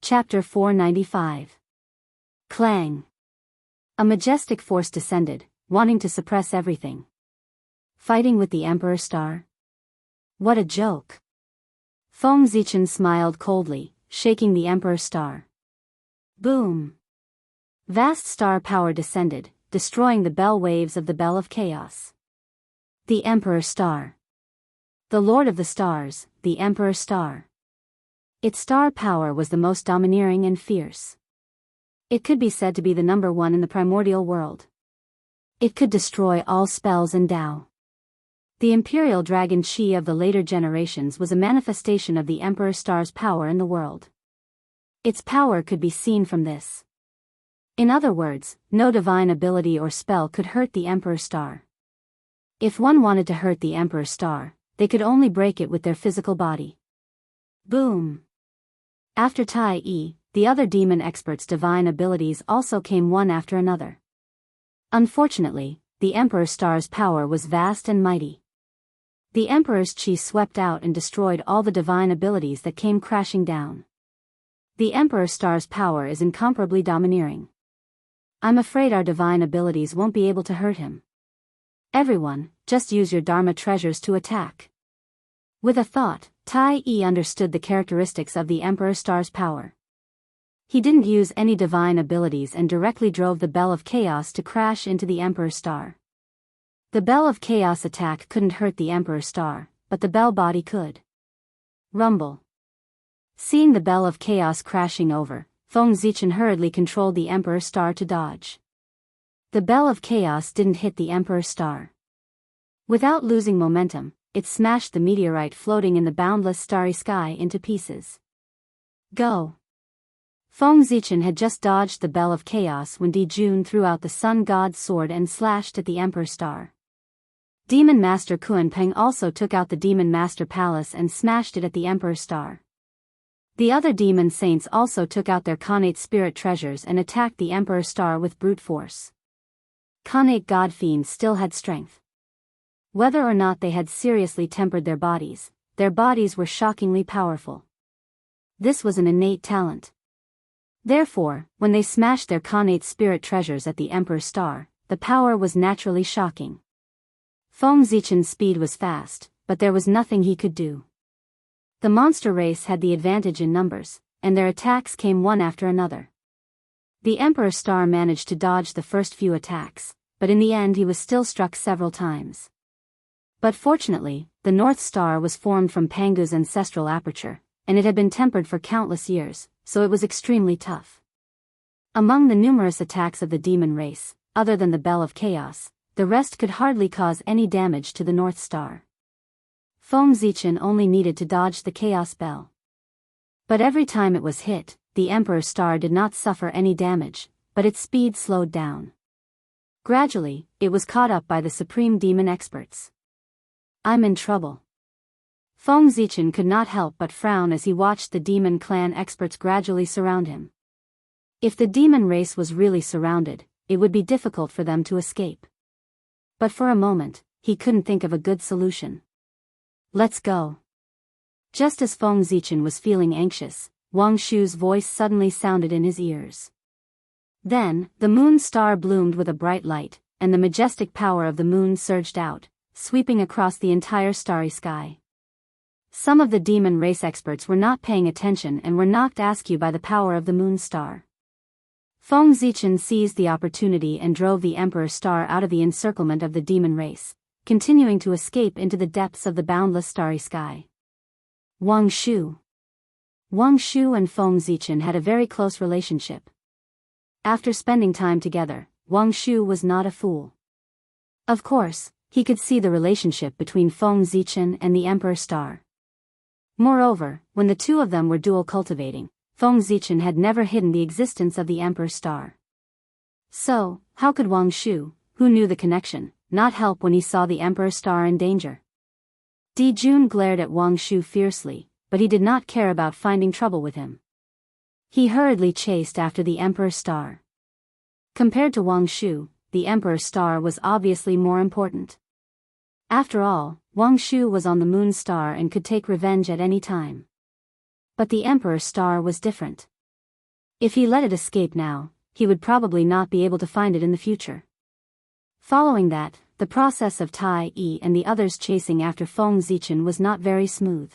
Chapter 495. Clang. A majestic force descended, wanting to suppress everything. Fighting with the Emperor Star? What a joke. Feng Zichen smiled coldly, shaking the Emperor Star. Boom. Vast star power descended, destroying the bell waves of the Bell of Chaos. The Emperor Star. The Lord of the Stars, the Emperor Star. Its star power was the most domineering and fierce. It could be said to be the number one in the primordial world. It could destroy all spells and Tao. The imperial dragon Qi of the later generations was a manifestation of the Emperor Star's power in the world. Its power could be seen from this. In other words, no divine ability or spell could hurt the Emperor Star. If one wanted to hurt the Emperor Star, they could only break it with their physical body. Boom. After Tai Yi, the other demon experts' divine abilities also came one after another. Unfortunately, the Emperor Star's power was vast and mighty. The Emperor's Qi swept out and destroyed all the divine abilities that came crashing down. The Emperor Star's power is incomparably domineering. I'm afraid our divine abilities won't be able to hurt him. Everyone, just use your Dharma treasures to attack. With a thought, Tai Yi understood the characteristics of the Emperor Star's power. He didn't use any divine abilities and directly drove the Bell of Chaos to crash into the Emperor Star. The Bell of Chaos attack couldn't hurt the Emperor Star, but the bell body could. Rumble. Seeing the Bell of Chaos crashing over, Feng Zichen hurriedly controlled the Emperor Star to dodge. The Bell of Chaos didn't hit the Emperor Star. Without losing momentum, it smashed the meteorite floating in the boundless starry sky into pieces. Go! Feng Zichen had just dodged the Bell of Chaos when Di Jun threw out the Sun God's sword and slashed at the Emperor Star. Demon Master Kuan Peng also took out the Demon Master Palace and smashed it at the Emperor Star. The other demon saints also took out their Khanate spirit treasures and attacked the Emperor Star with brute force. Khanate god fiends still had strength. Whether or not they had seriously tempered their bodies were shockingly powerful. This was an innate talent. Therefore, when they smashed their Khanate spirit treasures at the Emperor Star, the power was naturally shocking. Feng Zichen's speed was fast, but there was nothing he could do. The monster race had the advantage in numbers, and their attacks came one after another. The Emperor Star managed to dodge the first few attacks, but in the end he was still struck several times. But fortunately, the North Star was formed from Pangu's ancestral aperture, and it had been tempered for countless years, so it was extremely tough. Among the numerous attacks of the demon race, other than the Bell of Chaos, the rest could hardly cause any damage to the North Star. Feng Zichen only needed to dodge the Chaos Bell. But every time it was hit, the Emperor Star did not suffer any damage, but its speed slowed down. Gradually, it was caught up by the Supreme Demon experts. I'm in trouble. Feng Zichen could not help but frown as he watched the Demon Clan experts gradually surround him. If the demon race was really surrounded, it would be difficult for them to escape. But for a moment, he couldn't think of a good solution. Let's go. Just as Feng Zichen was feeling anxious, Wang Shu's voice suddenly sounded in his ears. Then, the moon star bloomed with a bright light, and the majestic power of the moon surged out, sweeping across the entire starry sky. Some of the demon race experts were not paying attention and were knocked askew by the power of the moon star. Feng Zichen seized the opportunity and drove the Emperor Star out of the encirclement of the demon race, continuing to escape into the depths of the boundless starry sky. Wang Shu. Wang Shu and Feng Zichen had a very close relationship. After spending time together, Wang Shu was not a fool. Of course, he could see the relationship between Feng Zichen and the Emperor Star. Moreover, when the two of them were dual cultivating, Feng Zichen had never hidden the existence of the Emperor Star. So, how could Wang Shu, who knew the connection, not help when he saw the Emperor Star in danger? Di Jun glared at Wang Shu fiercely, but he did not care about finding trouble with him. He hurriedly chased after the Emperor Star. Compared to Wang Shu, the Emperor Star was obviously more important. After all, Wang Shu was on the Moon Star and could take revenge at any time. But the Emperor Star was different. If he let it escape now, he would probably not be able to find it in the future. Following that, the process of Tai Yi and the others chasing after Feng Zichen was not very smooth.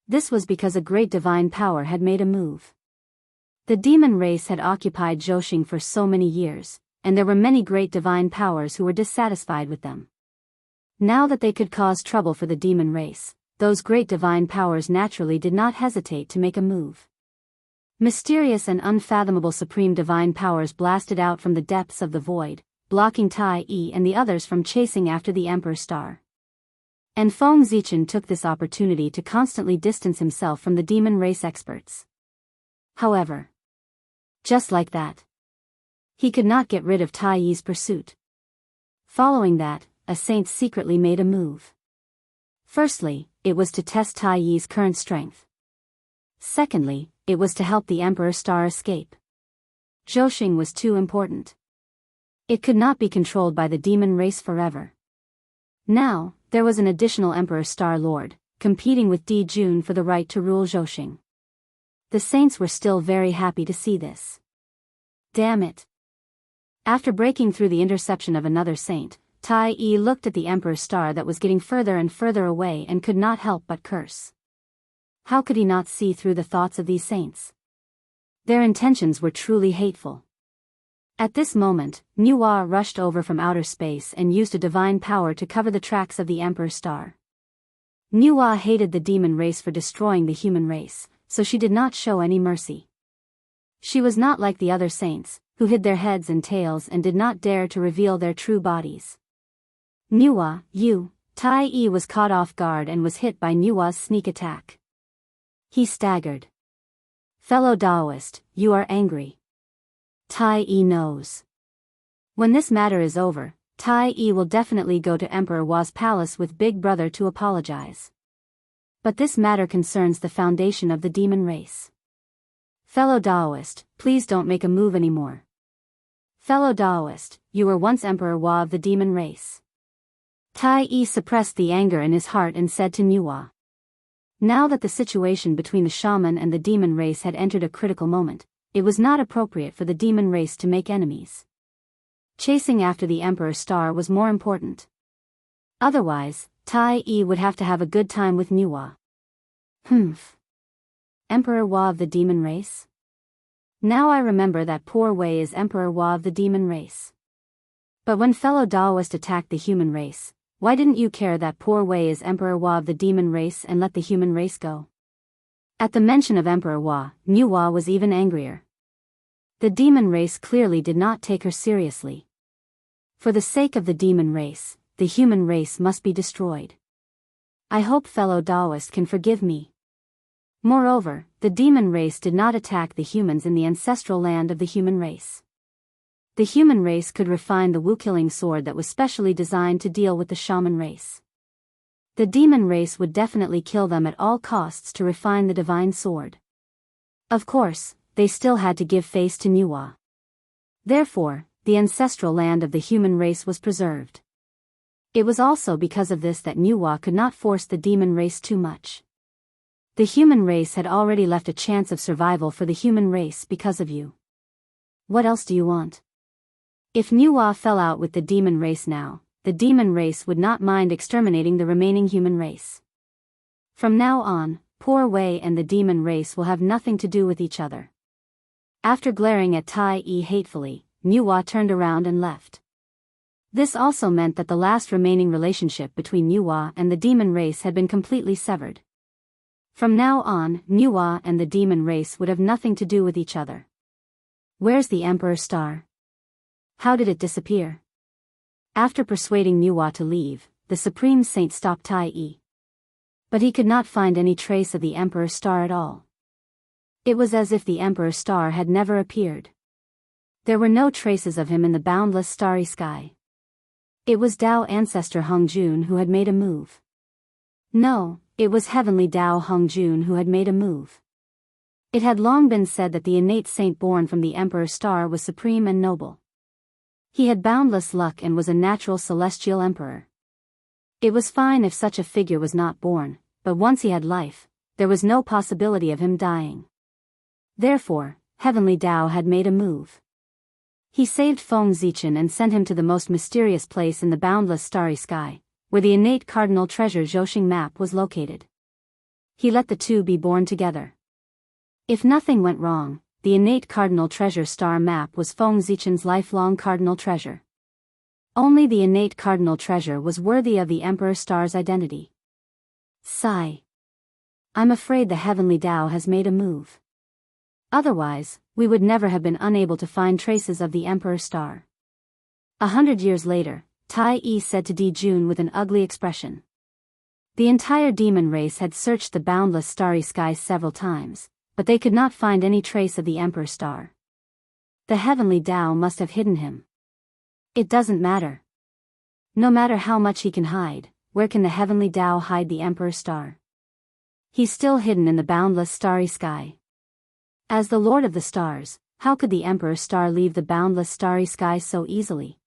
This was because a great divine power had made a move. The demon race had occupied Zhoushan for so many years, and there were many great divine powers who were dissatisfied with them. Now that they could cause trouble for the demon race, those great divine powers naturally did not hesitate to make a move. Mysterious and unfathomable supreme divine powers blasted out from the depths of the void, blocking Tai Yi and the others from chasing after the Emperor Star. And Feng Zichen took this opportunity to constantly distance himself from the demon race experts. However, just like that, he could not get rid of Tai Yi's pursuit. Following that, a saint secretly made a move. Firstly, it was to test Tai Yi's current strength. Secondly, it was to help the Emperor Star escape. Zhoushan was too important. It could not be controlled by the demon race forever. Now, there was an additional Emperor Star Lord, competing with Di Jun for the right to rule Zhoushan. The saints were still very happy to see this. Damn it. After breaking through the interception of another saint, Tai Yi looked at the Emperor Star that was getting further and further away and could not help but curse. How could he not see through the thoughts of these saints? Their intentions were truly hateful. At this moment, Nuwa rushed over from outer space and used a divine power to cover the tracks of the Emperor Star. Nuwa hated the demon race for destroying the human race, so she did not show any mercy. She was not like the other saints, who hid their heads and tails and did not dare to reveal their true bodies. Nuwa, Tai Yi was caught off guard and was hit by Nuwa's sneak attack. He staggered. Fellow Taoist, you are angry. Tai Yi knows. When this matter is over, Tai Yi will definitely go to Emperor Hua's palace with Big Brother to apologize. But this matter concerns the foundation of the demon race. Fellow Taoist, please don't make a move anymore. Fellow Taoist, you were once Emperor Hua of the demon race. Tai Yi suppressed the anger in his heart and said to Nuwa. Now that the situation between the shaman and the demon race had entered a critical moment, it was not appropriate for the demon race to make enemies. Chasing after the Emperor Star was more important. Otherwise, Tai Yi would have to have a good time with Nuwa. Emperor Hua of the demon race? Now I remember that poor Wei is Emperor Hua of the demon race. But when fellow Taoist attacked the human race, why didn't you care that poor Wei is Emperor Hua of the demon race and let the human race go? At the mention of Emperor Hua, Nuwa was even angrier. The demon race clearly did not take her seriously. For the sake of the demon race, the human race must be destroyed. I hope fellow Taoist can forgive me. Moreover, the demon race did not attack the humans in the ancestral land of the human race. The human race could refine the Wu-killing sword that was specially designed to deal with the shaman race. The demon race would definitely kill them at all costs to refine the divine sword. Of course, they still had to give face to Nuwa. Therefore, the ancestral land of the human race was preserved. It was also because of this that Nuwa could not force the demon race too much. The human race had already left a chance of survival for the human race because of you. What else do you want? If Nuwa fell out with the demon race now, the demon race would not mind exterminating the remaining human race. From now on, poor Wei and the demon race will have nothing to do with each other. After glaring at Tai Yi hatefully, Nuwa turned around and left. This also meant that the last remaining relationship between Nuwa and the demon race had been completely severed. From now on, Nuwa and the demon race would have nothing to do with each other. Where's the Emperor Star? How did it disappear? After persuading Nuwa to leave, the Supreme Saint stopped Tai Yi. But he could not find any trace of the Emperor Star at all. It was as if the Emperor Star had never appeared. There were no traces of him in the boundless starry sky. It was Tao ancestor Hung Jun who had made a move. No, it was heavenly Tao Hung Jun who had made a move. It had long been said that the innate saint born from the Emperor Star was supreme and noble. He had boundless luck and was a natural celestial emperor. It was fine if such a figure was not born, but once he had life, there was no possibility of him dying. Therefore, Heavenly Tao had made a move. He saved Feng Zichen and sent him to the most mysterious place in the boundless starry sky, where the innate cardinal treasure Zhouxing map was located. He let the two be born together. If nothing went wrong, the innate cardinal treasure star map was Feng Zichen's lifelong cardinal treasure. Only the innate cardinal treasure was worthy of the Emperor Star's identity. Sigh. I'm afraid the Heavenly Tao has made a move. Otherwise, we would never have been unable to find traces of the Emperor Star. 100 years later, Tai Yi said to Di Jun with an ugly expression. The entire demon race had searched the boundless starry sky several times, but they could not find any trace of the Emperor Star. The Heavenly Tao must have hidden him. It doesn't matter. No matter how much he can hide, where can the Heavenly Tao hide the Emperor Star? He's still hidden in the boundless starry sky. As the Lord of the Stars, how could the Emperor Star leave the boundless starry sky so easily?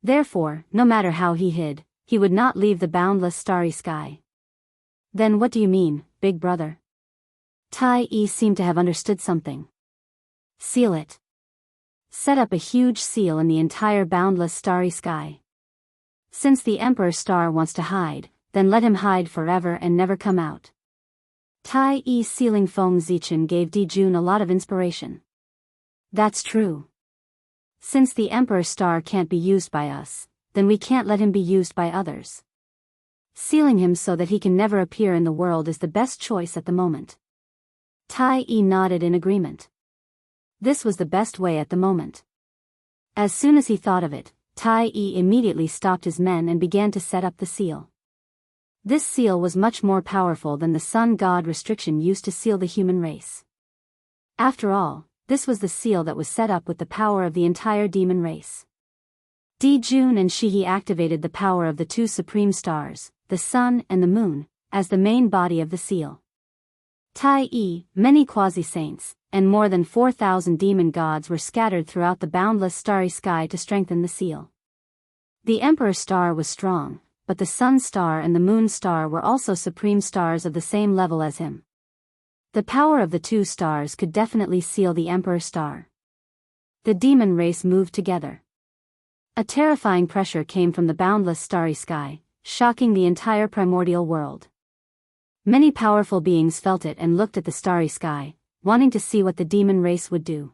Therefore, no matter how he hid, he would not leave the boundless starry sky. Then what do you mean, big brother? Tai Yi seemed to have understood something. Seal it. Set up a huge seal in the entire boundless starry sky. Since the Emperor Star wants to hide, then let him hide forever and never come out. Tai Yi sealing Feng Zichen gave Di Jun a lot of inspiration. That's true. Since the Emperor Star can't be used by us, then we can't let him be used by others. Sealing him so that he can never appear in the world is the best choice at the moment. Tai Yi nodded in agreement. This was the best way at the moment. As soon as he thought of it, Tai Yi immediately stopped his men and began to set up the seal. This seal was much more powerful than the sun god restriction used to seal the human race. After all, this was the seal that was set up with the power of the entire demon race. Di Jun and Shihi activated the power of the two supreme stars, the sun and the moon, as the main body of the seal. Tai Yi, many quasi-saints, and more than 4,000 demon gods were scattered throughout the boundless starry sky to strengthen the seal. The Emperor Star was strong, but the Sun Star and the Moon Star were also supreme stars of the same level as him. The power of the two stars could definitely seal the Emperor Star. The demon race moved together. A terrifying pressure came from the boundless starry sky, shocking the entire primordial world. Many powerful beings felt it and looked at the starry sky, wanting to see what the demon race would do.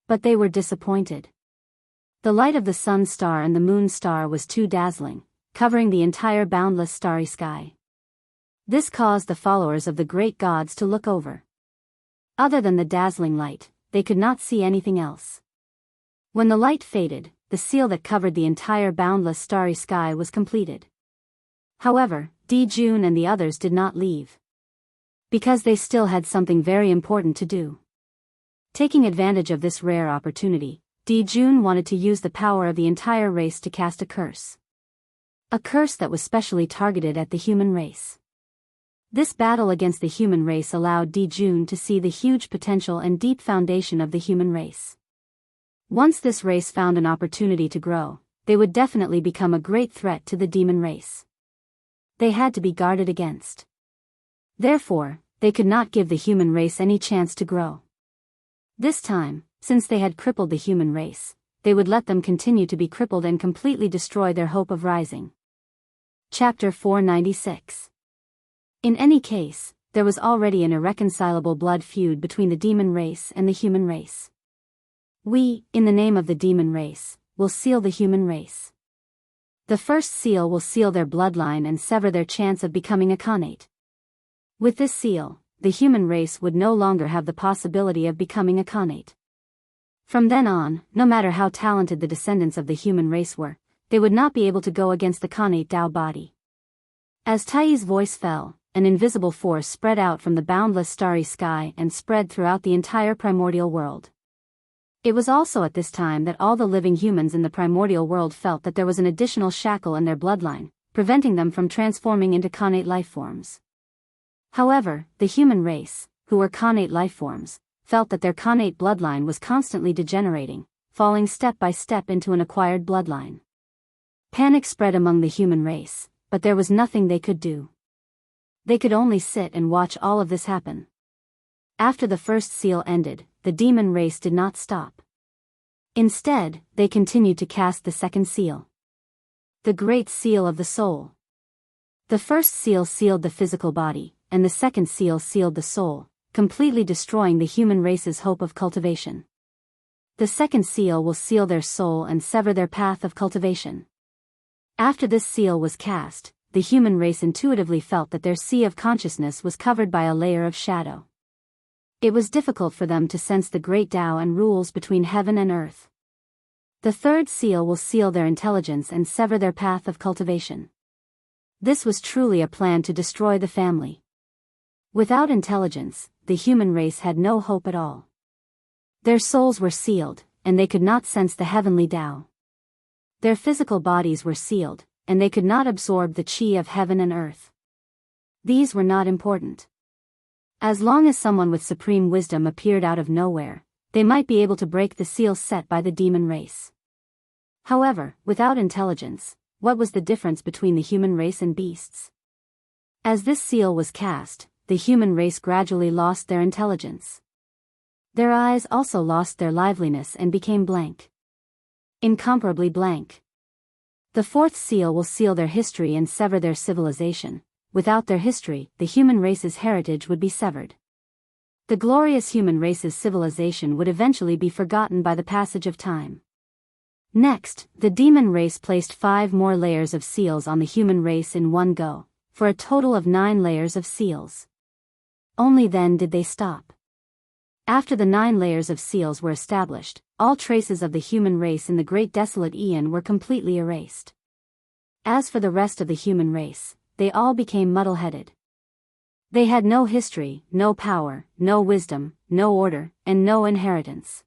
But they were disappointed. The light of the Sun Star and the Moon Star was too dazzling, covering the entire boundless starry sky. This caused the followers of the great gods to look over. Other than the dazzling light, they could not see anything else. When the light faded, the seal that covered the entire boundless starry sky was completed. However, Di Jun and the others did not leave. Because they still had something very important to do. Taking advantage of this rare opportunity, Di Jun wanted to use the power of the entire race to cast a curse. A curse that was specially targeted at the human race. This battle against the human race allowed Di Jun to see the huge potential and deep foundation of the human race. Once this race found an opportunity to grow, they would definitely become a great threat to the demon race. They had to be guarded against. Therefore, they could not give the human race any chance to grow. This time, since they had crippled the human race, they would let them continue to be crippled and completely destroy their hope of rising. Chapter 496. In any case, there was already an irreconcilable blood feud between the demon race and the human race. We, in the name of the demon race, will seal the human race. The first seal will seal their bloodline and sever their chance of becoming a Khanate. With this seal, the human race would no longer have the possibility of becoming a Khanate. From then on, no matter how talented the descendants of the human race were, they would not be able to go against the Khanate Tao body. As Tai's voice fell, an invisible force spread out from the boundless starry sky and spread throughout the entire primordial world. It was also at this time that all the living humans in the primordial world felt that there was an additional shackle in their bloodline, preventing them from transforming into Khanate lifeforms. However, the human race, who were Khanate lifeforms, felt that their Khanate bloodline was constantly degenerating, falling step by step into an acquired bloodline. Panic spread among the human race, but there was nothing they could do. They could only sit and watch all of this happen. After the first seal ended, the demon race did not stop. Instead, they continued to cast the second seal. The Great Seal of the Soul. The first seal sealed the physical body, and the second seal sealed the soul, completely destroying the human race's hope of cultivation. The second seal will seal their soul and sever their path of cultivation. After this seal was cast, the human race intuitively felt that their sea of consciousness was covered by a layer of shadow. It was difficult for them to sense the great Tao and rules between heaven and earth. The third seal will seal their intelligence and sever their path of cultivation. This was truly a plan to destroy the family. Without intelligence, the human race had no hope at all. Their souls were sealed, and they could not sense the heavenly Tao. Their physical bodies were sealed, and they could not absorb the chi of heaven and earth. These were not important. As long as someone with supreme wisdom appeared out of nowhere, they might be able to break the seal set by the demon race. However, without intelligence, what was the difference between the human race and beasts? As this seal was cast, the human race gradually lost their intelligence. Their eyes also lost their liveliness and became blank. Incomparably blank. The fourth seal will seal their history and sever their civilization. Without their history, the human race's heritage would be severed. The glorious human race's civilization would eventually be forgotten by the passage of time. Next, the demon race placed 5 more layers of seals on the human race in one go, for a total of 9 layers of seals. Only then did they stop. After the 9 layers of seals were established, all traces of the human race in the Great Desolate Aeon were completely erased. As for the rest of the human race, they all became muddle-headed. They had no history, no power, no wisdom, no order, and no inheritance.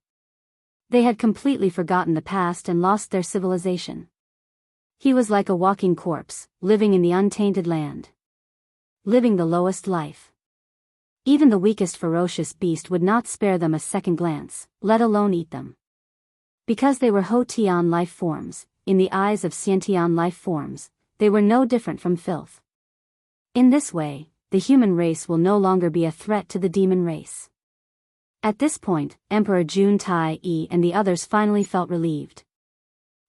They had completely forgotten the past and lost their civilization. He was like a walking corpse, living in the untainted land. Living the lowest life. Even the weakest ferocious beast would not spare them a second glance, let alone eat them. Because they were Ho-Tian life forms, in the eyes of Xiantian life forms, they were no different from filth. In this way, the human race will no longer be a threat to the demon race. At this point, Emperor Jun Tai-E and the others finally felt relieved.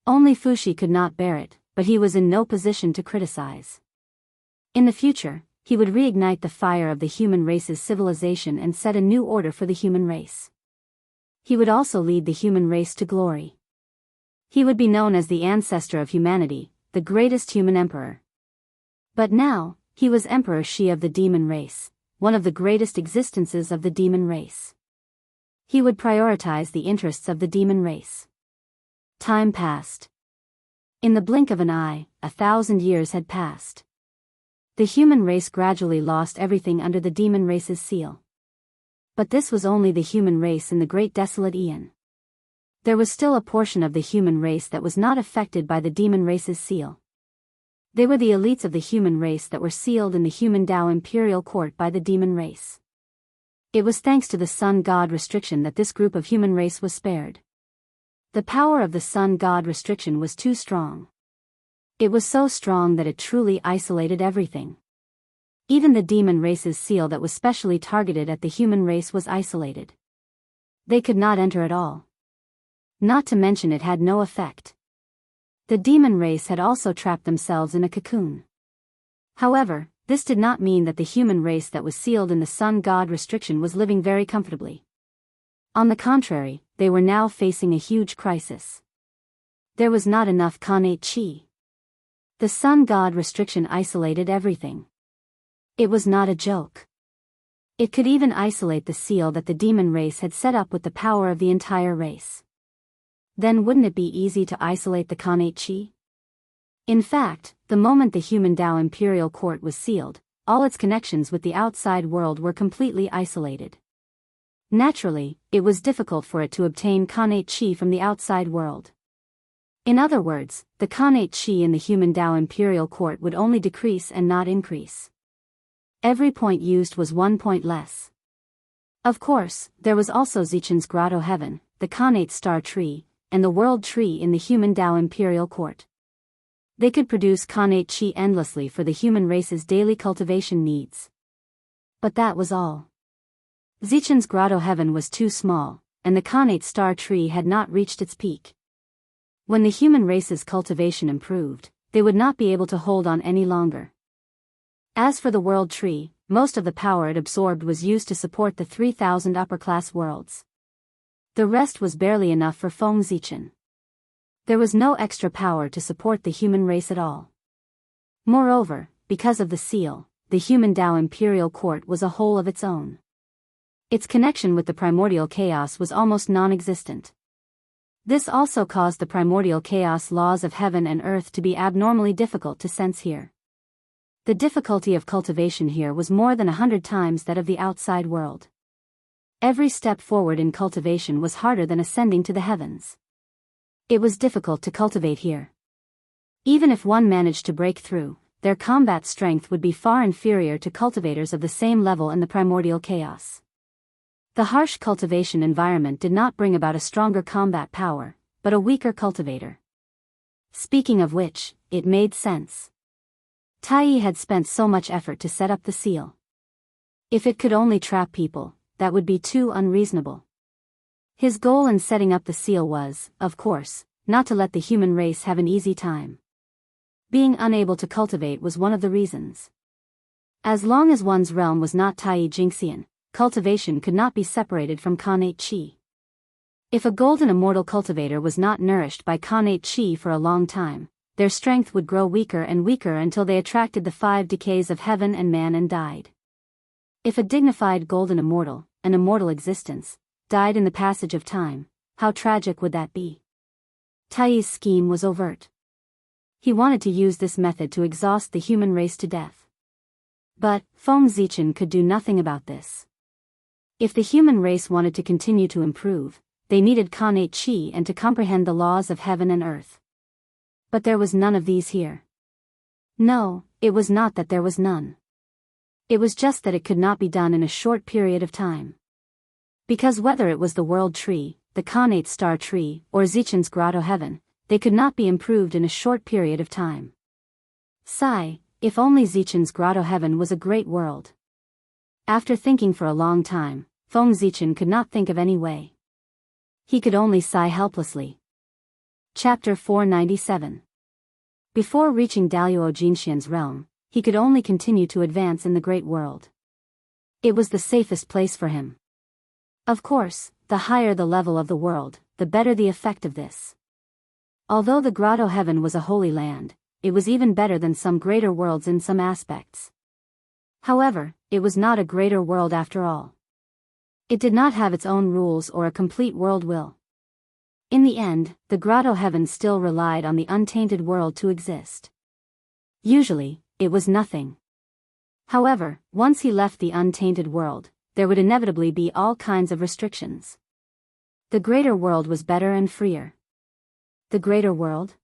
Only Fuxi could not bear it, but he was in no position to criticize. In the future, he would reignite the fire of the human race's civilization and set a new order for the human race. He would also lead the human race to glory. He would be known as the ancestor of humanity, the greatest human emperor. But now, he was Emperor Shi of the demon race, one of the greatest existences of the demon race. He would prioritize the interests of the demon race. Time passed. In the blink of an eye, 1,000 years had passed. The human race gradually lost everything under the demon race's seal. But this was only the human race in the Great Desolate Aeon. There was still a portion of the human race that was not affected by the demon race's seal. They were the elites of the human race that were sealed in the human Tao imperial court by the demon race. It was thanks to the sun god restriction that this group of human race was spared. The power of the sun god restriction was too strong. It was so strong that it truly isolated everything. Even the demon race's seal that was specially targeted at the human race was isolated. They could not enter at all. Not to mention it had no effect. The demon race had also trapped themselves in a cocoon. However, this did not mean that the human race that was sealed in the sun god restriction was living very comfortably. On the contrary, they were now facing a huge crisis. There was not enough Khanate Chi. The sun god restriction isolated everything. It was not a joke. It could even isolate the seal that the demon race had set up with the power of the entire race. Then wouldn't it be easy to isolate the Khanate Chi? In fact, the moment the human Tao imperial court was sealed, all its connections with the outside world were completely isolated. Naturally, it was difficult for it to obtain Khanate Chi from the outside world. In other words, the Khanate Chi in the human Tao imperial court would only decrease and not increase. Every point used was 1 point less. Of course, there was also Zichen's Grotto Heaven, the Khanate Star Tree, and the World Tree in the human Tao imperial court. They could produce Khanate Chi endlessly for the human race's daily cultivation needs. But that was all. Zichen's grotto heaven was too small, and the Khanate star tree had not reached its peak. When the human race's cultivation improved, they would not be able to hold on any longer. As for the world tree, most of the power it absorbed was used to support the 3,000 upper-class worlds. The rest was barely enough for Feng Zichen. There was no extra power to support the human race at all. Moreover, because of the seal, the human Tao imperial court was a whole of its own. Its connection with the primordial chaos was almost non-existent. This also caused the primordial chaos laws of heaven and earth to be abnormally difficult to sense here. The difficulty of cultivation here was more than 100 times that of the outside world. Every step forward in cultivation was harder than ascending to the heavens. It was difficult to cultivate here. Even if one managed to break through, their combat strength would be far inferior to cultivators of the same level in the primordial chaos. The harsh cultivation environment did not bring about a stronger combat power, but a weaker cultivator. Speaking of which, it made sense. Tai had spent so much effort to set up the seal. If it could only trap people, that would be too unreasonable. His goal in setting up the seal was, of course, not to let the human race have an easy time. Being unable to cultivate was one of the reasons. As long as one's realm was not Tai Jingxian, cultivation could not be separated from Khanate Qi. If a golden immortal cultivator was not nourished by Khanate Qi for a long time, their strength would grow weaker and weaker until they attracted the 5 decays of heaven and man and died. If a dignified golden immortal, an immortal existence, died in the passage of time, how tragic would that be? Tai's scheme was overt. He wanted to use this method to exhaust the human race to death. But Feng Zichen could do nothing about this. If the human race wanted to continue to improve, they needed Khanate Qi and to comprehend the laws of heaven and earth. But there was none of these here. No, it was not that there was none. It was just that it could not be done in a short period of time. Because whether it was the world tree, the Khanate star tree, or Zichen's grotto heaven, they could not be improved in a short period of time. Sigh, if only Zichen's grotto heaven was a great world. After thinking for a long time, Feng Zichen could not think of any way. He could only sigh helplessly. Chapter 497. Before reaching Daluo Jinxian's realm, he could only continue to advance in the great world. It was the safest place for him. Of course, the higher the level of the world, the better the effect of this. Although the grotto heaven was a holy land, it was even better than some greater worlds in some aspects. However, it was not a greater world after all. It did not have its own rules or a complete world will. In the end, the grotto heaven still relied on the untainted world to exist. Usually, it was nothing. However, once he left the untainted world, there would inevitably be all kinds of restrictions. The greater world was better and freer. The greater world?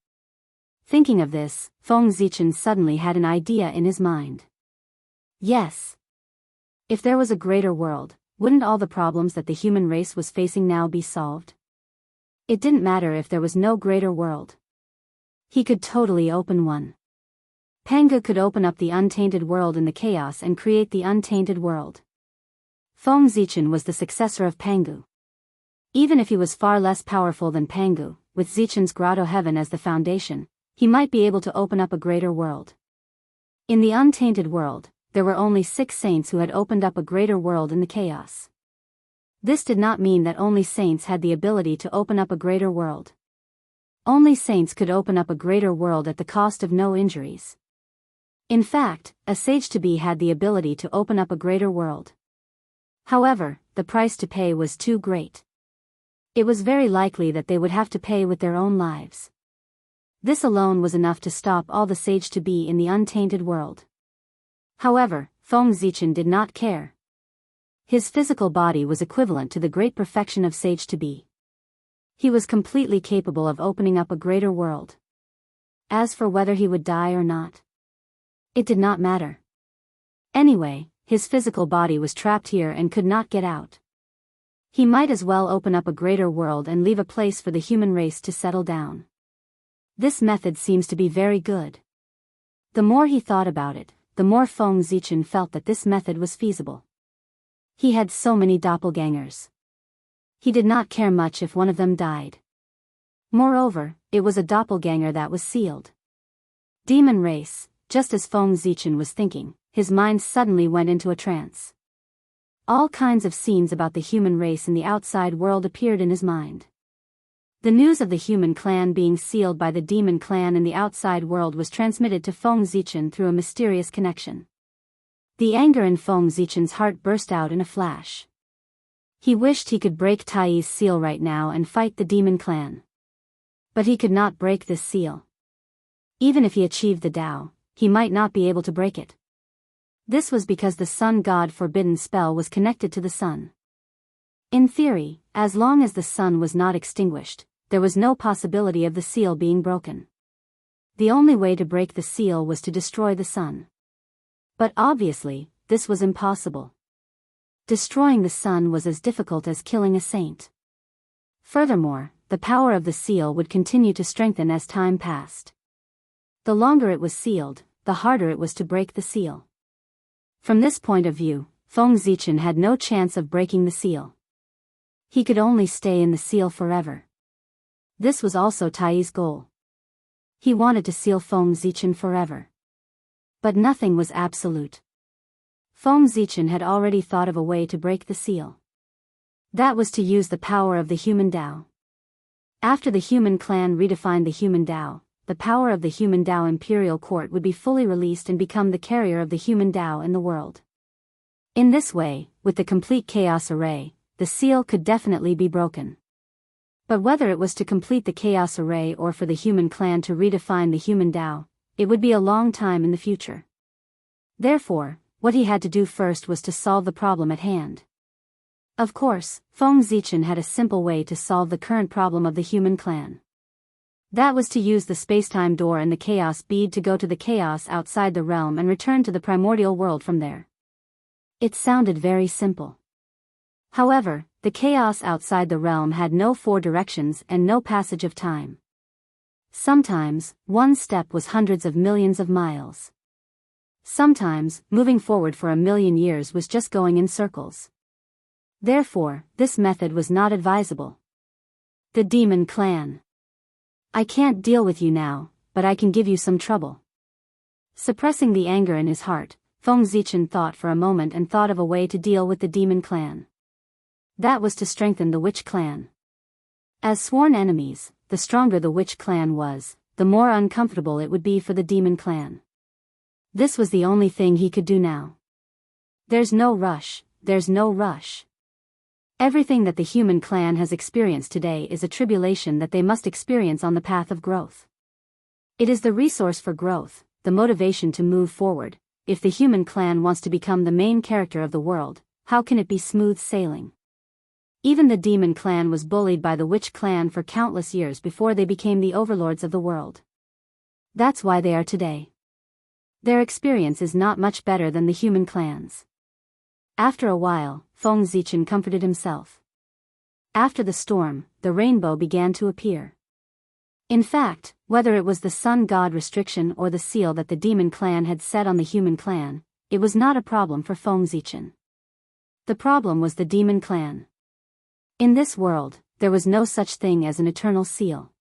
Thinking of this, Feng Zichen suddenly had an idea in his mind. Yes. If there was a greater world, wouldn't all the problems that the human race was facing now be solved? It didn't matter if there was no greater world. He could totally open one. Pangu could open up the untainted world in the chaos and create the untainted world. Feng Zichen was the successor of Pangu. Even if he was far less powerful than Pangu, with Zichen's grotto heaven as the foundation, he might be able to open up a greater world. In the untainted world, there were only 6 saints who had opened up a greater world in the chaos. This did not mean that only saints had the ability to open up a greater world. Only saints could open up a greater world at the cost of no injuries. In fact, a sage-to-be had the ability to open up a greater world. However, the price to pay was too great. It was very likely that they would have to pay with their own lives. This alone was enough to stop all the sage-to-be in the untainted world. However, Feng Zichen did not care. His physical body was equivalent to the great perfection of sage-to-be. He was completely capable of opening up a greater world. As for whether he would die or not, it did not matter. Anyway, his physical body was trapped here and could not get out. He might as well open up a greater world and leave a place for the human race to settle down. This method seems to be very good. The more he thought about it, the more Feng Zichen felt that this method was feasible. He had so many doppelgangers. He did not care much if one of them died. Moreover, it was a doppelganger that was sealed. Demon race, just as Feng Zichen was thinking, his mind suddenly went into a trance. All kinds of scenes about the human race in the outside world appeared in his mind. The news of the human clan being sealed by the demon clan in the outside world was transmitted to Feng Zichen through a mysterious connection. The anger in Feng Zichen's heart burst out in a flash. He wished he could break Tai's seal right now and fight the demon clan. But he could not break this seal. Even if he achieved the Tao, he might not be able to break it. This was because the sun god forbidden spell was connected to the sun. In theory, as long as the sun was not extinguished, there was no possibility of the seal being broken. The only way to break the seal was to destroy the sun. But obviously, this was impossible. Destroying the sun was as difficult as killing a saint. Furthermore, the power of the seal would continue to strengthen as time passed. The longer it was sealed, the harder it was to break the seal. From this point of view, Feng Zichen had no chance of breaking the seal. He could only stay in the seal forever. This was also Tai's goal. He wanted to seal Feng Zichen forever. But nothing was absolute. Feng Zichen had already thought of a way to break the seal. That was to use the power of the human Tao. After the human clan redefined the human Tao, the power of the human Tao imperial court would be fully released and become the carrier of the human Tao in the world. In this way, with the complete chaos array, the seal could definitely be broken. But whether it was to complete the chaos array or for the human clan to redefine the human Tao, it would be a long time in the future. Therefore, what he had to do first was to solve the problem at hand. Of course, Feng Zichen had a simple way to solve the current problem of the human clan. That was to use the spacetime door and the chaos bead to go to the chaos outside the realm and return to the primordial world from there. It sounded very simple. However, the chaos outside the realm had no four directions and no passage of time. Sometimes, one step was hundreds of millions of miles. Sometimes, moving forward for 1,000,000 years was just going in circles. Therefore, this method was not advisable. The demon clan. I can't deal with you now, but I can give you some trouble. Suppressing the anger in his heart, Feng Zichen thought for a moment and thought of a way to deal with the demon clan. That was to strengthen the witch clan. As sworn enemies, the stronger the witch clan was, the more uncomfortable it would be for the demon clan. This was the only thing he could do now. There's no rush. Everything that the human clan has experienced today is a tribulation that they must experience on the path of growth. It is the resource for growth, the motivation to move forward. If the human clan wants to become the main character of the world, how can it be smooth sailing? Even the demon clan was bullied by the witch clan for countless years before they became the overlords of the world. That's why they are today. Their experience is not much better than the human clan's. After a while, Feng Zichen comforted himself. After the storm, the rainbow began to appear. In fact, whether it was the sun god restriction or the seal that the demon clan had set on the human clan, it was not a problem for Feng Zichen. The problem was the demon clan. In this world, there was no such thing as an eternal seal.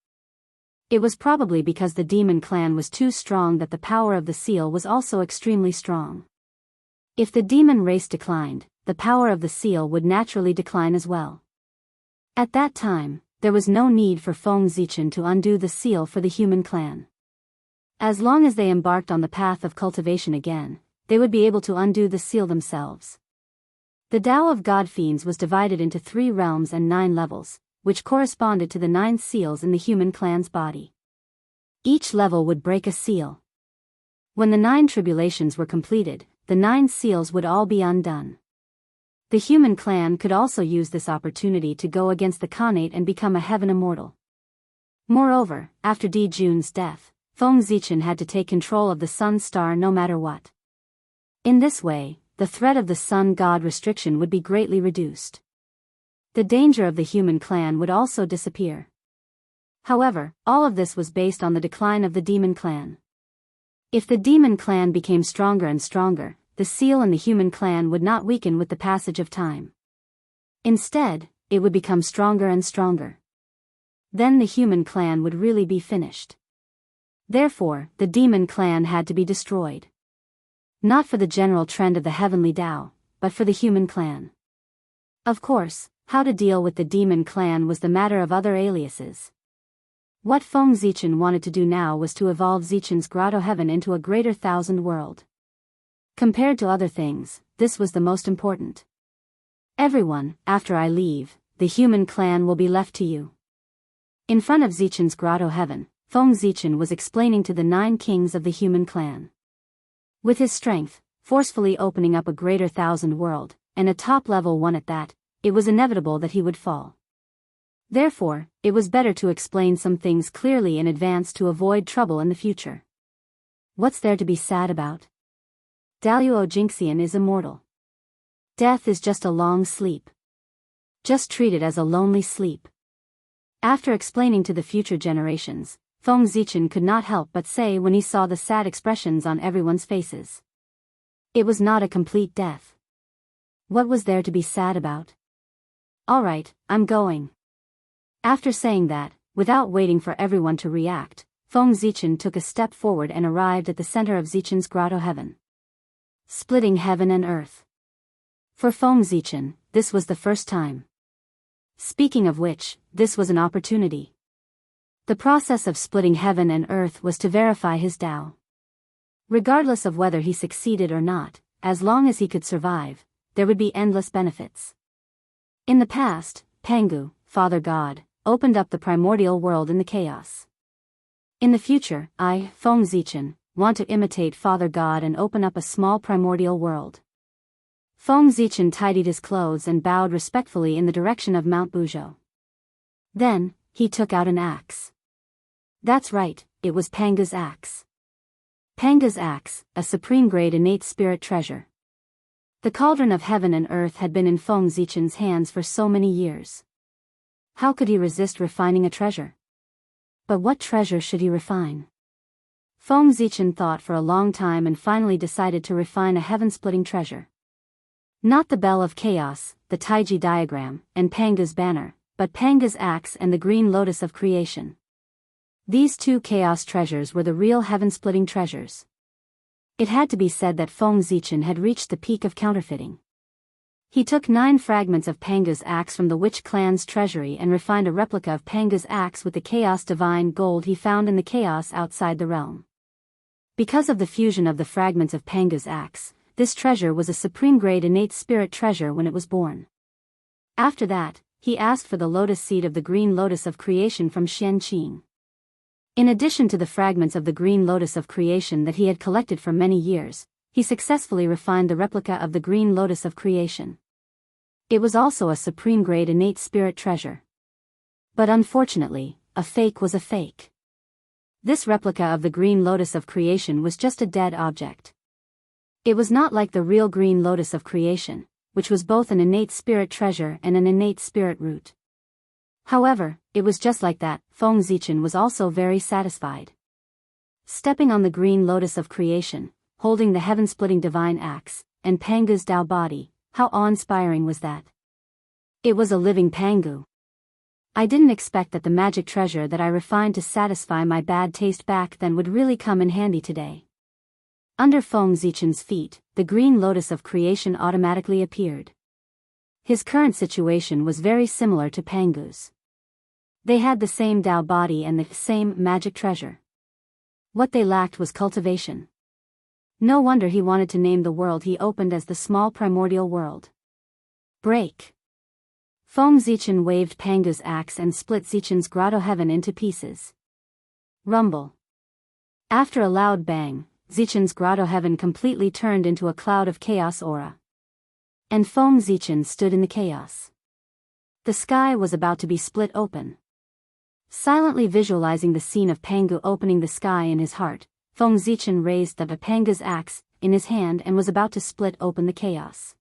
It was probably because the demon clan was too strong that the power of the seal was also extremely strong. If the demon race declined, the power of the seal would naturally decline as well. At that time, there was no need for Feng Zichen to undo the seal for the human clan. As long as they embarked on the path of cultivation again, they would be able to undo the seal themselves. The Tao of God Fiends was divided into 3 realms and 9 levels, which corresponded to the 9 seals in the human clan's body. Each level would break a seal. When the 9 tribulations were completed, the 9 seals would all be undone. The human clan could also use this opportunity to go against the Khanate and become a heaven immortal. Moreover, after Di Jun's death, Feng Zichen had to take control of the sun star no matter what. In this way, the threat of the sun god restriction would be greatly reduced. The danger of the human clan would also disappear. However, all of this was based on the decline of the demon clan. If the demon clan became stronger and stronger, the seal and the human clan would not weaken with the passage of time. Instead, it would become stronger and stronger. Then the human clan would really be finished. Therefore, the demon clan had to be destroyed. Not for the general trend of the heavenly Tao, but for the human clan. Of course, how to deal with the demon clan was the matter of other aliases. What Feng Zichen wanted to do now was to evolve Zichen's grotto heaven into a greater thousand world. Compared to other things, this was the most important. Everyone, after I leave, the human clan will be left to you. In front of Zichen's grotto heaven, Feng Zichen was explaining to the 9 kings of the human clan. With his strength, forcefully opening up a greater thousand world, and a top-level one at that, it was inevitable that he would fall. Therefore, it was better to explain some things clearly in advance to avoid trouble in the future. What's there to be sad about? Daluo Jinxian is immortal. Death is just a long sleep. Just treat it as a lonely sleep. After explaining to the future generations, Feng Zichen could not help but say when he saw the sad expressions on everyone's faces. It was not a complete death. What was there to be sad about? Alright, I'm going. After saying that, without waiting for everyone to react, Feng Zichen took a step forward and arrived at the center of Zichen's grotto heaven. Splitting heaven and earth. For Feng Zichen, this was the first time. Speaking of which, this was an opportunity. The process of splitting heaven and earth was to verify his Tao. Regardless of whether he succeeded or not, as long as he could survive, there would be endless benefits. In the past, Pangu, Father God, opened up the primordial world in the chaos. In the future, I, Feng Zichen, want to imitate Father God and open up a small primordial world. Feng Zichen tidied his clothes and bowed respectfully in the direction of Mount Buzhou. Then, he took out an axe. That's right, it was Panga's axe. Panga's axe, a supreme-grade innate spirit treasure. The cauldron of heaven and earth had been in Feng Zichen's hands for so many years. How could he resist refining a treasure? But what treasure should he refine? Feng Zichen thought for a long time and finally decided to refine a heaven-splitting treasure. Not the Bell of Chaos, the Taiji diagram, and Panga's banner, but Panga's axe and the Green Lotus of Creation. These 2 chaos treasures were the real heaven-splitting treasures. It had to be said that Feng Zichen had reached the peak of counterfeiting. He took 9 fragments of Panga's axe from the Witch clan's treasury and refined a replica of Panga's axe with the chaos divine gold he found in the chaos outside the realm. Because of the fusion of the fragments of Panga's axe, this treasure was a supreme-grade innate spirit treasure when it was born. After that, he asked for the lotus seed of the Green Lotus of Creation from Xianqing. In addition to the fragments of the Green Lotus of Creation that he had collected for many years, he successfully refined the replica of the Green Lotus of Creation. It was also a supreme-grade innate spirit treasure. But unfortunately, a fake was a fake. This replica of the Green Lotus of Creation was just a dead object. It was not like the real Green Lotus of Creation, which was both an innate spirit treasure and an innate spirit root. However, it was just like that. Feng Zichen was also very satisfied. Stepping on the Green Lotus of Creation, holding the heaven-splitting divine axe, and Panga's Tao body, how awe-inspiring was that? It was a living Pangu. I didn't expect that the magic treasure that I refined to satisfy my bad taste back then would really come in handy today. Under Feng Zichen's feet, the Green Lotus of Creation automatically appeared. His current situation was very similar to Pangu's. They had the same Tao body and the same magic treasure. What they lacked was cultivation. No wonder he wanted to name the world he opened as the small primordial world. Break. Feng Zichen waved Panga's axe and split Zichen's grotto heaven into pieces. Rumble. After a loud bang, Zichen's grotto heaven completely turned into a cloud of chaos aura. And Feng Zichen stood in the chaos. The sky was about to be split open. Silently visualizing the scene of Pangu opening the sky in his heart, Feng Zichen raised the Panga's axe in his hand and was about to split open the chaos.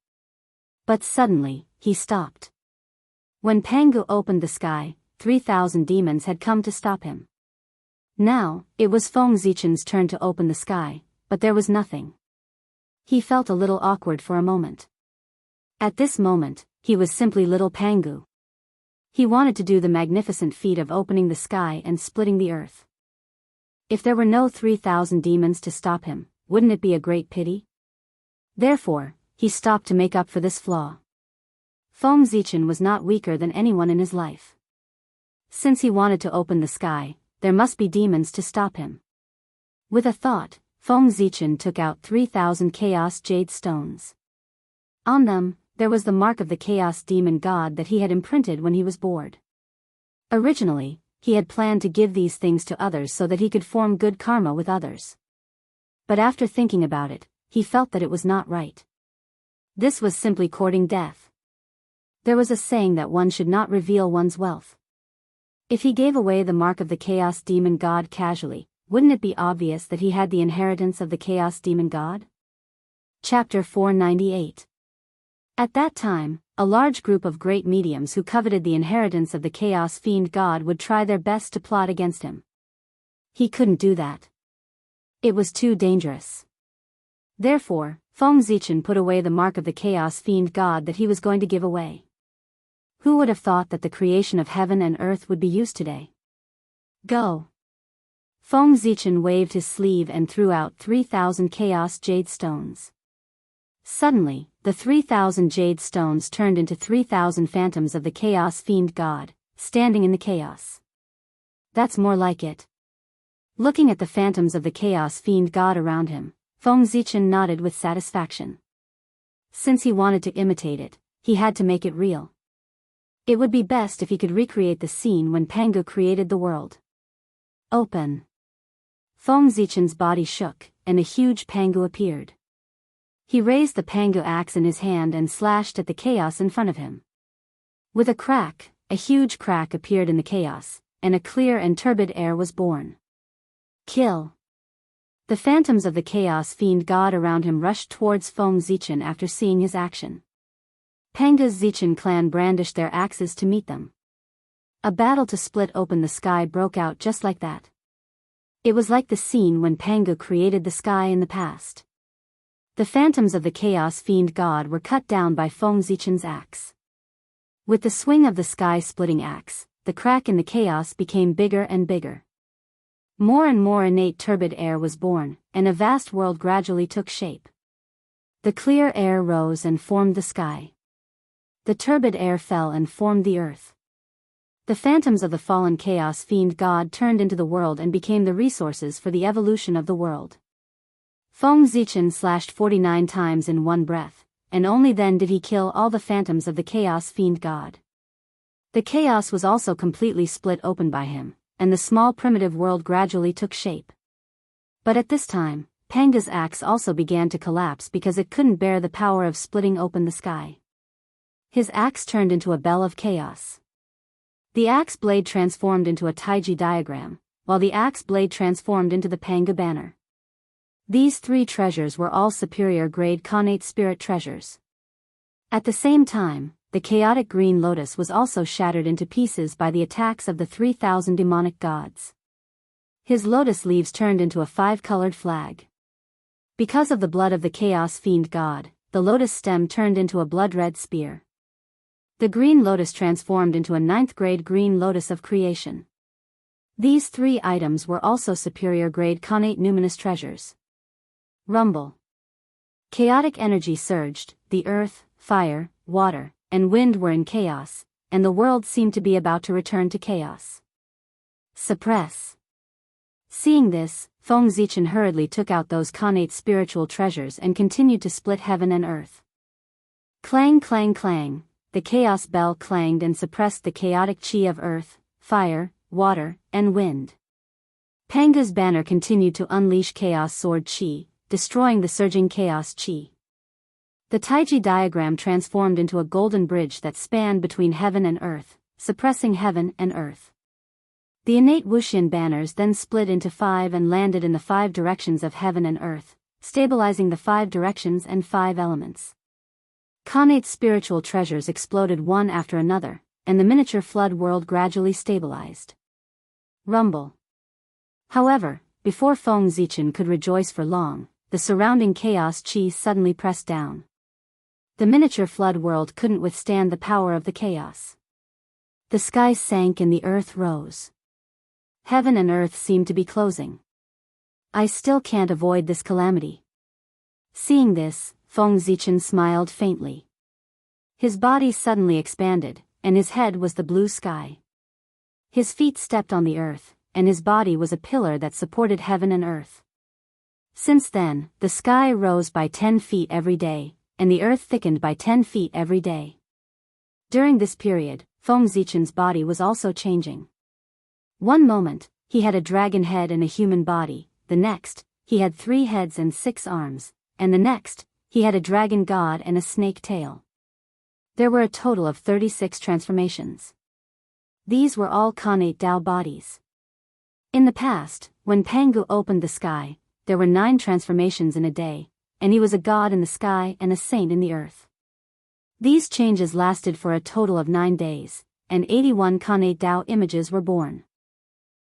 But suddenly, he stopped. When Pangu opened the sky, 3,000 demons had come to stop him. Now, it was Feng Zichen's turn to open the sky, but there was nothing. He felt a little awkward for a moment. At this moment, he was simply little Pangu. He wanted to do the magnificent feat of opening the sky and splitting the earth. If there were no 3,000 demons to stop him, wouldn't it be a great pity? Therefore, he stopped to make up for this flaw. Feng Zichen was not weaker than anyone in his life. Since he wanted to open the sky, there must be demons to stop him. With a thought, Feng Zichen took out 3,000 chaos jade stones. On them, there was the mark of the chaos demon god that he had imprinted when he was bored. Originally, he had planned to give these things to others so that he could form good karma with others. But after thinking about it, he felt that it was not right. This was simply courting death. There was a saying that one should not reveal one's wealth. If he gave away the mark of the chaos demon god casually, wouldn't it be obvious that he had the inheritance of the chaos demon god? Chapter 498. At that time, a large group of great mediums who coveted the inheritance of the chaos fiend god would try their best to plot against him. He couldn't do that. It was too dangerous. Therefore, Feng Zichen put away the mark of the chaos fiend god that he was going to give away. Who would have thought that the creation of heaven and earth would be used today? Go! Feng Zichen waved his sleeve and threw out 3,000 chaos jade stones. Suddenly, the 3,000 jade stones turned into 3,000 phantoms of the chaos fiend god, standing in the chaos. That's more like it. Looking at the phantoms of the chaos fiend god around him, Feng Zichen nodded with satisfaction. Since he wanted to imitate it, he had to make it real. It would be best if he could recreate the scene when Pangu created the world. Open. Feng Zichen's body shook, and a huge Pangu appeared. He raised the Pangu axe in his hand and slashed at the chaos in front of him. With a crack, a huge crack appeared in the chaos, and a clear and turbid air was born. Kill! The phantoms of the chaos fiend god around him rushed towards Feng Zichen after seeing his action. Pangu's Zichen clan brandished their axes to meet them. A battle to split open the sky broke out just like that. It was like the scene when Pangu created the sky in the past. The phantoms of the chaos fiend god were cut down by Feng Zichen's axe. With the swing of the sky-splitting axe, the crack in the chaos became bigger and bigger. More and more innate turbid air was born, and a vast world gradually took shape. The clear air rose and formed the sky. The turbid air fell and formed the earth. The phantoms of the fallen chaos fiend god turned into the world and became the resources for the evolution of the world. Feng Zichen slashed 49 times in one breath, and only then did he kill all the phantoms of the chaos fiend god. The chaos was also completely split open by him, and the small primitive world gradually took shape. But at this time, Pangu's axe also began to collapse because it couldn't bear the power of splitting open the sky. His axe turned into a bell of chaos. The axe blade transformed into a Taiji diagram, while the axe blade transformed into the Pangu banner. These three treasures were all superior grade connate spirit treasures. At the same time, the chaotic green lotus was also shattered into pieces by the attacks of the 3,000 demonic gods. His lotus leaves turned into a 5-colored flag. Because of the blood of the chaos fiend god, the lotus stem turned into a blood-red spear. The green lotus transformed into a 9th grade green lotus of creation. These three items were also superior grade connate numinous treasures. Rumble. Chaotic energy surged, the earth, fire, water, and wind were in chaos, and the world seemed to be about to return to chaos. Suppress. Seeing this, Feng Zichen hurriedly took out those connate spiritual treasures and continued to split heaven and earth. Clang clang clang. The chaos bell clanged and suppressed the chaotic chi of earth, fire, water, and wind. Pangu's banner continued to unleash chaos sword chi, destroying the surging chaos chi. The Taiji diagram transformed into a golden bridge that spanned between heaven and earth, suppressing heaven and earth. The innate Wuxian banners then split into 5 and landed in the 5 directions of heaven and earth, stabilizing the 5 directions and 5 elements. Connate spiritual treasures exploded one after another, and the miniature flood world gradually stabilized. Rumble. However, before Feng Zichen could rejoice for long, the surrounding chaos chi suddenly pressed down. The miniature flood world couldn't withstand the power of the chaos. The sky sank and the earth rose. Heaven and earth seemed to be closing. I still can't avoid this calamity. Seeing this, Feng Zichen smiled faintly. His body suddenly expanded, and his head was the blue sky. His feet stepped on the earth, and his body was a pillar that supported heaven and earth. Since then, the sky rose by 10 feet every day, and the earth thickened by 10 feet every day. During this period, Feng Zichen's body was also changing. One moment, he had a dragon head and a human body, the next, he had 3 heads and 6 arms, and the next, he had a dragon god and a snake tail. There were a total of 36 transformations. These were all Khanate Dao bodies. In the past, when Pangu opened the sky, there were 9 transformations in a day, and he was a god in the sky and a saint in the earth. These changes lasted for a total of 9 days, and 81 Khanate Dao images were born.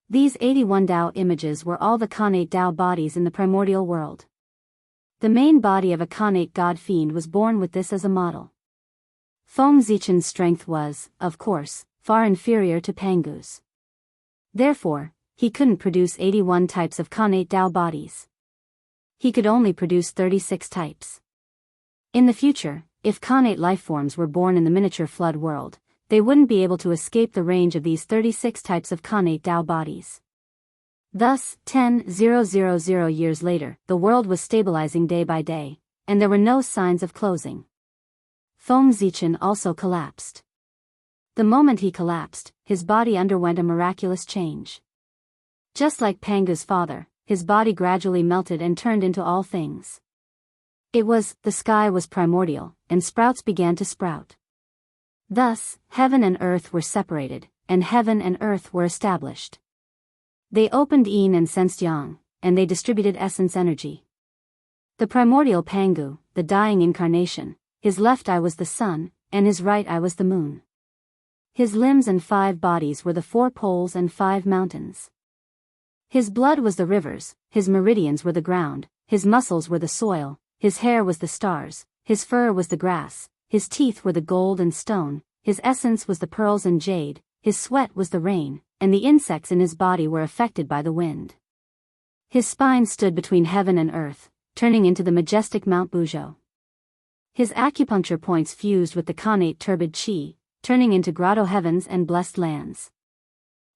These 81 Dao images were all the Khanate Dao bodies in the primordial world. The main body of a Khanate god fiend was born with this as a model. Feng Zichen's strength was, of course, far inferior to Pangu's. Therefore, he couldn't produce 81 types of Khanate Dao bodies. He could only produce 36 types. In the future, if Khanate lifeforms were born in the miniature flood world, they wouldn't be able to escape the range of these 36 types of Khanate Dao bodies. Thus, 10,000 years later, the world was stabilizing day by day, and there were no signs of closing. Feng Zichen also collapsed. The moment he collapsed, his body underwent a miraculous change. Just like Pangu's father, his body gradually melted and turned into all things. The sky was primordial, and sprouts began to sprout. Thus, heaven and earth were separated, and heaven and earth were established. They opened yin and sensed yang, and they distributed essence energy. The primordial Pangu, the dying incarnation, his left eye was the sun, and his right eye was the moon. His limbs and 5 bodies were the 4 poles and 5 mountains. His blood was the rivers, his meridians were the ground, his muscles were the soil, his hair was the stars, his fur was the grass, his teeth were the gold and stone, his essence was the pearls and jade, his sweat was the rain, and the insects in his body were affected by the wind. His spine stood between heaven and earth, turning into the majestic Mount Buzhou. His acupuncture points fused with the Khanate turbid chi, turning into grotto heavens and blessed lands.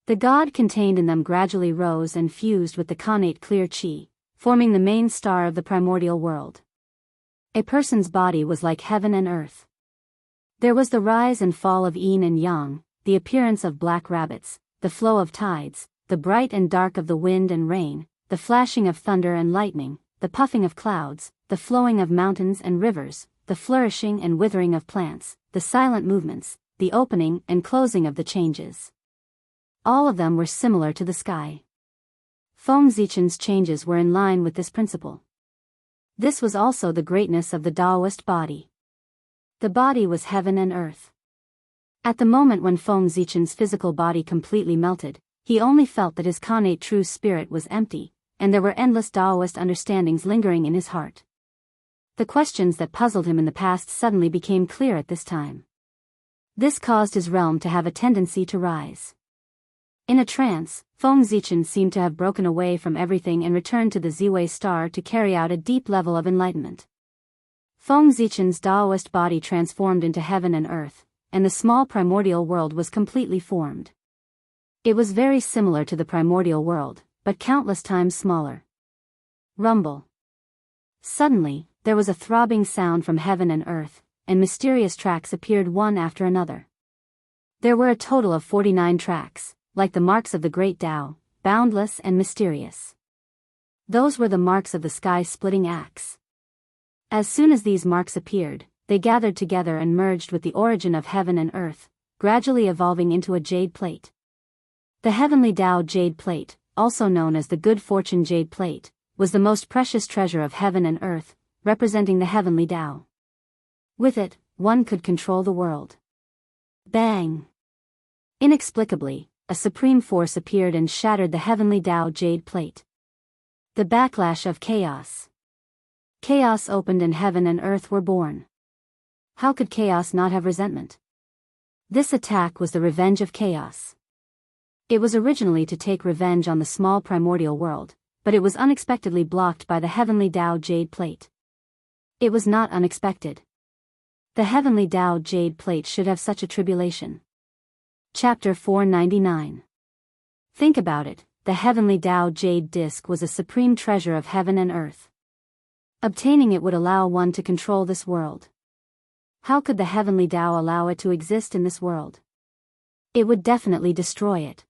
The god contained in them gradually rose and fused with the Khanate clear chi, forming the main star of the primordial world. A person's body was like heaven and earth. There was the rise and fall of yin and yang, the appearance of black rabbits, the flow of tides, the bright and dark of the wind and rain, the flashing of thunder and lightning, the puffing of clouds, the flowing of mountains and rivers, the flourishing and withering of plants, the silent movements, the opening and closing of the changes. All of them were similar to the sky. Feng Zichen's changes were in line with this principle. This was also the greatness of the Taoist body. The body was heaven and earth. At the moment when Feng Zichen's physical body completely melted, he only felt that his Khanate true spirit was empty, and there were endless Taoist understandings lingering in his heart. The questions that puzzled him in the past suddenly became clear at this time. This caused his realm to have a tendency to rise. In a trance, Feng Zichen seemed to have broken away from everything and returned to the Ziwei star to carry out a deep level of enlightenment. Feng Zichen's Taoist body transformed into heaven and earth, and the small primordial world was completely formed. It was very similar to the primordial world, but countless times smaller. Rumble. Suddenly, there was a throbbing sound from heaven and earth, and mysterious tracks appeared one after another. There were a total of 49 tracks, like the marks of the great Tao, boundless and mysterious. Those were the marks of the sky-splitting axe. As soon as these marks appeared, they gathered together and merged with the origin of heaven and earth, gradually evolving into a jade plate. The heavenly Tao jade plate, also known as the good fortune jade plate, was the most precious treasure of heaven and earth, representing the heavenly Tao. With it, one could control the world. Bang! Inexplicably, a supreme force appeared and shattered the heavenly Tao jade plate. The backlash of chaos. Chaos opened and heaven and earth were born. How could chaos not have resentment? This attack was the revenge of chaos. It was originally to take revenge on the small primordial world, but it was unexpectedly blocked by the heavenly Tao jade plate. It was not unexpected. The heavenly Tao jade plate should have such a tribulation. Chapter 499. Think about it, the heavenly Tao jade disc was a supreme treasure of heaven and earth. Obtaining it would allow one to control this world. How could the heavenly Tao allow it to exist in this world? It would definitely destroy it.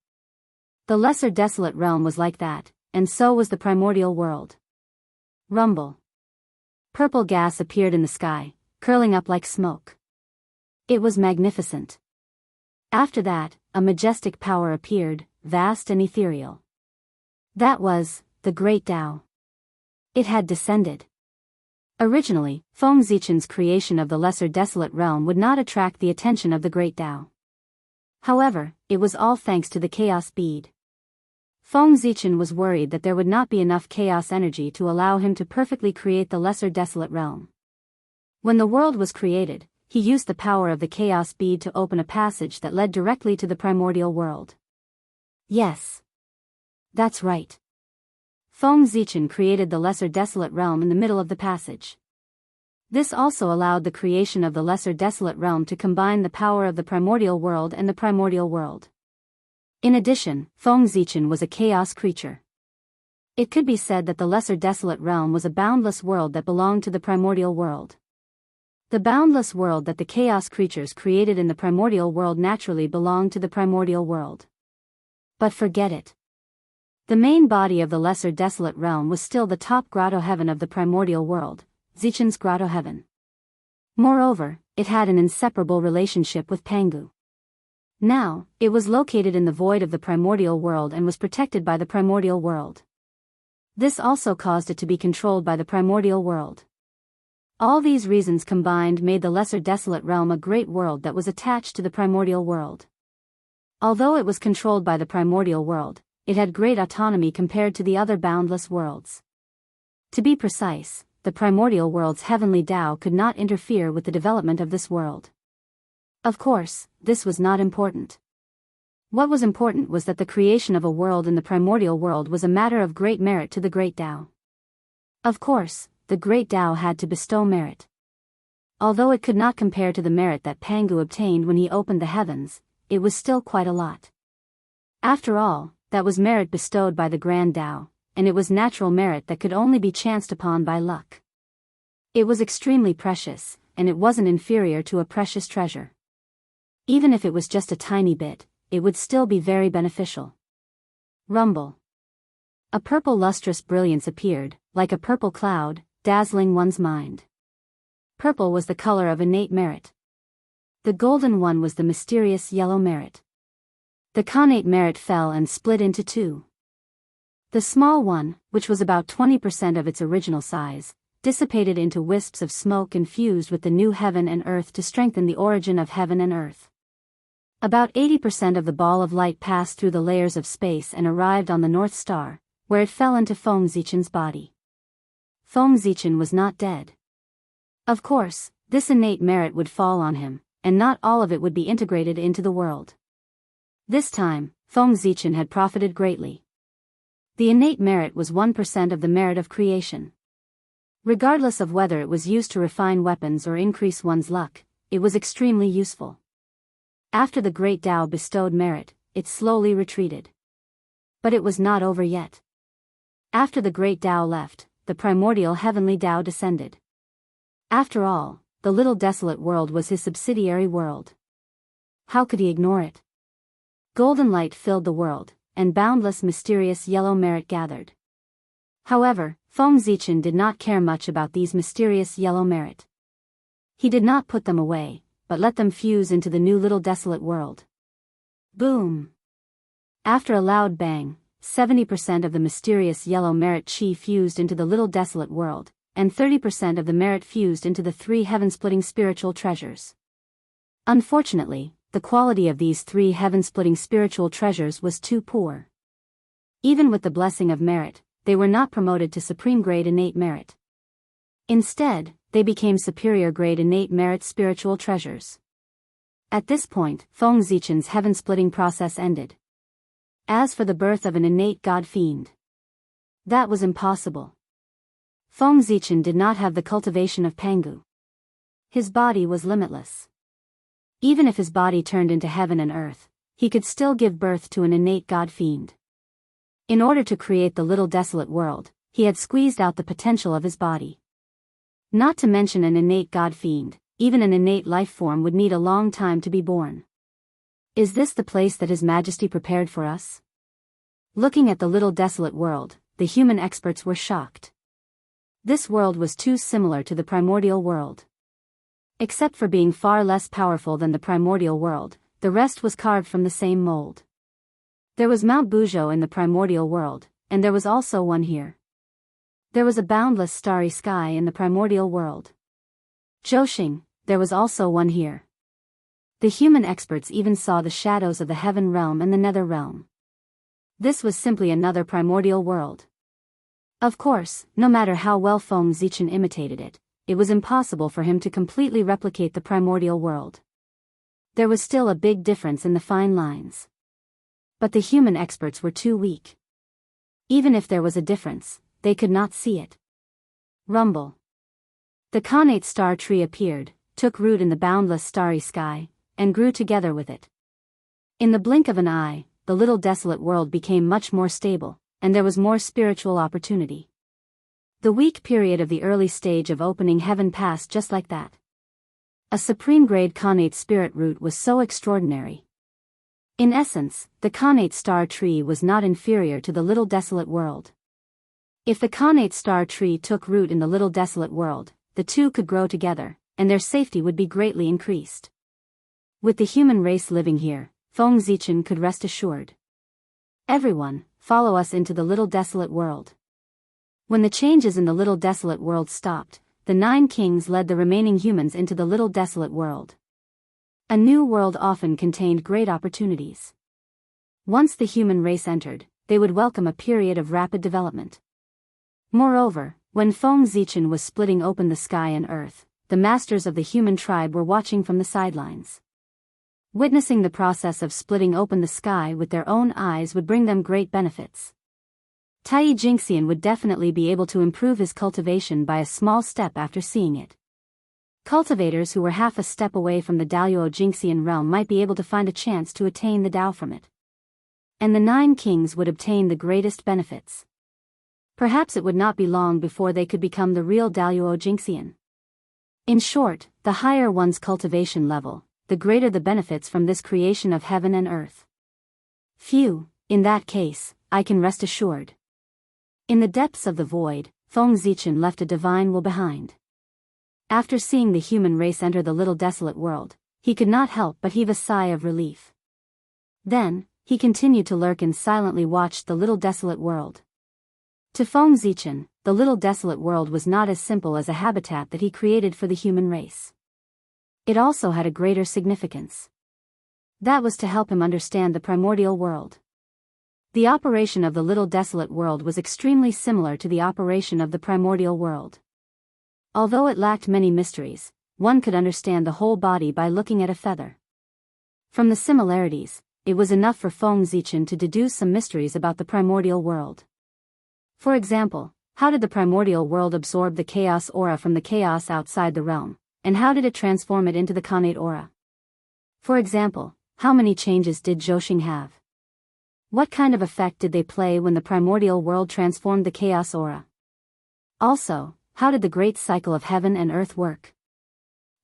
The lesser desolate realm was like that, and so was the primordial world. Rumble. Purple gas appeared in the sky, curling up like smoke. It was magnificent. After that, a majestic power appeared, vast and ethereal. That was the Great Tao. It had descended. Originally, Feng Zichen's creation of the lesser desolate realm would not attract the attention of the Great Tao. However, it was all thanks to the chaos bead. Feng Zichen was worried that there would not be enough chaos energy to allow him to perfectly create the lesser desolate realm. When the world was created, he used the power of the chaos bead to open a passage that led directly to the primordial world. Yes. That's right. Feng Zichen created the lesser desolate realm in the middle of the passage. This also allowed the creation of the lesser desolate realm to combine the power of the primordial world and the primordial world. In addition, Feng Zichen was a chaos creature. It could be said that the lesser desolate realm was a boundless world that belonged to the primordial world. The boundless world that the chaos creatures created in the primordial world naturally belonged to the primordial world. But forget it. The main body of the lesser desolate realm was still the top grotto heaven of the primordial world, Zichen's grotto heaven. Moreover, it had an inseparable relationship with Pangu. Now, it was located in the void of the primordial world and was protected by the primordial world. This also caused it to be controlled by the primordial world. All these reasons combined made the lesser desolate realm a great world that was attached to the primordial world. Although it was controlled by the primordial world, it had great autonomy compared to the other boundless worlds. To be precise, the primordial world's heavenly Tao could not interfere with the development of this world. Of course, this was not important. What was important was that the creation of a world in the primordial world was a matter of great merit to the Great Tao. Of course, the Great Tao had to bestow merit. Although it could not compare to the merit that Pangu obtained when he opened the heavens, it was still quite a lot. After all, that was merit bestowed by the Grand Tao, and it was natural merit that could only be chanced upon by luck. It was extremely precious, and it wasn't inferior to a precious treasure. Even if it was just a tiny bit, it would still be very beneficial. Rumble. A purple lustrous brilliance appeared, like a purple cloud, dazzling one's mind. Purple was the color of innate merit. The golden one was the mysterious yellow merit. The connate merit fell and split into two. The small one, which was about 20% of its original size, dissipated into wisps of smoke and fused with the new heaven and earth to strengthen the origin of heaven and earth. About 80% of the ball of light passed through the layers of space and arrived on the North Star, where it fell into Feng Zichen's body. Feng Zichen was not dead. Of course, this innate merit would fall on him, and not all of it would be integrated into the world. This time, Feng Zichen had profited greatly. The innate merit was 1% of the merit of creation. Regardless of whether it was used to refine weapons or increase one's luck, it was extremely useful. After the Great Tao bestowed merit, it slowly retreated. But it was not over yet. After the Great Tao left, the primordial heavenly Tao descended. After all, the little desolate world was his subsidiary world. How could he ignore it? Golden light filled the world, and boundless mysterious yellow merit gathered. However, Feng Zichen did not care much about these mysterious yellow merit. He did not put them away, but let them fuse into the new little desolate world. Boom! After a loud bang, 70% of the mysterious yellow merit chi fused into the little desolate world, and 30% of the merit fused into the three heaven-splitting spiritual treasures. Unfortunately, the quality of these three heaven-splitting spiritual treasures was too poor. Even with the blessing of merit, they were not promoted to supreme grade innate merit. Instead, they became superior-grade innate merit spiritual treasures. At this point, Feng Zichen's heaven-splitting process ended. As for the birth of an innate god fiend, that was impossible. Feng Zichen did not have the cultivation of Pangu. His body was limitless. Even if his body turned into heaven and earth, he could still give birth to an innate god fiend. In order to create the little desolate world, he had squeezed out the potential of his body. Not to mention an innate god fiend, even an innate life form would need a long time to be born. Is this the place that His Majesty prepared for us? Looking at the little desolate world, the human experts were shocked. This world was too similar to the primordial world. Except for being far less powerful than the primordial world, the rest was carved from the same mold. There was Mount Buzhou in the primordial world, and there was also one here. There was a boundless starry sky in the primordial world. Zhouxing, there was also one here. The human experts even saw the shadows of the heaven realm and the nether realm. This was simply another primordial world. Of course, no matter how well Feng Zichen imitated it, it was impossible for him to completely replicate the primordial world. There was still a big difference in the fine lines. But the human experts were too weak. Even if there was a difference, they could not see it. Rumble. The connate star tree appeared, took root in the boundless starry sky, and grew together with it. In the blink of an eye, the little desolate world became much more stable, and there was more spiritual opportunity. The weak period of the early stage of opening heaven passed just like that. A supreme-grade connate spirit root was so extraordinary. In essence, the connate star tree was not inferior to the little desolate world. If the connate star tree took root in the little desolate world, the two could grow together, and their safety would be greatly increased. With the human race living here, Feng Zichen could rest assured. Everyone, follow us into the little desolate world. When the changes in the little desolate world stopped, the 9 kings led the remaining humans into the little desolate world. A new world often contained great opportunities. Once the human race entered, they would welcome a period of rapid development. Moreover, when Feng Zichen was splitting open the sky and earth, the masters of the human tribe were watching from the sidelines. Witnessing the process of splitting open the sky with their own eyes would bring them great benefits. Tai Jingxian would definitely be able to improve his cultivation by a small step after seeing it. Cultivators who were half a step away from the Daluo Jingxian realm might be able to find a chance to attain the Dao from it. And the 9 kings would obtain the greatest benefits. Perhaps it would not be long before they could become the real Daluo Jingxian. In short, the higher one's cultivation level, the greater the benefits from this creation of heaven and earth. Phew, in that case, I can rest assured. In the depths of the void, Feng Zichen left a divine will behind. After seeing the human race enter the little desolate world, he could not help but heave a sigh of relief. Then, he continued to lurk and silently watched the little desolate world. To Feng Zichen, the little desolate world was not as simple as a habitat that he created for the human race. It also had a greater significance. That was to help him understand the primordial world. The operation of the little desolate world was extremely similar to the operation of the primordial world. Although it lacked many mysteries, one could understand the whole body by looking at a feather. From the similarities, it was enough for Feng Zichen to deduce some mysteries about the primordial world. For example, how did the primordial world absorb the chaos aura from the chaos outside the realm, and how did it transform it into the connate aura? For example, how many changes did Zhouxing have? What kind of effect did they play when the primordial world transformed the chaos aura? Also, how did the great cycle of heaven and earth work?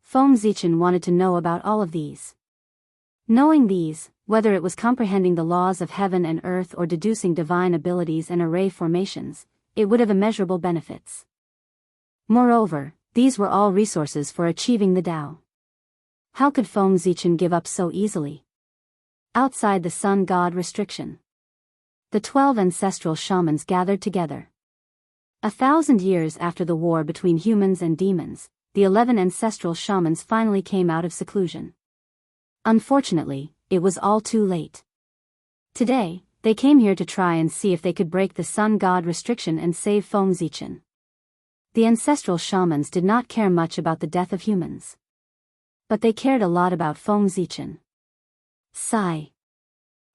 Feng Zichen wanted to know about all of these. Knowing these, whether it was comprehending the laws of heaven and earth or deducing divine abilities and array formations, it would have immeasurable benefits. Moreover, these were all resources for achieving the Tao. How could Feng Zichen give up so easily? Outside the sun god restriction, the 12 ancestral shamans gathered together. 1,000 years after the war between humans and demons, the 11 ancestral shamans finally came out of seclusion. Unfortunately, it was all too late. Today, they came here to try and see if they could break the sun god restriction and save Feng Zichen. The ancestral shamans did not care much about the death of humans. But they cared a lot about Feng Zichen. Sigh.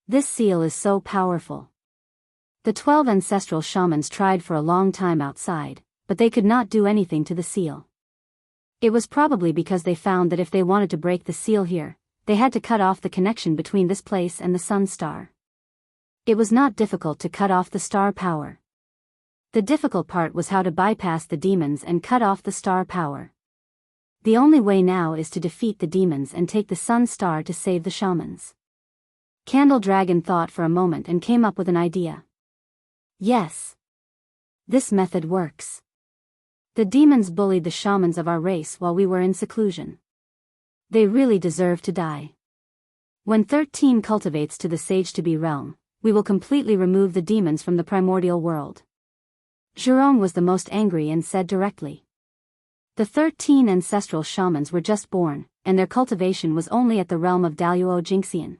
This seal is so powerful. The 12 ancestral shamans tried for a long time outside, but they could not do anything to the seal. It was probably because they found that if they wanted to break the seal here, they had to cut off the connection between this place and the sun star. It was not difficult to cut off the star power. The difficult part was how to bypass the demons and cut off the star power. The only way now is to defeat the demons and take the sun star to save the shamans. Candle Dragon thought for a moment and came up with an idea. Yes. This method works. The demons bullied the shamans of our race while we were in seclusion. They really deserve to die. When 13 cultivates to the sage-to-be realm, we will completely remove the demons from the primordial world. Jerome was the most angry and said directly. The 13 ancestral shamans were just born, and their cultivation was only at the realm of Daluo Jinxian.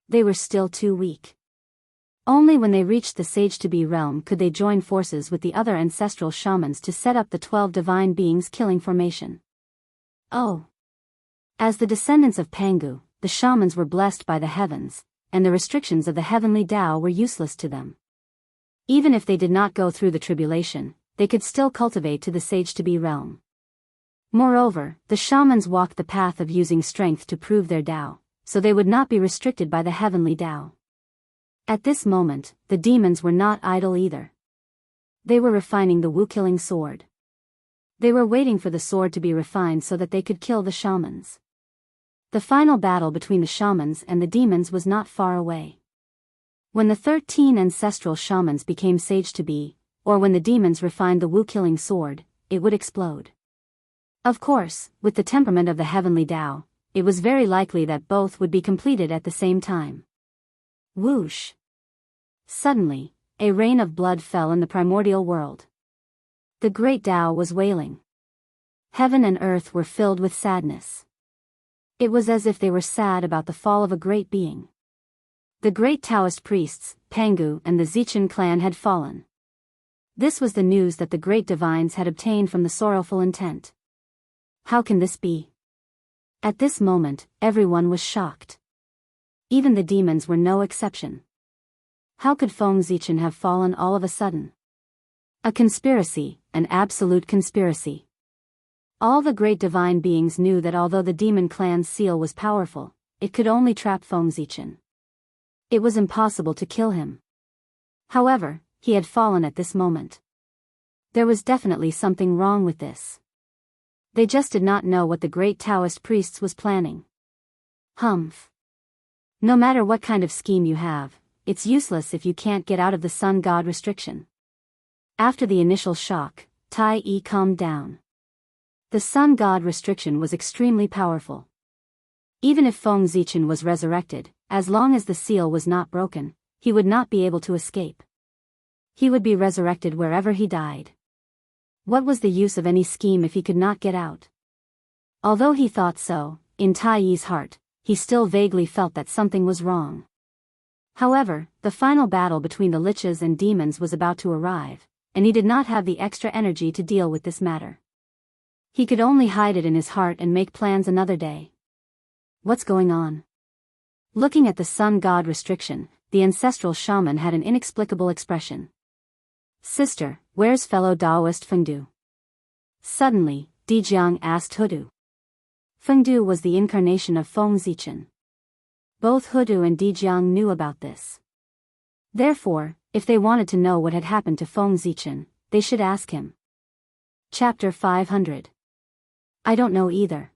They were still too weak. Only when they reached the sage-to-be realm could they join forces with the other ancestral shamans to set up the 12 divine beings killing formation. Oh! As the descendants of Pangu, the shamans were blessed by the heavens, and the restrictions of the heavenly Tao were useless to them. Even if they did not go through the tribulation, they could still cultivate to the sage-to-be realm. Moreover, the shamans walked the path of using strength to prove their Tao, so they would not be restricted by the heavenly Tao. At this moment, the demons were not idle either. They were refining the Wu-killing sword. They were waiting for the sword to be refined so that they could kill the shamans. The final battle between the shamans and the demons was not far away. When the 13 ancestral shamans became sage-to-be, or when the demons refined the Wu-killing sword, it would explode. Of course, with the temperament of the heavenly Tao, it was very likely that both would be completed at the same time. Whoosh! Suddenly, a rain of blood fell in the primordial world. The great Tao was wailing. Heaven and earth were filled with sadness. It was as if they were sad about the fall of a great being. The great Taoist priests, Pangu and the Zichen clan had fallen. This was the news that the great divines had obtained from the sorrowful intent. How can this be? At this moment, everyone was shocked. Even the demons were no exception. How could Feng Zichen have fallen all of a sudden? A conspiracy, an absolute conspiracy. All the great divine beings knew that although the demon clan's seal was powerful, it could only trap Feng Zichen. It was impossible to kill him. However, he had fallen at this moment. There was definitely something wrong with this. They just did not know what the great Taoist priests was planning. Humph. No matter what kind of scheme you have, it's useless if you can't get out of the sun god restriction. After the initial shock, Tai Yi calmed down. The sun god restriction was extremely powerful. Even if Feng Zichen was resurrected, as long as the seal was not broken, he would not be able to escape. He would be resurrected wherever he died. What was the use of any scheme if he could not get out? Although he thought so, in Tai Yi's heart, he still vaguely felt that something was wrong. However, the final battle between the liches and demons was about to arrive, and he did not have the extra energy to deal with this matter. He could only hide it in his heart and make plans another day. What's going on? Looking at the sun god restriction, the ancestral shaman had an inexplicable expression. Sister, where's fellow Daoist Fengdu? Suddenly, Dijiang asked Hudu. Fengdu was the incarnation of Feng Zichen. Both Hudu and Dijiang knew about this. Therefore, if they wanted to know what had happened to Feng Zichen, they should ask him. Chapter 500. I don't know either.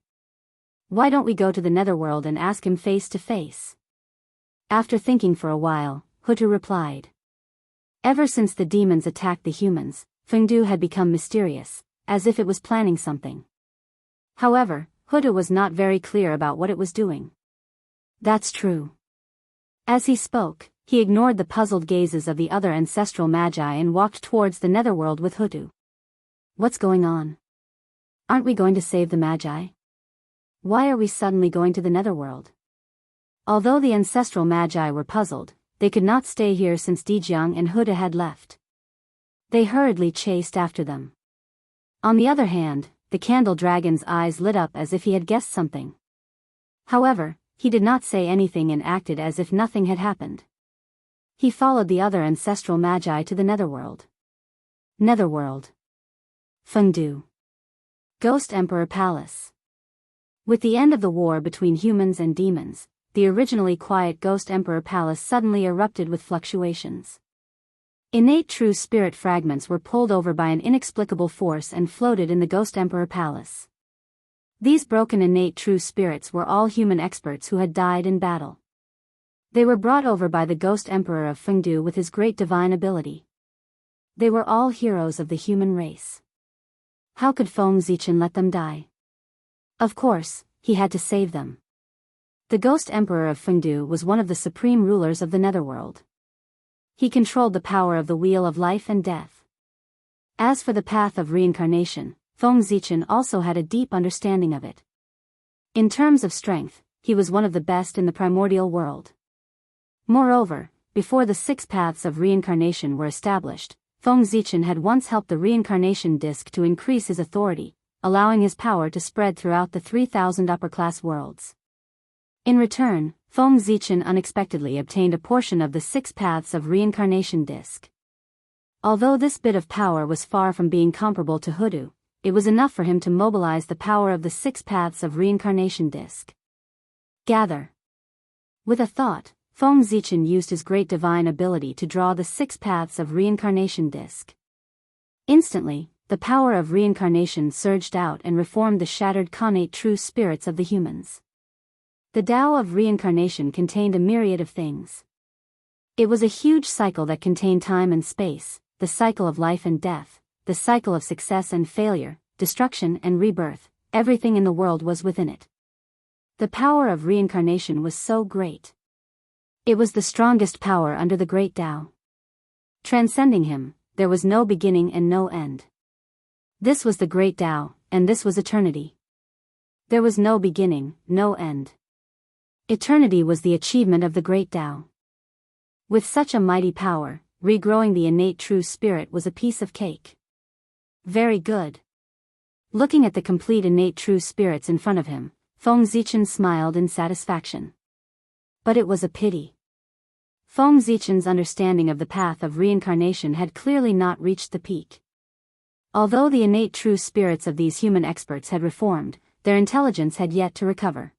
Why don't we go to the netherworld and ask him face to face? After thinking for a while, Hutu replied. Ever since the demons attacked the humans, Fengdu had become mysterious, as if it was planning something. However, Hutu was not very clear about what it was doing. That's true. As he spoke, he ignored the puzzled gazes of the other ancestral magi and walked towards the netherworld with Hutu. What's going on? Aren't we going to save the magi? Why are we suddenly going to the netherworld? Although the ancestral magi were puzzled, they could not stay here since Dijiang and Huda had left. They hurriedly chased after them. On the other hand, the candle dragon's eyes lit up as if he had guessed something. However, he did not say anything and acted as if nothing had happened. He followed the other ancestral magi to the netherworld. Netherworld. Fengdu. Ghost Emperor Palace. With the end of the war between humans and demons, the originally quiet Ghost Emperor Palace suddenly erupted with fluctuations. Innate true spirit fragments were pulled over by an inexplicable force and floated in the Ghost Emperor Palace. These broken innate true spirits were all human experts who had died in battle. They were brought over by the Ghost Emperor of Fengdu with his great divine ability. They were all heroes of the human race. How could Feng Zichen let them die? Of course, he had to save them. The Ghost Emperor of Fengdu was one of the supreme rulers of the netherworld. He controlled the power of the wheel of life and death. As for the path of reincarnation, Feng Zichen also had a deep understanding of it. In terms of strength, he was one of the best in the primordial world. Moreover, before the 6 paths of reincarnation were established, Feng Zichen had once helped the reincarnation disc to increase his authority, allowing his power to spread throughout the 3,000 upper-class worlds. In return, Feng Zichen unexpectedly obtained a portion of the 6 paths of reincarnation disc. Although this bit of power was far from being comparable to hoodoo, it was enough for him to mobilize the power of the 6 paths of reincarnation disc. Gather. With a thought, Feng Zichen used his great divine ability to draw the 6 paths of reincarnation disc. Instantly, the power of reincarnation surged out and reformed the shattered connate true spirits of the humans. The Tao of reincarnation contained a myriad of things. It was a huge cycle that contained time and space, the cycle of life and death, the cycle of success and failure, destruction and rebirth. Everything in the world was within it. The power of reincarnation was so great. It was the strongest power under the great Tao. Transcending him, there was no beginning and no end. This was the great Tao, and this was eternity. There was no beginning, no end. Eternity was the achievement of the great Tao. With such a mighty power, regrowing the innate true spirit was a piece of cake. Very good. Looking at the complete innate true spirits in front of him, Feng Zichen smiled in satisfaction. But it was a pity. Feng Zichen's understanding of the path of reincarnation had clearly not reached the peak. Although the innate true spirits of these human experts had reformed, their intelligence had yet to recover.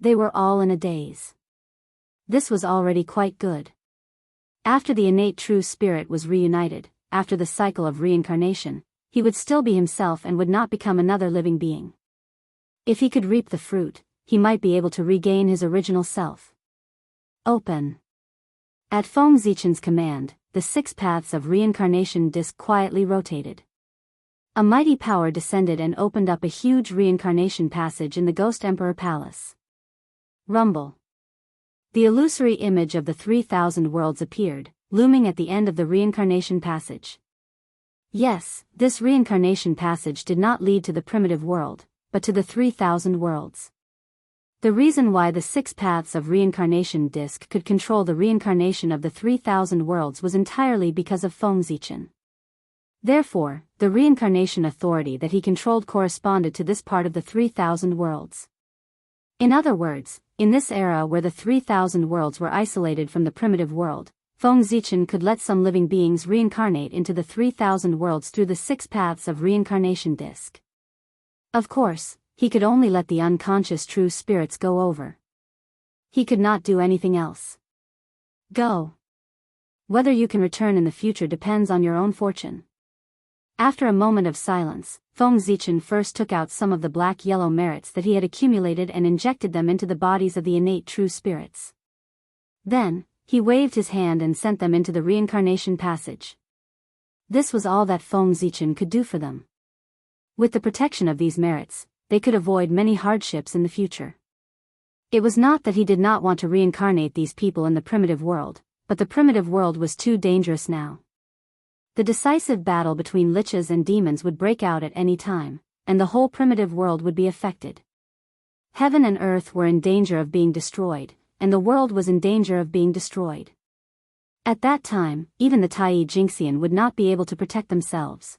They were all in a daze. This was already quite good. After the innate true spirit was reunited, after the cycle of reincarnation, he would still be himself and would not become another living being. If he could reap the fruit, he might be able to regain his original self. Open. At Feng Zichen's command, the 6 paths of reincarnation disc quietly rotated. A mighty power descended and opened up a huge reincarnation passage in the Ghost Emperor Palace. Rumble. The illusory image of the 3,000 worlds appeared, looming at the end of the reincarnation passage. Yes, this reincarnation passage did not lead to the primitive world, but to the 3,000 worlds. The reason why the 6 paths of reincarnation disc could control the reincarnation of the 3,000 worlds was entirely because of Feng Zichen. Therefore, the reincarnation authority that he controlled corresponded to this part of the 3,000 worlds. In other words, in this era where the 3,000 worlds were isolated from the primitive world, Feng Zichen could let some living beings reincarnate into the 3,000 worlds through the 6 paths of reincarnation disc. Of course, he could only let the unconscious true spirits go over. He could not do anything else. Go. Whether you can return in the future depends on your own fortune. After a moment of silence, Feng Zichen first took out some of the black-yellow merits that he had accumulated and injected them into the bodies of the innate true spirits. Then, he waved his hand and sent them into the reincarnation passage. This was all that Feng Zichen could do for them. With the protection of these merits, they could avoid many hardships in the future. It was not that he did not want to reincarnate these people in the primitive world, but the primitive world was too dangerous now. The decisive battle between liches and demons would break out at any time, and the whole primitive world would be affected. Heaven and earth were in danger of being destroyed, and the world was in danger of being destroyed. At that time, even the Tai Jinxian would not be able to protect themselves.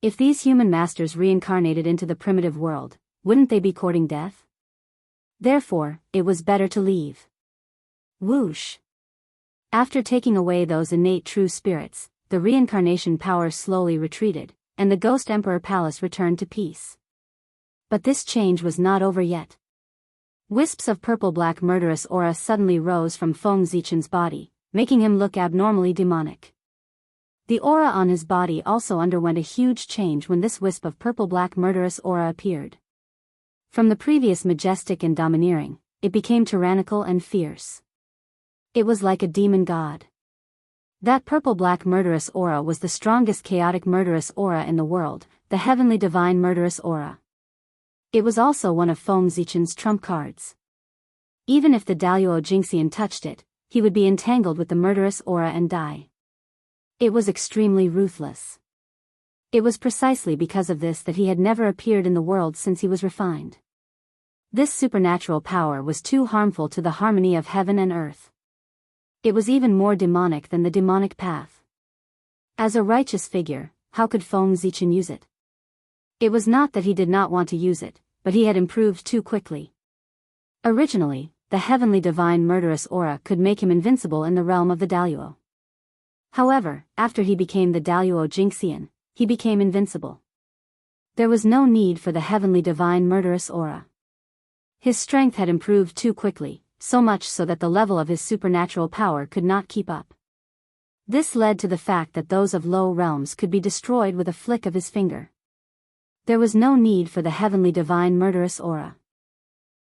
If these human masters reincarnated into the primitive world, wouldn't they be courting death? Therefore, it was better to leave. Whoosh! After taking away those innate true spirits, the reincarnation power slowly retreated, and the Ghost Emperor Palace returned to peace. But this change was not over yet. Wisps of purple-black murderous aura suddenly rose from Feng Zichen's body, making him look abnormally demonic. The aura on his body also underwent a huge change when this wisp of purple-black murderous aura appeared. From the previous majestic and domineering, it became tyrannical and fierce. It was like a demon god. That purple-black murderous aura was the strongest chaotic murderous aura in the world, the heavenly divine murderous aura. It was also one of Feng Zichen's trump cards. Even if the Daluo Jingxian touched it, he would be entangled with the murderous aura and die. It was extremely ruthless. It was precisely because of this that he had never appeared in the world since he was refined. This supernatural power was too harmful to the harmony of heaven and earth. It was even more demonic than the demonic path. As a righteous figure, how could Feng Zichen use it? It was not that he did not want to use it, but he had improved too quickly. Originally, the heavenly divine murderous aura could make him invincible in the realm of the Daluo. However, after he became the Daluo Jingxian, he became invincible. There was no need for the heavenly divine murderous aura. His strength had improved too quickly, so much so that the level of his supernatural power could not keep up. This led to the fact that those of low realms could be destroyed with a flick of his finger. There was no need for the heavenly divine murderous aura.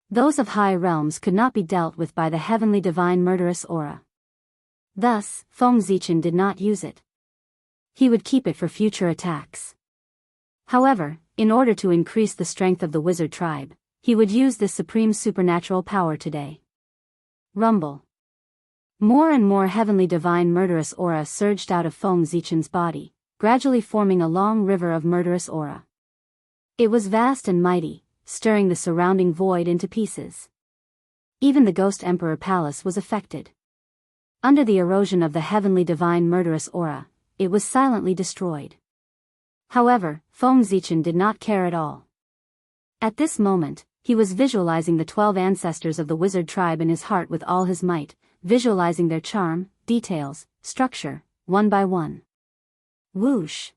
Those of high realms could not be dealt with by the heavenly divine murderous aura. Thus, Feng Zichen did not use it. He would keep it for future attacks. However, in order to increase the strength of the wizard tribe, he would use this supreme supernatural power today. Rumble. More and more heavenly divine murderous aura surged out of Feng Zichen's body, gradually forming a long river of murderous aura. It was vast and mighty, stirring the surrounding void into pieces. Even the Ghost Emperor Palace was affected. Under the erosion of the heavenly divine murderous aura, it was silently destroyed. However, Feng Zichen did not care at all. At this moment, he was visualizing the 12 ancestors of the wizard tribe in his heart with all his might, visualizing their charm, details, structure, one by one. Whoosh!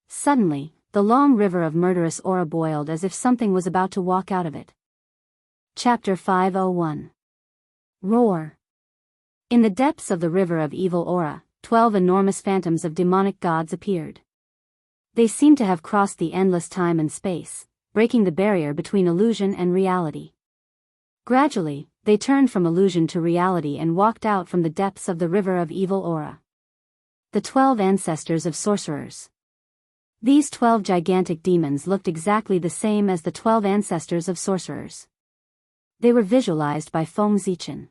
Suddenly, the long river of murderous aura boiled as if something was about to walk out of it. Chapter 501. Roar. In the depths of the river of evil aura, 12 enormous phantoms of demonic gods appeared. They seemed to have crossed the endless time and space, breaking the barrier between illusion and reality. Gradually, they turned from illusion to reality and walked out from the depths of the river of evil aura. The 12 ancestors of sorcerers. These 12 gigantic demons looked exactly the same as the 12 ancestors of sorcerers. They were visualized by Feng Zichen.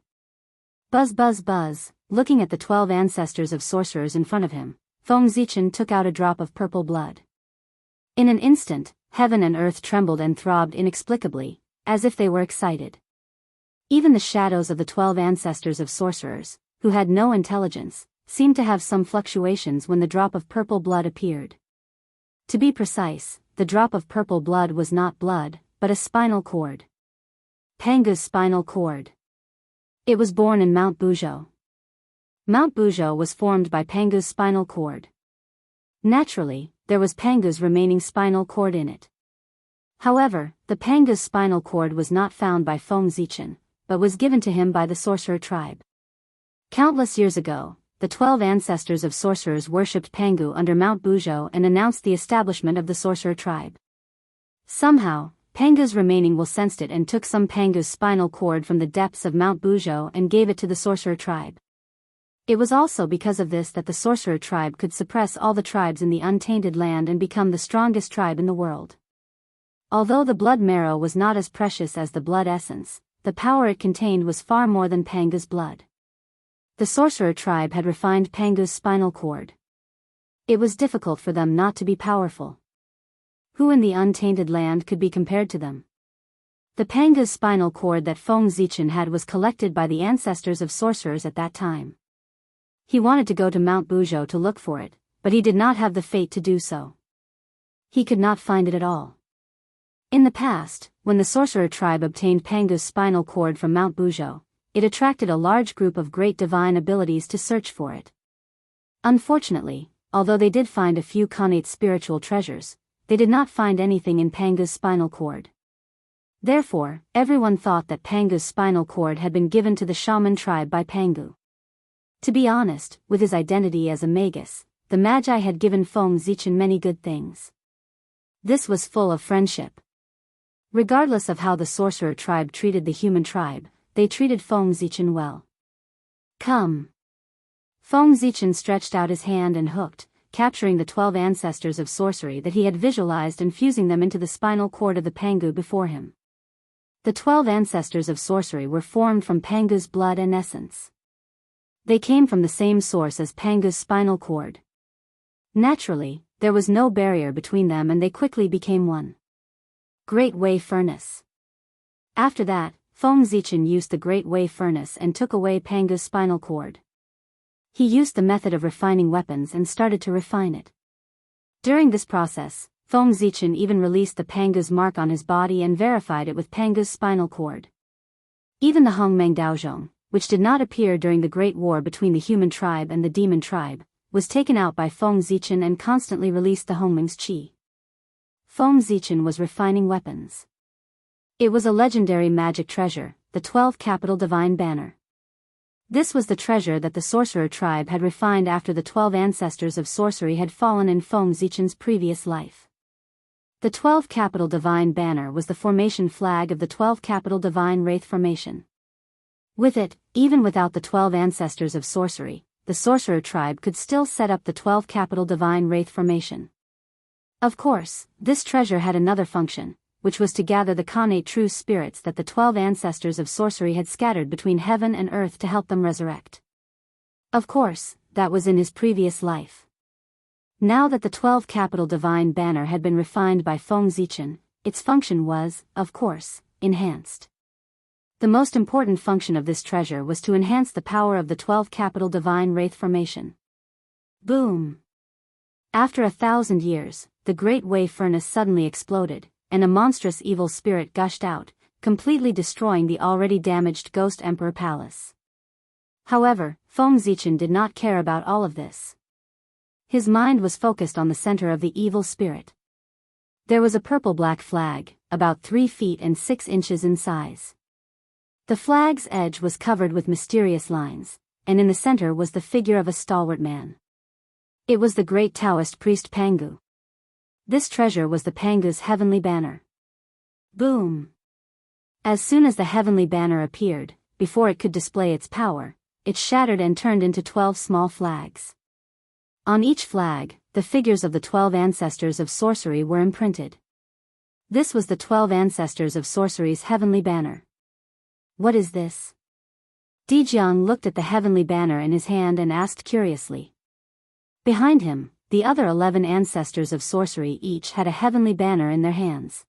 Buzz buzz buzz, looking at the 12 ancestors of sorcerers in front of him, Feng Zichen took out a drop of purple blood. In an instant, heaven and earth trembled and throbbed inexplicably, as if they were excited. Even the shadows of the 12 ancestors of sorcerers, who had no intelligence, seemed to have some fluctuations when the drop of purple blood appeared. To be precise, the drop of purple blood was not blood, but a spinal cord. Pangu's spinal cord. It was born in Mount Buzhou. Mount Buzhou was formed by Pangu's spinal cord. Naturally, there was Pangu's remaining spinal cord in it. However, the Pangu's spinal cord was not found by Feng Zichen, but was given to him by the sorcerer tribe. Countless years ago, the 12 ancestors of sorcerers worshipped Pangu under Mount Buzhou and announced the establishment of the sorcerer tribe. Somehow, Pangu's remaining will sensed it and took some Pangu's spinal cord from the depths of Mount Buzhou and gave it to the sorcerer tribe. It was also because of this that the sorcerer tribe could suppress all the tribes in the untainted land and become the strongest tribe in the world. Although the blood marrow was not as precious as the blood essence, the power it contained was far more than Pangu's blood. The sorcerer tribe had refined Pangu's spinal cord. It was difficult for them not to be powerful. Who in the untainted land could be compared to them? The Pangu's spinal cord that Feng Zichen had was collected by the ancestors of sorcerers at that time. He wanted to go to Mount Buzhou to look for it, but he did not have the fate to do so. He could not find it at all. In the past, when the sorcerer tribe obtained Pangu's spinal cord from Mount Bujo, it attracted a large group of great divine abilities to search for it. Unfortunately, although they did find a few connate spiritual treasures, they did not find anything in Pangu's spinal cord. Therefore, everyone thought that Pangu's spinal cord had been given to the shaman tribe by Pangu. To be honest, with his identity as a magus, the Magi had given Feng Zichen many good things. This was full of friendship. Regardless of how the sorcerer tribe treated the human tribe, they treated Feng Zichen well. Come. Feng Zichen stretched out his hand and hooked, capturing the 12 ancestors of sorcery that he had visualized and fusing them into the spinal cord of the Pangu before him. The 12 ancestors of sorcery were formed from Pangu's blood and essence. They came from the same source as Pangu's spinal cord. Naturally, there was no barrier between them and they quickly became one. Great Way Furnace. After that, Feng Zichen used the Great Way Furnace and took away Pangu's spinal cord. He used the method of refining weapons and started to refine it. During this process, Feng Zichen even released the Pangu's mark on his body and verified it with Pangu's spinal cord. Even the Hongmeng Daozhong, which did not appear during the Great War between the human tribe and the demon tribe, was taken out by Feng Zichen and constantly released the Hongmeng's qi. Feng Zichen was refining weapons. It was a legendary magic treasure, the 12 Capital Divine Banner. This was the treasure that the sorcerer tribe had refined after the 12 ancestors of sorcery had fallen in Feng Zichen's previous life. The 12 Capital Divine Banner was the formation flag of the 12 Capital Divine Wraith Formation. With it, even without the 12 ancestors of sorcery, the sorcerer tribe could still set up the 12 Capital Divine Wraith Formation. Of course, this treasure had another function, which was to gather the connate true spirits that the 12 ancestors of sorcery had scattered between heaven and earth to help them resurrect. Of course, that was in his previous life. Now that the 12 Capital Divine Banner had been refined by Feng Zichen, its function was, of course, enhanced. The most important function of this treasure was to enhance the power of the 12 Capital Divine Wraith Formation. Boom! After 1,000 years, the Great Way Furnace suddenly exploded, and a monstrous evil spirit gushed out, completely destroying the already damaged Ghost Emperor Palace. However, Feng Zichen did not care about all of this. His mind was focused on the center of the evil spirit. There was a purple-black flag, about 3 feet and 6 inches in size. The flag's edge was covered with mysterious lines, and in the center was the figure of a stalwart man. It was the great Taoist priest Pangu. This treasure was the Pangu's heavenly banner. Boom! As soon as the heavenly banner appeared, before it could display its power, it shattered and turned into 12 small flags. On each flag, the figures of the 12 ancestors of sorcery were imprinted. This was the 12 ancestors of sorcery's heavenly banner. What is this? Dijiang looked at the heavenly banner in his hand and asked curiously. Behind him, the other 11 ancestors of sorcery each had a heavenly banner in their hands.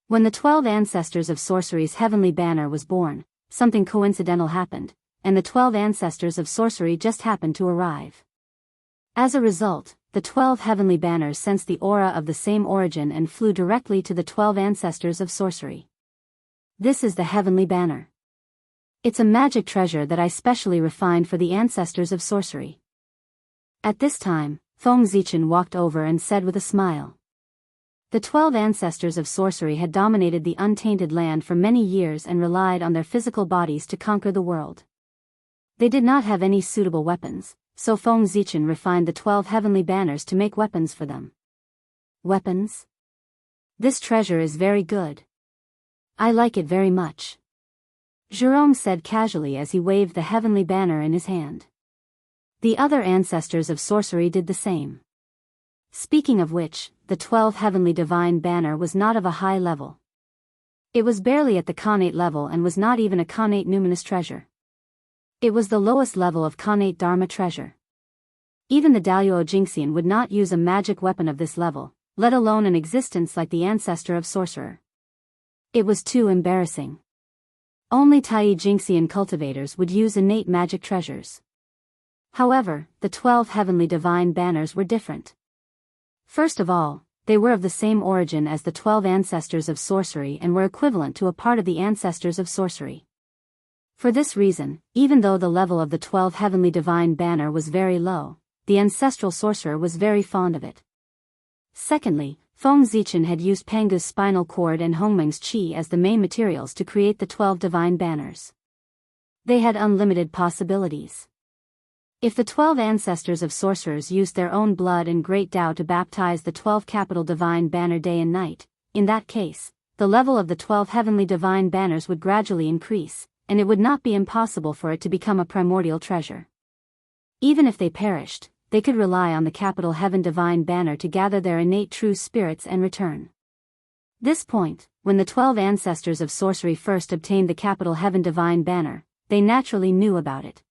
When the 12 ancestors of sorcery's heavenly banner was born, something coincidental happened, and the 12 ancestors of sorcery just happened to arrive. As a result, the 12 heavenly banners sensed the aura of the same origin and flew directly to the 12 ancestors of sorcery. This is the heavenly banner. It's a magic treasure that I specially refined for the ancestors of sorcery. At this time, Feng Zichen walked over and said with a smile. The 12 ancestors of sorcery had dominated the untainted land for many years and relied on their physical bodies to conquer the world. They did not have any suitable weapons, so Feng Zichen refined the 12 heavenly banners to make weapons for them. Weapons? This treasure is very good. I like it very much. Jerome said casually as he waved the heavenly banner in his hand. The other ancestors of sorcery did the same. Speaking of which, the 12 heavenly divine banner was not of a high level. It was barely at the connate level and was not even a connate numinous treasure. It was the lowest level of connate dharma treasure. Even the Daluo Jingxian would not use a magic weapon of this level, let alone an existence like the ancestor of sorcerer. It was too embarrassing. Only Tai Jingxian cultivators would use innate magic treasures. However, the 12 heavenly divine banners were different. First of all, they were of the same origin as the 12 ancestors of sorcery and were equivalent to a part of the ancestors of sorcery. For this reason, even though the level of the 12 heavenly divine banner was very low, the ancestral sorcerer was very fond of it. Secondly, Feng Zichen had used Pangu's spinal cord and Hongmeng's qi as the main materials to create the 12 divine banners. They had unlimited possibilities. If the 12 ancestors of sorcerers used their own blood and great Tao to baptize the 12 capital divine banner day and night, in that case, the level of the 12 heavenly divine banners would gradually increase, and it would not be impossible for it to become a primordial treasure. Even if they perished, they could rely on the capital heaven divine banner to gather their innate true spirits and return. This point, when the 12 ancestors of sorcery first obtained the capital heaven divine banner, they naturally knew about it.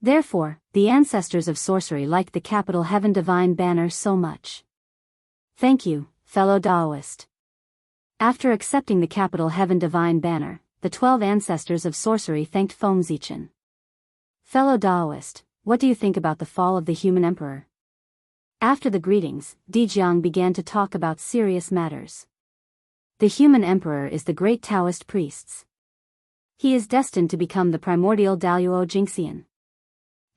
Therefore, the ancestors of sorcery liked the capital heaven divine banner so much. Thank you, fellow Taoist. After accepting the capital heaven divine banner, the 12 ancestors of sorcery thanked Feng Zichen. Fellow Taoist, what do you think about the fall of the human emperor? After the greetings, Dijiang began to talk about serious matters. The human emperor is the great Taoist priests. He is destined to become the primordial Daluo Jingxian.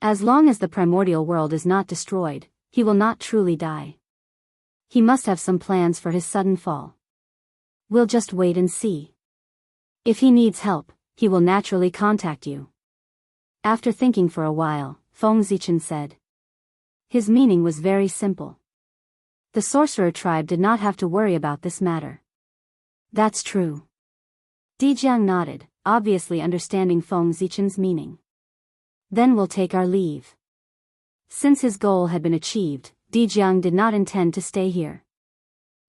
As long as the primordial world is not destroyed, he will not truly die. He must have some plans for his sudden fall. We'll just wait and see. If he needs help, he will naturally contact you. After thinking for a while, Feng Zichen said. His meaning was very simple. The sorcerer tribe did not have to worry about this matter. That's true. Dijiang nodded, obviously understanding Feng Zichen's meaning. Then we'll take our leave. Since his goal had been achieved, Dijiang did not intend to stay here.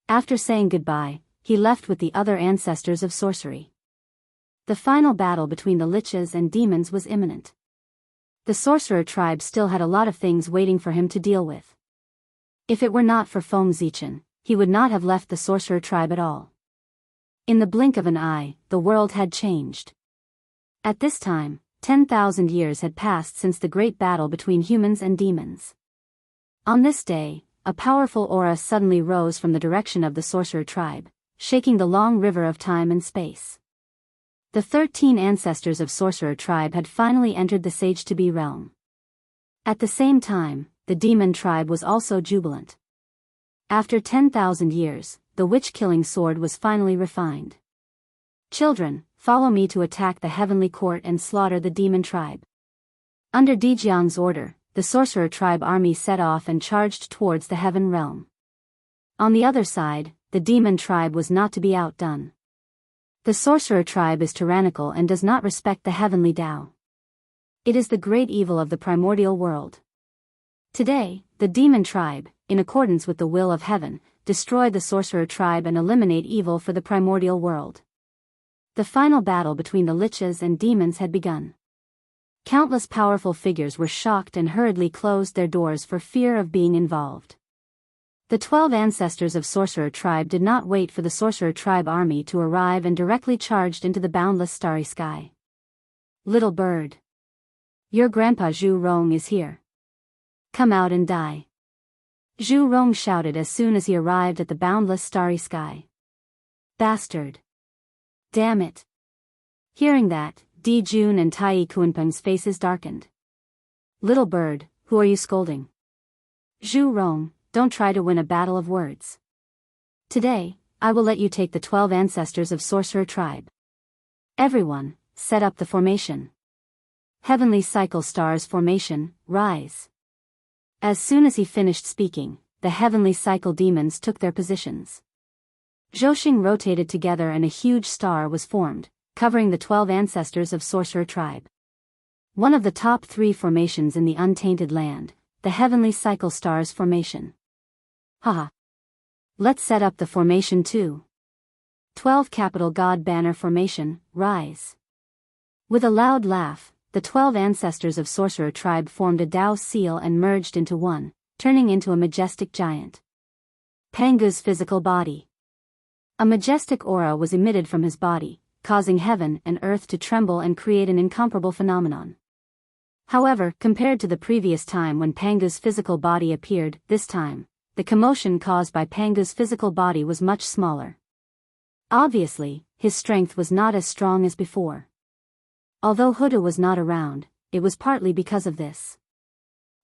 After saying goodbye, he left with the other ancestors of sorcery. The final battle between the liches and demons was imminent. The sorcerer tribe still had a lot of things waiting for him to deal with. If it were not for Feng Zichen, he would not have left the sorcerer tribe at all. In the blink of an eye, the world had changed. At this time, 10,000 years had passed since the great battle between humans and demons. On this day, a powerful aura suddenly rose from the direction of the sorcerer tribe, shaking the long river of time and space. The 13 ancestors of sorcerer tribe had finally entered the Sage-to-Be realm. At the same time, the demon tribe was also jubilant. After 10,000 years, the witch-killing sword was finally refined. Children, follow me to attack the heavenly court and slaughter the demon tribe. Under Dijiang's order, the sorcerer tribe army set off and charged towards the heaven realm. On the other side, the demon tribe was not to be outdone. The sorcerer tribe is tyrannical and does not respect the heavenly Tao. It is the great evil of the primordial world. Today, the demon tribe, in accordance with the will of heaven, destroy the sorcerer tribe and eliminate evil for the primordial world. The final battle between the liches and demons had begun. Countless powerful figures were shocked and hurriedly closed their doors for fear of being involved. The 12 ancestors of sorcerer tribe did not wait for the sorcerer tribe army to arrive and directly charged into the boundless starry sky. Little bird. Your grandpa Zhu Rong is here. Come out and die. Zhu Rong shouted as soon as he arrived at the boundless starry sky. Bastard. Damn it. Hearing that, Di Jun and Tai Kunpeng's faces darkened. Little bird, who are you scolding? Zhu Rong, don't try to win a battle of words. Today, I will let you take the 12 ancestors of sorcerer tribe. Everyone, set up the formation. Heavenly cycle stars formation, rise. As soon as he finished speaking, the heavenly cycle demons took their positions. Zhouxing rotated together and a huge star was formed, covering the 12 ancestors of sorcerer tribe. One of the top 3 formations in the untainted land, the heavenly cycle stars formation. Haha. Let's set up the formation too. 12 capital God banner formation, rise. With a loud laugh, the 12 ancestors of sorcerer tribe formed a Tao seal and merged into one, turning into a majestic giant. Pangu's physical body. A majestic aura was emitted from his body, causing heaven and earth to tremble and create an incomparable phenomenon. However, compared to the previous time when Pangu's physical body appeared, this time, the commotion caused by Panga's physical body was much smaller. Obviously, his strength was not as strong as before. Although Huda was not around, it was partly because of this.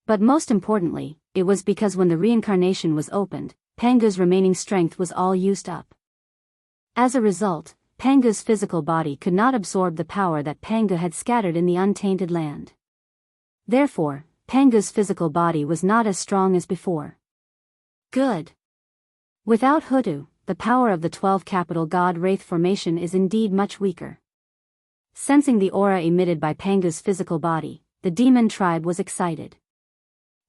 But most importantly, it was because when the reincarnation was opened, Panga's remaining strength was all used up. As a result, Panga's physical body could not absorb the power that Panga had scattered in the untainted land. Therefore, Panga's physical body was not as strong as before. Good. Without Hudu, the power of the 12 capital god Wraith formation is indeed much weaker. Sensing the aura emitted by Panga's physical body, the demon tribe was excited.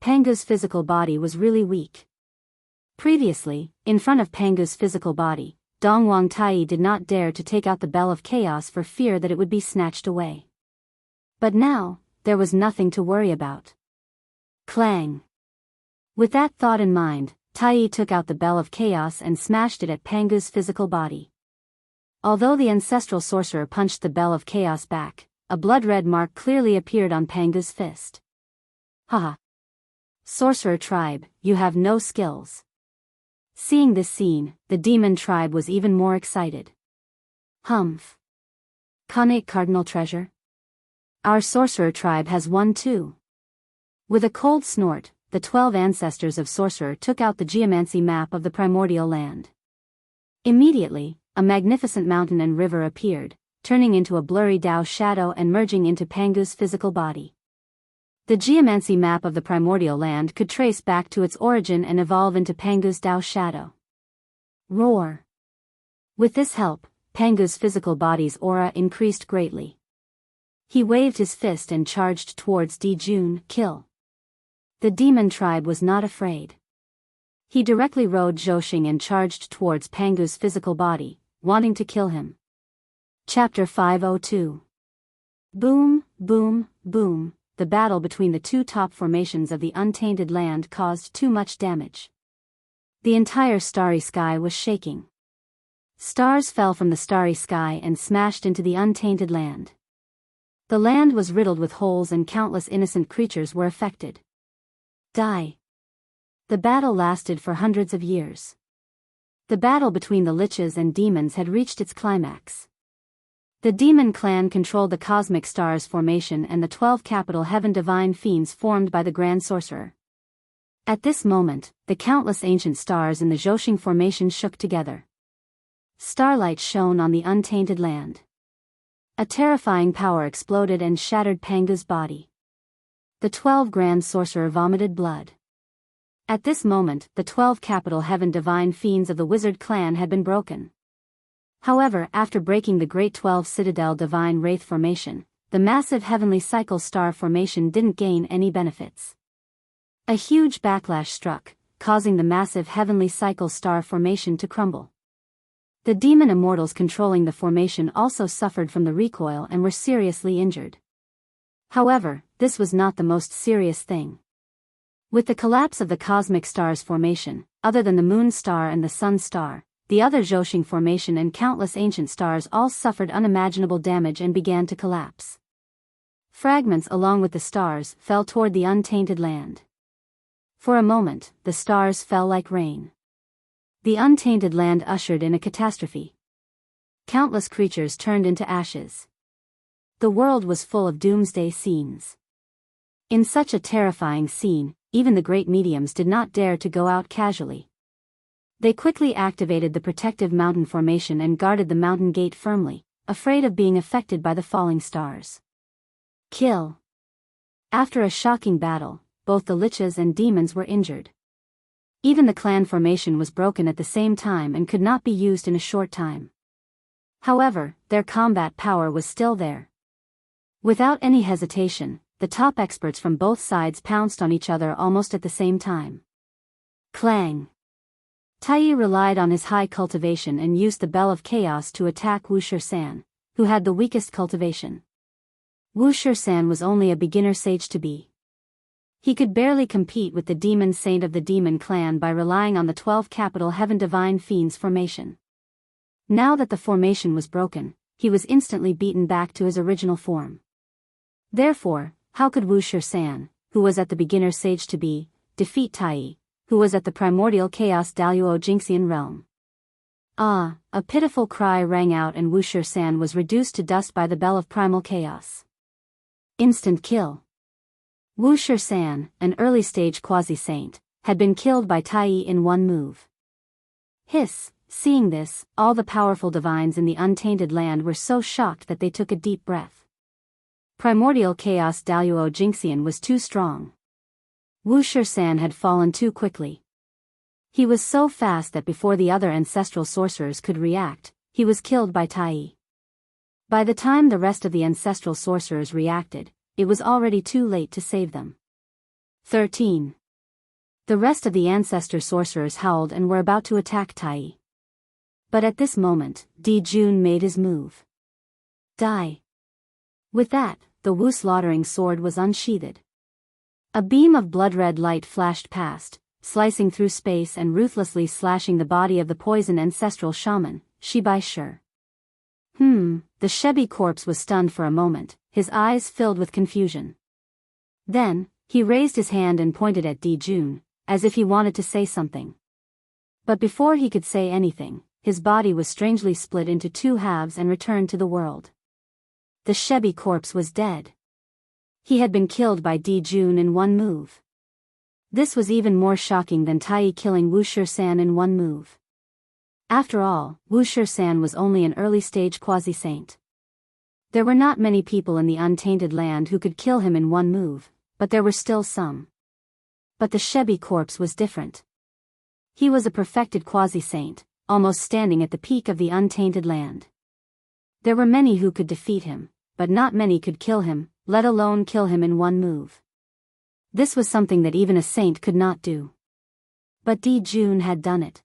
Panga's physical body was really weak. Previously, in front of Panga's physical body, Dongwang Tai did not dare to take out the Bell of Chaos for fear that it would be snatched away. But now, there was nothing to worry about. Clang! With that thought in mind, Tai took out the Bell of Chaos and smashed it at Panga's physical body. Although the ancestral sorcerer punched the Bell of Chaos back, a blood-red mark clearly appeared on Panga's fist. Haha! Sorcerer tribe, you have no skills. Seeing this scene, the demon tribe was even more excited. Humph! Connate cardinal treasure? Our sorcerer tribe has one too. With a cold snort, the 12 ancestors of sorcerer took out the geomancy map of the primordial land. Immediately, a magnificent mountain and river appeared, turning into a blurry Dao shadow and merging into Panga's physical body. The geomancy map of the primordial land could trace back to its origin and evolve into Panga's Dao shadow. Roar! With this help, Panga's physical body's aura increased greatly. He waved his fist and charged towards Dijun, kill. The demon tribe was not afraid. He directly rode Zhouxing and charged towards Panga's physical body, wanting to kill him. Chapter 502. Boom, boom, boom. The battle between the two top formations of the untainted land caused too much damage. The entire starry sky was shaking. Stars fell from the starry sky and smashed into the untainted land. The land was riddled with holes and countless innocent creatures were affected. Die. The battle lasted for hundreds of years. The battle between the liches and demons had reached its climax. The demon clan controlled the cosmic stars formation and the 12 capital heaven divine fiends formed by the grand sorcerer. At this moment, the countless ancient stars in the Zhouxing formation shook together. Starlight shone on the untainted land. A terrifying power exploded and shattered Panga's body. The 12 grand sorcerer vomited blood. At this moment, the 12 capital heaven divine fiends of the wizard clan had been broken. However, after breaking the Great 12 Citadel Divine Wraith formation, the massive heavenly cycle star formation didn't gain any benefits. A huge backlash struck, causing the massive heavenly cycle star formation to crumble. The demon immortals controlling the formation also suffered from the recoil and were seriously injured. However, this was not the most serious thing. With the collapse of the cosmic stars formation, other than the moon star and the sun star, the other Zhouxing formation and countless ancient stars all suffered unimaginable damage and began to collapse. Fragments along with the stars fell toward the untainted land. For a moment, the stars fell like rain. The untainted land ushered in a catastrophe. Countless creatures turned into ashes. The world was full of doomsday scenes. In such a terrifying scene, even the great mediums did not dare to go out casually. They quickly activated the protective mountain formation and guarded the mountain gate firmly, afraid of being affected by the falling stars. Kill. After a shocking battle, both the liches and demons were injured. Even the clan formation was broken at the same time and could not be used in a short time. However, their combat power was still there. Without any hesitation, the top experts from both sides pounced on each other almost at the same time. Clang. Tai relied on his high cultivation and used the Bell of Chaos to attack Wu Shisan, who had the weakest cultivation. Wu Shisan was only a beginner sage to be. He could barely compete with the demon saint of the demon clan by relying on the 12 capital heaven divine fiends formation. Now that the formation was broken, he was instantly beaten back to his original form. Therefore, how could Wu Shisan, who was at the beginner sage to be, defeat Tai, who was at the primordial chaos Daluo Jinxian realm. Ah, a pitiful cry rang out and Wu San was reduced to dust by the bell of primal chaos. Instant kill. Wu San, an early-stage quasi-saint, had been killed by Tai in one move. Hiss, seeing this, all the powerful divines in the untainted land were so shocked that they took a deep breath. Primordial chaos Daluo Jinxian was too strong. Wu San had fallen too quickly. He was so fast that before the other ancestral sorcerers could react, he was killed by Tai. By the time the rest of the ancestral sorcerers reacted, it was already too late to save them. 13. The rest of the ancestor sorcerers howled and were about to attack Tai. But at this moment, Di Jun made his move. Die. With that, the Wu slaughtering sword was unsheathed. A beam of blood-red light flashed past, slicing through space and ruthlessly slashing the body of the poison ancestral shaman, Shibai Shi. The Shebi corpse was stunned for a moment, his eyes filled with confusion. Then, he raised his hand and pointed at Di Jun, as if he wanted to say something. But before he could say anything, his body was strangely split into two halves and returned to the world. The Shebi corpse was dead. He had been killed by Di Jun in one move. This was even more shocking than Tai killing Wu San in one move. After all, Wu San was only an early-stage quasi-saint. There were not many people in the untainted land who could kill him in one move, but there were still some. But the Shebi corpse was different. He was a perfected quasi-saint, almost standing at the peak of the untainted land. There were many who could defeat him, but not many could kill him, let alone kill him in one move. This was something that even a saint could not do. But Di Jun had done it.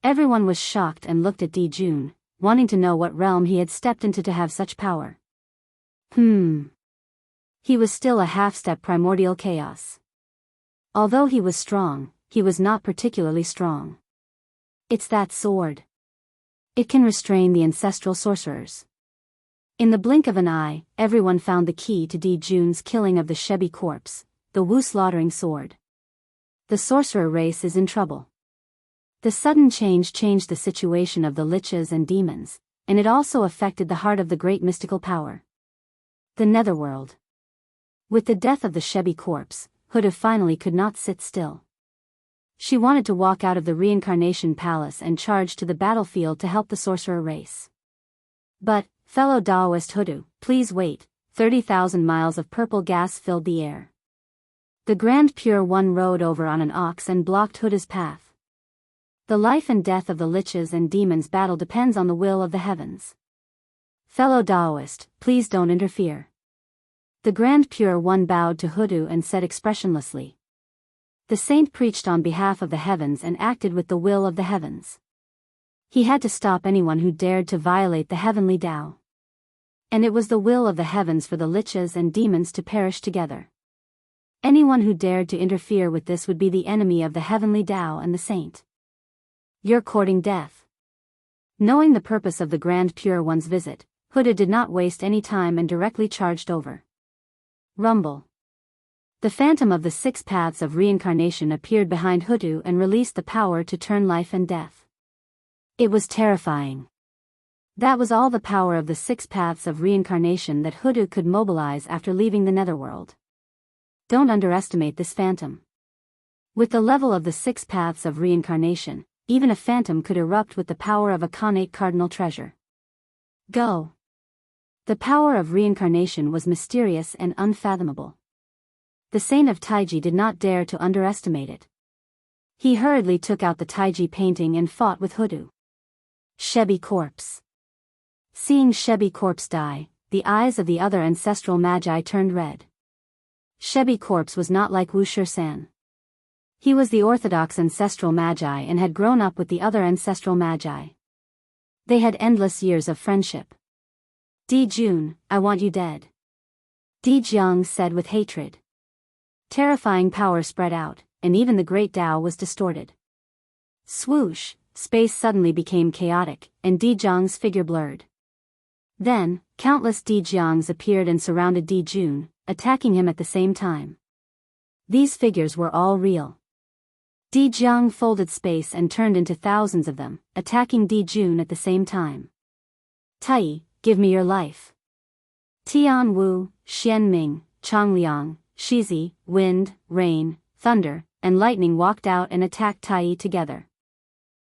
Everyone was shocked and looked at Di Jun, wanting to know what realm he had stepped into to have such power. He was still a half-step primordial chaos. Although he was strong, he was not particularly strong. It's that sword. It can restrain the ancestral sorcerers. In the blink of an eye, everyone found the key to Di Jun's killing of the Shebi corpse, the Wu slaughtering sword. The sorcerer race is in trouble. The sudden change changed the situation of the liches and demons, and it also affected the heart of the great mystical power. The Netherworld. With the death of the Shebi corpse, Huda finally could not sit still. She wanted to walk out of the reincarnation palace and charge to the battlefield to help the sorcerer race. But, fellow Daoist Hudu, please wait, 30,000 miles of purple gas filled the air. The Grand Pure One rode over on an ox and blocked Huda's path. The life and death of the liches and demons battle depends on the will of the heavens. Fellow Daoist, please don't interfere. The Grand Pure One bowed to Hudu and said expressionlessly. The saint preached on behalf of the heavens and acted with the will of the heavens. He had to stop anyone who dared to violate the heavenly Tao. And it was the will of the heavens for the liches and demons to perish together. Anyone who dared to interfere with this would be the enemy of the heavenly Tao and the saint. You're courting death. Knowing the purpose of the Grand Pure One's visit, Huda did not waste any time and directly charged over. Rumble. The phantom of the 6 paths of reincarnation appeared behind Hudu and released the power to turn life and death. It was terrifying. That was all the power of the 6 paths of reincarnation that Hudu could mobilize after leaving the netherworld. Don't underestimate this phantom. With the level of the 6 paths of reincarnation, even a phantom could erupt with the power of a connate cardinal treasure. Go. The power of reincarnation was mysterious and unfathomable. The saint of Taiji did not dare to underestimate it. He hurriedly took out the Taiji painting and fought with Hudu. Shebi corpse. Seeing Shebi corpse die, the eyes of the other ancestral magi turned red. Shebi corpse was not like Wu San. He was the orthodox ancestral magi and had grown up with the other ancestral magi. They had endless years of friendship. Di Jun, I want you dead. Di Jiang said with hatred. Terrifying power spread out, and even the great Tao was distorted. Swoosh, space suddenly became chaotic, and Di Jiang's figure blurred. Then, countless Di Jiangs appeared and surrounded Di Jun, attacking him at the same time. These figures were all real. Di Jiang folded space and turned into thousands of them, attacking Di Jun at the same time. Tai, give me your life. Tian Wu, Xian Ming, Changliang, Shizi, Wind, Rain, Thunder, and Lightning walked out and attacked Tai together.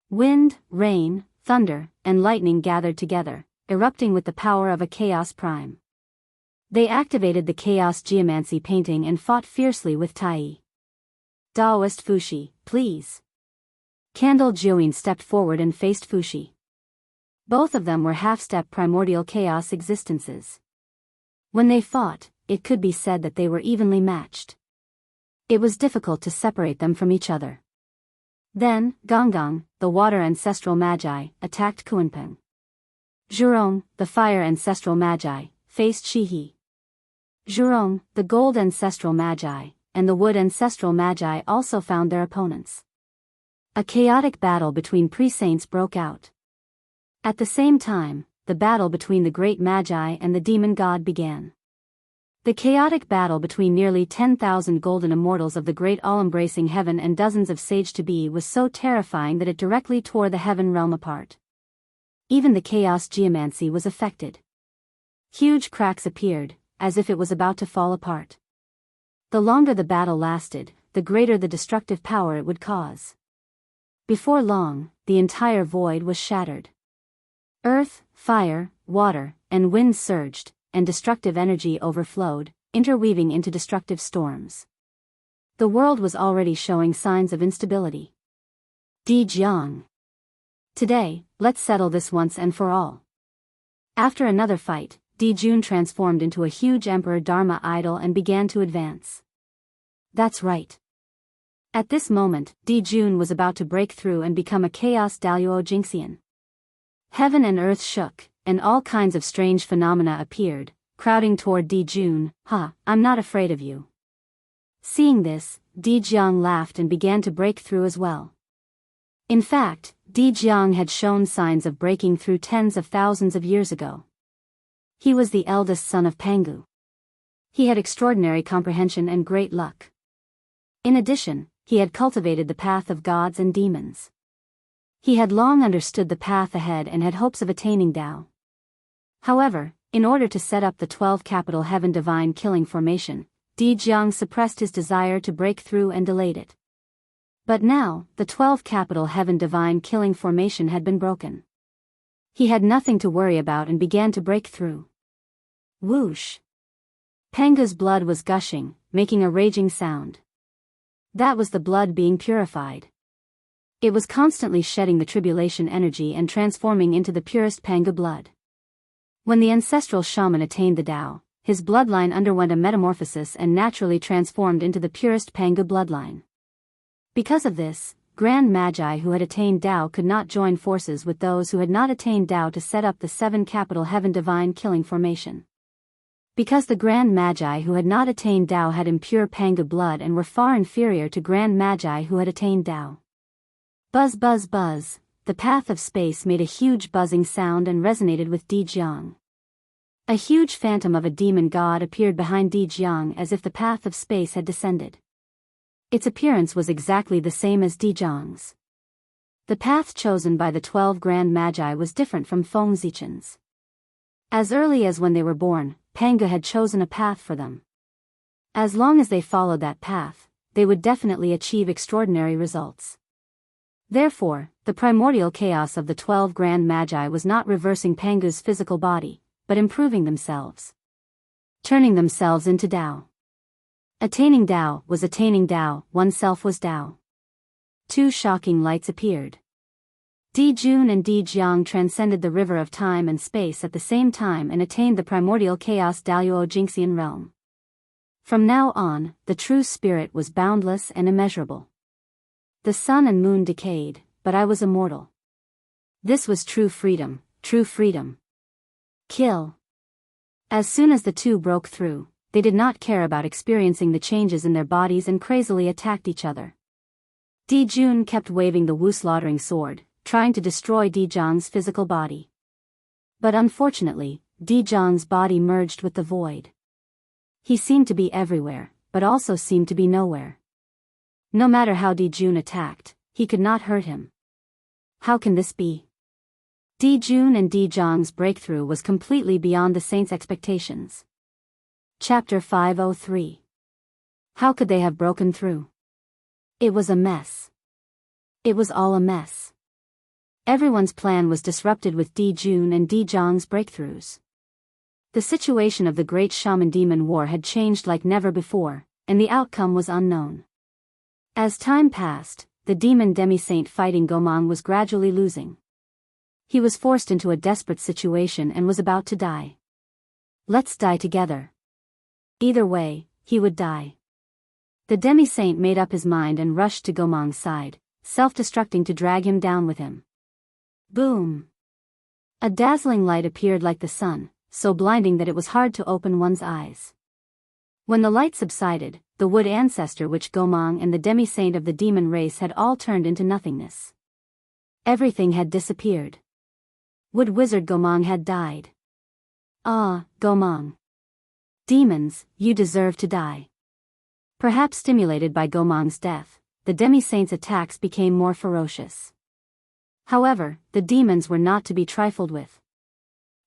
Wind, rain, thunder, and lightning gathered together, erupting with the power of a chaos prime. They activated the chaos geomancy painting and fought fiercely with Tai. Daoist Fushi, please. Candle Join stepped forward and faced Fushi. Both of them were half-step primordial chaos existences. When they fought, it could be said that they were evenly matched. It was difficult to separate them from each other. Then, Gonggong, the water ancestral magi, attacked Kuanpeng. Zhurong, the fire ancestral magi, faced Shihi. Zhurong, the gold ancestral magi, and the wood ancestral magi also found their opponents. A chaotic battle between pre-saints broke out. At the same time, the battle between the great magi and the demon god began. The chaotic battle between nearly 10,000 golden immortals of the great all-embracing heaven and dozens of sage-to-be was so terrifying that it directly tore the heaven realm apart. Even the chaos geomancy was affected. Huge cracks appeared, as if it was about to fall apart. The longer the battle lasted, the greater the destructive power it would cause. Before long, the entire void was shattered. Earth, fire, water, and wind surged, and destructive energy overflowed, interweaving into destructive storms. The world was already showing signs of instability. Di Jiang. Today, let's settle this once and for all. After another fight, Di Jun transformed into a huge Emperor Dharma idol and began to advance. That's right. At this moment, Di Jun was about to break through and become a Chaos Daluo Jinxian. Heaven and earth shook, and all kinds of strange phenomena appeared, crowding toward Di Jun. I'm not afraid of you. Seeing this, Di Jiang laughed and began to break through as well. In fact, Di Jiang had shown signs of breaking through tens of thousands of years ago. He was the eldest son of Pangu. He had extraordinary comprehension and great luck. In addition, he had cultivated the path of gods and demons. He had long understood the path ahead and had hopes of attaining Tao. However, in order to set up the 12 capital heaven divine killing formation, Di Jiang suppressed his desire to break through and delayed it. But now, the 12 capital heaven divine killing formation had been broken. He had nothing to worry about and began to break through. Whoosh! Pangu's blood was gushing, making a raging sound. That was the blood being purified. It was constantly shedding the tribulation energy and transforming into the purest Pangu blood. When the ancestral shaman attained the Tao, his bloodline underwent a metamorphosis and naturally transformed into the purest Pangu bloodline. Because of this, Grand Magi who had attained Tao could not join forces with those who had not attained Tao to set up the 7 capital heaven divine killing formation. Because the Grand Magi who had not attained Tao had impure Pangu blood and were far inferior to Grand Magi who had attained Tao. Buzz buzz buzz, the path of space made a huge buzzing sound and resonated with Di Jiang. A huge phantom of a demon god appeared behind Di Jiang as if the path of space had descended. Its appearance was exactly the same as Di Jiang's. The path chosen by the 12 Grand Magi was different from Feng Zichen's. As early as when they were born, Pangu had chosen a path for them. As long as they followed that path, they would definitely achieve extraordinary results. Therefore, the primordial chaos of the 12 Grand Magi was not reversing Pangu's physical body, but improving themselves. Turning themselves into Tao. Attaining Tao was attaining Tao, oneself was Tao. 2 shocking lights appeared. Di Jun and Di Jiang transcended the river of time and space at the same time and attained the primordial chaos Daluo Jinxian realm. From now on, the true spirit was boundless and immeasurable. The sun and moon decayed, but I was immortal. This was true freedom, true freedom. Kill. As soon as the two broke through, they did not care about experiencing the changes in their bodies and crazily attacked each other. Di Jun kept waving the Wu slaughtering sword, trying to destroy Di Jiang's physical body. But unfortunately, Di Jiang's body merged with the void. He seemed to be everywhere, but also seemed to be nowhere. No matter how Di Jun attacked, he could not hurt him. How can this be? Di Jun and Di Zhang's breakthrough was completely beyond the saints' expectations. Chapter 503. How could they have broken through? It was a mess. It was all a mess. Everyone's plan was disrupted with Di Jun and Di Zhang's breakthroughs. The situation of the Great Shaman Demon War had changed like never before, and the outcome was unknown. As time passed, the demon demi-saint fighting Gomang was gradually losing. He was forced into a desperate situation and was about to die. Let's die together. Either way, he would die. The demi-saint made up his mind and rushed to Gomang's side, self-destructing to drag him down with him. Boom! A dazzling light appeared like the sun, so blinding that it was hard to open one's eyes. When the light subsided, the wood ancestor which Gomang and the demi-saint of the demon race had all turned into nothingness. Everything had disappeared. Wood wizard Gomang had died. Ah, Gomang. Demons, you deserve to die. Perhaps stimulated by Gomang's death, the demi-saint's attacks became more ferocious. However, the demons were not to be trifled with.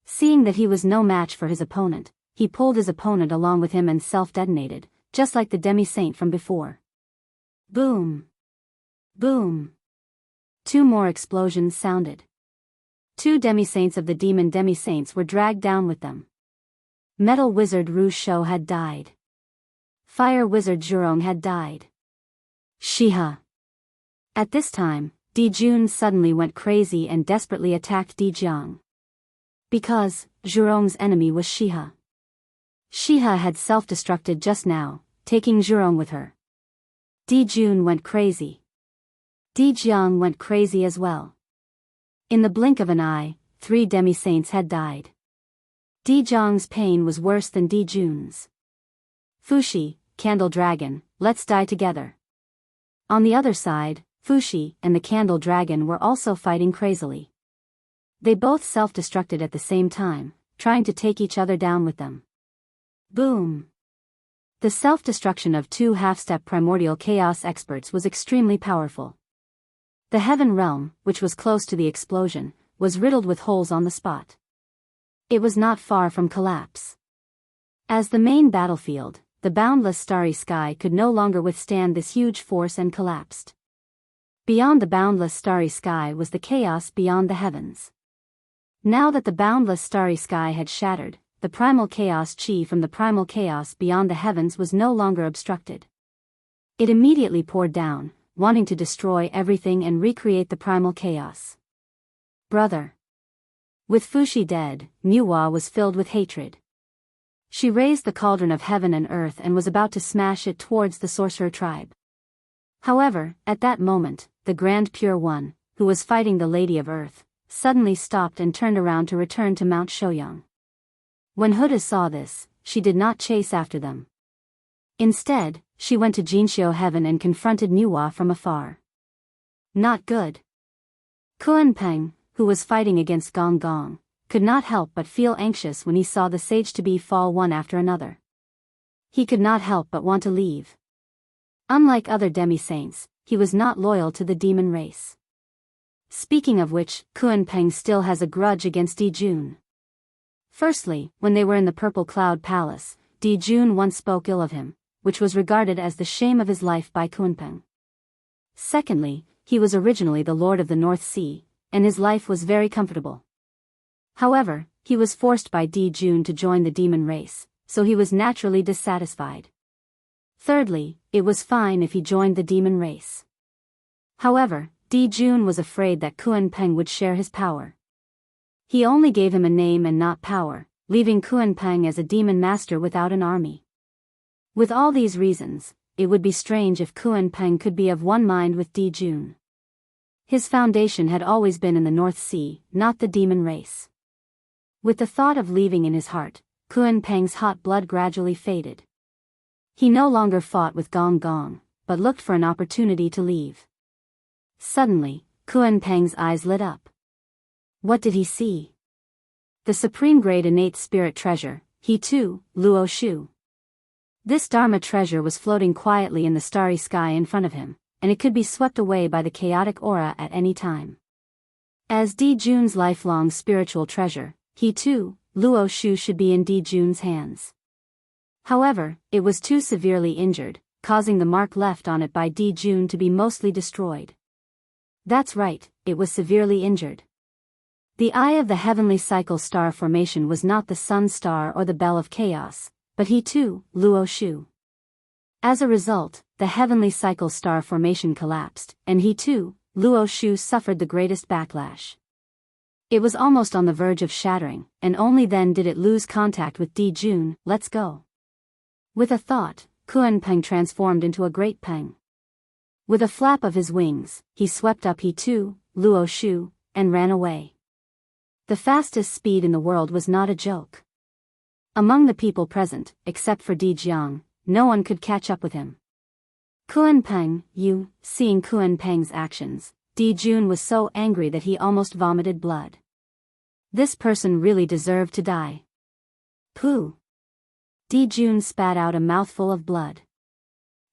Seeing that he was no match for his opponent, he pulled his opponent along with him and self-detonated, just like the demi-saint from before. Boom! Boom! 2 more explosions sounded. 2 demi-saints of the demon demi-saints were dragged down with them. Metal wizard Ru Shou had died. Fire wizard Zhurong had died. Shiha! At this time, Di Jun suddenly went crazy and desperately attacked Di Jiang. Because Zhurong's enemy was Shiha. Shiha had self-destructed just now, taking Zhurong with her. Di Jun went crazy. Di Jiang went crazy as well. In the blink of an eye, 3 demi-saints had died. Di Jiang's pain was worse than Di Jun's. Fushi, Candle Dragon, let's die together. On the other side, Fushi and the Candle Dragon were also fighting crazily. They both self-destructed at the same time, trying to take each other down with them. Boom! The self-destruction of 2 half-step primordial chaos experts was extremely powerful. The heaven realm, which was close to the explosion, was riddled with holes on the spot. It was not far from collapse. As the main battlefield, the boundless starry sky could no longer withstand this huge force and collapsed. Beyond the boundless starry sky was the chaos beyond the heavens. Now that the boundless starry sky had shattered, the primal chaos chi from the primal chaos beyond the heavens was no longer obstructed. It immediately poured down, wanting to destroy everything and recreate the primal chaos. Brother. With Fushi dead, Nuwa was filled with hatred. She raised the cauldron of heaven and earth and was about to smash it towards the sorcerer tribe. However, at that moment, the Grand Pure One, who was fighting the Lady of Earth, suddenly stopped and turned around to return to Mount Shouyang. When Huda saw this, she did not chase after them. Instead, she went to Jinxiu Heaven and confronted Nuwa from afar. Not good. Kuan-Peng, who was fighting against Gong Gong, could not help but feel anxious when he saw the sage-to-be fall one after another. He could not help but want to leave. Unlike other demi-saints, he was not loyal to the demon race. Speaking of which, Kuan-Peng still has a grudge against Di Jun. Firstly, when they were in the Purple Cloud Palace, Di Jun once spoke ill of him, which was regarded as the shame of his life by Kuan-Peng. Secondly, he was originally the Lord of the North Sea, and his life was very comfortable. However, he was forced by Di Jun to join the demon race, so he was naturally dissatisfied. Thirdly, it was fine if he joined the demon race. However, Di Jun was afraid that Kuan-Peng would share his power. He only gave him a name and not power, leaving Kuan-Peng as a demon master without an army. With all these reasons, it would be strange if Kuan-Peng could be of one mind with Di Jun. His foundation had always been in the North Sea, not the demon race. With the thought of leaving in his heart, Kuan-Peng's hot blood gradually faded. He no longer fought with Gong Gong, but looked for an opportunity to leave. Suddenly, Kuan-Peng's eyes lit up. What did he see? The supreme grade innate spirit treasure, he too, Luo Shu. This Dharma treasure was floating quietly in the starry sky in front of him, and it could be swept away by the chaotic aura at any time. As Di Jun's lifelong spiritual treasure, he too, Luo Shu, should be in Di Jun's hands. However, it was too severely injured, causing the mark left on it by Di Jun to be mostly destroyed. That's right, it was severely injured. The eye of the heavenly cycle star formation was not the sun star or the bell of chaos, but he too, Luo Shu. As a result, the heavenly cycle star formation collapsed, and he too, Luo Shu, suffered the greatest backlash. It was almost on the verge of shattering, and only then did it lose contact with Di Jun. Let's go. With a thought, Kunpeng transformed into a great peng. With a flap of his wings, he swept up he too, Luo Shu, and ran away. The fastest speed in the world was not a joke. Among the people present, except for Di Jiang, no one could catch up with him. Kunpeng, seeing Kunpeng's actions, Di Jun was so angry that he almost vomited blood. This person really deserved to die. Pooh! Di Jun spat out a mouthful of blood.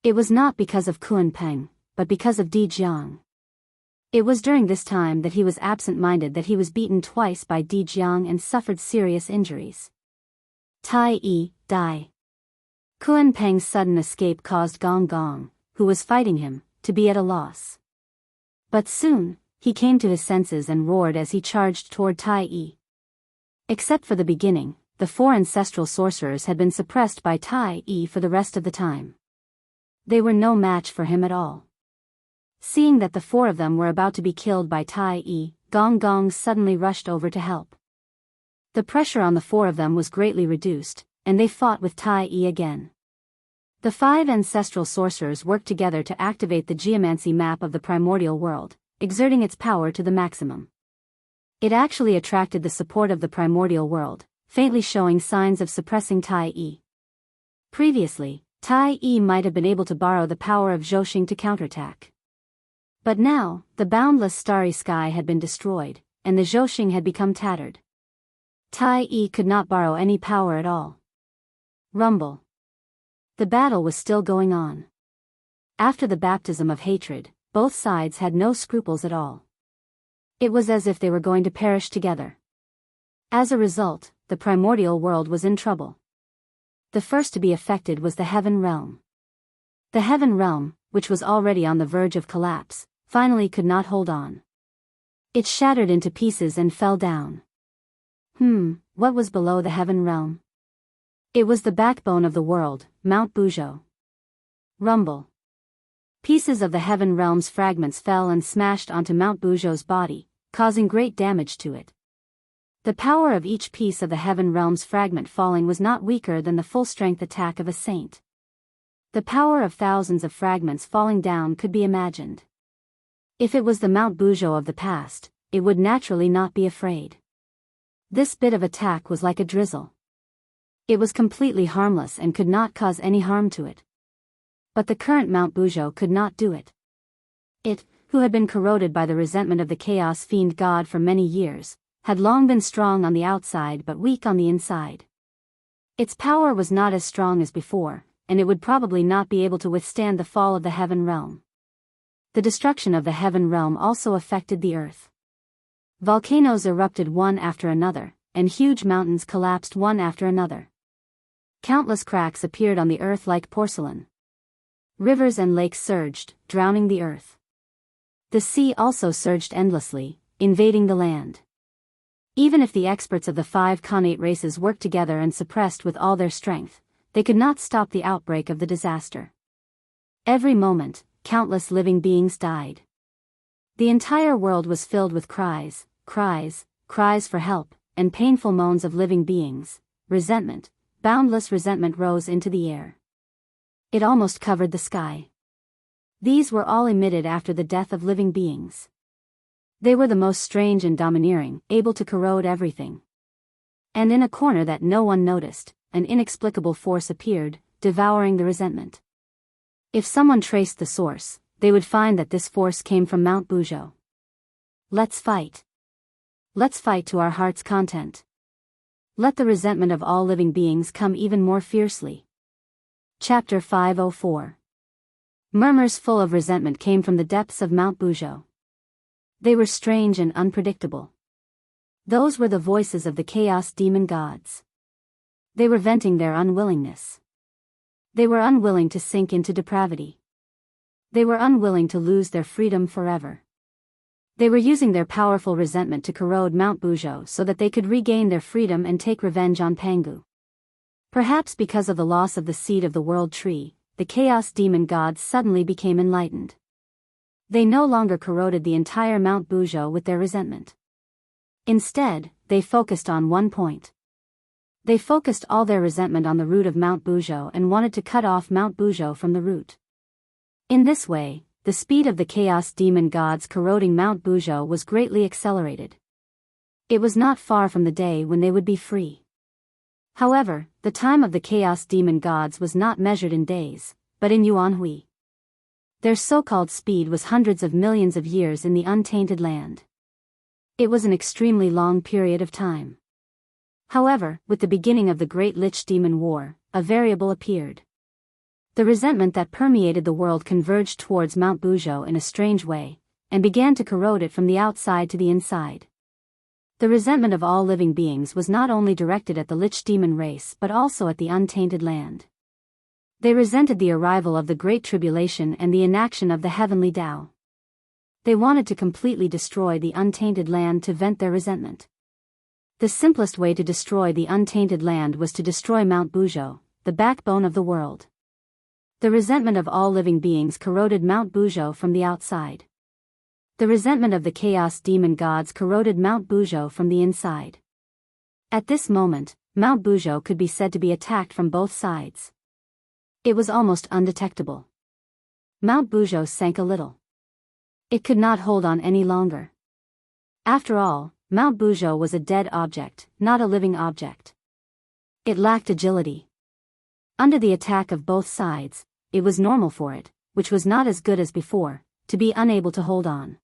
It was not because of Kunpeng, but because of Di Jiang. It was during this time that he was absent-minded that he was beaten twice by Di Jiang and suffered serious injuries. Tai Yi, die. Kunpeng's sudden escape caused Gong Gong, who was fighting him, to be at a loss. But soon, he came to his senses and roared as he charged toward Tai Yi. Except for the beginning, the 4 ancestral sorcerers had been suppressed by Tai Yi for the rest of the time. They were no match for him at all. Seeing that the 4 of them were about to be killed by Tai Yi, Gong Gong suddenly rushed over to help. The pressure on the 4 of them was greatly reduced, and they fought with Tai Yi again. The 5 ancestral sorcerers worked together to activate the geomancy map of the primordial world, exerting its power to the maximum. It actually attracted the support of the primordial world, faintly showing signs of suppressing Tai Yi. Previously, Tai Yi might have been able to borrow the power of Zhouxing to counterattack. But now, the boundless starry sky had been destroyed, and the Zhouxing had become tattered. Tai Yi could not borrow any power at all. Rumble. The battle was still going on. After the baptism of hatred, both sides had no scruples at all. It was as if they were going to perish together. As a result, the primordial world was in trouble. The first to be affected was the Heaven Realm. The Heaven Realm, which was already on the verge of collapse, finally could not hold on. It shattered into pieces and fell down. What was below the Heaven Realm? It was the backbone of the world, Mount Buzhou. Rumble. Pieces of the Heaven Realm's fragments fell and smashed onto Mount Buzhou's body, causing great damage to it. The power of each piece of the Heaven Realm's fragment falling was not weaker than the full-strength attack of a saint. The power of thousands of fragments falling down could be imagined. If it was the Mount Buzhou of the past, it would naturally not be afraid. This bit of attack was like a drizzle. It was completely harmless and could not cause any harm to it. But the current Mount Buzhou could not do it. It, who had been corroded by the resentment of the Chaos Fiend God for many years, had long been strong on the outside but weak on the inside. Its power was not as strong as before, and it would probably not be able to withstand the fall of the Heaven Realm. The destruction of the Heaven Realm also affected the earth. Volcanoes erupted one after another, and huge mountains collapsed one after another. Countless cracks appeared on the earth like porcelain. Rivers and lakes surged, drowning the earth. The sea also surged endlessly, invading the land. Even if the experts of the 5 Khanate races worked together and suppressed with all their strength, they could not stop the outbreak of the disaster. Every moment, countless living beings died. The entire world was filled with cries, cries, cries for help, and painful moans of living beings. Resentment, boundless resentment rose into the air. It almost covered the sky. These were all emitted after the death of living beings. They were the most strange and domineering, able to corrode everything. And in a corner that no one noticed, an inexplicable force appeared, devouring the resentment. If someone traced the source, they would find that this force came from Mount Buzhou. Let's fight. Let's fight to our heart's content. Let the resentment of all living beings come even more fiercely. Chapter 504. Murmurs full of resentment came from the depths of Mount Bujo. They were strange and unpredictable. Those were the voices of the chaos demon gods. They were venting their unwillingness. They were unwilling to sink into depravity. They were unwilling to lose their freedom forever. They were using their powerful resentment to corrode Mount Bujo so that they could regain their freedom and take revenge on Pangu. Perhaps because of the loss of the seed of the world tree, the chaos demon gods suddenly became enlightened. They no longer corroded the entire Mount Bujo with their resentment. Instead, they focused on one point. They focused all their resentment on the root of Mount Bujo and wanted to cut off Mount Bujo from the root. In this way, the speed of the chaos demon gods corroding Mount Bujo was greatly accelerated. It was not far from the day when they would be free. However, the time of the chaos demon gods was not measured in days, but in yuanhui. Their so-called speed was hundreds of millions of years in the untainted land. It was an extremely long period of time. However, with the beginning of the Great Lich Demon War, a variable appeared. The resentment that permeated the world converged towards Mount Bujo in a strange way, and began to corrode it from the outside to the inside. The resentment of all living beings was not only directed at the Lich Demon race but also at the untainted land. They resented the arrival of the Great Tribulation and the inaction of the Heavenly Tao. They wanted to completely destroy the untainted land to vent their resentment. The simplest way to destroy the untainted land was to destroy Mount Bujo, the backbone of the world. The resentment of all living beings corroded Mount Bujo from the outside. The resentment of the chaos demon gods corroded Mount Bujo from the inside. At this moment, Mount Bujo could be said to be attacked from both sides. It was almost undetectable. Mount Bujo sank a little. It could not hold on any longer. After all, Mount Bujo was a dead object, not a living object. It lacked agility. Under the attack of both sides, it was normal for it, which was not as good as before, to be unable to hold on.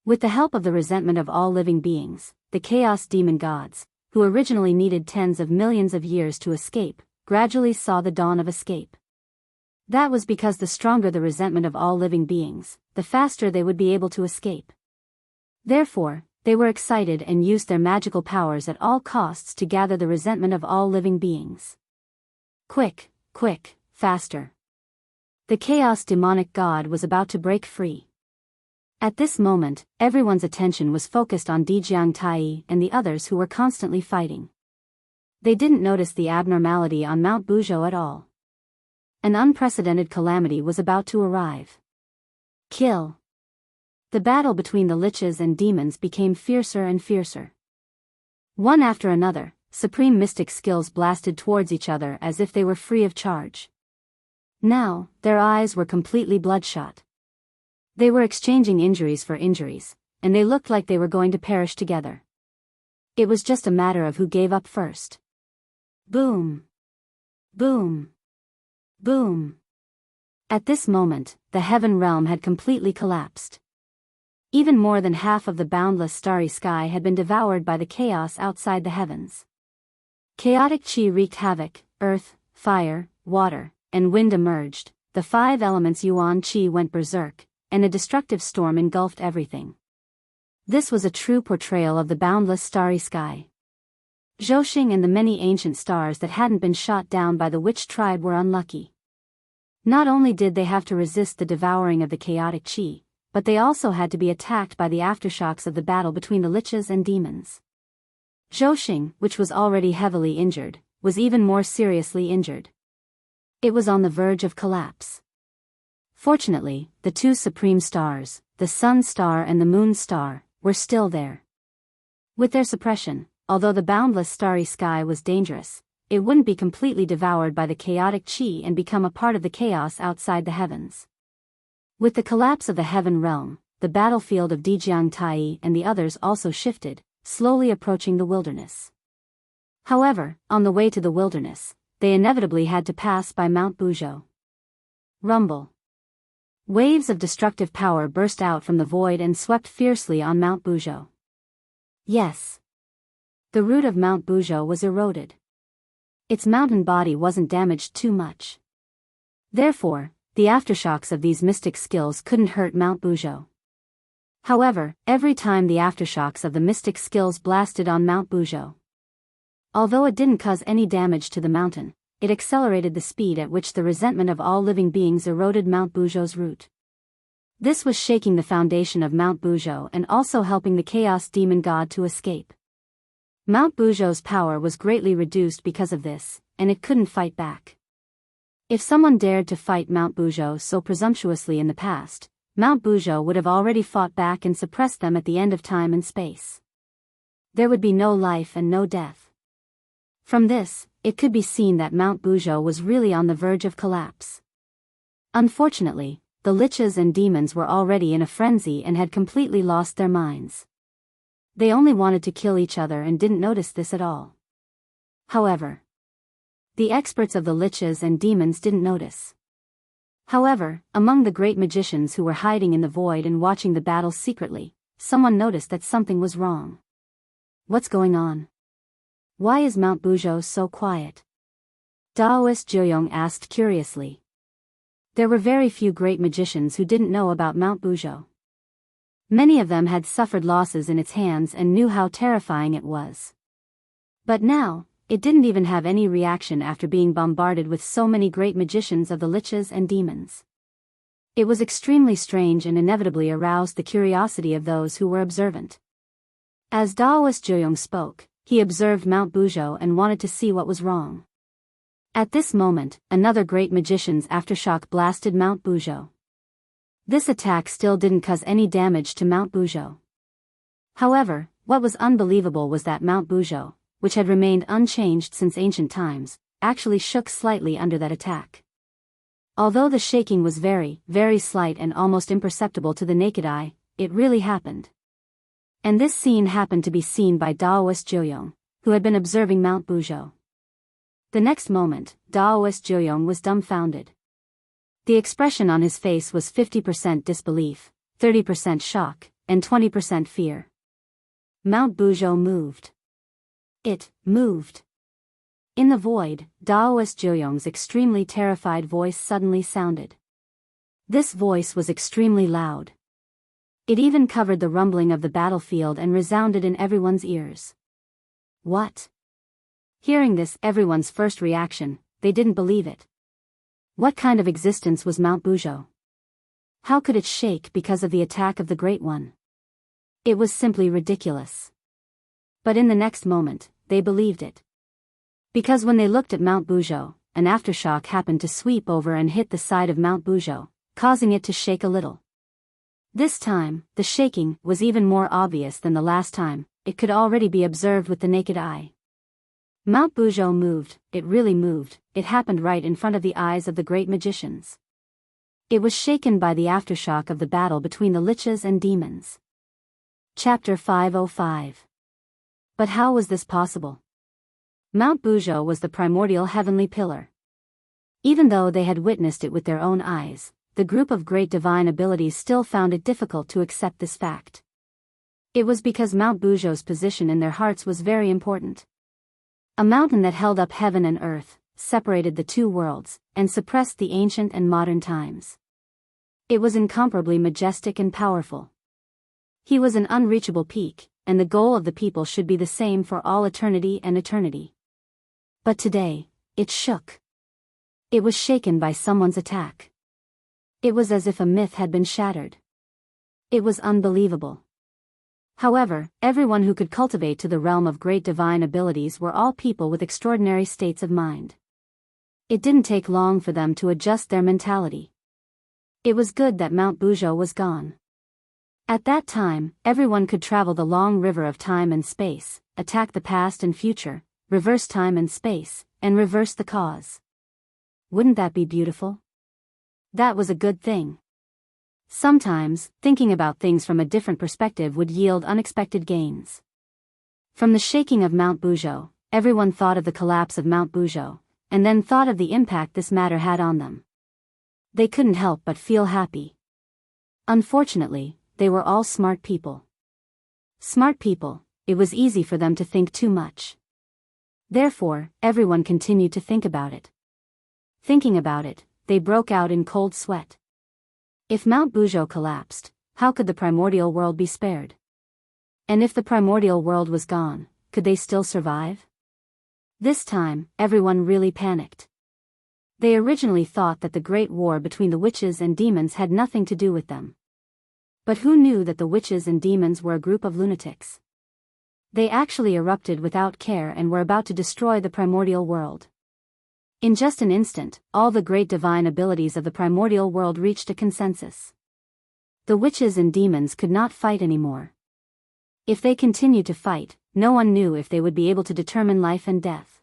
With the help of the resentment of all living beings, the chaos demon gods, who originally needed tens of millions of years to escape, gradually saw the dawn of escape. That was because the stronger the resentment of all living beings, the faster they would be able to escape. Therefore, they were excited and used their magical powers at all costs to gather the resentment of all living beings. Quick, quick, faster. The chaos demonic god was about to break free. At this moment, everyone's attention was focused on Dijiang Tai and the others who were constantly fighting. They didn't notice the abnormality on Mount Bujo at all. An unprecedented calamity was about to arrive. Kill. The battle between the liches and demons became fiercer and fiercer. One after another, supreme mystic skills blasted towards each other as if they were free of charge. Now, their eyes were completely bloodshot. They were exchanging injuries for injuries, and they looked like they were going to perish together. It was just a matter of who gave up first. Boom. Boom. Boom. At this moment, the heaven realm had completely collapsed. Even more than half of the boundless starry sky had been devoured by the chaos outside the heavens. Chaotic chi wreaked havoc, earth, fire, water, and wind emerged, the five elements yuan chi went berserk, and a destructive storm engulfed everything. This was a true portrayal of the boundless starry sky. Zhoxing and the many ancient stars that hadn't been shot down by the witch tribe were unlucky. Not only did they have to resist the devouring of the chaotic chi, but they also had to be attacked by the aftershocks of the battle between the liches and demons. Zhoxing, which was already heavily injured, was even more seriously injured. It was on the verge of collapse. Fortunately, the two supreme stars, the Sun Star and the Moon Star, were still there. With their suppression, although the boundless starry sky was dangerous, it wouldn't be completely devoured by the chaotic chi and become a part of the chaos outside the heavens. With the collapse of the heaven realm, the battlefield of Dijiang Tai and the others also shifted, slowly approaching the wilderness. However, on the way to the wilderness, they inevitably had to pass by Mount Bujo. Rumble. Waves of destructive power burst out from the void and swept fiercely on Mount Bujo. Yes. The root of Mount Bujo was eroded. Its mountain body wasn't damaged too much. Therefore, the aftershocks of these mystic skills couldn't hurt Mount Bujo. However, every time the aftershocks of the mystic skills blasted on Mount Bujo, although it didn't cause any damage to the mountain, it accelerated the speed at which the resentment of all living beings eroded Mount Bujo's root. This was shaking the foundation of Mount Bujo and also helping the Chaos Demon God to escape. Mount Bujo's power was greatly reduced because of this, and it couldn't fight back. If someone dared to fight Mount Bujo so presumptuously in the past, Mount Bujo would have already fought back and suppressed them at the end of time and space. There would be no life and no death. From this, it could be seen that Mount Bujo was really on the verge of collapse. Unfortunately, the liches and demons were already in a frenzy and had completely lost their minds. They only wanted to kill each other and didn't notice this at all. However, the experts of the liches and demons didn't notice. However, among the great magicians who were hiding in the void and watching the battle secretly, someone noticed that something was wrong. What's going on? Why is Mount Bujo so quiet? Daoist Joyoung asked curiously. There were very few great magicians who didn't know about Mount Bujo. Many of them had suffered losses in its hands and knew how terrifying it was. But now, it didn't even have any reaction after being bombarded with so many great magicians of the liches and demons. It was extremely strange and inevitably aroused the curiosity of those who were observant. As Daoist Joyoung spoke, he observed Mount Bujo and wanted to see what was wrong. At this moment, another great magician's aftershock blasted Mount Bujo. This attack still didn't cause any damage to Mount Bujo. However, what was unbelievable was that Mount Bujo, which had remained unchanged since ancient times, actually shook slightly under that attack. Although the shaking was very, very slight and almost imperceptible to the naked eye, it really happened. And this scene happened to be seen by Daoist Joyoung, who had been observing Mount Bujo. The next moment, Daoist Joyoung was dumbfounded. The expression on his face was 50% disbelief, 30% shock, and 20% fear. Mount Bujo moved. It moved. In the void, Daoist Joyoung's extremely terrified voice suddenly sounded. This voice was extremely loud. It even covered the rumbling of the battlefield and resounded in everyone's ears. What? Hearing this, everyone's first reaction, they didn't believe it. What kind of existence was Mount Bujo? How could it shake because of the attack of the Great One? It was simply ridiculous. But in the next moment, they believed it. Because when they looked at Mount Bujo, an aftershock happened to sweep over and hit the side of Mount Bujo, causing it to shake a little. This time, the shaking was even more obvious than the last time. It could already be observed with the naked eye. Mount Bujo moved, it really moved, it happened right in front of the eyes of the great magicians. It was shaken by the aftershock of the battle between the liches and demons. Chapter 505. But how was this possible? Mount Bujo was the primordial heavenly pillar. Even though they had witnessed it with their own eyes, the group of great divine abilities still found it difficult to accept this fact. It was because Mount Bujo's position in their hearts was very important. A mountain that held up heaven and earth, separated the two worlds, and suppressed the ancient and modern times. It was incomparably majestic and powerful. He was an unreachable peak, and the goal of the people should be the same for all eternity and eternity. But today, it shook. It was shaken by someone's attack. It was as if a myth had been shattered. It was unbelievable. However, everyone who could cultivate to the realm of great divine abilities were all people with extraordinary states of mind. It didn't take long for them to adjust their mentality. It was good that Mount Bujo was gone. At that time, everyone could travel the long river of time and space, attack the past and future, reverse time and space, and reverse the cause. Wouldn't that be beautiful? That was a good thing. Sometimes, thinking about things from a different perspective would yield unexpected gains. From the shaking of Mount Bujo, everyone thought of the collapse of Mount Bujo, and then thought of the impact this matter had on them. They couldn't help but feel happy. Unfortunately, they were all smart people. Smart people, it was easy for them to think too much. Therefore, everyone continued to think about it. Thinking about it, they broke out in cold sweat. If Mount Bujo collapsed, how could the primordial world be spared? And if the primordial world was gone, could they still survive? This time, everyone really panicked. They originally thought that the Great War between the witches and demons had nothing to do with them. But who knew that the witches and demons were a group of lunatics? They actually erupted without care and were about to destroy the primordial world. In just an instant, all the great divine abilities of the primordial world reached a consensus. The witches and demons could not fight anymore. If they continued to fight, no one knew if they would be able to determine life and death.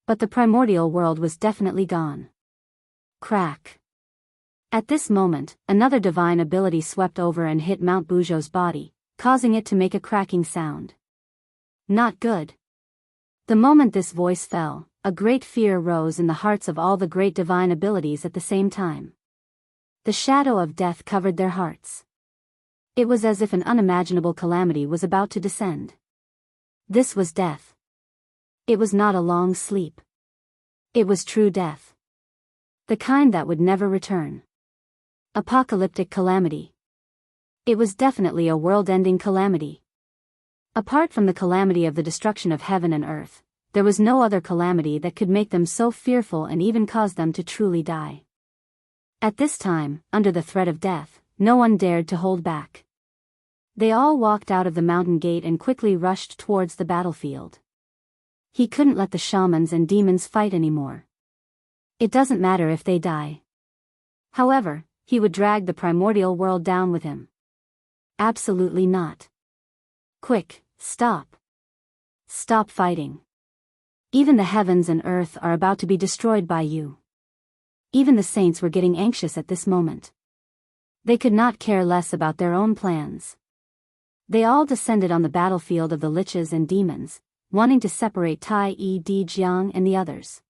But the primordial world was definitely gone. Crack. At this moment, another divine ability swept over and hit Mount Bujo's body, causing it to make a cracking sound. Not good. The moment this voice fell, a great fear rose in the hearts of all the great divine abilities at the same time. The shadow of death covered their hearts. It was as if an unimaginable calamity was about to descend. This was death. It was not a long sleep. It was true death. The kind that would never return. Apocalyptic calamity. It was definitely a world-ending calamity. Apart from the calamity of the destruction of heaven and earth, there was no other calamity that could make them so fearful and even cause them to truly die. At this time, under the threat of death, no one dared to hold back. They all walked out of the mountain gate and quickly rushed towards the battlefield. He couldn't let the shamans and demons fight anymore. It doesn't matter if they die. However, he would drag the primordial world down with him. Absolutely not. Quick, stop. Stop fighting. Even the heavens and earth are about to be destroyed by you. Even the saints were getting anxious at this moment. They could not care less about their own plans. They all descended on the battlefield of the liches and demons, wanting to separate Tai Di Jiang and the others.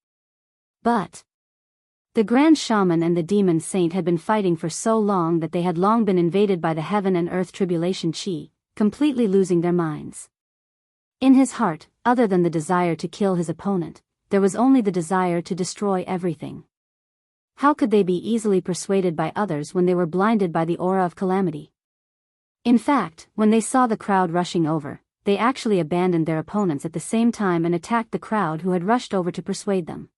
But the Grand Shaman and the Demon Saint had been fighting for so long that they had long been invaded by the heaven and earth tribulation chi, completely losing their minds. In his heart, other than the desire to kill his opponent, there was only the desire to destroy everything. How could they be easily persuaded by others when they were blinded by the aura of calamity? In fact, when they saw the crowd rushing over, they actually abandoned their opponents at the same time and attacked the crowd who had rushed over to persuade them.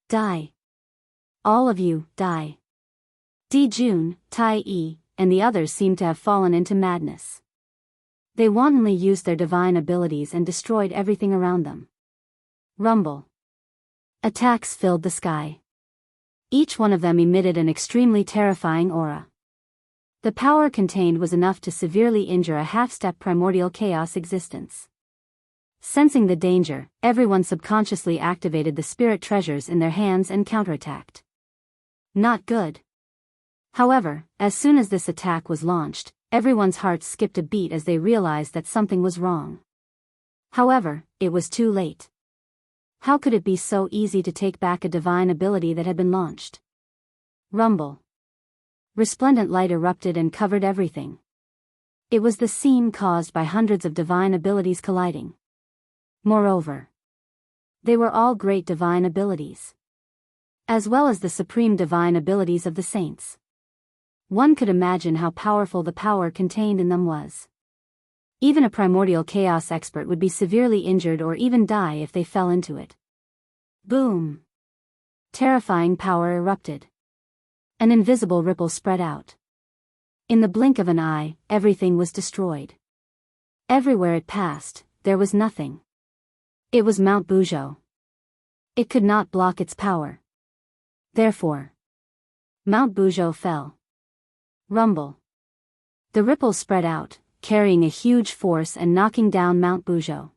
Die. All of you, die. Di Jun, Tai Yi, and the others seemed to have fallen into madness. They wantonly used their divine abilities and destroyed everything around them. Rumble. Attacks filled the sky. Each one of them emitted an extremely terrifying aura. The power contained was enough to severely injure a half-step primordial chaos existence. Sensing the danger, everyone subconsciously activated the spirit treasures in their hands and counterattacked. Not good. However, as soon as this attack was launched, everyone's hearts skipped a beat as they realized that something was wrong. However, it was too late. How could it be so easy to take back a divine ability that had been launched? Rumble. Resplendent light erupted and covered everything. It was the scene caused by hundreds of divine abilities colliding. Moreover, they were all great divine abilities, as well as the supreme divine abilities of the saints. One could imagine how powerful the power contained in them was. Even a primordial chaos expert would be severely injured or even die if they fell into it. Boom! Terrifying power erupted. An invisible ripple spread out. In the blink of an eye, everything was destroyed. Everywhere it passed, there was nothing. It was Mount Bujo. It could not block its power. Therefore, Mount Bujo fell. Rumble. The ripple spread out, carrying a huge force and knocking down Mount Bujo.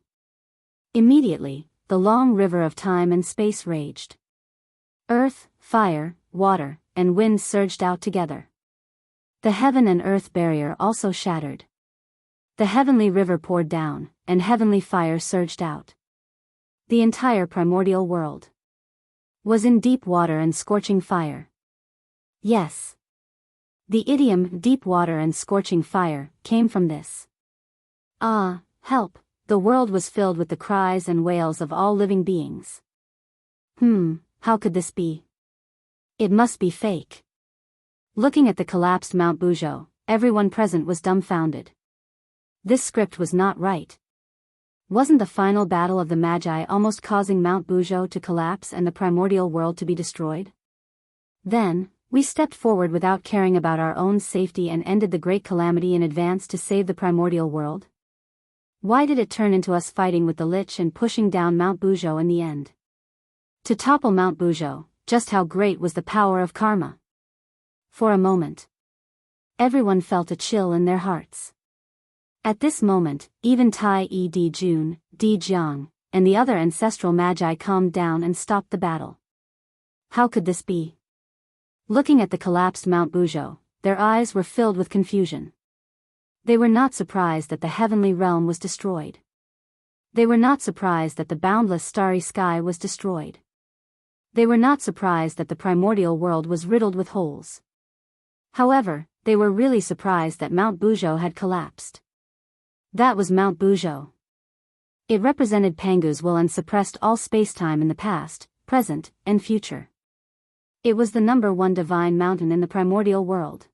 Immediately, the long river of time and space raged. Earth, fire, water, and wind surged out together. The heaven and earth barrier also shattered. The heavenly river poured down, and heavenly fire surged out. The entire primordial world was in deep water and scorching fire. Yes. The idiom deep water and scorching fire came from this. Ah, help! The world was filled with the cries and wails of all living beings. How could this be? It must be fake. Looking at the collapsed Mount Bujo, everyone present was dumbfounded. This script was not right. Wasn't the final battle of the Magi almost causing Mount Bujo to collapse and the primordial world to be destroyed? Then, we stepped forward without caring about our own safety and ended the great calamity in advance to save the primordial world? Why did it turn into us fighting with the Lich and pushing down Mount Bujo in the end? To topple Mount Bujo, just how great was the power of karma? For a moment, everyone felt a chill in their hearts. At this moment, even Tai Di Jun, Di Jiang, and the other ancestral magi calmed down and stopped the battle. How could this be? Looking at the collapsed Mount Bujo, their eyes were filled with confusion. They were not surprised that the heavenly realm was destroyed. They were not surprised that the boundless starry sky was destroyed. They were not surprised that the primordial world was riddled with holes. However, they were really surprised that Mount Bujo had collapsed. That was Mount Bujo. It represented Pangu's will and suppressed all spacetime in the past, present, and future. It was the #1 divine mountain in the primordial world.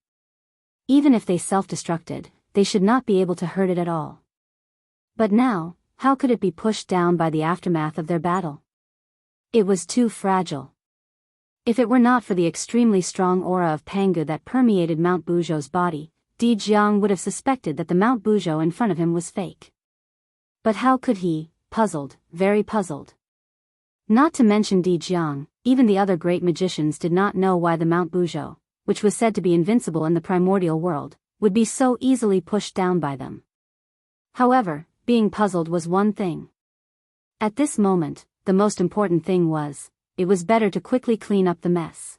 Even if they self-destructed, they should not be able to hurt it at all. But now, how could it be pushed down by the aftermath of their battle? It was too fragile. If it were not for the extremely strong aura of Pangu that permeated Mount Bujo's body, Di Jiang would have suspected that the Mount Bujo in front of him was fake. But how could he? Puzzled, very puzzled. Not to mention Di Jiang, even the other great magicians did not know why the Mount Bujo, which was said to be invincible in the primordial world, would be so easily pushed down by them. However, being puzzled was one thing. At this moment, the most important thing was, it was better to quickly clean up the mess.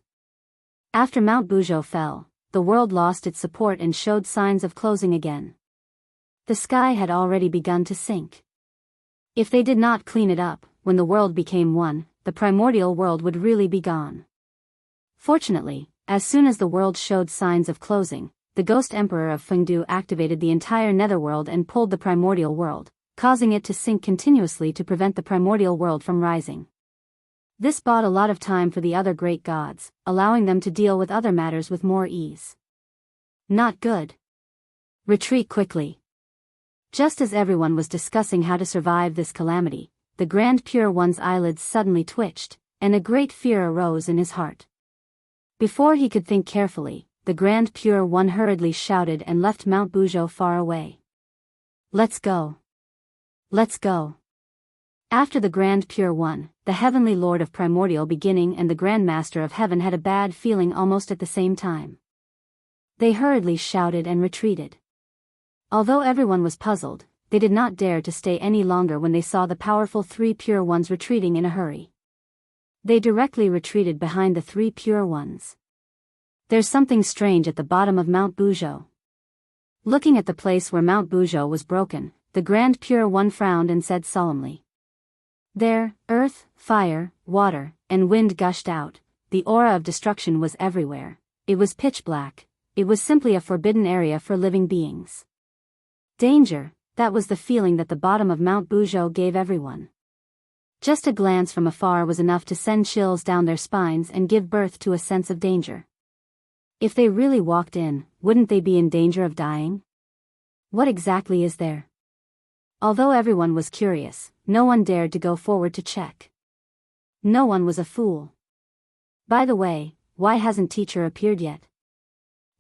After Mount Bujo fell, the world lost its support and showed signs of closing again. The sky had already begun to sink. If they did not clean it up, when the world became one, the primordial world would really be gone. Fortunately, as soon as the world showed signs of closing, the Ghost Emperor of Fengdu activated the entire netherworld and pulled the primordial world, causing it to sink continuously to prevent the primordial world from rising. This bought a lot of time for the other great gods, allowing them to deal with other matters with more ease. Not good. Retreat quickly. Just as everyone was discussing how to survive this calamity, the Grand Pure One's eyelids suddenly twitched, and a great fear arose in his heart. Before he could think carefully, the Grand Pure One hurriedly shouted and left Mount Bujo far away. Let's go. Let's go. After the Grand Pure One, the Heavenly Lord of Primordial Beginning and the Grand Master of Heaven had a bad feeling almost at the same time. They hurriedly shouted and retreated. Although everyone was puzzled, they did not dare to stay any longer when they saw the powerful 3 Pure Ones retreating in a hurry. They directly retreated behind the 3 Pure Ones. There's something strange at the bottom of Mount Bujo. Looking at the place where Mount Bujo was broken, the Grand Pure One frowned and said solemnly. There, earth, fire, water, and wind gushed out. The aura of destruction was everywhere. It was pitch black. It was simply a forbidden area for living beings. Danger, that was the feeling that the bottom of Mount Bujo gave everyone. Just a glance from afar was enough to send chills down their spines and give birth to a sense of danger. If they really walked in, wouldn't they be in danger of dying? What exactly is there? Although everyone was curious, no one dared to go forward to check. No one was a fool. By the way, why hasn't teacher appeared yet?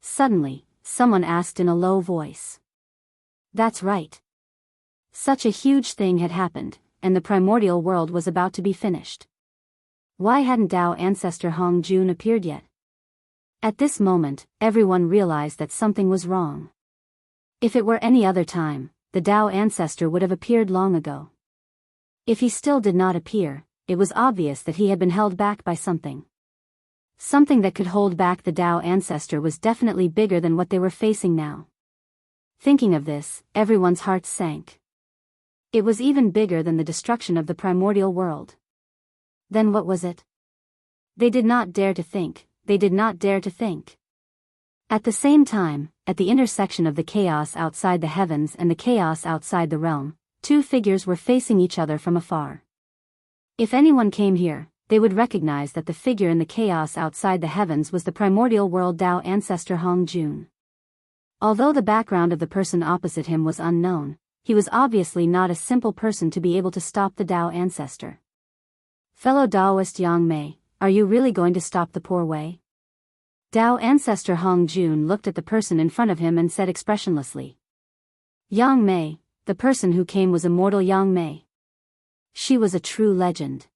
Suddenly, someone asked in a low voice. That's right. Such a huge thing had happened, and the primordial world was about to be finished. Why hadn't Dao Ancestor Hong Jun appeared yet? At this moment, everyone realized that something was wrong. If it were any other time, the Dao Ancestor would have appeared long ago. If he still did not appear, it was obvious that he had been held back by something. Something that could hold back the Dao Ancestor was definitely bigger than what they were facing now. Thinking of this, everyone's hearts sank. It was even bigger than the destruction of the primordial world. Then what was it? They did not dare to think, they did not dare to think. At the same time, at the intersection of the chaos outside the heavens and the chaos outside the realm, two figures were facing each other from afar. If anyone came here, they would recognize that the figure in the chaos outside the heavens was the primordial world Tao ancestor Hong Jun. Although the background of the person opposite him was unknown, he was obviously not a simple person to be able to stop the Tao ancestor. Fellow Taoist Yang Mei, are you really going to stop the poor Wei? Tao ancestor Hong Jun looked at the person in front of him and said expressionlessly. Yang Mei, the person who came was immortal Yang Mei. She was a true legend.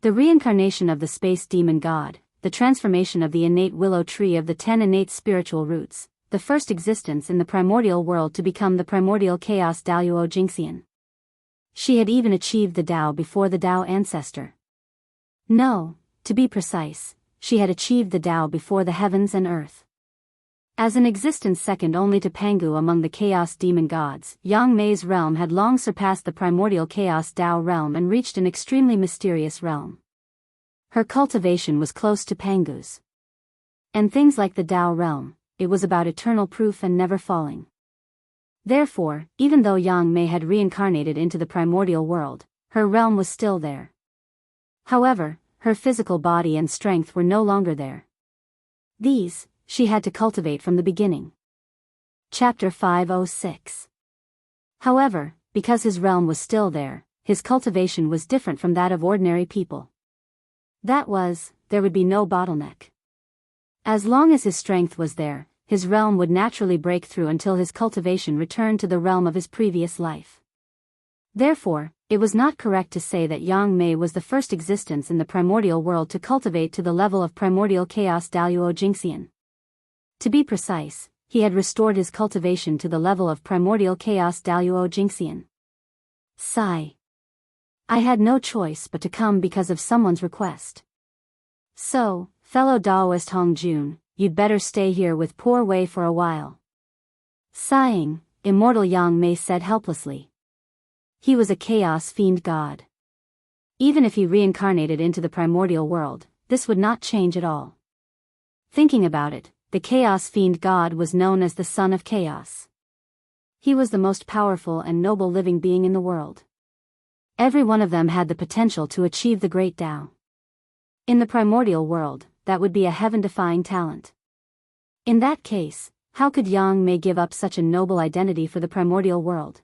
The reincarnation of the space demon god, the transformation of the innate willow tree of the 10 innate spiritual roots, the first existence in the primordial world to become the primordial chaos Daoyuo Jingxian. She had even achieved the Tao before the Tao ancestor. No, to be precise, she had achieved the Tao before the heavens and earth. As an existence second only to Pangu among the chaos demon gods, Yang Mei's realm had long surpassed the primordial chaos Tao realm and reached an extremely mysterious realm. Her cultivation was close to Pangu's. And things like the Tao realm, it was about eternal proof and never falling. Therefore, even though Yang Mei had reincarnated into the primordial world, her realm was still there. However, her physical body and strength were no longer there. These, she had to cultivate from the beginning. Chapter 506. However, because his realm was still there, his cultivation was different from that of ordinary people. That was, there would be no bottleneck. As long as his strength was there, his realm would naturally break through until his cultivation returned to the realm of his previous life. Therefore, it was not correct to say that Yang Mei was the first existence in the primordial world to cultivate to the level of primordial chaos Daoyuo Jingxian. To be precise, he had restored his cultivation to the level of primordial chaos Daoyuo Jingxian. Sigh. I had no choice but to come because of someone's request. So, fellow Taoist Hong Jun, you'd better stay here with poor Wei for a while. Sighing, immortal Yang Mei said helplessly. He was a chaos fiend god. Even if he reincarnated into the primordial world, this would not change at all. Thinking about it, the chaos fiend god was known as the son of chaos. He was the most powerful and noble living being in the world. Every one of them had the potential to achieve the great Tao. In the primordial world, that would be a heaven-defying talent. In that case, how could Yang Mei give up such a noble identity for the primordial world?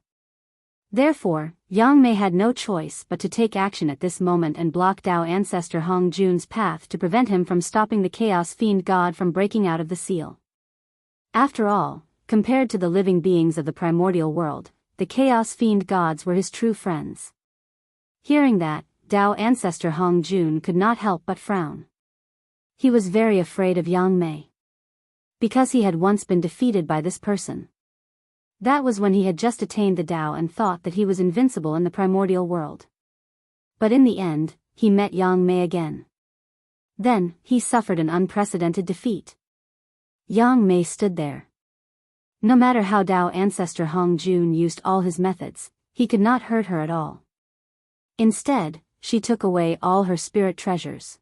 Therefore, Yang Mei had no choice but to take action at this moment and block Tao ancestor Hong Jun's path to prevent him from stopping the chaos fiend god from breaking out of the seal. After all, compared to the living beings of the primordial world, the chaos fiend gods were his true friends. Hearing that, Tao ancestor Hong Jun could not help but frown. He was very afraid of Yang Mei. Because he had once been defeated by this person. That was when he had just attained the Tao and thought that he was invincible in the primordial world. But in the end, he met Yang Mei again. Then, he suffered an unprecedented defeat. Yang Mei stood there. No matter how Tao ancestor Hong Jun used all his methods, he could not hurt her at all. Instead, she took away all her spirit treasures.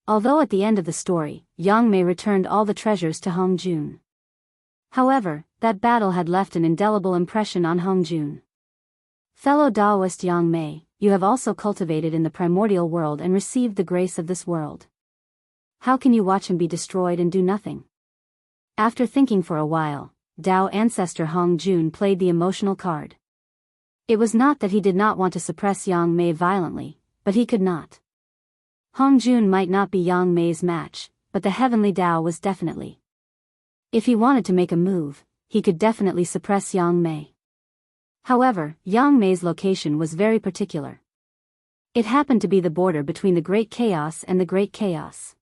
Although at the end of the story, Yang Mei returned all the treasures to Hong Jun. However, that battle had left an indelible impression on Hong Jun. Fellow Taoist Yang Mei, you have also cultivated in the primordial world and received the grace of this world. How can you watch him be destroyed and do nothing? After thinking for a while, Tao ancestor Hong Jun played the emotional card. It was not that he did not want to suppress Yang Mei violently, but he could not. Hong Jun might not be Yang Mei's match, but the heavenly Tao was definitely. If he wanted to make a move, he could definitely suppress Yang Mei. However, Yang Mei's location was very particular. It happened to be the border between the Great Chaos and the Great Chaos.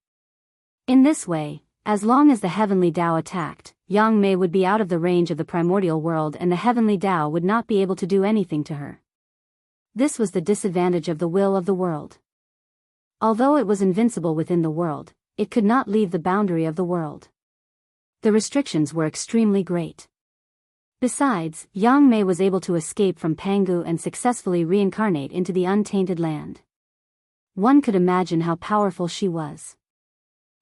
In this way, as long as the heavenly Tao attacked, Yang Mei would be out of the range of the primordial world and the heavenly Tao would not be able to do anything to her. This was the disadvantage of the will of the world. Although it was invincible within the world, it could not leave the boundary of the world. The restrictions were extremely great. Besides, Yang Mei was able to escape from Pangu and successfully reincarnate into the untainted land. One could imagine how powerful she was.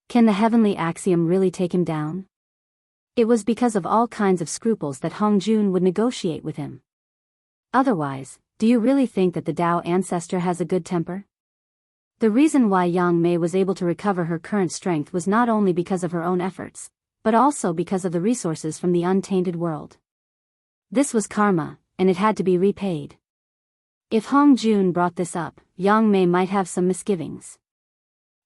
Can the heavenly axiom really take him down? It was because of all kinds of scruples that Hong Jun would negotiate with him. Otherwise, do you really think that the Tao ancestor has a good temper? The The reason why Yang Mei was able to recover her current strength was not only because of her own efforts, but also because of the resources from the untainted world. This was karma, and it had to be repaid. If Hong Jun brought this up, Yang Mei might have some misgivings.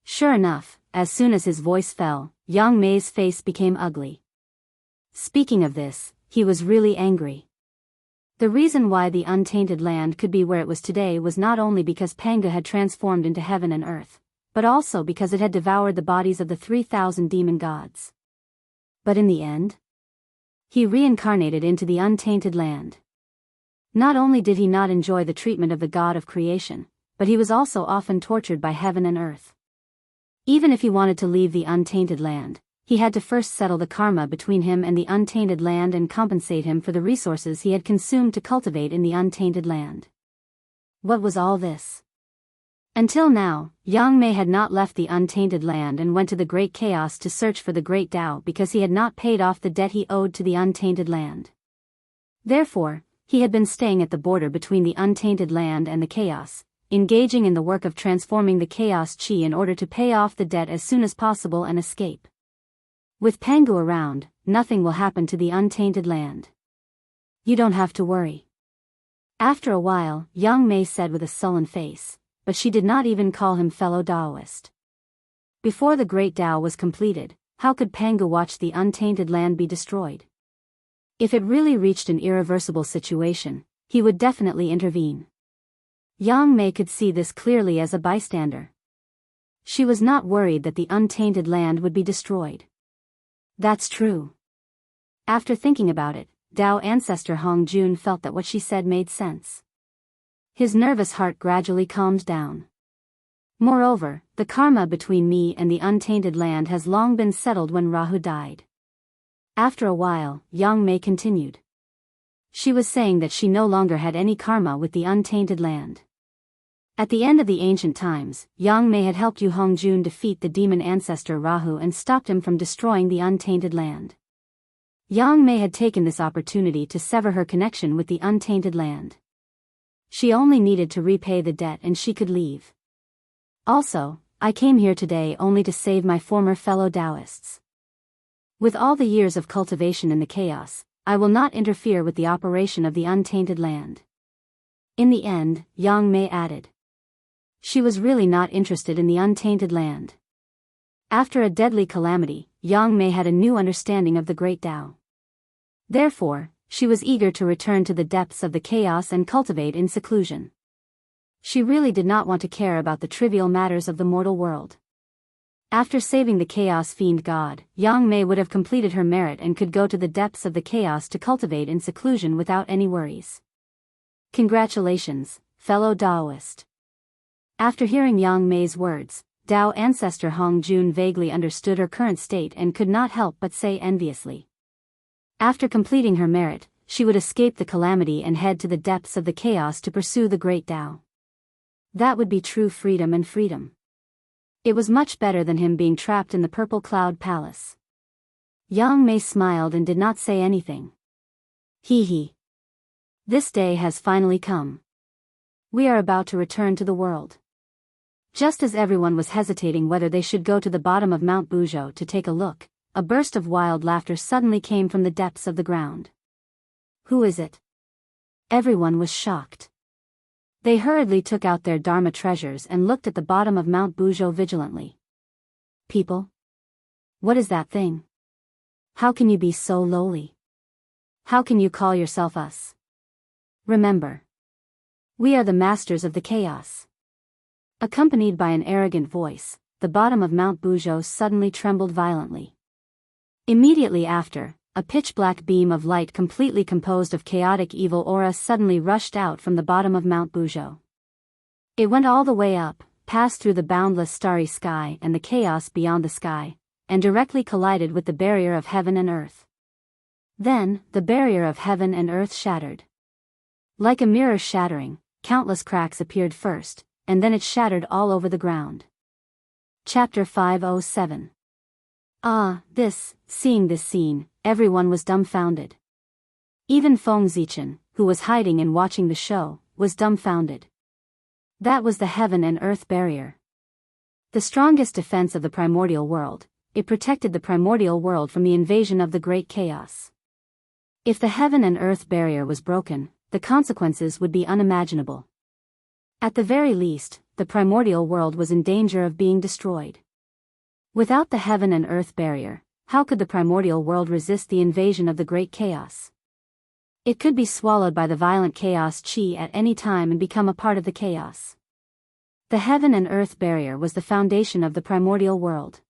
Sure enough, as soon as his voice fell, Yang Mei's face became ugly. Speaking of this, he was really angry. The reason why the untainted land could be where it was today was not only because Panga had transformed into heaven and earth, but also because it had devoured the bodies of the 3,000 demon gods. But in the end, he reincarnated into the untainted land. Not only did he not enjoy the treatment of the god of creation, but he was also often tortured by heaven and earth. Even if he wanted to leave the untainted land, he had to first settle the karma between him and the untainted land and compensate him for the resources he had consumed to cultivate in the untainted land. What was all this? Until now, Yang Mei had not left the untainted land and went to the Great Chaos to search for the Great Tao because he had not paid off the debt he owed to the untainted land. Therefore, he had been staying at the border between the untainted land and the chaos, engaging in the work of transforming the chaos chi in order to pay off the debt as soon as possible and escape. With Pangu around, nothing will happen to the untainted land. You don't have to worry. After a while, Yang Mei said with a sullen face, but she did not even call him fellow Taoist. Before the Great Tao was completed, how could Pangu watch the untainted land be destroyed? If it really reached an irreversible situation, he would definitely intervene. Yang Mei could see this clearly as a bystander. She was not worried that the untainted land would be destroyed. That's true. After thinking about it, Tao ancestor Hong Jun felt that what she said made sense. His nervous heart gradually calmed down. Moreover, the karma between me and the untainted land has long been settled when Rahu died. After a while, Yang Mei continued. She was saying that she no longer had any karma with the untainted land. At the end of the ancient times, Yang Mei had helped Yu Hongjun defeat the demon ancestor Rahu and stopped him from destroying the untainted land. Yang Mei had taken this opportunity to sever her connection with the untainted land. She only needed to repay the debt and she could leave. Also, I came here today only to save my former fellow Taoists. With all the years of cultivation in the chaos, I will not interfere with the operation of the untainted land. In the end, Yang Mei added. She was really not interested in the untainted land. After a deadly calamity, Yang Mei had a new understanding of the Great Tao. Therefore, she was eager to return to the depths of the chaos and cultivate in seclusion. She really did not want to care about the trivial matters of the mortal world. After saving the chaos fiend god, Yang Mei would have completed her merit and could go to the depths of the chaos to cultivate in seclusion without any worries. Congratulations, fellow Taoist. After hearing Yang Mei's words, Tao ancestor Hong Jun vaguely understood her current state and could not help but say enviously. After completing her merit, she would escape the calamity and head to the depths of the chaos to pursue the Great Tao. That would be true freedom and freedom. It was much better than him being trapped in the Purple Cloud Palace. Yang Mei smiled and did not say anything. Hee hee. This day has finally come. We are about to return to the world. Just as everyone was hesitating whether they should go to the bottom of Mount Buzhou to take a look, a burst of wild laughter suddenly came from the depths of the ground. Who is it? Everyone was shocked. They hurriedly took out their Dharma treasures and looked at the bottom of Mount Buzhou vigilantly. People? What is that thing? How can you be so lowly? How can you call yourself us? Remember. We are the masters of the chaos. Accompanied by an arrogant voice, the bottom of Mount Buzhou suddenly trembled violently. Immediately after, a pitch-black beam of light completely composed of chaotic evil aura suddenly rushed out from the bottom of Mount Buzhou. It went all the way up, passed through the boundless starry sky and the chaos beyond the sky, and directly collided with the barrier of heaven and earth. Then, the barrier of heaven and earth shattered. Like a mirror shattering, countless cracks appeared first, and then it shattered all over the ground. Chapter 507. Seeing this scene, everyone was dumbfounded. Even Feng Zichen, who was hiding and watching the show, was dumbfounded. That was the heaven and earth barrier. The strongest defense of the primordial world, it protected the primordial world from the invasion of the great chaos. If the heaven and earth barrier was broken, the consequences would be unimaginable. At the very least, the primordial world was in danger of being destroyed. Without the heaven and earth barrier, how could the primordial world resist the invasion of the great chaos? It could be swallowed by the violent chaos chi at any time and become a part of the chaos. The heaven and earth barrier was the foundation of the primordial world.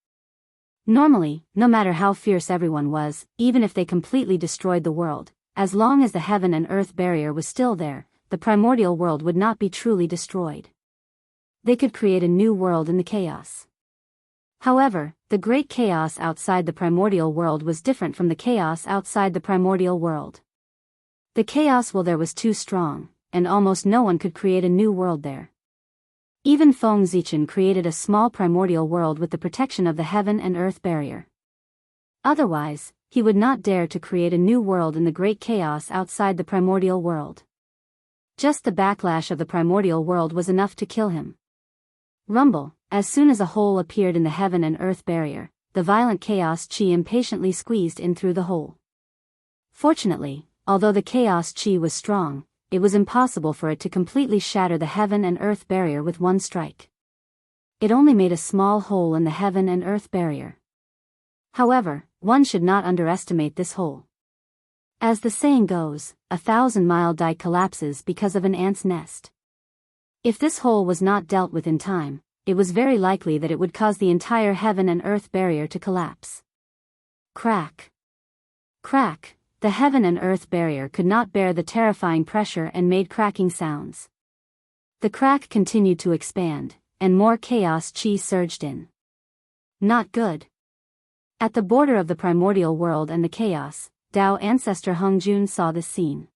Normally, no matter how fierce everyone was, even if they completely destroyed the world, as long as the heaven and earth barrier was still there, the primordial world would not be truly destroyed. They could create a new world in the chaos. However, the great chaos outside the primordial world was different from the chaos outside the primordial world. The chaos there was too strong, and almost no one could create a new world there. Even Feng Zichen created a small primordial world with the protection of the heaven and earth barrier. Otherwise, he would not dare to create a new world in the great chaos outside the primordial world. Just the backlash of the primordial world was enough to kill him. Rumble, as soon as a hole appeared in the heaven and earth barrier, the violent chaos chi impatiently squeezed in through the hole. Fortunately, although the chaos chi was strong, it was impossible for it to completely shatter the heaven and earth barrier with one strike. It only made a small hole in the heaven and earth barrier. However, one should not underestimate this hole. As the saying goes, 1,000-mile dike collapses because of an ant's nest. If this hole was not dealt with in time, it was very likely that it would cause the entire heaven and earth barrier to collapse. Crack. Crack. The heaven and earth barrier could not bear the terrifying pressure and made cracking sounds. The crack continued to expand, and more chaos chi surged in. Not good. At the border of the primordial world and the chaos, Dao ancestor Hung Jun saw this scene.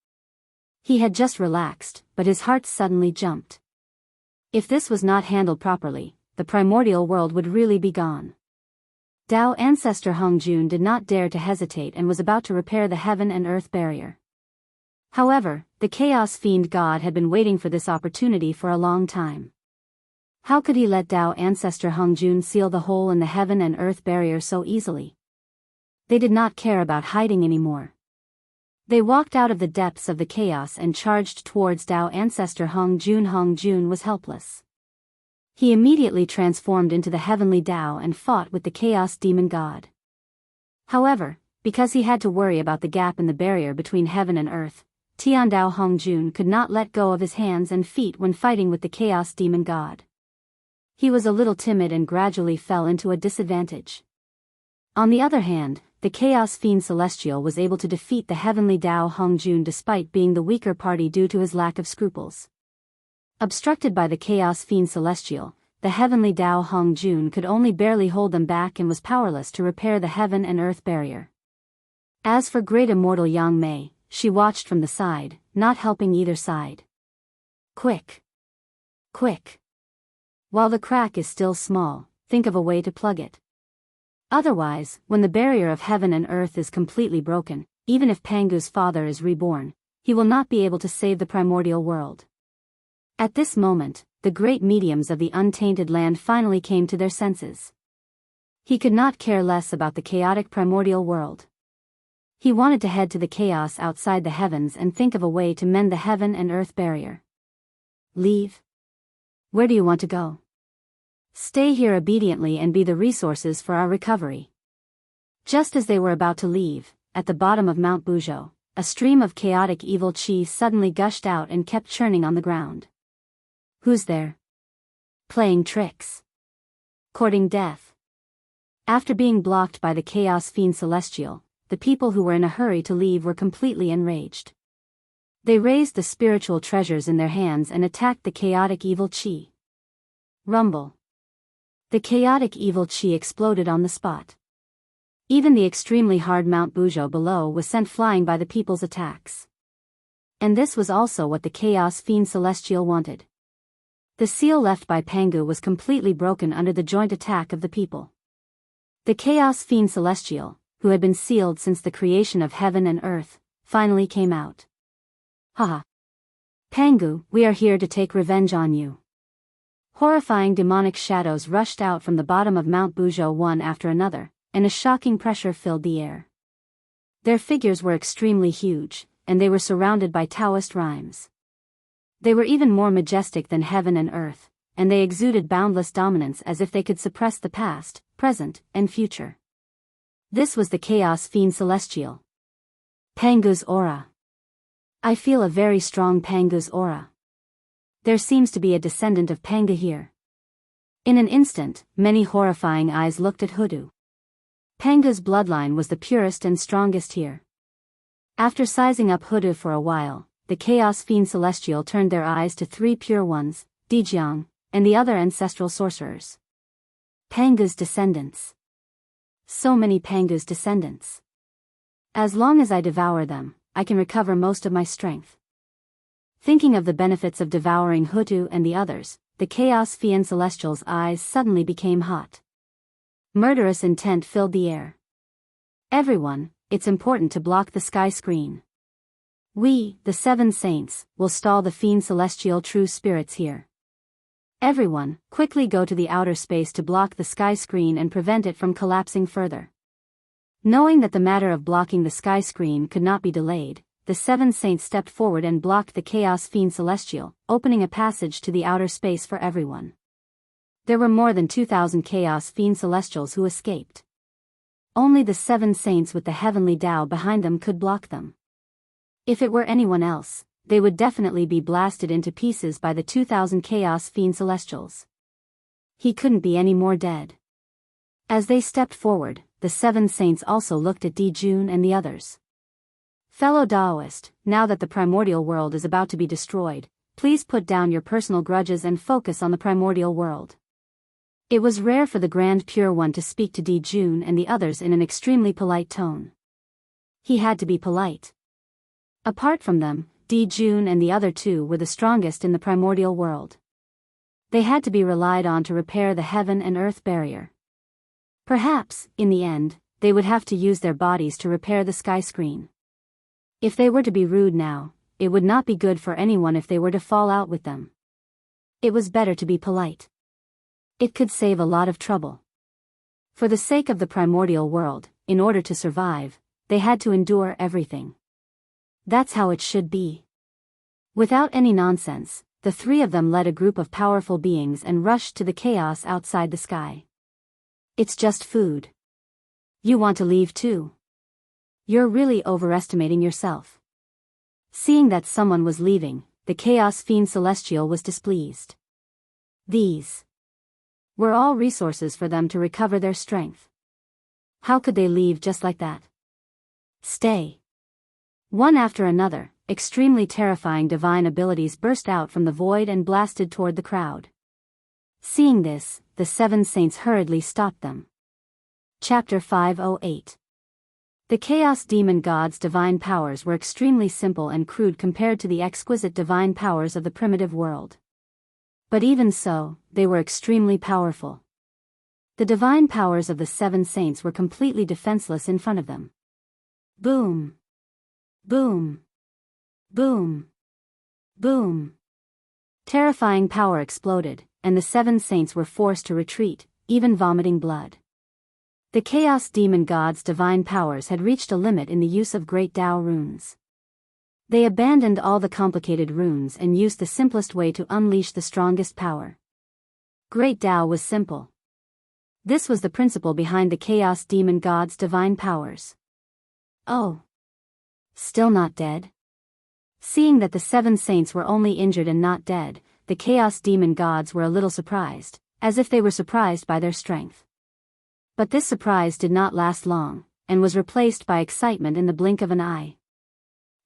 He had just relaxed, but his heart suddenly jumped. If this was not handled properly, the primordial world would really be gone. Dao ancestor Hung Jun did not dare to hesitate and was about to repair the heaven and earth barrier. However, the chaos fiend god had been waiting for this opportunity for a long time. How could he let Dao ancestor Hung Jun seal the hole in the heaven and earth barrier so easily? They did not care about hiding anymore. They walked out of the depths of the chaos and charged towards Dao ancestor Hung Jun. Hung Jun was helpless. He immediately transformed into the heavenly Dao and fought with the chaos demon god. However, because he had to worry about the gap in the barrier between heaven and earth, Tian Dao Hong Jun could not let go of his hands and feet when fighting with the chaos demon god. He was a little timid and gradually fell into a disadvantage. On the other hand, the chaos fiend celestial was able to defeat the heavenly Dao Hong Jun despite being the weaker party due to his lack of scruples. Obstructed by the chaos fiend celestial, the heavenly Dao Hong Jun could only barely hold them back and was powerless to repair the heaven and earth barrier. As for great immortal Yang Mei, she watched from the side, not helping either side. Quick! Quick! While the crack is still small, think of a way to plug it. Otherwise, when the barrier of heaven and earth is completely broken, even if Pangu's father is reborn, he will not be able to save the primordial world. At this moment, the great mediums of the untainted land finally came to their senses. He could not care less about the chaotic primordial world. He wanted to head to the chaos outside the heavens and think of a way to mend the heaven and earth barrier. Leave? Where do you want to go? Stay here obediently and be the resources for our recovery. Just as they were about to leave, at the bottom of Mount Buzhou, a stream of chaotic evil chi suddenly gushed out and kept churning on the ground. Who's there? Playing tricks. Courting death. After being blocked by the chaos fiend celestial, the people who were in a hurry to leave were completely enraged. They raised the spiritual treasures in their hands and attacked the chaotic evil chi. Rumble. The chaotic evil chi exploded on the spot. Even the extremely hard Mount Buzhou below was sent flying by the people's attacks. And this was also what the chaos fiend celestial wanted. The seal left by Pangu was completely broken under the joint attack of the people. The chaos fiend celestial, who had been sealed since the creation of heaven and earth, finally came out. Haha. Pangu, we are here to take revenge on you. Horrifying demonic shadows rushed out from the bottom of Mount Bujo one after another, and a shocking pressure filled the air. Their figures were extremely huge, and they were surrounded by Taoist rhymes. They were even more majestic than heaven and earth, and they exuded boundless dominance as if they could suppress the past, present, and future. This was the Chaos Fiend Celestial. Pangu's aura. I feel a very strong Pangu's aura. There seems to be a descendant of Pangu here. In an instant, many horrifying eyes looked at Hoodoo. Pangu's bloodline was the purest and strongest here. After sizing up Hoodoo for a while, the Chaos Fiend Celestial turned their eyes to three pure ones, Dijiang, and the other ancestral sorcerers. Pangu's descendants. So many Pangu's descendants. As long as I devour them, I can recover most of my strength. Thinking of the benefits of devouring Hutu and the others, the Chaos Fiend Celestial's eyes suddenly became hot. Murderous intent filled the air. Everyone, it's important to block the sky screen. We, the Seven Saints, will stall the Fiend Celestial true spirits here. Everyone, quickly go to the outer space to block the sky screen and prevent it from collapsing further. Knowing that the matter of blocking the sky screen could not be delayed, the Seven Saints stepped forward and blocked the Chaos Fiend Celestial, opening a passage to the outer space for everyone. There were more than 2,000 Chaos Fiend Celestials who escaped. Only the Seven Saints with the heavenly Tao behind them could block them. If it were anyone else, they would definitely be blasted into pieces by the 2,000 Chaos Fiend Celestials. He couldn't be any more dead. As they stepped forward, the Seven Saints also looked at Dijun and the others. Fellow Taoist, now that the primordial world is about to be destroyed, please put down your personal grudges and focus on the primordial world. It was rare for the Grand Pure One to speak to Dijun and the others in an extremely polite tone. He had to be polite. Apart from them, Dijun and the other two were the strongest in the primordial world. They had to be relied on to repair the heaven and earth barrier. Perhaps, in the end, they would have to use their bodies to repair the sky screen. If they were to be rude now, it would not be good for anyone if they were to fall out with them. It was better to be polite. It could save a lot of trouble. For the sake of the primordial world, in order to survive, they had to endure everything. That's how it should be. Without any nonsense, the three of them led a group of powerful beings and rushed to the chaos outside the sky. It's just food. You want to leave too? You're really overestimating yourself. Seeing that someone was leaving, the Chaos Fiend Celestial was displeased. These were all resources for them to recover their strength. How could they leave just like that? Stay. One after another, extremely terrifying divine abilities burst out from the void and blasted toward the crowd. Seeing this, the Seven Saints hurriedly stopped them. Chapter 508. The Chaos Demon God's divine powers were extremely simple and crude compared to the exquisite divine powers of the primitive world. But even so, they were extremely powerful. The divine powers of the Seven Saints were completely defenseless in front of them. Boom! Boom! Boom! Boom! Terrifying power exploded, and the Seven Saints were forced to retreat, even vomiting blood. The Chaos Demon God's divine powers had reached a limit in the use of Great Tao runes. They abandoned all the complicated runes and used the simplest way to unleash the strongest power. Great Tao was simple. This was the principle behind the Chaos Demon God's divine powers. Oh. Still not dead? Seeing that the Seven Saints were only injured and not dead, the Chaos Demon Gods were a little surprised, as if they were surprised by their strength. But this surprise did not last long, and was replaced by excitement in the blink of an eye.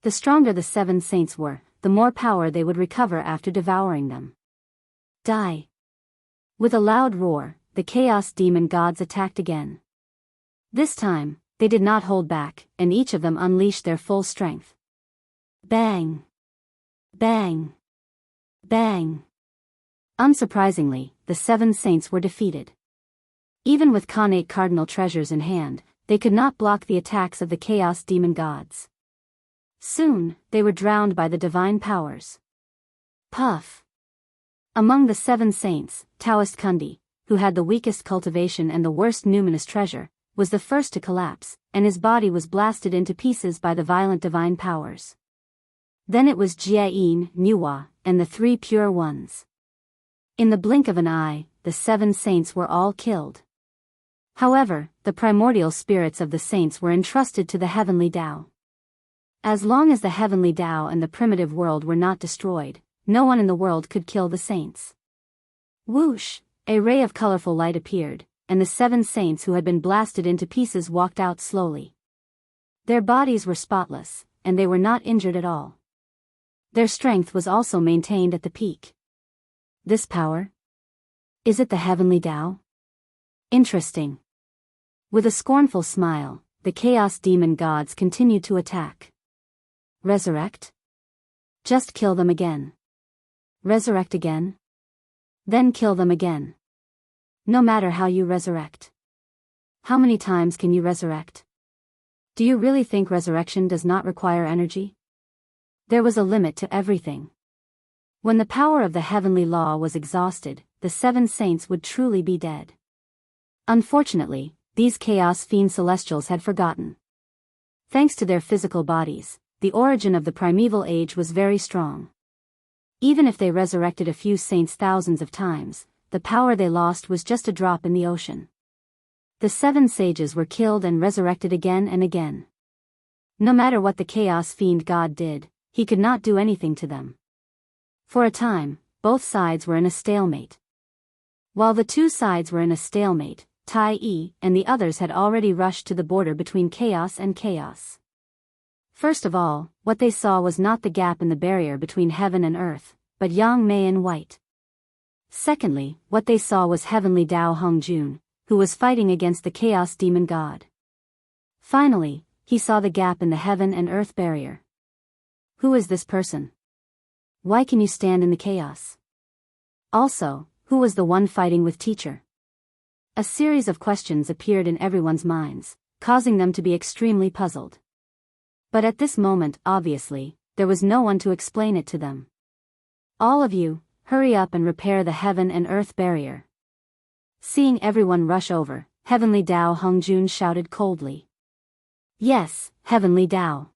The stronger the Seven Saints were, the more power they would recover after devouring them. Die! With a loud roar, the Chaos Demon Gods attacked again. This time, they did not hold back, and each of them unleashed their full strength. Bang! Bang! Bang! Unsurprisingly, the Seven Saints were defeated. Even with Khanate cardinal treasures in hand, they could not block the attacks of the Chaos Demon Gods. Soon, they were drowned by the divine powers. Puff! Among the 7 saints, Taoist Kundi, who had the weakest cultivation and the worst numinous treasure, was the first to collapse, and his body was blasted into pieces by the violent divine powers. Then it was Jia-in, Nuwa, and the 3 pure ones. In the blink of an eye, the 7 saints were all killed. However, the primordial spirits of the saints were entrusted to the heavenly Tao. As long as the heavenly Tao and the primitive world were not destroyed, no one in the world could kill the saints. Whoosh! A ray of colorful light appeared, and the 7 saints who had been blasted into pieces walked out slowly. Their bodies were spotless, and they were not injured at all. Their strength was also maintained at the peak. This power? Is it the heavenly Tao? Interesting. With a scornful smile, the chaos demon gods continued to attack. Resurrect? Just kill them again. Resurrect again? Then kill them again. No matter how you resurrect. How many times can you resurrect? Do you really think resurrection does not require energy? There was a limit to everything. When the power of the heavenly law was exhausted, the 7 saints would truly be dead. Unfortunately, these chaos fiend celestials had forgotten. Thanks to their physical bodies, the origin of the primeval age was very strong. Even if they resurrected a few saints thousands of times, the power they lost was just a drop in the ocean. The 7 sages were killed and resurrected again and again. No matter what the chaos fiend god did, he could not do anything to them. For a time, both sides were in a stalemate. While the 2 sides were in a stalemate, Tai Yi and the others had already rushed to the border between chaos and chaos. First of all, what they saw was not the gap in the barrier between heaven and earth, but Yang Mei in white. Secondly, what they saw was heavenly Tao Hongjun, who was fighting against the chaos demon god. Finally, he saw the gap in the heaven and earth barrier. Who is this person? Why can you stand in the chaos? Also, who was the one fighting with teacher? A series of questions appeared in everyone's minds, causing them to be extremely puzzled. But at this moment, obviously, there was no one to explain it to them. All of you, hurry up and repair the heaven and earth barrier. Seeing everyone rush over, heavenly Tao Hongjun shouted coldly. Yes, heavenly Tao.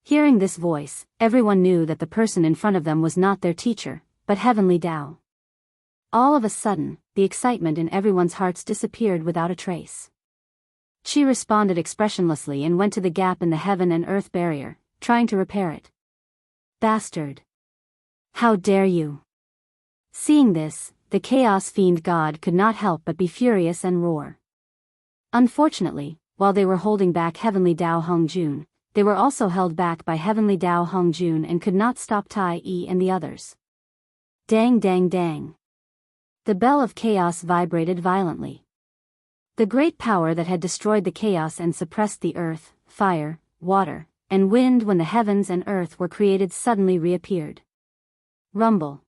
Hearing this voice, everyone knew that the person in front of them was not their teacher, but heavenly Tao. All of a sudden, the excitement in everyone's hearts disappeared without a trace. She responded expressionlessly and went to the gap in the heaven and earth barrier, trying to repair it. Bastard! How dare you! Seeing this, the chaos fiend god could not help but be furious and roar. Unfortunately, while they were holding back heavenly Tao Hongjun, they were also held back by heavenly Tao Hongjun and could not stop Tai Yi and the others. Dang dang dang. The bell of chaos vibrated violently. The great power that had destroyed the chaos and suppressed the earth, fire, water, and wind when the heavens and earth were created suddenly reappeared. Rumble.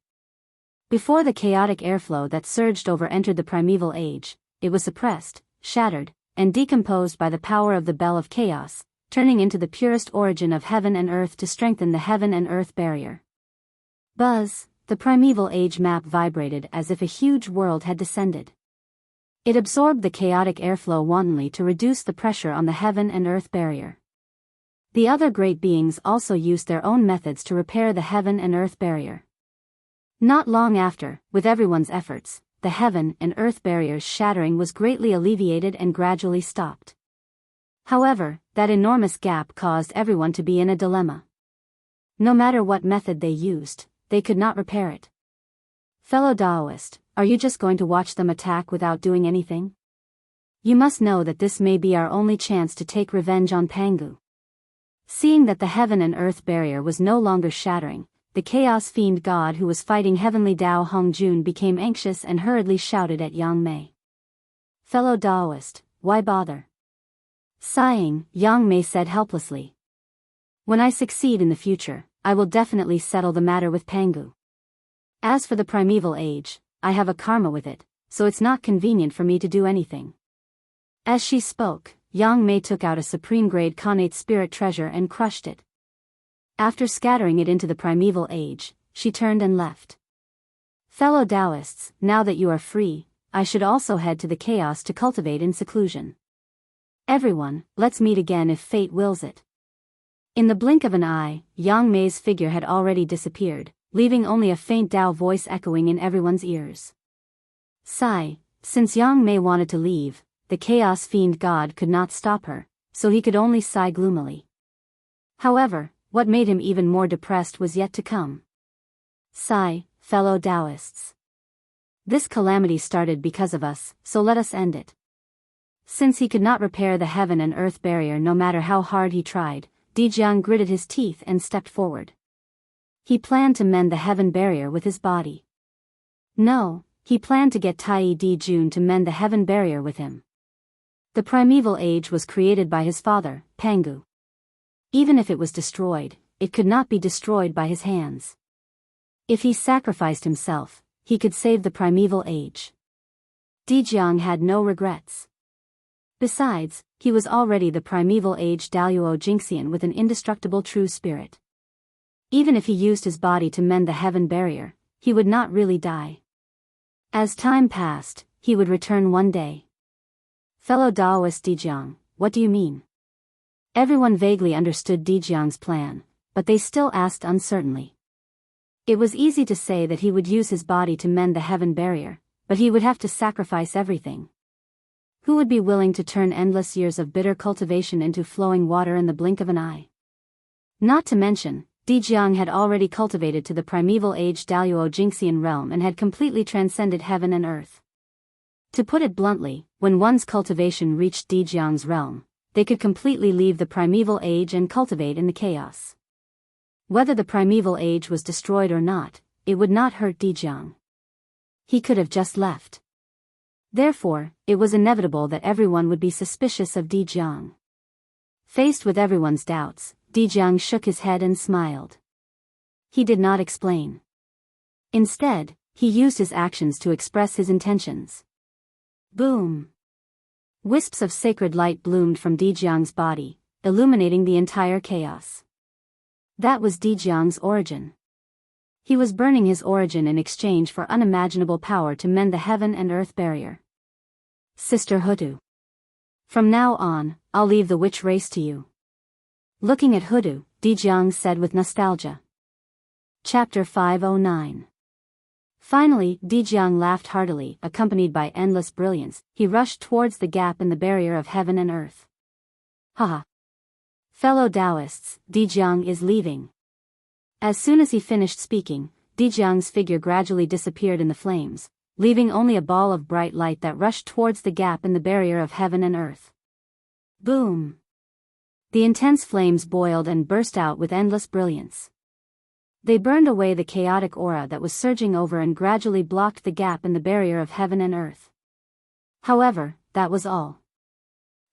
Before the chaotic airflow that surged over entered the primeval age, it was suppressed, shattered, and decomposed by the power of the bell of chaos, turning into the purest origin of heaven and earth to strengthen the heaven and earth barrier. Buzz, the primeval age map vibrated as if a huge world had descended. It absorbed the chaotic airflow wantonly to reduce the pressure on the heaven and earth barrier. The other great beings also used their own methods to repair the heaven and earth barrier. Not long after, with everyone's efforts, the heaven and earth barriers shattering was greatly alleviated and gradually stopped. However, that enormous gap caused everyone to be in a dilemma. No matter what method they used, they could not repair it. Fellow Taoist, are you just going to watch them attack without doing anything? You must know that this may be our only chance to take revenge on Pangu. Seeing that the heaven and earth barrier was no longer shattering, the chaos fiend god who was fighting heavenly Tao Hongjun became anxious and hurriedly shouted at Yang Mei. Fellow Taoist, why bother? Sighing, Yang Mei said helplessly. When I succeed in the future, I will definitely settle the matter with Pangu. As for the primeval age, I have a karma with it, so it's not convenient for me to do anything. As she spoke, Yang Mei took out a supreme-grade connate spirit treasure and crushed it. After scattering it into the primeval age, she turned and left. Fellow Taoists, now that you are free, I should also head to the chaos to cultivate in seclusion. Everyone, let's meet again if fate wills it. In the blink of an eye, Yang Mei's figure had already disappeared, leaving only a faint Tao voice echoing in everyone's ears. Sigh, since Yang Mei wanted to leave, the chaos fiend god could not stop her, so he could only sigh gloomily. However, what made him even more depressed was yet to come. Sigh, fellow Taoists. This calamity started because of us, so let us end it. Since he could not repair the heaven and earth barrier no matter how hard he tried, Dijiang gritted his teeth and stepped forward. He planned to mend the heaven barrier with his body. No, he planned to get Tai Dijun to mend the heaven barrier with him. The primeval age was created by his father, Pangu. Even if it was destroyed, it could not be destroyed by his hands. If he sacrificed himself, he could save the primeval age. Dijiang had no regrets. Besides, he was already the primeval age Daluo Jingxian with an indestructible true spirit. Even if he used his body to mend the heaven barrier, he would not really die. As time passed, he would return one day. Fellow Taoist Dijiang, what do you mean? Everyone vaguely understood Dijiang's plan, but they still asked uncertainly. It was easy to say that he would use his body to mend the heaven barrier, but he would have to sacrifice everything. Who would be willing to turn endless years of bitter cultivation into flowing water in the blink of an eye? Not to mention, Dijiang had already cultivated to the primeval age Daluo Jingxian realm and had completely transcended heaven and earth. To put it bluntly, when one's cultivation reached Dijiang's realm, they could completely leave the primeval age and cultivate in the chaos. Whether the primeval age was destroyed or not, it would not hurt Dijiang. He could have just left. Therefore, it was inevitable that everyone would be suspicious of Dijiang. Faced with everyone's doubts, Dijiang shook his head and smiled. He did not explain. Instead, he used his actions to express his intentions. Boom! Wisps of sacred light bloomed from Dijiang's body, illuminating the entire chaos. That was Dijiang's origin. He was burning his origin in exchange for unimaginable power to mend the heaven and earth barrier. Sister Hutu. From now on, I'll leave the witch race to you. Looking at Hutu, Dijiang said with nostalgia. Chapter 509. Finally, Dijiang laughed heartily, accompanied by endless brilliance. He rushed towards the gap in the barrier of heaven and earth. Haha. Fellow Taoists, Dijiang is leaving. As soon as he finished speaking, Dijiang's figure gradually disappeared in the flames, leaving only a ball of bright light that rushed towards the gap in the barrier of heaven and earth. Boom! The intense flames boiled and burst out with endless brilliance. They burned away the chaotic aura that was surging over and gradually blocked the gap in the barrier of heaven and earth. However, that was all.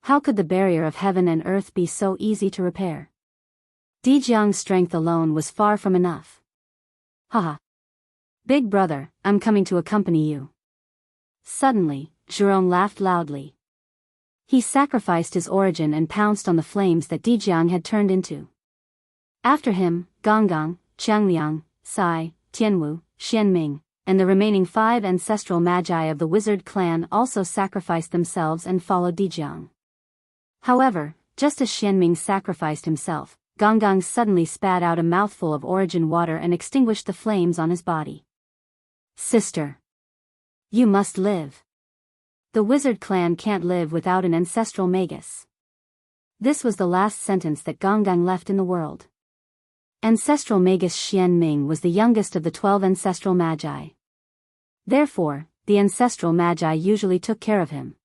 How could the barrier of heaven and earth be so easy to repair? Dijiang's strength alone was far from enough. Haha. Big brother, I'm coming to accompany you. Suddenly, Jerome laughed loudly. He sacrificed his origin and pounced on the flames that Dijiang had turned into. After him, Gonggang, Qiangliang, Sai, Tianwu, Xianming, and the remaining 5 ancestral magi of the wizard clan also sacrificed themselves and followed Dijiang. However, just as Xianming sacrificed himself, Gonggang suddenly spat out a mouthful of origin water and extinguished the flames on his body. Sister. You must live. The wizard clan can't live without an ancestral magus. This was the last sentence that Gonggang left in the world. Ancestral magus Xianming was the youngest of the 12 ancestral magi. Therefore, the ancestral magi usually took care of him.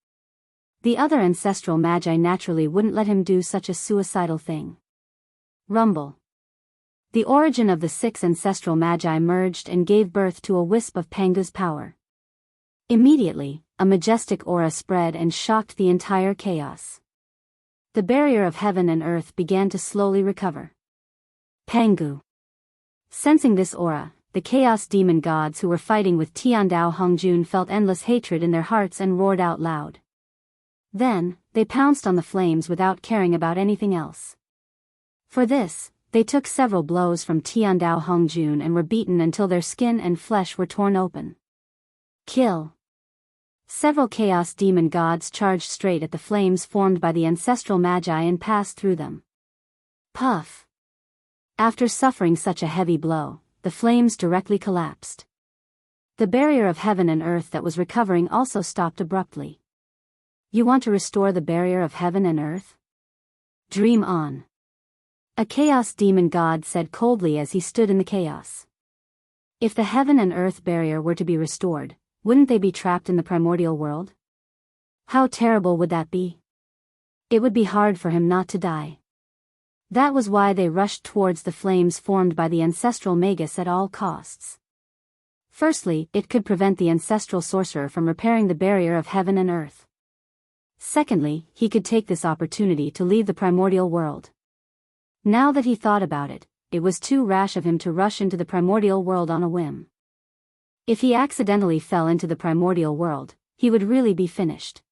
The other ancestral magi naturally wouldn't let him do such a suicidal thing. Rumble. The origin of the 6 ancestral magi merged and gave birth to a wisp of Pangu's power. Immediately, a majestic aura spread and shocked the entire chaos. The barrier of heaven and earth began to slowly recover. Pangu. Sensing this aura, the chaos demon gods who were fighting with Tiandao Hongjun felt endless hatred in their hearts and roared out loud. Then, they pounced on the flames without caring about anything else. For this, They took several blows from Tiandao Hongjun and were beaten until their skin and flesh were torn open. Kill. Several chaos demon gods charged straight at the flames formed by the ancestral magi and passed through them. Puff. After suffering such a heavy blow, the flames directly collapsed. The barrier of heaven and earth that was recovering also stopped abruptly. You want to restore the barrier of heaven and earth? Dream on. A chaos demon god said coldly as he stood in the chaos. If the heaven and earth barrier were to be restored, wouldn't they be trapped in the primordial world? How terrible would that be? It would be hard for him not to die. That was why they rushed towards the flames formed by the ancestral magus at all costs. Firstly, it could prevent the ancestral sorcerer from repairing the barrier of heaven and earth. Secondly, he could take this opportunity to leave the primordial world. Now that he thought about it, it was too rash of him to rush into the primordial world on a whim. If he accidentally fell into the primordial world, he would really be finished.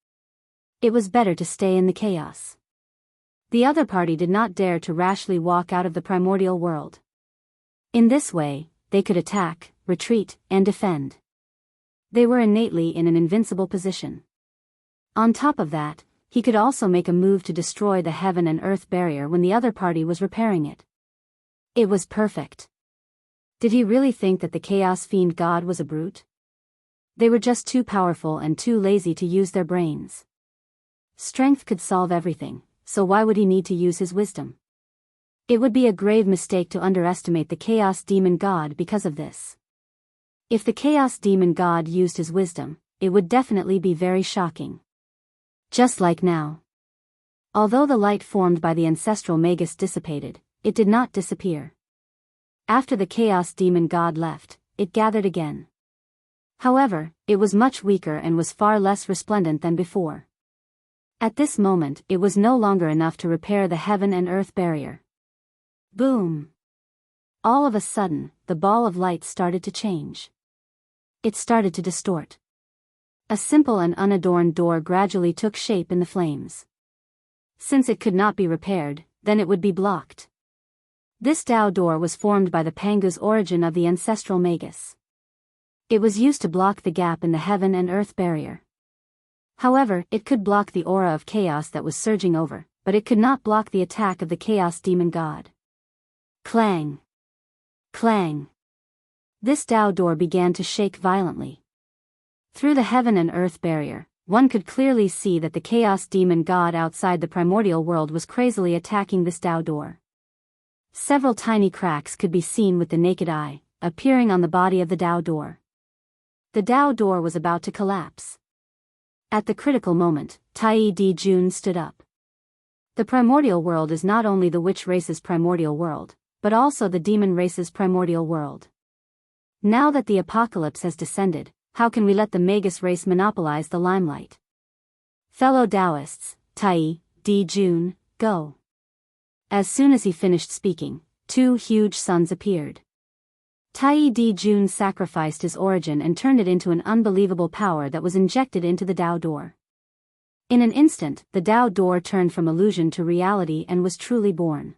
It was better to stay in the chaos. The other party did not dare to rashly walk out of the primordial world. In this way, they could attack, retreat, and defend. They were innately in an invincible position. On top of that, he could also make a move to destroy the heaven and earth barrier when the other party was repairing it. It was perfect. Did he really think that the Chaos Fiend God was a brute? They were just too powerful and too lazy to use their brains. Strength could solve everything, so why would he need to use his wisdom? It would be a grave mistake to underestimate the Chaos Demon God because of this. If the Chaos Demon God used his wisdom, it would definitely be very shocking. Just like now. Although the light formed by the ancestral magus dissipated, it did not disappear. After the Chaos Demon God left, it gathered again. However, it was much weaker and was far less resplendent than before. At this moment, it was no longer enough to repair the heaven and earth barrier. Boom! All of a sudden, the ball of light started to change. It started to distort. A simple and unadorned door gradually took shape in the flames. Since it could not be repaired, then it would be blocked. This Dao door was formed by the Pangu's origin of the ancestral magus. It was used to block the gap in the heaven and earth barrier. However, it could block the aura of chaos that was surging over, but it could not block the attack of the Chaos Demon God. Clang! Clang! This Dao door began to shake violently. Through the heaven and earth barrier, one could clearly see that the Chaos Demon God outside the primordial world was crazily attacking this Dao door. Several tiny cracks could be seen with the naked eye, appearing on the body of the Dao door. The Dao door was about to collapse. At the critical moment, Tai Di Jun stood up. The primordial world is not only the witch race's primordial world, but also the demon race's primordial world. Now that the apocalypse has descended, how can we let the Magus race monopolize the limelight? Fellow Taoists, Tai Di Jun, go. As soon as he finished speaking, two huge suns appeared. Tai Di Jun sacrificed his origin and turned it into an unbelievable power that was injected into the Dao door. In an instant, the Dao door turned from illusion to reality and was truly born.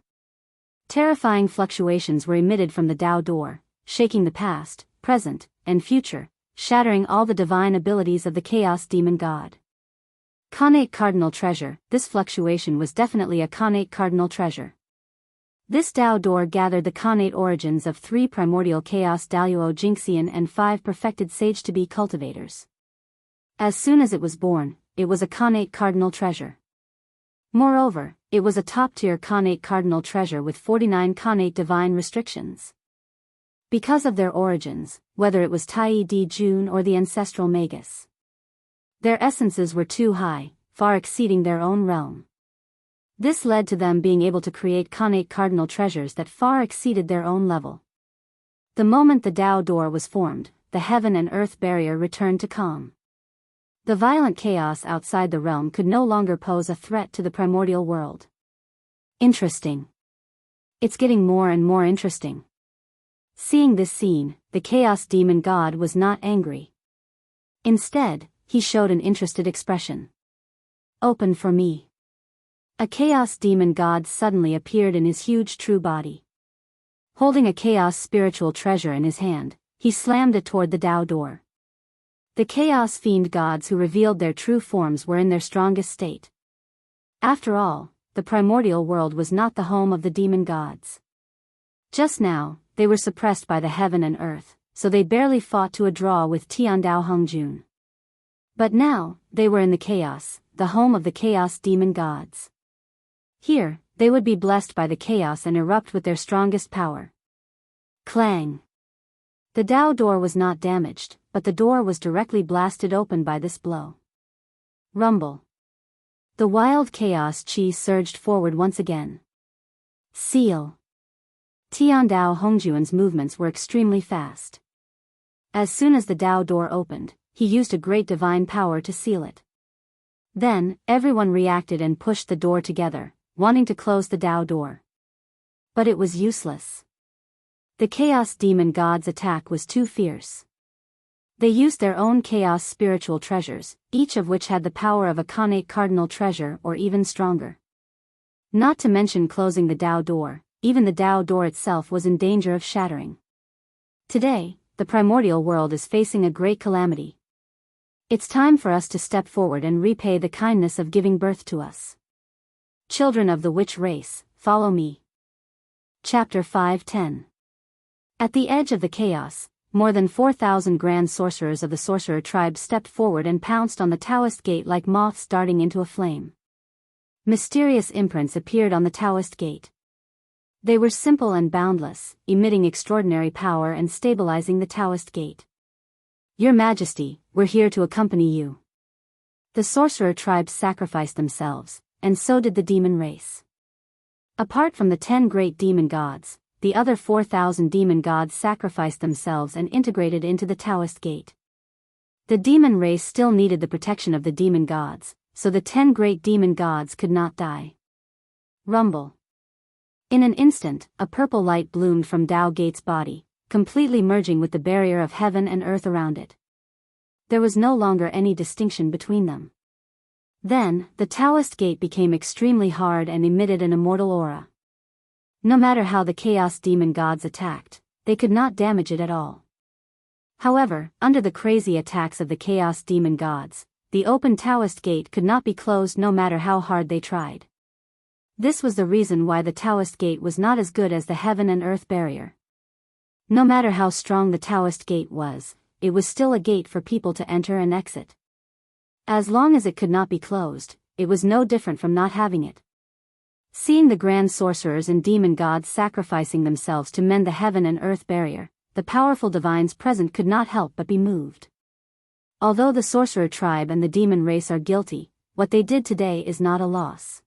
Terrifying fluctuations were emitted from the Dao door, shaking the past, present, and future, shattering all the divine abilities of the Chaos Demon God. Connate Cardinal Treasure. This fluctuation was definitely a Connate Cardinal Treasure. This Dao door gathered the Connate origins of 3 primordial Chaos Daluo Jinxian and 5 perfected Sage to be cultivators. As soon as it was born, it was a Connate Cardinal Treasure. Moreover, it was a top-tier Connate Cardinal Treasure with 49 Connate Divine restrictions. Because of their origins, whether it was Tai Di Jun or the ancestral magus, their essences were too high, far exceeding their own realm. This led to them being able to create Connate Cardinal Treasures that far exceeded their own level. The moment the Dao door was formed, the heaven and earth barrier returned to calm. The violent chaos outside the realm could no longer pose a threat to the primordial world. Interesting. It's getting more and more interesting. Seeing this scene, the Chaos Demon God was not angry. Instead, he showed an interested expression. Open for me. A Chaos Demon God suddenly appeared in his huge true body. Holding a chaos spiritual treasure in his hand, he slammed it toward the Tao door. The chaos fiend gods who revealed their true forms were in their strongest state. After all, the primordial world was not the home of the demon gods. Just now, they were suppressed by the heaven and earth, so they barely fought to a draw with Tiandao Hongjun. But now, they were in the chaos, the home of the chaos demon gods. Here, they would be blessed by the chaos and erupt with their strongest power. Clang! The Tao door was not damaged, but the door was directly blasted open by this blow. Rumble! The wild chaos chi surged forward once again. Seal! Tiandao Hongjuan's movements were extremely fast. As soon as the Tao door opened, he used a great divine power to seal it. Then, everyone reacted and pushed the door together, wanting to close the Tao door. But it was useless. The chaos demon god's attack was too fierce. They used their own chaos spiritual treasures, each of which had the power of a connate cardinal treasure or even stronger. Not to mention closing the Tao door, even the Tao door itself was in danger of shattering. Today, the primordial world is facing a great calamity. It's time for us to step forward and repay the kindness of giving birth to us. Children of the witch race, follow me. Chapter 5:10. At the edge of the chaos, more than 4,000 grand sorcerers of the sorcerer tribe stepped forward and pounced on the Taoist gate like moths darting into a flame. Mysterious imprints appeared on the Taoist gate. They were simple and boundless, emitting extraordinary power and stabilizing the Taoist gate. Your Majesty, we're here to accompany you. The sorcerer tribes sacrificed themselves, and so did the demon race. Apart from the 10 great demon gods, the other 4,000 demon gods sacrificed themselves and integrated into the Taoist gate. The demon race still needed the protection of the demon gods, so the 10 great demon gods could not die. Rumble. In an instant, a purple light bloomed from Tao Gate's body, completely merging with the barrier of heaven and earth around it. There was no longer any distinction between them. Then, the Taoist gate became extremely hard and emitted an immortal aura. No matter how the chaos demon gods attacked, they could not damage it at all. However, under the crazy attacks of the chaos demon gods, the open Taoist gate could not be closed no matter how hard they tried. This was the reason why the Taoist gate was not as good as the heaven and earth barrier. No matter how strong the Taoist gate was, it was still a gate for people to enter and exit. As long as it could not be closed, it was no different from not having it. Seeing the grand sorcerers and demon gods sacrificing themselves to mend the heaven and earth barrier, the powerful divines present could not help but be moved. Although the sorcerer tribe and the demon race are guilty, what they did today is not a loss.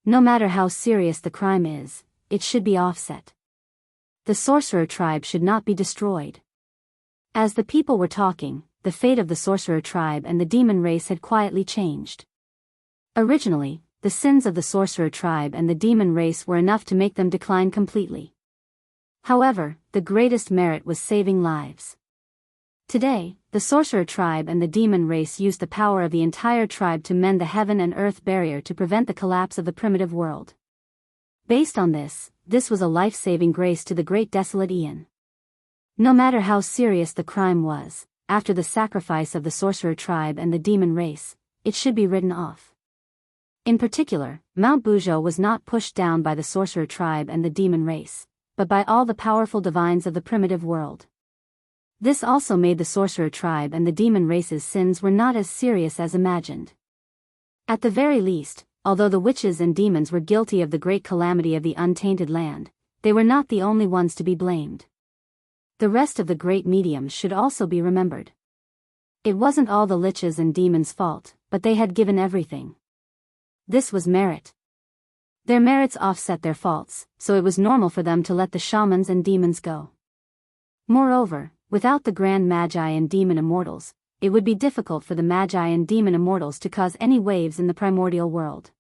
No matter how serious the crime is, it should be offset. The sorcerer tribe should not be destroyed. As the people were talking, the fate of the sorcerer tribe and the demon race had quietly changed. Originally, the sins of the sorcerer tribe and the demon race were enough to make them decline completely. However, the greatest merit was saving lives. Today, the sorcerer tribe and the demon race used the power of the entire tribe to mend the heaven and earth barrier to prevent the collapse of the primitive world. Based on this was a life-saving grace to the great desolate Aeon. No matter how serious the crime was, after the sacrifice of the sorcerer tribe and the demon race, it should be written off. In particular, Mount Buzhou was not pushed down by the sorcerer tribe and the demon race, but by all the powerful divines of the primitive world. This also made the sorcerer tribe and the demon race's sins were not as serious as imagined. At the very least, although the witches and demons were guilty of the great calamity of the untainted land, they were not the only ones to be blamed. The rest of the great mediums should also be remembered. It wasn't all the liches and demons' fault, but they had given everything. This was merit. Their merits offset their faults, so it was normal for them to let the shamans and demons go. Moreover, without the grand magi and demon immortals, it would be difficult for the magi and demon immortals to cause any waves in the primordial world.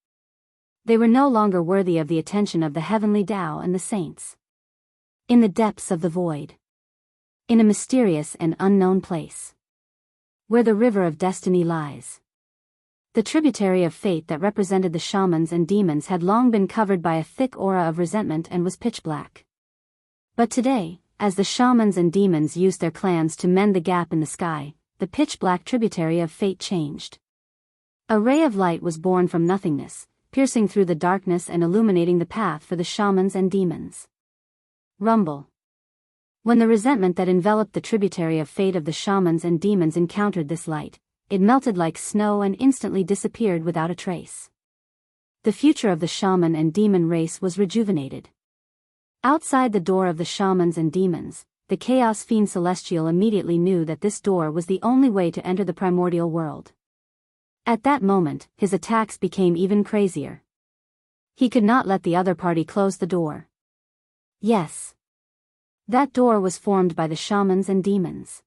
They were no longer worthy of the attention of the heavenly Tao and the saints. In the depths of the void. In a mysterious and unknown place. Where the river of destiny lies. The tributary of fate that represented the shamans and demons had long been covered by a thick aura of resentment and was pitch black. But today, as the shamans and demons used their clans to mend the gap in the sky, the pitch-black tributary of fate changed. A ray of light was born from nothingness, piercing through the darkness and illuminating the path for the shamans and demons. Rumble. When the resentment that enveloped the tributary of fate of the shamans and demons encountered this light, it melted like snow and instantly disappeared without a trace. The future of the shaman and demon race was rejuvenated. Outside the door of the shamans and demons, the Chaos Fiend Celestial immediately knew that this door was the only way to enter the primordial world. At that moment, his attacks became even crazier. He could not let the other party close the door. Yes. That door was formed by the shamans and demons.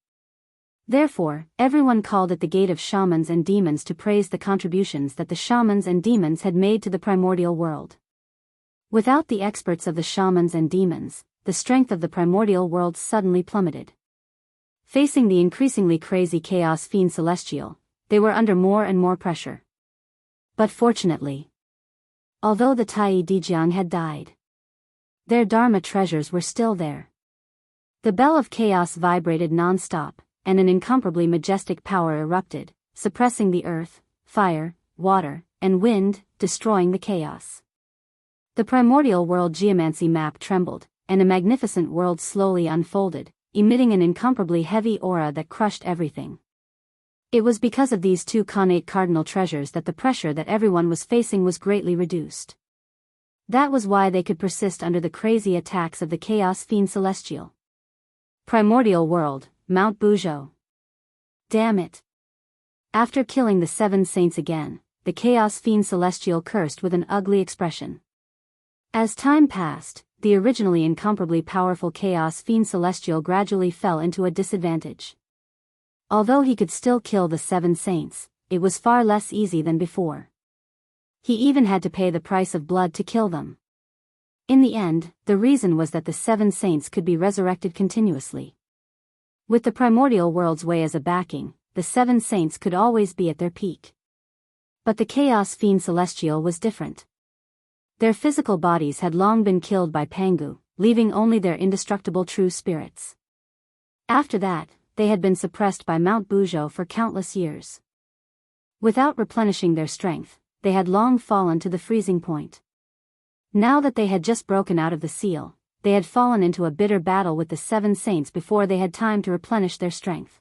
Therefore, everyone called it the Gate of Shamans and Demons to praise the contributions that the shamans and demons had made to the primordial world. Without the experts of the shamans and demons, the strength of the primordial world suddenly plummeted. Facing the increasingly crazy Chaos Fiend Celestial, they were under more and more pressure. But fortunately, although the Tai Dijiang had died, their Dharma treasures were still there. The bell of chaos vibrated non-stop, and an incomparably majestic power erupted, suppressing the earth, fire, water, and wind, destroying the chaos. The primordial world geomancy map trembled, and a magnificent world slowly unfolded, emitting an incomparably heavy aura that crushed everything. It was because of these two connate cardinal treasures that the pressure that everyone was facing was greatly reduced. That was why they could persist under the crazy attacks of the Chaos Fiend Celestial. Primordial world, Mount Buzhou. Damn it. After killing the 7 saints again, the Chaos Fiend Celestial cursed with an ugly expression. As time passed, the originally incomparably powerful Chaos Fiend Celestial gradually fell into a disadvantage. Although he could still kill the 7 saints, it was far less easy than before. He even had to pay the price of blood to kill them. In the end, the reason was that the 7 saints could be resurrected continuously. With the primordial world's way as a backing, the 7 saints could always be at their peak. But the Chaos Fiend Celestial was different. Their physical bodies had long been killed by Pangu, leaving only their indestructible true spirits. After that, they had been suppressed by Mount Buzhou for countless years. Without replenishing their strength, they had long fallen to the freezing point. Now that they had just broken out of the seal, they had fallen into a bitter battle with the 7 saints before they had time to replenish their strength.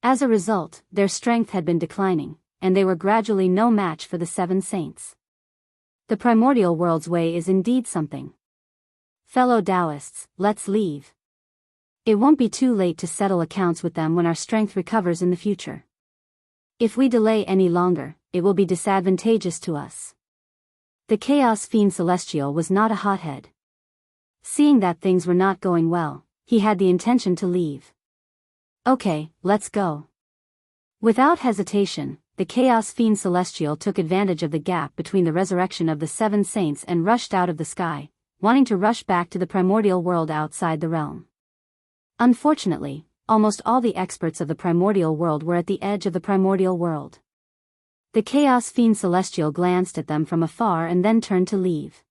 As a result, their strength had been declining, and they were gradually no match for the 7 saints. The primordial world's way is indeed something. Fellow Taoists, let's leave. It won't be too late to settle accounts with them when our strength recovers in the future. If we delay any longer, it will be disadvantageous to us. The Chaos Fiend Celestial was not a hothead. Seeing that things were not going well, he had the intention to leave. Okay, let's go. Without hesitation, the Chaos Fiend Celestial took advantage of the gap between the resurrection of the 7 saints and rushed out of the sky, wanting to rush back to the primordial world outside the realm. Unfortunately, almost all the experts of the primordial world were at the edge of the primordial world. The Chaos Fiend Celestial glanced at them from afar and then turned to leave.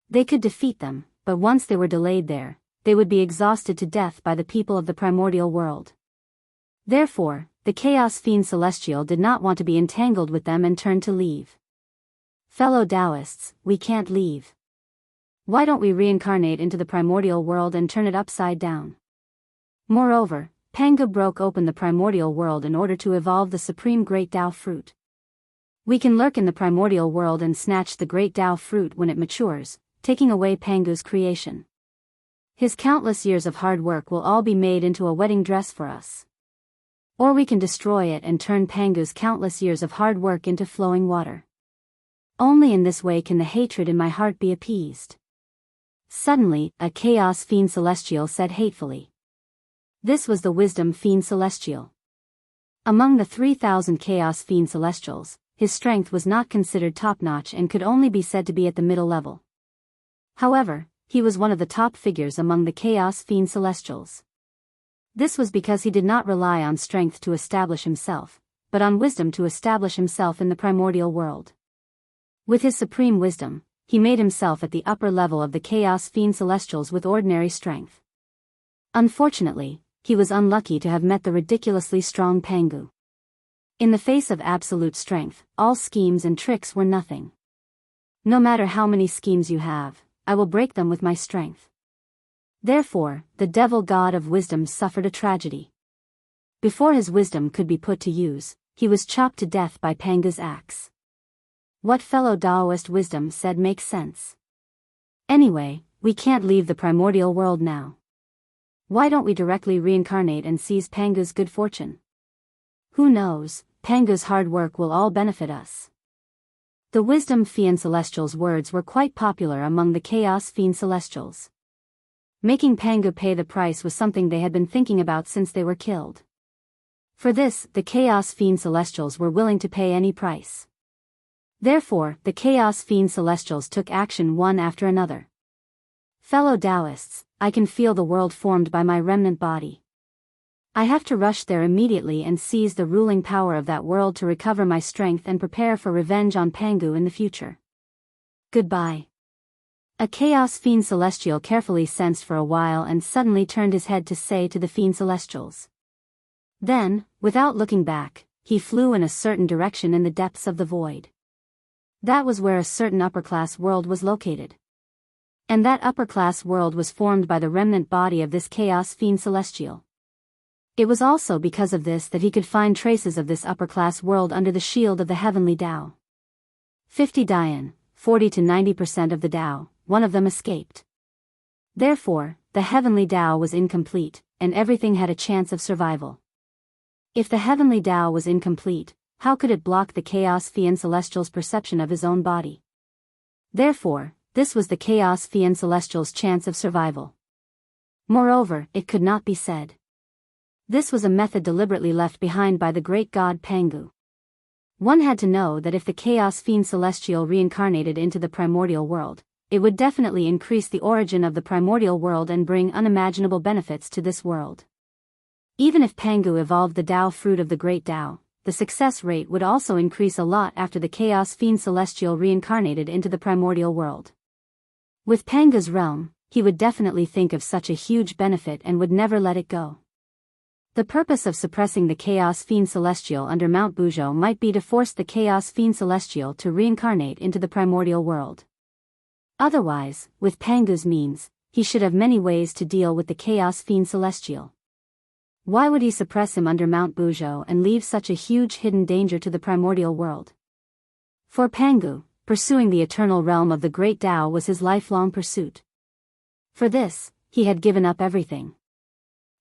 They could defeat them, but once they were delayed there, they would be exhausted to death by the people of the primordial world. Therefore, the Chaos Fiend Celestial did not want to be entangled with them and turned to leave. Fellow Taoists, we can't leave. Why don't we reincarnate into the primordial world and turn it upside down? Moreover, Pangu broke open the primordial world in order to evolve the supreme Great Tao fruit. We can lurk in the primordial world and snatch the Great Tao fruit when it matures, taking away Pangu's creation. His countless years of hard work will all be made into a wedding dress for us. Or we can destroy it and turn Pangu's countless years of hard work into flowing water. Only in this way can the hatred in my heart be appeased. Suddenly, a Chaos Fiend Celestial said hatefully. This was the Wisdom Fiend Celestial. Among the 3,000 Chaos Fiend Celestials, his strength was not considered top-notch and could only be said to be at the middle level. However, he was one of the top figures among the Chaos Fiend Celestials. This was because he did not rely on strength to establish himself, but on wisdom to establish himself in the primordial world. With his supreme wisdom, he made himself at the upper level of the Chaos Fiend Celestials with ordinary strength. Unfortunately, he was unlucky to have met the ridiculously strong Pangu. In the face of absolute strength, all schemes and tricks were nothing. No matter how many schemes you have, I will break them with my strength. Therefore, the devil god of wisdom suffered a tragedy. Before his wisdom could be put to use, he was chopped to death by Pangu's axe. What fellow Taoist wisdom said makes sense. Anyway, we can't leave the primordial world now. Why don't we directly reincarnate and seize Pangu's good fortune? Who knows, Pangu's hard work will all benefit us. The Wisdom Fiend Celestial's words were quite popular among the Chaos Fiend Celestials. Making Pangu pay the price was something they had been thinking about since they were killed. For this, the Chaos Fiend Celestials were willing to pay any price. Therefore, the Chaos Fiend Celestials took action one after another. Fellow Taoists, I can feel the world formed by my remnant body. I have to rush there immediately and seize the ruling power of that world to recover my strength and prepare for revenge on Pangu in the future. Goodbye. A Chaos Fiend Celestial carefully sensed for a while and suddenly turned his head to say to the Fiend Celestials. Then, without looking back, he flew in a certain direction in the depths of the void. That was where a certain upper-class world was located. And that upper-class world was formed by the remnant body of this Chaos Fiend Celestial. It was also because of this that he could find traces of this upper-class world under the shield of the heavenly Tao. 50 Dian, 40 to 90% of the Tao, one of them escaped. Therefore, the heavenly Tao was incomplete, and everything had a chance of survival. If the heavenly Tao was incomplete, how could it block the Chaos Fiend Celestial's perception of his own body? Therefore, this was the Chaos Fiend Celestial's chance of survival. Moreover, it could not be said. This was a method deliberately left behind by the great god Pangu. One had to know that if the Chaos Fiend Celestial reincarnated into the primordial world, it would definitely increase the origin of the primordial world and bring unimaginable benefits to this world. Even if Pangu evolved the Tao fruit of the great Tao, the success rate would also increase a lot after the Chaos Fiend Celestial reincarnated into the primordial world. With Pangu's realm, he would definitely think of such a huge benefit and would never let it go. The purpose of suppressing the Chaos Fiend Celestial under Mount Bujo might be to force the Chaos Fiend Celestial to reincarnate into the primordial world. Otherwise, with Pangu's means, he should have many ways to deal with the Chaos Fiend Celestial. Why would he suppress him under Mount Bujo and leave such a huge hidden danger to the primordial world? For Pangu, pursuing the eternal realm of the great Tao was his lifelong pursuit. For this, he had given up everything.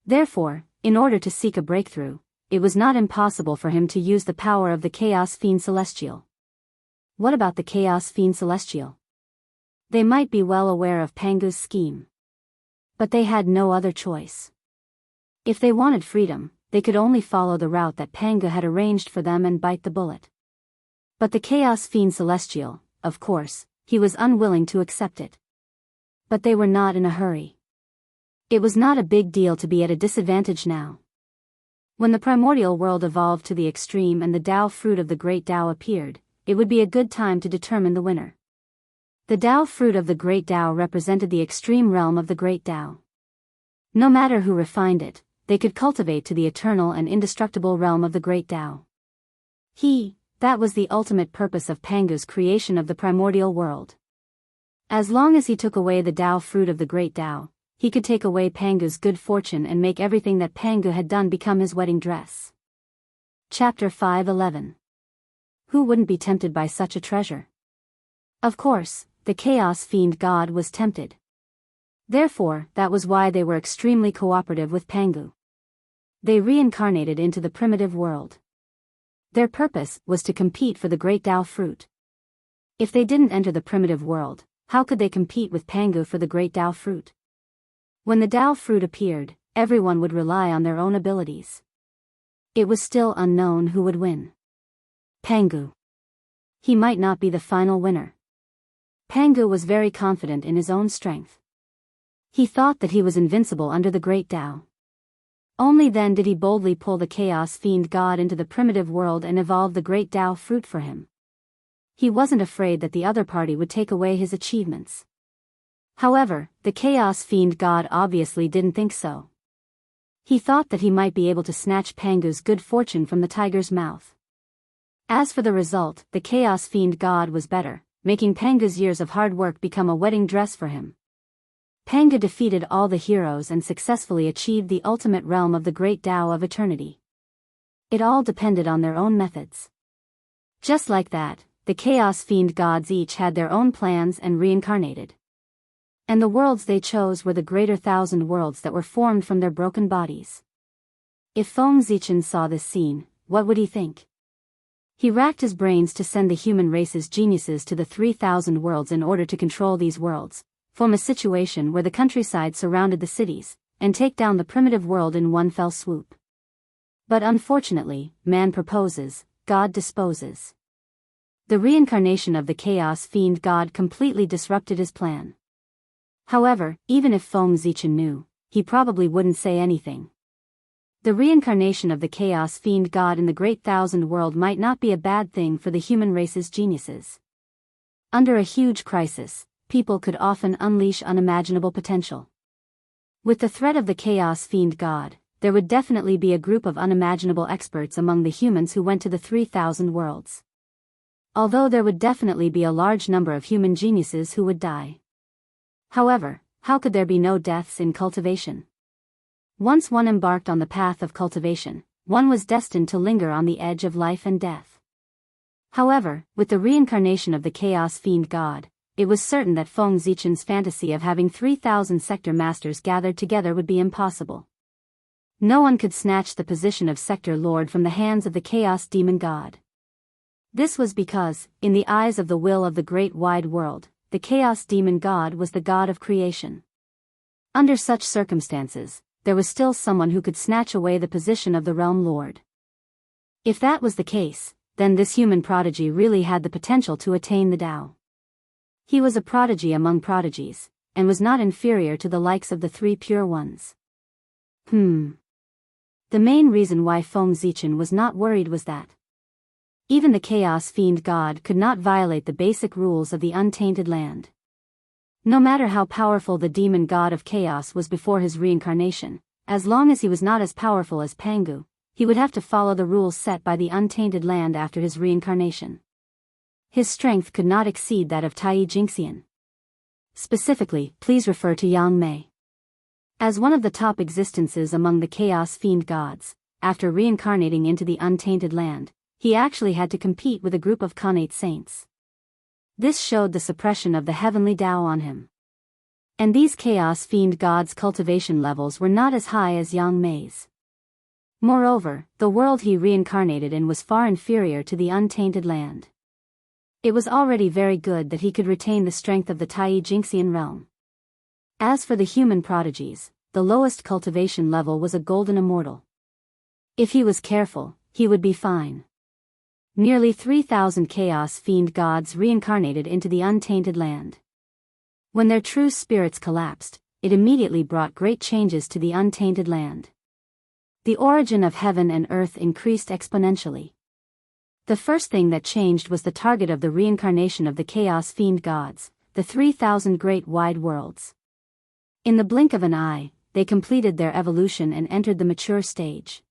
Therefore, in order to seek a breakthrough, it was not impossible for him to use the power of the Chaos Fiend Celestial. What about the Chaos Fiend Celestial? They might be well aware of Pangu's scheme. But they had no other choice. If they wanted freedom, they could only follow the route that Pangu had arranged for them and bite the bullet. But the Chaos Fiend Celestial, of course, he was unwilling to accept it. But they were not in a hurry. It was not a big deal to be at a disadvantage now. When the primordial world evolved to the extreme and the Tao fruit of the great Tao appeared, it would be a good time to determine the winner. The Tao fruit of the great Tao represented the extreme realm of the great Tao. No matter who refined it, they could cultivate to the eternal and indestructible realm of the great Tao. That was the ultimate purpose of Pangu's creation of the primordial world. As long as he took away the Tao fruit of the great Tao, he could take away Pangu's good fortune and make everything that Pangu had done become his wedding dress. Chapter 5:11. Who wouldn't be tempted by such a treasure? Of course, the Chaos Fiend God was tempted. Therefore, that was why they were extremely cooperative with Pangu. They reincarnated into the primitive world. Their purpose was to compete for the great Tao fruit. If they didn't enter the primitive world, how could they compete with Pangu for the great Tao fruit? When the Tao fruit appeared, everyone would rely on their own abilities. It was still unknown who would win. Pangu. He might not be the final winner. Pangu was very confident in his own strength. He thought that he was invincible under the great Tao. Only then did he boldly pull the Chaos Fiend God into the primitive world and evolve the great Tao fruit for him. He wasn't afraid that the other party would take away his achievements. However, the Chaos Fiend God obviously didn't think so. He thought that he might be able to snatch Pangu's good fortune from the tiger's mouth. As for the result, the Chaos Fiend God was better, making Pangu's years of hard work become a wedding dress for him. Pangu defeated all the heroes and successfully achieved the ultimate realm of the great Tao of eternity. It all depended on their own methods. Just like that, the Chaos Fiend gods each had their own plans and reincarnated. And the worlds they chose were the greater 1,000 worlds that were formed from their broken bodies. If Feng Zichen saw this scene, what would he think? He racked his brains to send the human race's geniuses to the 3,000 worlds in order to control these worlds, form a situation where the countryside surrounded the cities, and take down the primitive world in one fell swoop. But unfortunately, man proposes, God disposes. The reincarnation of the Chaos Fiend God completely disrupted his plan. However, even if Feng Zichen knew, he probably wouldn't say anything. The reincarnation of the Chaos Fiend God in the Great Thousand World might not be a bad thing for the human race's geniuses. Under a huge crisis, people could often unleash unimaginable potential. With the threat of the Chaos Fiend God, there would definitely be a group of unimaginable experts among the humans who went to the 3,000 worlds. Although there would definitely be a large number of human geniuses who would die. However, how could there be no deaths in cultivation? Once one embarked on the path of cultivation, one was destined to linger on the edge of life and death. However, with the reincarnation of the Chaos Fiend God, it was certain that Feng Zichen's fantasy of having 3,000 sector masters gathered together would be impossible. No one could snatch the position of sector lord from the hands of the Chaos Demon God. This was because, in the eyes of the will of the great wide world, the Chaos Demon God was the god of creation. Under such circumstances, there was still someone who could snatch away the position of the realm lord. If that was the case, then this human prodigy really had the potential to attain the Tao. He was a prodigy among prodigies, and was not inferior to the likes of the three pure ones. The main reason why Feng Zichen was not worried was that even the Chaos Fiend God could not violate the basic rules of the untainted land. No matter how powerful the demon god of chaos was before his reincarnation, as long as he was not as powerful as Pangu, he would have to follow the rules set by the untainted land after his reincarnation. His strength could not exceed that of Tai Jingxian. Specifically, please refer to Yang Mei. As one of the top existences among the Chaos Fiend gods, after reincarnating into the untainted land, he actually had to compete with a group of Khanate saints. This showed the suppression of the heavenly Tao on him. And these Chaos Fiend gods' cultivation levels were not as high as Yang Mei's. Moreover, the world he reincarnated in was far inferior to the untainted land. It was already very good that he could retain the strength of the Tai Jingxian realm. As for the human prodigies, the lowest cultivation level was a golden immortal. If he was careful, he would be fine. Nearly 3,000 Chaos Fiend gods reincarnated into the untainted land. When their true spirits collapsed, it immediately brought great changes to the untainted land. The origin of heaven and earth increased exponentially. The first thing that changed was the target of the reincarnation of the Chaos Fiend gods, the 3,000 great wide worlds. In the blink of an eye, they completed their evolution and entered the mature stage.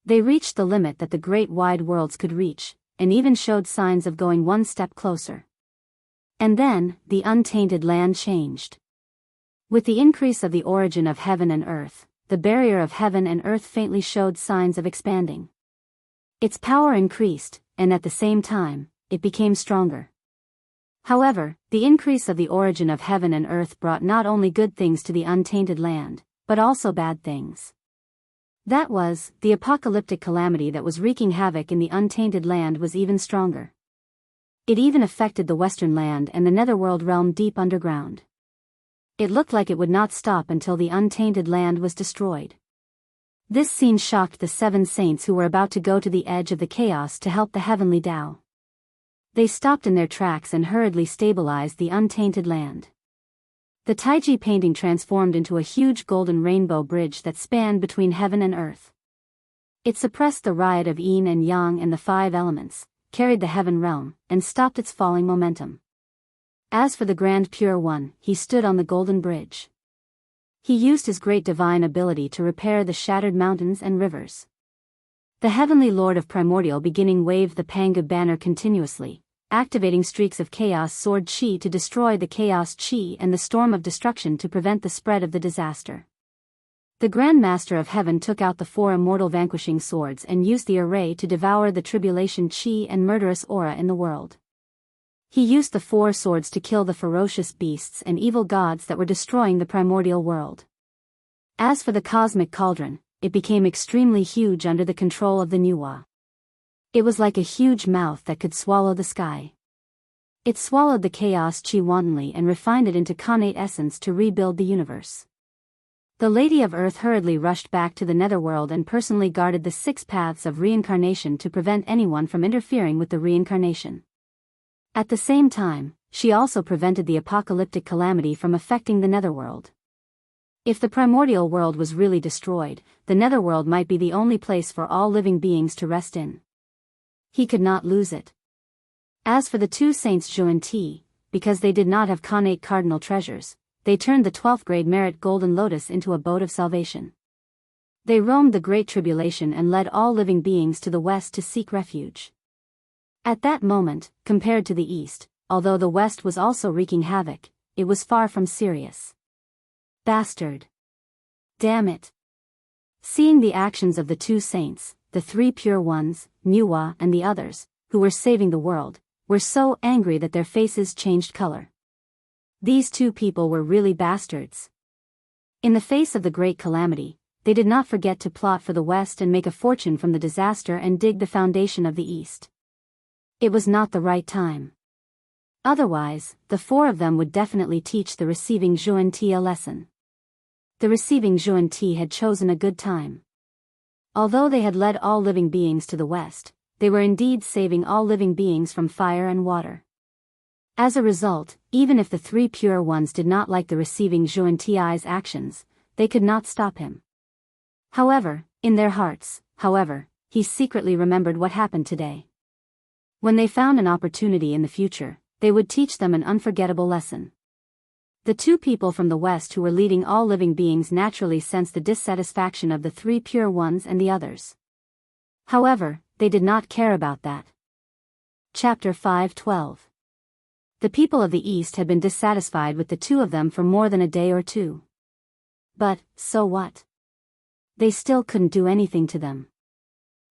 They reached the limit that the great wide worlds could reach, and even showed signs of going one step closer. And then, the untainted land changed. With the increase of the origin of heaven and earth, the barrier of heaven and earth faintly showed signs of expanding. Its power increased, and at the same time, it became stronger. However, the increase of the origin of heaven and earth brought not only good things to the untainted land, but also bad things. That was, the apocalyptic calamity that was wreaking havoc in the untainted land was even stronger. It even affected the western land and the netherworld realm deep underground. It looked like it would not stop until the untainted land was destroyed. This scene shocked the 7 saints who were about to go to the edge of the chaos to help the heavenly Tao. They stopped in their tracks and hurriedly stabilized the untainted land. The Taiji painting transformed into a huge golden rainbow bridge that spanned between heaven and earth. It suppressed the riot of yin and yang and the 5 elements, carried the heaven realm, and stopped its falling momentum. As for the Grand Pure One, he stood on the golden bridge. He used his great divine ability to repair the shattered mountains and rivers. The heavenly lord of primordial beginning waved the Pangu banner continuously, activating streaks of chaos sword chi to destroy the chaos chi and the storm of destruction to prevent the spread of the disaster. The Grand Master of Heaven took out the 4 immortal vanquishing swords and used the array to devour the tribulation chi and murderous aura in the world. He used the 4 swords to kill the ferocious beasts and evil gods that were destroying the primordial world. As for the cosmic cauldron, it became extremely huge under the control of the Nuwa. It was like a huge mouth that could swallow the sky. It swallowed the chaos chi wantonly and refined it into connate essence to rebuild the universe. The Lady of Earth hurriedly rushed back to the netherworld and personally guarded the 6 paths of reincarnation to prevent anyone from interfering with the reincarnation. At the same time, she also prevented the apocalyptic calamity from affecting the netherworld. If the primordial world was really destroyed, the netherworld might be the only place for all living beings to rest in. He could not lose it. As for the 2 saints Zhou and Ti, because they did not have connate cardinal treasures, they turned the 12th grade merit golden lotus into a boat of salvation. They roamed the great tribulation and led all living beings to the west to seek refuge. At that moment, compared to the east, although the west was also wreaking havoc, it was far from serious. Bastard! Damn it! Seeing the actions of the 2 saints, the 3 pure ones, Nuwa and the others, who were saving the world, were so angry that their faces changed color. These 2 people were really bastards. In the face of the great calamity, they did not forget to plot for the west and make a fortune from the disaster and dig the foundation of the east. It was not the right time. Otherwise, the 4 of them would definitely teach the receiving Zhou and Ti a lesson. The receiving Zhou and Ti had chosen a good time. Although they had led all living beings to the west, they were indeed saving all living beings from fire and water. As a result, even if the 3 pure ones did not like the receiving Zhou and Ti's actions, they could not stop him. However, in their hearts, he secretly remembered what happened today. When they found an opportunity in the future, they would teach them an unforgettable lesson. The 2 people from the west who were leading all living beings naturally sensed the dissatisfaction of the 3 pure ones and the others. However, they did not care about that. Chapter 5:12. The people of the east had been dissatisfied with the 2 of them for more than a day or 2. But, so what? They still couldn't do anything to them.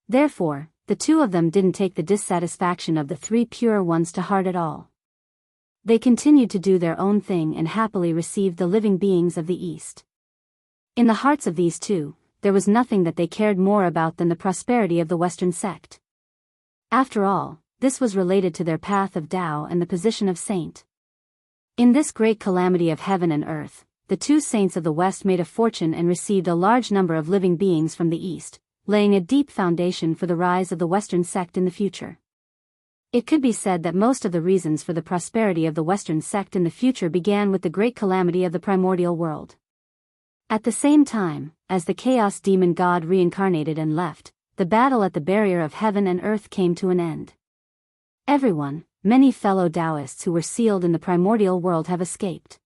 Therefore, the 2 of them didn't take the dissatisfaction of the 3 pure ones to heart at all. They continued to do their own thing and happily received the living beings of the east. In the hearts of these 2, there was nothing that they cared more about than the prosperity of the Western sect. After all, this was related to their path of Tao and the position of saint. In this great calamity of heaven and earth, the 2 saints of the West made a fortune and received a large number of living beings from the East, laying a deep foundation for the rise of the Western sect in the future. It could be said that most of the reasons for the prosperity of the Western sect in the future began with the great calamity of the primordial world. At the same time, as the chaos demon god reincarnated and left, the battle at the barrier of heaven and earth came to an end. Everyone, many fellow Taoists who were sealed in the primordial world have escaped.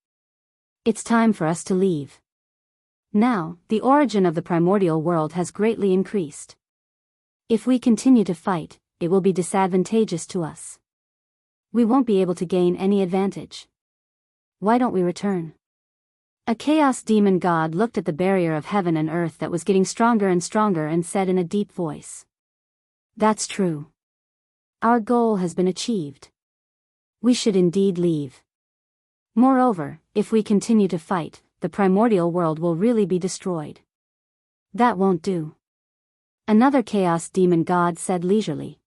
It's time for us to leave. Now, the origin of the primordial world has greatly increased. If we continue to fight, it will be disadvantageous to us. We won't be able to gain any advantage. Why don't we return? A chaos demon god looked at the barrier of heaven and earth that was getting stronger and stronger and said in a deep voice. That's true. Our goal has been achieved. We should indeed leave. Moreover, if we continue to fight, the primordial world will really be destroyed. That won't do. Another chaos demon god said leisurely.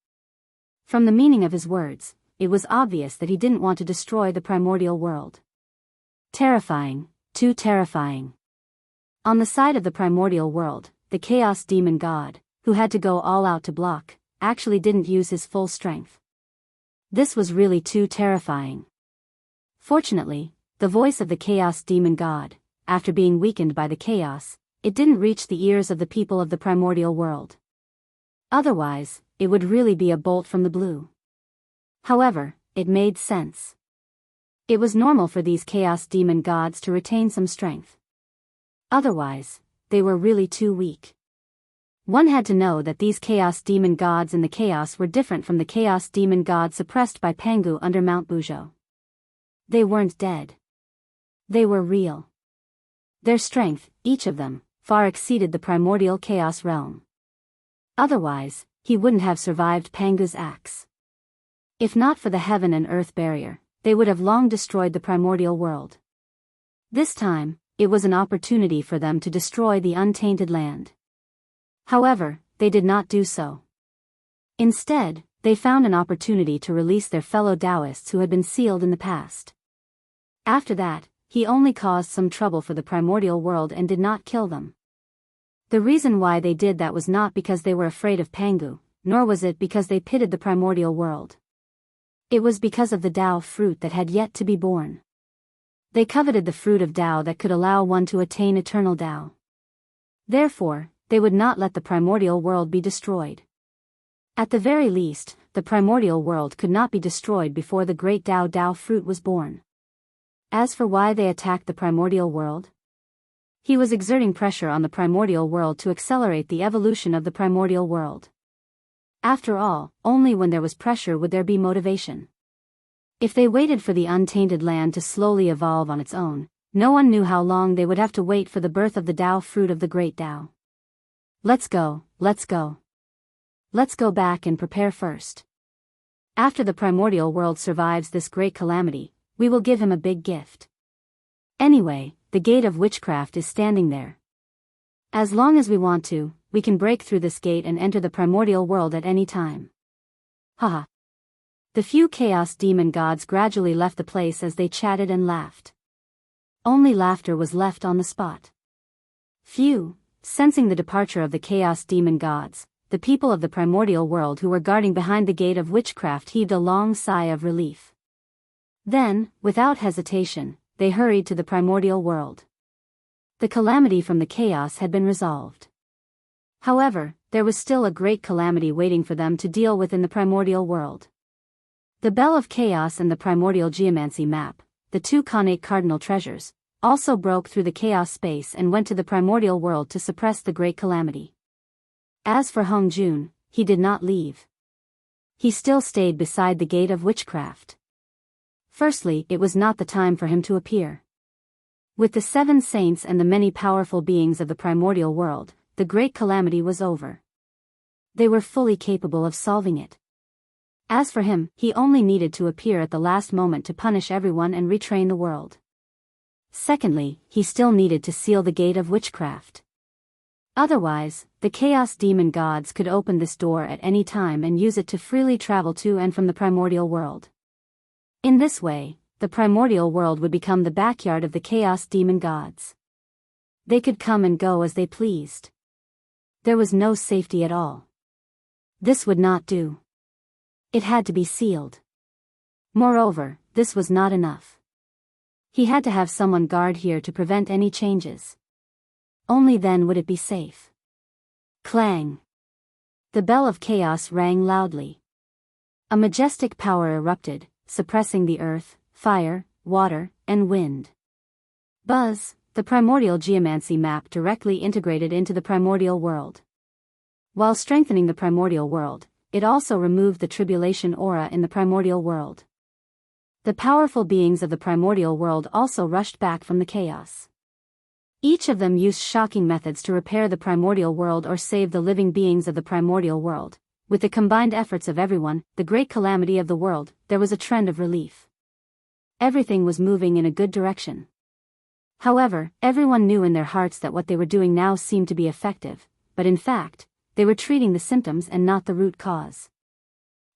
From the meaning of his words, it was obvious that he didn't want to destroy the primordial world. Terrifying, too terrifying. On the side of the primordial world, the chaos demon god, who had to go all out to block, actually didn't use his full strength. This was really too terrifying. Fortunately, the voice of the chaos demon god, after being weakened by the chaos, it didn't reach the ears of the people of the primordial world. Otherwise, it would really be a bolt from the blue. However, it made sense. It was normal for these chaos demon gods to retain some strength. Otherwise, they were really too weak. One had to know that these chaos demon gods in the chaos were different from the chaos demon god suppressed by Pangu under Mount Bujo. They weren't dead. They were real. Their strength, each of them, far exceeded the primordial chaos realm. Otherwise, he wouldn't have survived Pangu's axe. If not for the heaven and earth barrier, they would have long destroyed the primordial world. This time, it was an opportunity for them to destroy the untainted land. However, they did not do so. Instead, they found an opportunity to release their fellow Taoists who had been sealed in the past. After that, he only caused some trouble for the primordial world and did not kill them. The reason why they did that was not because they were afraid of Pangu, nor was it because they pitied the primordial world. It was because of the Tao fruit that had yet to be born. They coveted the fruit of Tao that could allow one to attain eternal Tao. Therefore, they would not let the primordial world be destroyed. At the very least, the primordial world could not be destroyed before the great Tao fruit was born. As for why they attacked the primordial world, he was exerting pressure on the primordial world to accelerate the evolution of the primordial world. After all, only when there was pressure would there be motivation. If they waited for the untainted land to slowly evolve on its own, no one knew how long they would have to wait for the birth of the Tao fruit of the great Tao. Let's go, let's go. Let's go back and prepare first. After the primordial world survives this great calamity, we will give him a big gift. Anyway, the gate of witchcraft is standing there. As long as we want to, we can break through this gate and enter the primordial world at any time. Haha. The few chaos demon gods gradually left the place as they chatted and laughed. Only laughter was left on the spot. Few, sensing the departure of the chaos demon gods, the people of the primordial world who were guarding behind the gate of witchcraft heaved a long sigh of relief. Then, without hesitation, they hurried to the primordial world. The calamity from the chaos had been resolved. However, there was still a great calamity waiting for them to deal with in the primordial world. The Bell of Chaos and the primordial geomancy map, the two connate cardinal treasures, also broke through the chaos space and went to the primordial world to suppress the great calamity. As for Hong Jun, he did not leave. He still stayed beside the gate of witchcraft. Firstly, it was not the time for him to appear. With the 7 saints and the many powerful beings of the primordial world, the great calamity was over. They were fully capable of solving it. As for him, he only needed to appear at the last moment to punish everyone and retrain the world. Secondly, he still needed to seal the gate of witchcraft. Otherwise, the chaos demon gods could open this door at any time and use it to freely travel to and from the primordial world. In this way, the primordial world would become the backyard of the chaos demon gods. They could come and go as they pleased. There was no safety at all. This would not do. It had to be sealed. Moreover, this was not enough. He had to have someone guard here to prevent any changes. Only then would it be safe. Clang! The bell of chaos rang loudly. A majestic power erupted, suppressing the earth, fire, water, and wind. Buzz, the primordial geomancy map directly integrated into the primordial world. While strengthening the primordial world, it also removed the tribulation aura in the primordial world. The powerful beings of the primordial world also rushed back from the chaos. Each of them used shocking methods to repair the primordial world or save the living beings of the primordial world. With the combined efforts of everyone, the great calamity of the world, there was a trend of relief. Everything was moving in a good direction. However, everyone knew in their hearts that what they were doing now seemed to be effective, but in fact, they were treating the symptoms and not the root cause.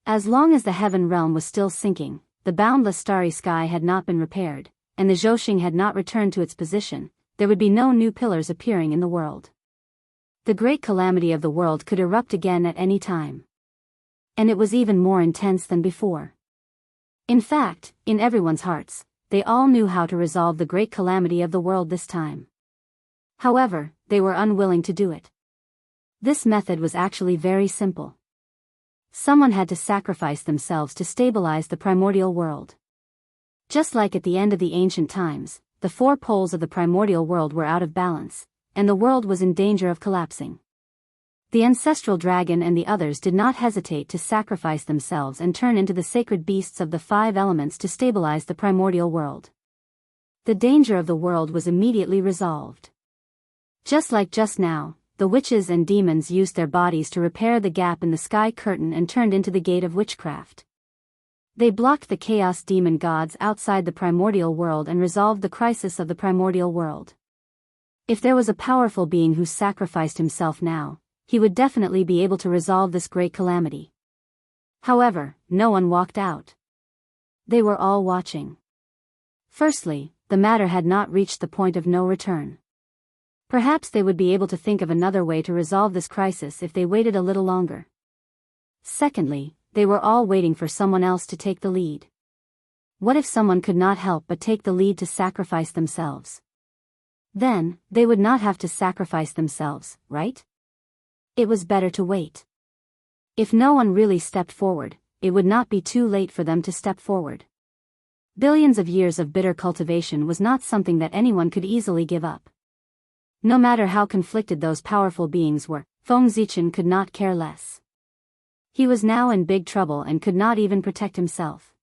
As long as the heaven realm was still sinking, the boundless starry sky had not been repaired, and the Zhoxing had not returned to its position, there would be no new pillars appearing in the world. The great calamity of the world could erupt again at any time. And it was even more intense than before. In fact, in everyone's hearts, they all knew how to resolve the great calamity of the world this time. However, they were unwilling to do it. This method was actually very simple. Someone had to sacrifice themselves to stabilize the primordial world. Just like at the end of the ancient times, the four poles of the primordial world were out of balance, and the world was in danger of collapsing. The ancestral dragon and the others did not hesitate to sacrifice themselves and turn into the sacred beasts of the five elements to stabilize the primordial world. The danger of the world was immediately resolved. Just like just now, the witches and demons used their bodies to repair the gap in the sky curtain and turned into the gate of witchcraft. They blocked the chaos demon gods outside the primordial world and resolved the crisis of the primordial world. If there was a powerful being who sacrificed himself now, he would definitely be able to resolve this great calamity. However, no one walked out. They were all watching. Firstly, the matter had not reached the point of no return. Perhaps they would be able to think of another way to resolve this crisis if they waited a little longer. Secondly, they were all waiting for someone else to take the lead. What if someone could not help but take the lead to sacrifice themselves? Then, they would not have to sacrifice themselves, right? It was better to wait. If no one really stepped forward, it would not be too late for them to step forward. Billions of years of bitter cultivation was not something that anyone could easily give up. No matter how conflicted those powerful beings were, Feng Zichen could not care less. He was now in big trouble and could not even protect himself.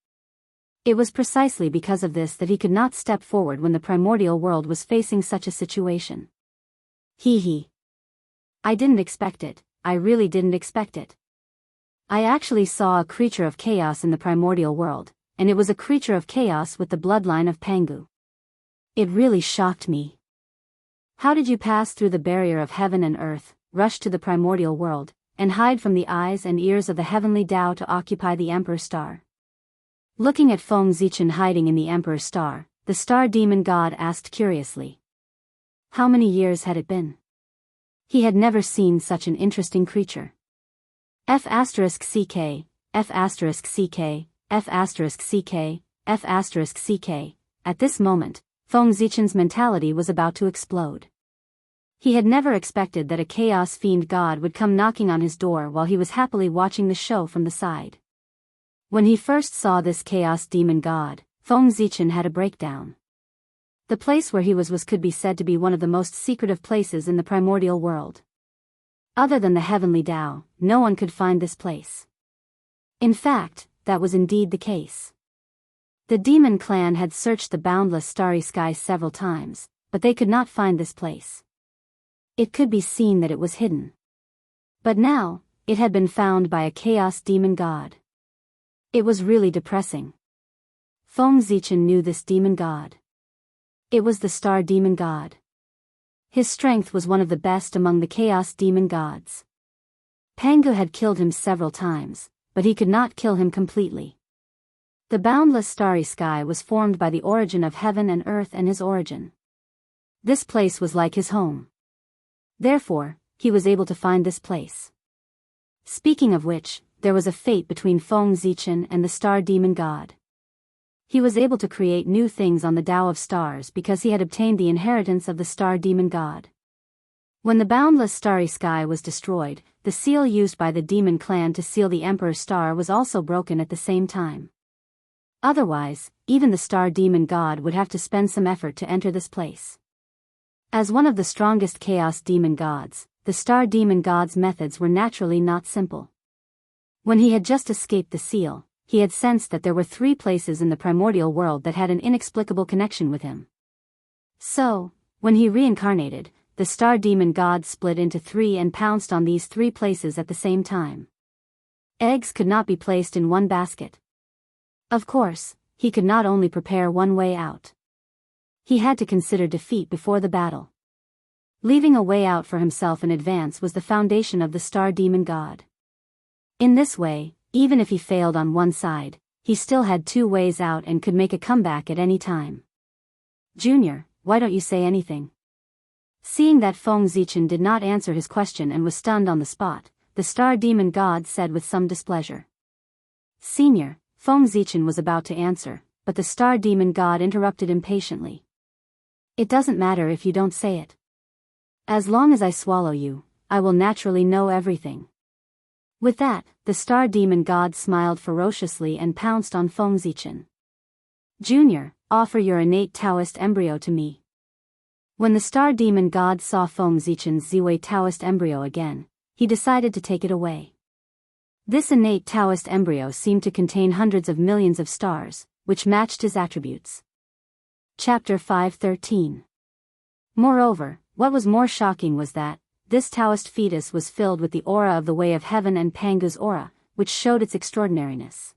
It was precisely because of this that he could not step forward when the primordial world was facing such a situation. Hee. I didn't expect it, I really didn't expect it. I actually saw a creature of chaos in the primordial world, and it was a creature of chaos with the bloodline of Pangu. It really shocked me. How did you pass through the barrier of heaven and earth, rush to the primordial world, and hide from the eyes and ears of the heavenly Tao to occupy the Emperor Star? Looking at Feng Zichen hiding in the Emperor Star, the star demon god asked curiously. How many years had it been? He had never seen such an interesting creature. F***ck, F***ck, F***ck, F***ck. At this moment, Feng Zichen's mentality was about to explode. He had never expected that a chaos fiend god would come knocking on his door while he was happily watching the show from the side. When he first saw this chaos demon god, Feng Zichen had a breakdown. The place where he was could be said to be one of the most secretive places in the primordial world. Other than the heavenly Tao, no one could find this place. In fact, that was indeed the case. The demon clan had searched the boundless starry sky several times, but they could not find this place. It could be seen that it was hidden. But now, it had been found by a chaos demon god. It was really depressing. Feng Zichen knew this demon god. It was the star demon god. His strength was one of the best among the chaos demon gods. Pangu had killed him several times, but he could not kill him completely. The boundless starry sky was formed by the origin of heaven and earth and his origin. This place was like his home. Therefore, he was able to find this place. Speaking of which, there was a fate between Feng Zichen and the star demon god. He was able to create new things on the Tao of Stars because he had obtained the inheritance of the star demon god. When the boundless starry sky was destroyed, the seal used by the demon clan to seal the Emperor Star was also broken at the same time. Otherwise, even the star demon god would have to spend some effort to enter this place. As one of the strongest chaos demon gods, the star demon god's methods were naturally not simple. When he had just escaped the seal, he had sensed that there were 3 places in the primordial world that had an inexplicable connection with him. So, when he reincarnated, the star demon god split into 3 and pounced on these 3 places at the same time. Eggs could not be placed in one basket. Of course, he could not only prepare one way out. He had to consider defeat before the battle. Leaving a way out for himself in advance was the foundation of the star demon god. In this way, even if he failed on one side, he still had 2 ways out and could make a comeback at any time. Junior, why don't you say anything? Seeing that Feng Zichen did not answer his question and was stunned on the spot, the star demon god said with some displeasure. Senior, Feng Zichen was about to answer, but the star demon god interrupted impatiently. It doesn't matter if you don't say it. As long as I swallow you, I will naturally know everything. With that, the star demon god smiled ferociously and pounced on Feng Zichen. Junior, offer your innate Taoist embryo to me. When the star demon god saw Feng Zichen's Ziwei Taoist embryo again, he decided to take it away. This innate Taoist embryo seemed to contain hundreds of millions of stars, which matched his attributes. Chapter 5:13. Moreover, what was more shocking was that, this Taoist fetus was filled with the aura of the Way of Heaven and Pangu's aura, which showed its extraordinariness.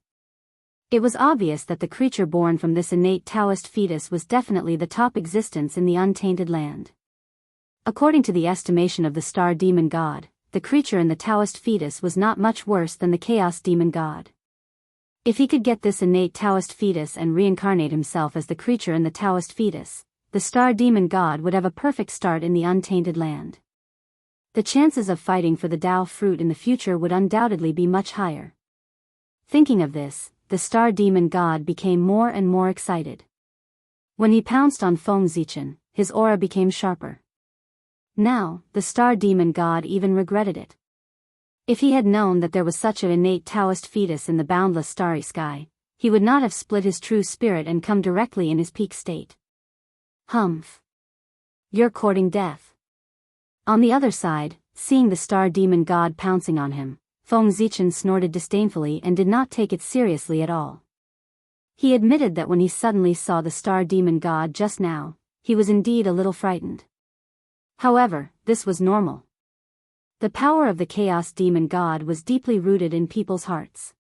It was obvious that the creature born from this innate Taoist fetus was definitely the top existence in the untainted land. According to the estimation of the star demon god, the creature in the Taoist fetus was not much worse than the chaos demon god. If he could get this innate Taoist fetus and reincarnate himself as the creature in the Taoist fetus, the star demon god would have a perfect start in the untainted land. The chances of fighting for the Tao fruit in the future would undoubtedly be much higher. Thinking of this, the star demon god became more and more excited. When he pounced on Feng Zichen, his aura became sharper. Now, the star demon god even regretted it. If he had known that there was such an innate Taoist fetus in the boundless starry sky, he would not have split his true spirit and come directly in his peak state. Humph. You're courting death. On the other side, seeing the star demon god pouncing on him, Feng Zichen snorted disdainfully and did not take it seriously at all. He admitted that when he suddenly saw the star demon god just now, he was indeed a little frightened. However, this was normal. The power of the chaos demon god was deeply rooted in people's hearts.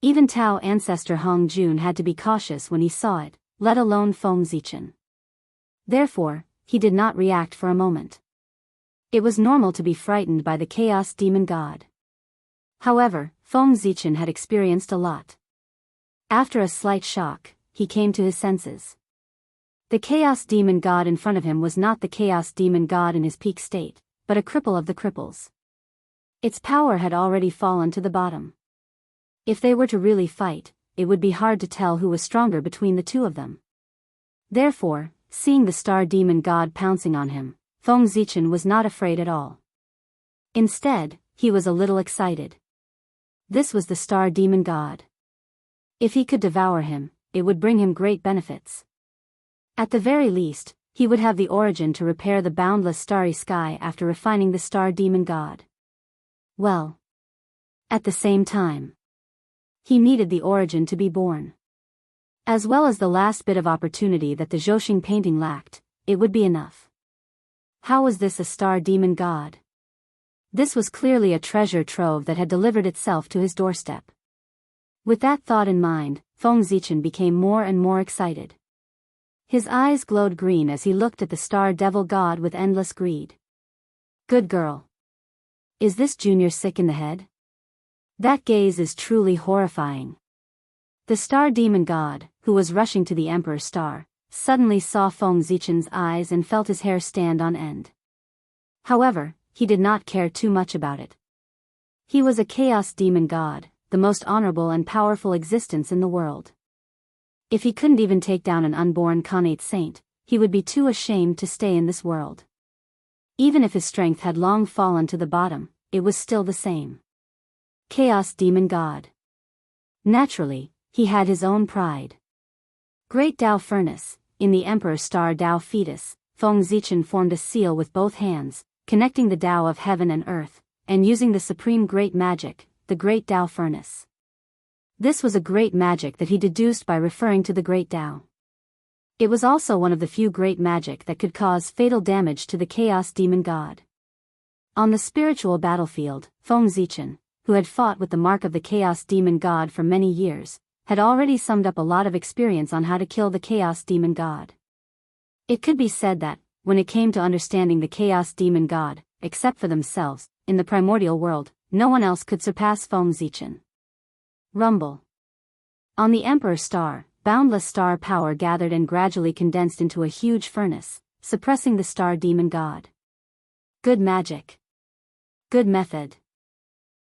Even Tao ancestor Hong Jun had to be cautious when he saw it, let alone Feng Zichen. Therefore, he did not react for a moment. It was normal to be frightened by the chaos demon god. However, Feng Zichen had experienced a lot. After a slight shock, he came to his senses. The chaos demon god in front of him was not the chaos demon god in his peak state, but a cripple of the cripples. Its power had already fallen to the bottom. If they were to really fight, it would be hard to tell who was stronger between the two of them. Therefore, seeing the star demon god pouncing on him, Feng Zichen was not afraid at all. Instead, he was a little excited. This was the star demon god. If he could devour him, it would bring him great benefits. At the very least, he would have the origin to repair the boundless starry sky after refining the star demon god. Well. At the same time, he needed the origin to be born. As well as the last bit of opportunity that the Zhouxing painting lacked, it would be enough. How was this a star demon god? This was clearly a treasure trove that had delivered itself to his doorstep. With that thought in mind, Feng Zichen became more and more excited. His eyes glowed green as he looked at the star devil god with endless greed. Good girl. Is this junior sick in the head? That gaze is truly horrifying. The star demon god, who was rushing to the emperor's star, suddenly saw Feng Zichen's eyes and felt his hair stand on end. However, he did not care too much about it. He was a chaos demon god, the most honorable and powerful existence in the world. If he couldn't even take down an unborn Khanate saint, he would be too ashamed to stay in this world. Even if his strength had long fallen to the bottom, it was still the same. Chaos demon god. Naturally, he had his own pride. Great Tao furnace, in the emperor's star Tao fetus, Feng Zichen formed a seal with both hands, connecting the Tao of heaven and earth, and using the supreme great magic, the great Tao furnace. This was a great magic that he deduced by referring to the great Tao. It was also one of the few great magic that could cause fatal damage to the chaos demon god. On the spiritual battlefield, Feng Zichen, who had fought with the mark of the chaos demon god for many years, had already summed up a lot of experience on how to kill the chaos demon god. It could be said that, when it came to understanding the chaos demon god, except for themselves, in the primordial world, no one else could surpass Feng Zichen. Rumble. On the emperor's star, boundless star power gathered and gradually condensed into a huge furnace, suppressing the star demon god. Good magic. Good method.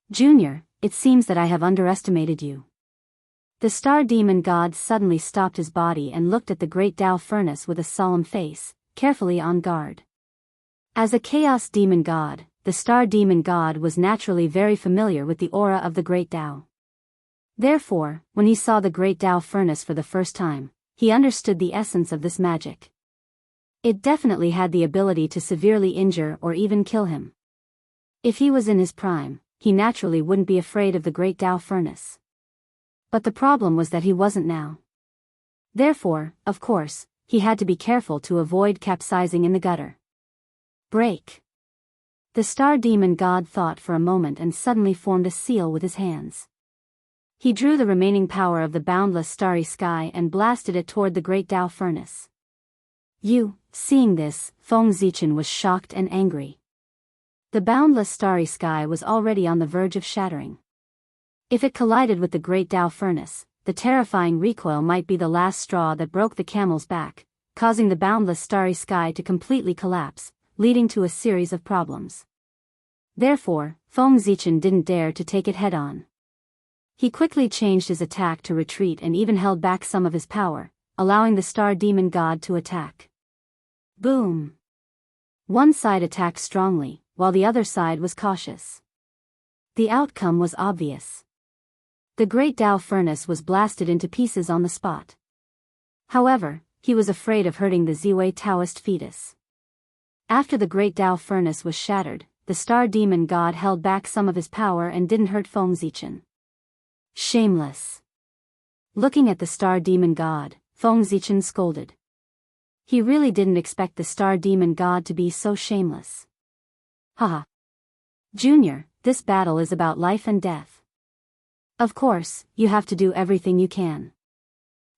Junior, it seems that I have underestimated you. The star demon god suddenly stopped his body and looked at the great Tao furnace with a solemn face, carefully on guard. As a chaos demon god, the star demon god was naturally very familiar with the aura of the Great Tao. Therefore, when he saw the Great Tao furnace for the first time, he understood the essence of this magic. It definitely had the ability to severely injure or even kill him. If he was in his prime, he naturally wouldn't be afraid of the Great Tao furnace. But the problem was that he wasn't now. Therefore, of course, he had to be careful to avoid capsizing in the gutter. Break. The star demon god thought for a moment and suddenly formed a seal with his hands. He drew the remaining power of the boundless starry sky and blasted it toward the Great Tao furnace. Seeing this, Feng Zichen was shocked and angry. The boundless starry sky was already on the verge of shattering. If it collided with the Great Tao furnace, the terrifying recoil might be the last straw that broke the camel's back, causing the boundless starry sky to completely collapse, leading to a series of problems. Therefore, Feng Zichen didn't dare to take it head-on. He quickly changed his attack to retreat and even held back some of his power, allowing the star demon god to attack. Boom! One side attacked strongly, while the other side was cautious. The outcome was obvious. The Great Tao furnace was blasted into pieces on the spot. However, he was afraid of hurting the Ziwei Taoist fetus. After the Great Tao furnace was shattered, the star demon god held back some of his power and didn't hurt Feng Zichen. Shameless. Looking at the star demon god, Feng Zichen scolded. He really didn't expect the star demon god to be so shameless. Haha. Junior, this battle is about life and death. Of course, you have to do everything you can.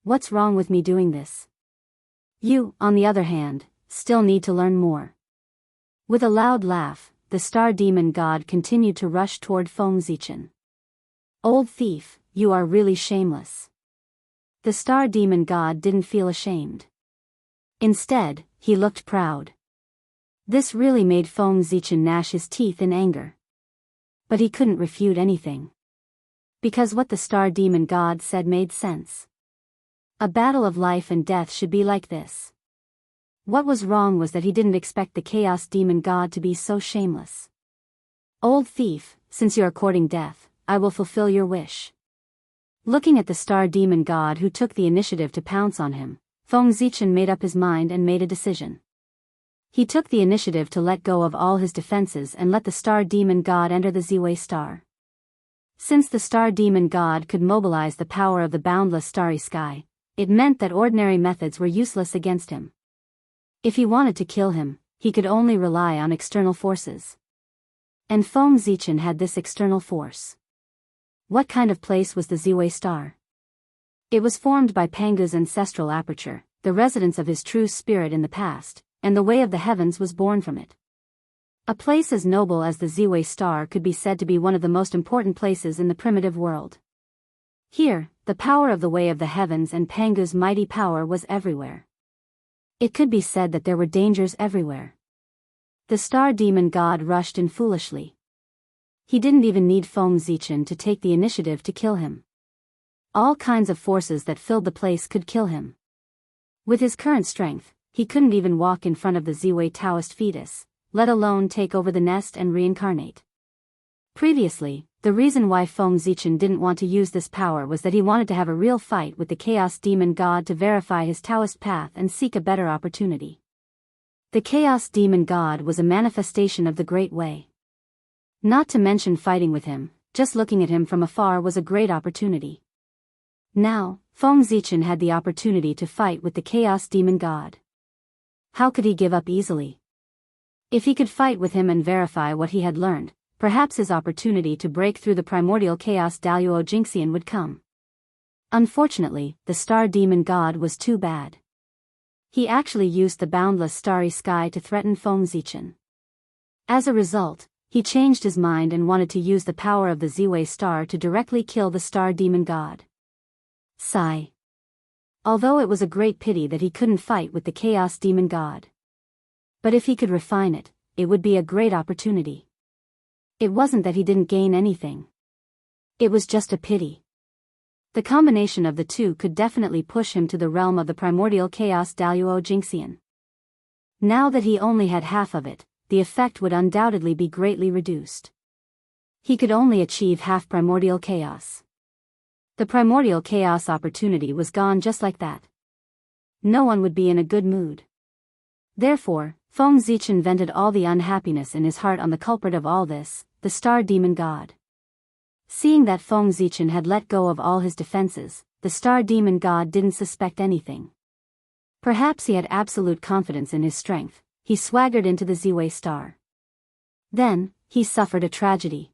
What's wrong with me doing this? You, on the other hand, still need to learn more. With a loud laugh, the star demon god continued to rush toward Feng Zichen. Old thief, you are really shameless. The star demon god didn't feel ashamed. Instead, he looked proud. This really made Feng Zichen gnash his teeth in anger. But he couldn't refute anything. Because what the star demon god said made sense. A battle of life and death should be like this. What was wrong was that he didn't expect the chaos demon god to be so shameless. Old thief, since you're courting death, I will fulfill your wish. Looking at the star demon god who took the initiative to pounce on him, Feng Zichen made up his mind and made a decision. He took the initiative to let go of all his defenses and let the star demon god enter the Ziwei star. Since the star demon god could mobilize the power of the boundless starry sky, it meant that ordinary methods were useless against him. If he wanted to kill him, he could only rely on external forces. And Feng Zichen had this external force. What kind of place was the Ziwei star? It was formed by Pangu's ancestral aperture, the residence of his true spirit in the past, and the way of the heavens was born from it. A place as noble as the Ziwei star could be said to be one of the most important places in the primitive world. Here, the power of the way of the heavens and Pangu's mighty power was everywhere. It could be said that there were dangers everywhere. The star demon god rushed in foolishly. He didn't even need Feng Zichen to take the initiative to kill him. All kinds of forces that filled the place could kill him. With his current strength, he couldn't even walk in front of the Ziwei Taoist fetus, let alone take over the nest and reincarnate. Previously, the reason why Feng Zichen didn't want to use this power was that he wanted to have a real fight with the Chaos Demon God to verify his Taoist path and seek a better opportunity. The Chaos Demon God was a manifestation of the Great Way. Not to mention fighting with him, just looking at him from afar was a great opportunity. Now, Feng Zichen had the opportunity to fight with the Chaos Demon God. How could he give up easily? If he could fight with him and verify what he had learned, perhaps his opportunity to break through the primordial chaos Daluo Jinxian would come. Unfortunately, the Star Demon God was too bad. He actually used the boundless starry sky to threaten Feng Zichen. As a result, he changed his mind and wanted to use the power of the Ziwei star to directly kill the Star Demon God. Sigh. Although it was a great pity that he couldn't fight with the Chaos Demon God. But if he could refine it, it would be a great opportunity. It wasn't that he didn't gain anything. It was just a pity. The combination of the two could definitely push him to the realm of the primordial chaos Daluo Jinxian. Now that he only had half of it, the effect would undoubtedly be greatly reduced. He could only achieve half primordial chaos. The primordial chaos opportunity was gone just like that. No one would be in a good mood. Therefore, Feng Zichen vented all the unhappiness in his heart on the culprit of all this, the star demon god. Seeing that Feng Zichen had let go of all his defenses, the star demon god didn't suspect anything. Perhaps he had absolute confidence in his strength. He swaggered into the Ziwei star. Then, he suffered a tragedy.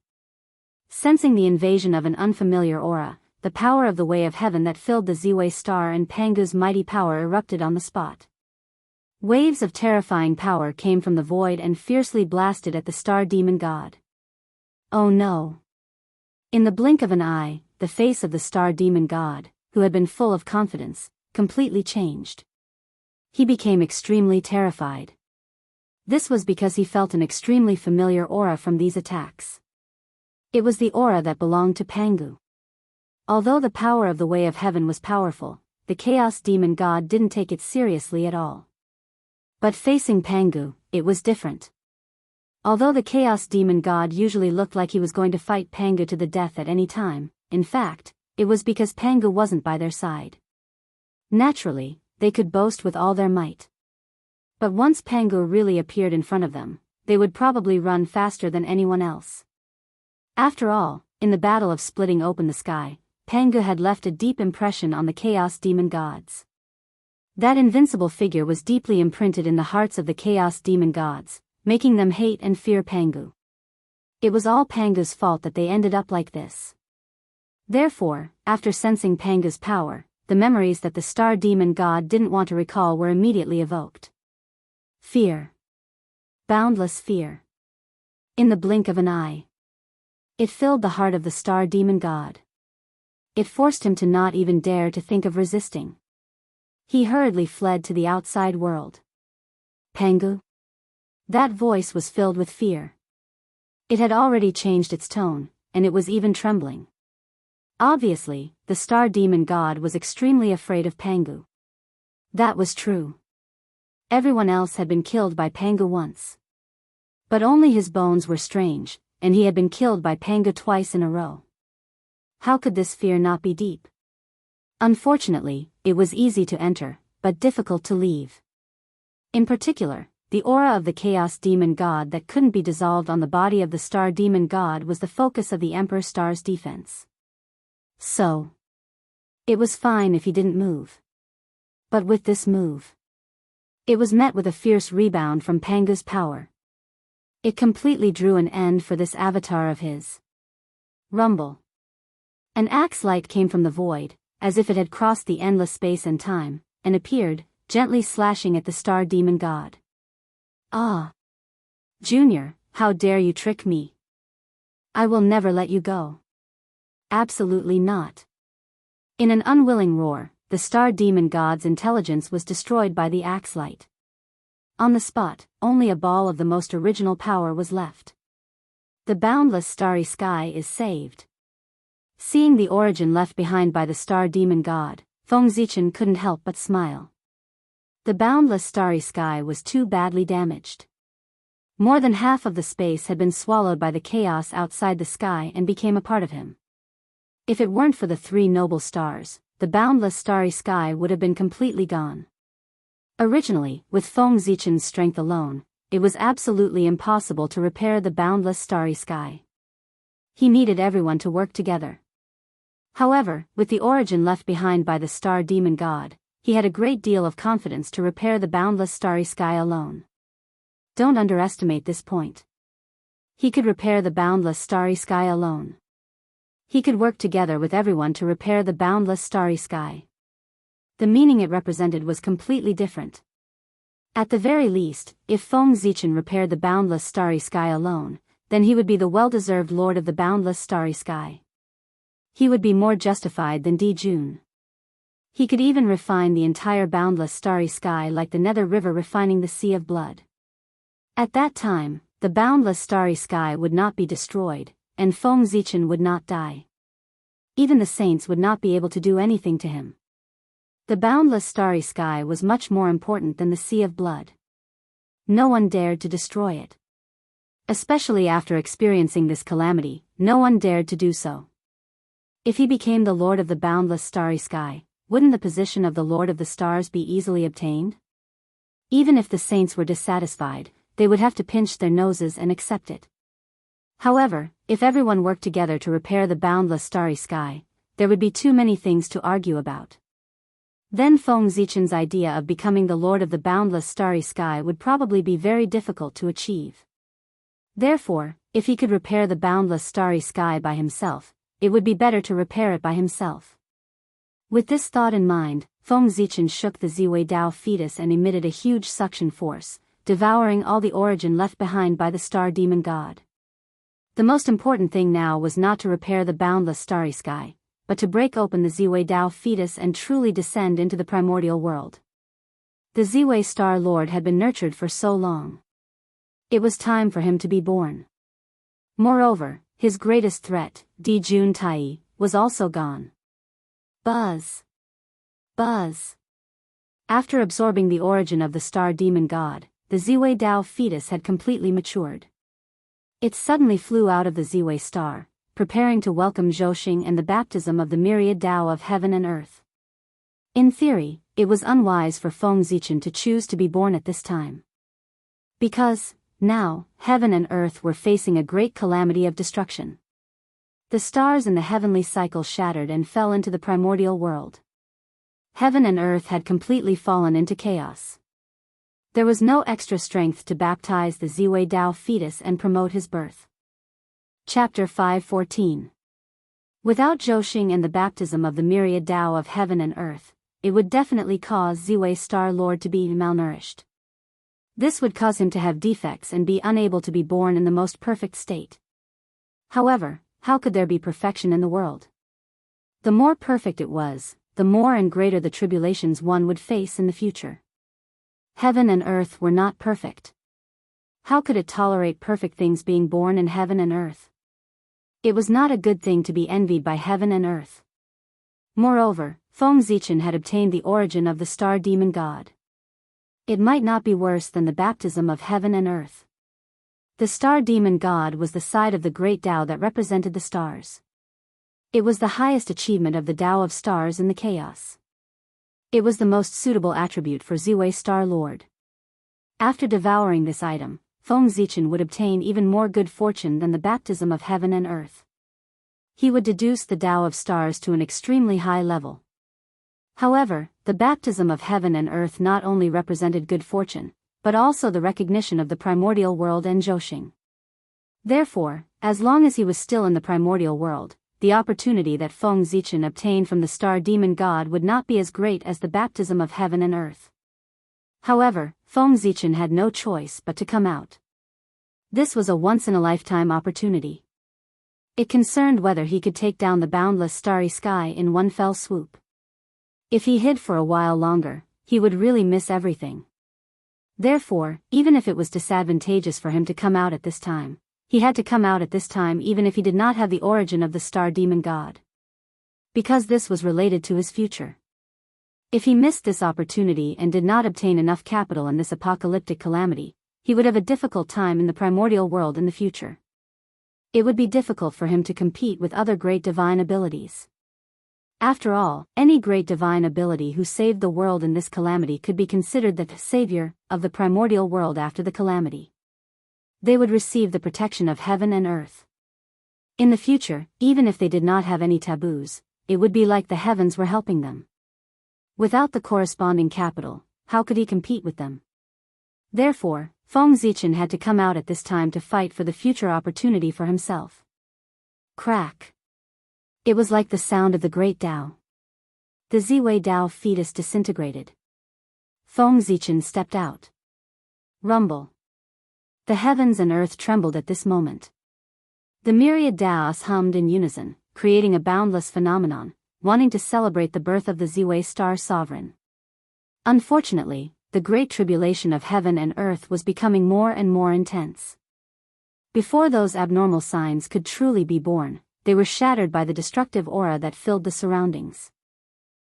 Sensing the invasion of an unfamiliar aura, the power of the way of heaven that filled the Ziwei star and Pangu's mighty power erupted on the spot. Waves of terrifying power came from the void and fiercely blasted at the star demon god. Oh no! In the blink of an eye, the face of the star demon god, who had been full of confidence, completely changed. He became extremely terrified. This was because he felt an extremely familiar aura from these attacks. It was the aura that belonged to Pangu. Although the power of the way of heaven was powerful, the chaos demon god didn't take it seriously at all. But facing Pangu, it was different. Although the chaos demon god usually looked like he was going to fight Pangu to the death at any time, in fact, it was because Pangu wasn't by their side. Naturally, they could boast with all their might. But once Pangu really appeared in front of them, they would probably run faster than anyone else. After all, in the battle of splitting open the sky, Pangu had left a deep impression on the chaos demon gods. That invincible figure was deeply imprinted in the hearts of the chaos demon gods, making them hate and fear Pangu. It was all Pangu's fault that they ended up like this. Therefore, after sensing Pangu's power, the memories that the star demon god didn't want to recall were immediately evoked. Fear. Boundless fear. In the blink of an eye. It filled the heart of the star demon god. It forced him to not even dare to think of resisting. He hurriedly fled to the outside world. Pangu? That voice was filled with fear. It had already changed its tone, and it was even trembling. Obviously, the star demon god was extremely afraid of Pangu. That was true. Everyone else had been killed by Pangu once. But only his bones were strange, and he had been killed by Pangu twice in a row. How could this fear not be deep? Unfortunately, it was easy to enter, but difficult to leave. In particular, the aura of the chaos demon god that couldn't be dissolved on the body of the star demon god was the focus of the Emperor Star's defense. So, it was fine if he didn't move. But with this move, it was met with a fierce rebound from Pangu's power. It completely drew an end for this avatar of his. Rumble. An axe light came from the void, as if it had crossed the endless space and time, and appeared, gently slashing at the star demon god. Ah! Junior, how dare you trick me? I will never let you go. Absolutely not. In an unwilling roar, the star demon god's intelligence was destroyed by the axe light. On the spot, only a ball of the most original power was left. The boundless starry sky is saved. Seeing the origin left behind by the star demon god, Feng Zichen couldn't help but smile. The boundless starry sky was too badly damaged. More than half of the space had been swallowed by the chaos outside the sky and became a part of him. If it weren't for the three noble stars, the boundless starry sky would have been completely gone. Originally, with Feng Zichen's strength alone, it was absolutely impossible to repair the boundless starry sky. He needed everyone to work together. However, with the origin left behind by the star demon god, he had a great deal of confidence to repair the boundless starry sky alone. Don't underestimate this point. He could repair the boundless starry sky alone. He could work together with everyone to repair the boundless starry sky. The meaning it represented was completely different. At the very least, if Feng Zichen repaired the boundless starry sky alone, then he would be the well-deserved lord of the boundless starry sky. He would be more justified than Di Jun. He could even refine the entire boundless starry sky like the Nether River refining the Sea of Blood. At that time, the boundless starry sky would not be destroyed, and Feng Zichen would not die. Even the saints would not be able to do anything to him. The boundless starry sky was much more important than the Sea of Blood. No one dared to destroy it. Especially after experiencing this calamity, no one dared to do so. If he became the Lord of the boundless starry sky, wouldn't the position of the Lord of the stars be easily obtained? Even if the saints were dissatisfied, they would have to pinch their noses and accept it. However, if everyone worked together to repair the boundless starry sky, there would be too many things to argue about. Then Feng Zichen's idea of becoming the Lord of the boundless starry sky would probably be very difficult to achieve. Therefore, if he could repair the boundless starry sky by himself, it would be better to repair it by himself. With this thought in mind, Feng Zichen shook the Ziwei Dao fetus and emitted a huge suction force, devouring all the origin left behind by the star demon god. The most important thing now was not to repair the boundless starry sky, but to break open the Ziwei Dao fetus and truly descend into the primordial world. The Ziwei Star Lord had been nurtured for so long. It was time for him to be born. Moreover, his greatest threat, Di Jun Tai, was also gone. Buzz. Buzz. After absorbing the origin of the star demon god, the Ziwei Dao fetus had completely matured. It suddenly flew out of the Ziwei star, preparing to welcome Zhouxing and the baptism of the myriad Dao of heaven and earth. In theory, it was unwise for Feng Zichen to choose to be born at this time. Because, now, heaven and earth were facing a great calamity of destruction. The stars in the heavenly cycle shattered and fell into the primordial world. Heaven and earth had completely fallen into chaos. There was no extra strength to baptize the Ziwei Dao fetus and promote his birth. Chapter 5:14. Without Zhouxing and the baptism of the myriad Dao of heaven and earth, it would definitely cause Ziwei Star Lord to be malnourished. This would cause him to have defects and be unable to be born in the most perfect state. However, how could there be perfection in the world? The more perfect it was, the more and greater the tribulations one would face in the future. Heaven and earth were not perfect. How could it tolerate perfect things being born in heaven and earth? It was not a good thing to be envied by heaven and earth. Moreover, Feng Zichen had obtained the origin of the star demon god. It might not be worse than the baptism of heaven and earth. The star demon god was the side of the great Tao that represented the stars. It was the highest achievement of the Tao of stars in the chaos. It was the most suitable attribute for Ziwei Star Lord. After devouring this item, Feng Zichen would obtain even more good fortune than the baptism of heaven and earth. He would deduce the Tao of stars to an extremely high level. However, the baptism of heaven and earth not only represented good fortune, but also the recognition of the primordial world and Zhouxing. Therefore, as long as he was still in the primordial world, the opportunity that Feng Zichen obtained from the star demon god would not be as great as the baptism of heaven and earth. However, Feng Zichen had no choice but to come out. This was a once-in-a-lifetime opportunity. It concerned whether he could take down the boundless starry sky in one fell swoop. If he hid for a while longer, he would really miss everything. Therefore, even if it was disadvantageous for him to come out at this time, he had to come out at this time even if he did not have the origin of the star demon god. Because this was related to his future. If he missed this opportunity and did not obtain enough capital in this apocalyptic calamity, he would have a difficult time in the primordial world in the future. It would be difficult for him to compete with other great divine abilities. After all, any great divine ability who saved the world in this calamity could be considered the savior of the primordial world after the calamity. They would receive the protection of heaven and earth. In the future, even if they did not have any taboos, it would be like the heavens were helping them. Without the corresponding capital, how could he compete with them? Therefore, Feng Zichen had to come out at this time to fight for the future opportunity for himself. Crack. It was like the sound of the great Tao. The Ziwei Dao fetus disintegrated. Feng Zichen stepped out. Rumble. The heavens and earth trembled at this moment. The myriad Daos hummed in unison, creating a boundless phenomenon, wanting to celebrate the birth of the Ziwei Star Sovereign. Unfortunately, the great tribulation of heaven and earth was becoming more and more intense. Before those abnormal signs could truly be born, they were shattered by the destructive aura that filled the surroundings.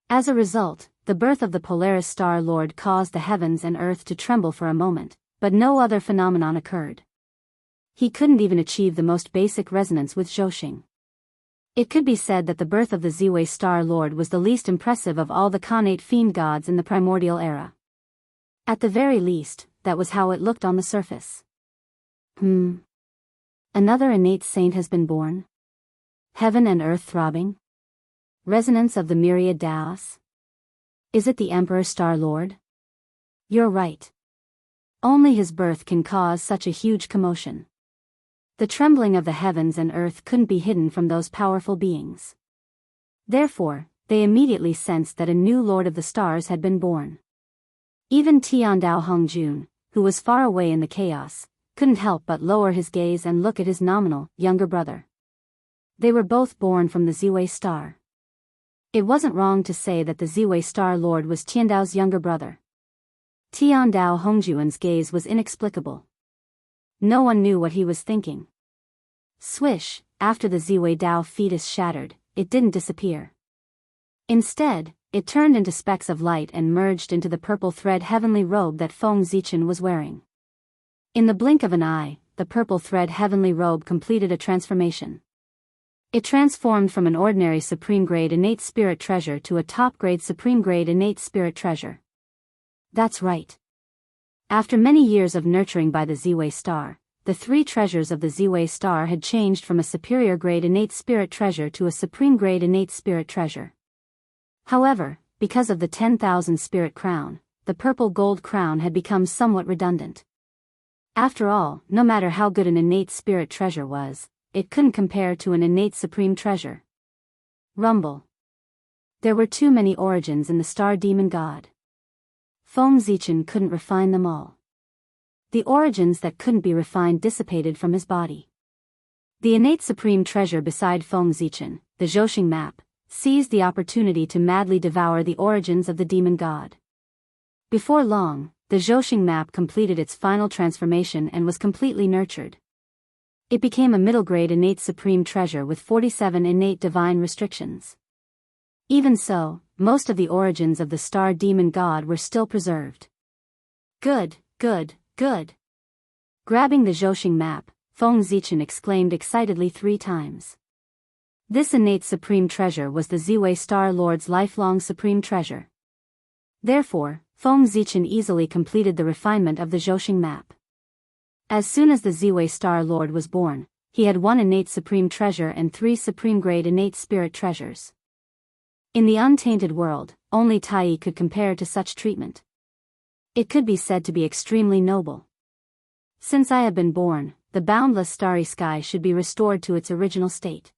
As a result, the birth of the Polaris Star Lord caused the heavens and earth to tremble for a moment, but no other phenomenon occurred. he couldn't even achieve the most basic resonance with Zhoshing. It could be said that the birth of the Ziwei Star Lord was the least impressive of all the Khanate fiend gods in the primordial era. At the very least, that was how it looked on the surface. Another innate saint has been born? Heaven and earth throbbing? Resonance of the myriad Daos? Is it the Emperor Star Lord? You're right. Only his birth can cause such a huge commotion. The trembling of the heavens and earth couldn't be hidden from those powerful beings. Therefore, they immediately sensed that a new Lord of the Stars had been born. Even Tiandao Hongjun, who was far away in the chaos, couldn't help but lower his gaze and look at his nominal, younger brother. They were both born from the Ziwei Star. It wasn't wrong to say that the Ziwei Star Lord was Tiandao's younger brother. Tiandao Hongjuan's gaze was inexplicable. No one knew what he was thinking. Swish, after the Ziwei Dao fetus shattered, it didn't disappear. Instead, it turned into specks of light and merged into the purple thread heavenly robe that Feng Zichen was wearing. In the blink of an eye, the purple thread heavenly robe completed a transformation. It transformed from an ordinary supreme-grade innate spirit treasure to a top-grade supreme-grade innate spirit treasure. That's right. After many years of nurturing by the Ziwei Star, the three treasures of the Ziwei Star had changed from a superior-grade innate spirit treasure to a supreme-grade innate spirit treasure. However, because of the 10,000 spirit crown, the purple gold crown had become somewhat redundant. After all, no matter how good an innate spirit treasure was, it couldn't compare to an innate supreme treasure. Rumble. There were too many origins in the star demon god. Feng Zichen couldn't refine them all. The origins that couldn't be refined dissipated from his body. The innate supreme treasure beside Feng Zichen, the Zhoshing map, seized the opportunity to madly devour the origins of the demon god. Before long, the Zhoshing map completed its final transformation and was completely nurtured. It became a middle-grade innate supreme treasure with 47 innate divine restrictions. Even so, most of the origins of the star demon god were still preserved. Good, good, good. Grabbing the Zhoshing map, Feng Zichen exclaimed excitedly 3 times. This innate supreme treasure was the Ziwei Star Lord's lifelong supreme treasure. Therefore, Feng Zichen easily completed the refinement of the Zhoshing map. As soon as the Ziwei Star Lord was born, he had 1 innate supreme treasure and 3 supreme-grade innate spirit treasures. In the untainted world, only Tai could compare to such treatment. It could be said to be extremely noble. Since I have been born, the boundless starry sky should be restored to its original state.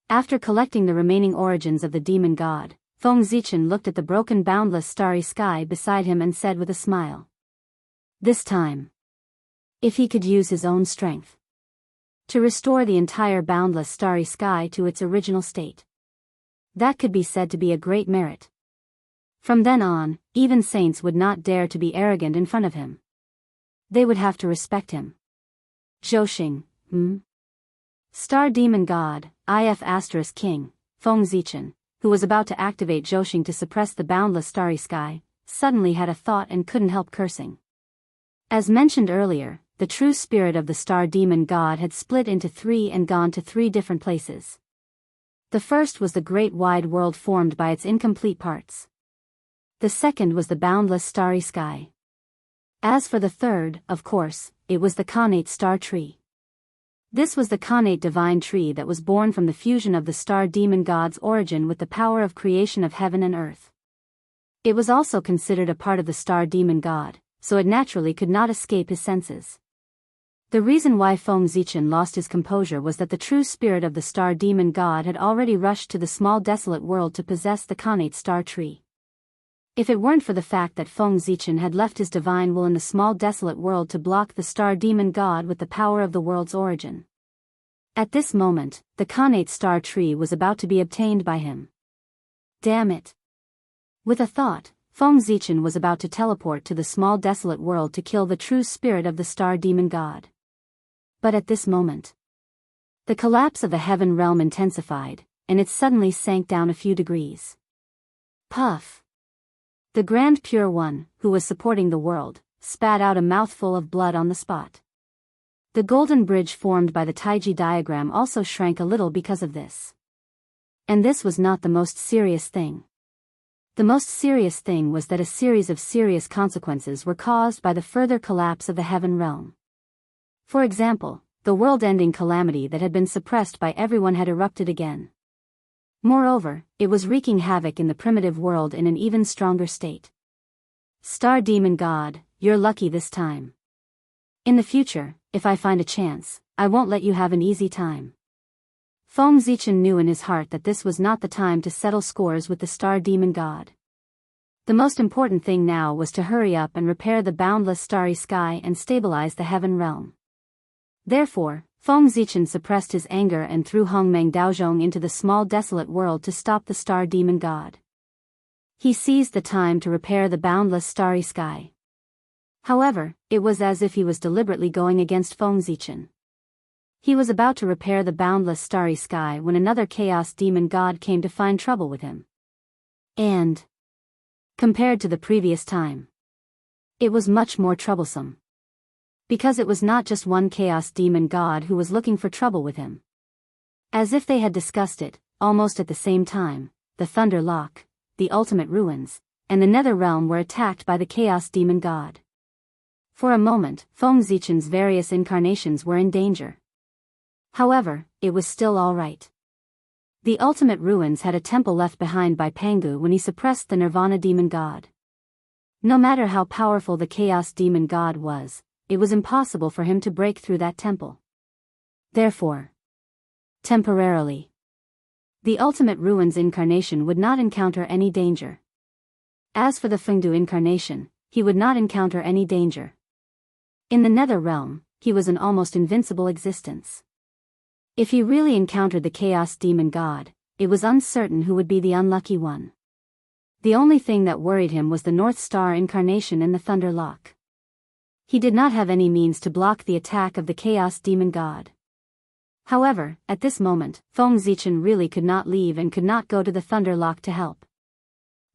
After collecting the remaining origins of the demon god, Feng Zichen looked at the broken boundless starry sky beside him and said with a smile. This time, if he could use his own strength to restore the entire boundless starry sky to its original state, that could be said to be a great merit. From then on, even saints would not dare to be arrogant in front of him. They would have to respect him. Zhoshing, Star Demon God, IF** King, Feng Zichen, who was about to activate Zhoshing to suppress the boundless starry sky, suddenly had a thought and couldn't help cursing. As mentioned earlier, the true spirit of the Star Demon God had split into 3 and gone to 3 different places. The first was the great wide world formed by its incomplete parts. The second was the boundless starry sky. As for the third, of course, it was the Khanate Star Tree. This was the Khanate divine tree that was born from the fusion of the Star Demon God's origin with the power of creation of heaven and earth. It was also considered a part of the Star Demon God, so it naturally could not escape his senses. The reason why Feng Zichen lost his composure was that the true spirit of the Star Demon God had already rushed to the small desolate world to possess the Khanate Star Tree. If it weren't for the fact that Feng Zichen had left his divine will in the small desolate world to block the Star Demon God with the power of the world's origin. At this moment, the Khanate Star Tree was about to be obtained by him. Damn it. With a thought, Feng Zichen was about to teleport to the small desolate world to kill the true spirit of the Star Demon God. But at this moment, the collapse of the heaven realm intensified, and it suddenly sank down a few degrees. Puff. The Grand Pure One, who was supporting the world, spat out a mouthful of blood on the spot. The golden bridge formed by the Taiji diagram also shrank a little because of this. And this was not the most serious thing. The most serious thing was that a series of serious consequences were caused by the further collapse of the heaven realm. For example, the world-ending calamity that had been suppressed by everyone had erupted again. Moreover, it was wreaking havoc in the primitive world in an even stronger state. Star Demon God, you're lucky this time. In the future, if I find a chance, I won't let you have an easy time. Feng Zichen knew in his heart that this was not the time to settle scores with the Star Demon God. The most important thing now was to hurry up and repair the boundless starry sky and stabilize the heaven realm. Therefore, Feng Zichen suppressed his anger and threw Hongmeng Daozhong into the small desolate world to stop the Star Demon God. He seized the time to repair the boundless starry sky. However, it was as if he was deliberately going against Feng Zichen. He was about to repair the boundless starry sky when another Chaos Demon God came to find trouble with him. And, compared to the previous time, it was much more troublesome. Because it was not just one Chaos Demon God who was looking for trouble with him. As if they had discussed it, almost at the same time, the Thunder Lock, the Ultimate Ruins, and the Nether Realm were attacked by the Chaos Demon God. For a moment, Feng Zichen's various incarnations were in danger. However, it was still all right. The Ultimate Ruins had a temple left behind by Pangu when he suppressed the Nirvana Demon God. No matter how powerful the Chaos Demon God was, it was impossible for him to break through that temple. Therefore, temporarily, the Ultimate Ruins incarnation would not encounter any danger. As for the Fengdu incarnation, he would not encounter any danger. In the Nether Realm, he was an almost invincible existence. If he really encountered the Chaos Demon God, it was uncertain who would be the unlucky one. The only thing that worried him was the North Star incarnation and the Thunder Lock. He did not have any means to block the attack of the Chaos Demon God. However, at this moment, Feng Zichen really could not leave and could not go to the Thunder Lock to help.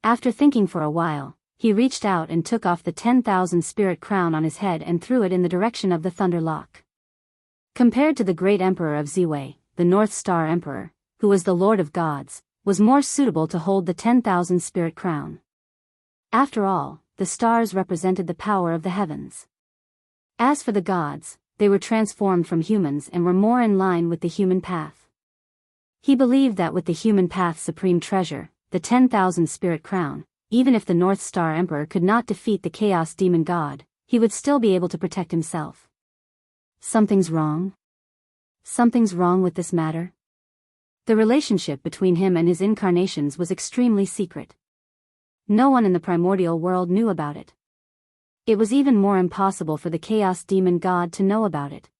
After thinking for a while, he reached out and took off the 10,000 spirit crown on his head and threw it in the direction of the Thunder Lock. Compared to the great emperor of Ziwei, the North Star Emperor, who was the Lord of Gods, was more suitable to hold the 10,000 spirit crown. After all, the stars represented the power of the heavens. As for the gods, they were transformed from humans and were more in line with the human path. He believed that with the human path's supreme treasure, the 10,000 spirit crown, even if the North Star Emperor could not defeat the Chaos Demon God, he would still be able to protect himself. Something's wrong? Something's wrong with this matter? The relationship between him and his incarnations was extremely secret. No one in the primordial world knew about it. It was even more impossible for the Chaos Demon God to know about it.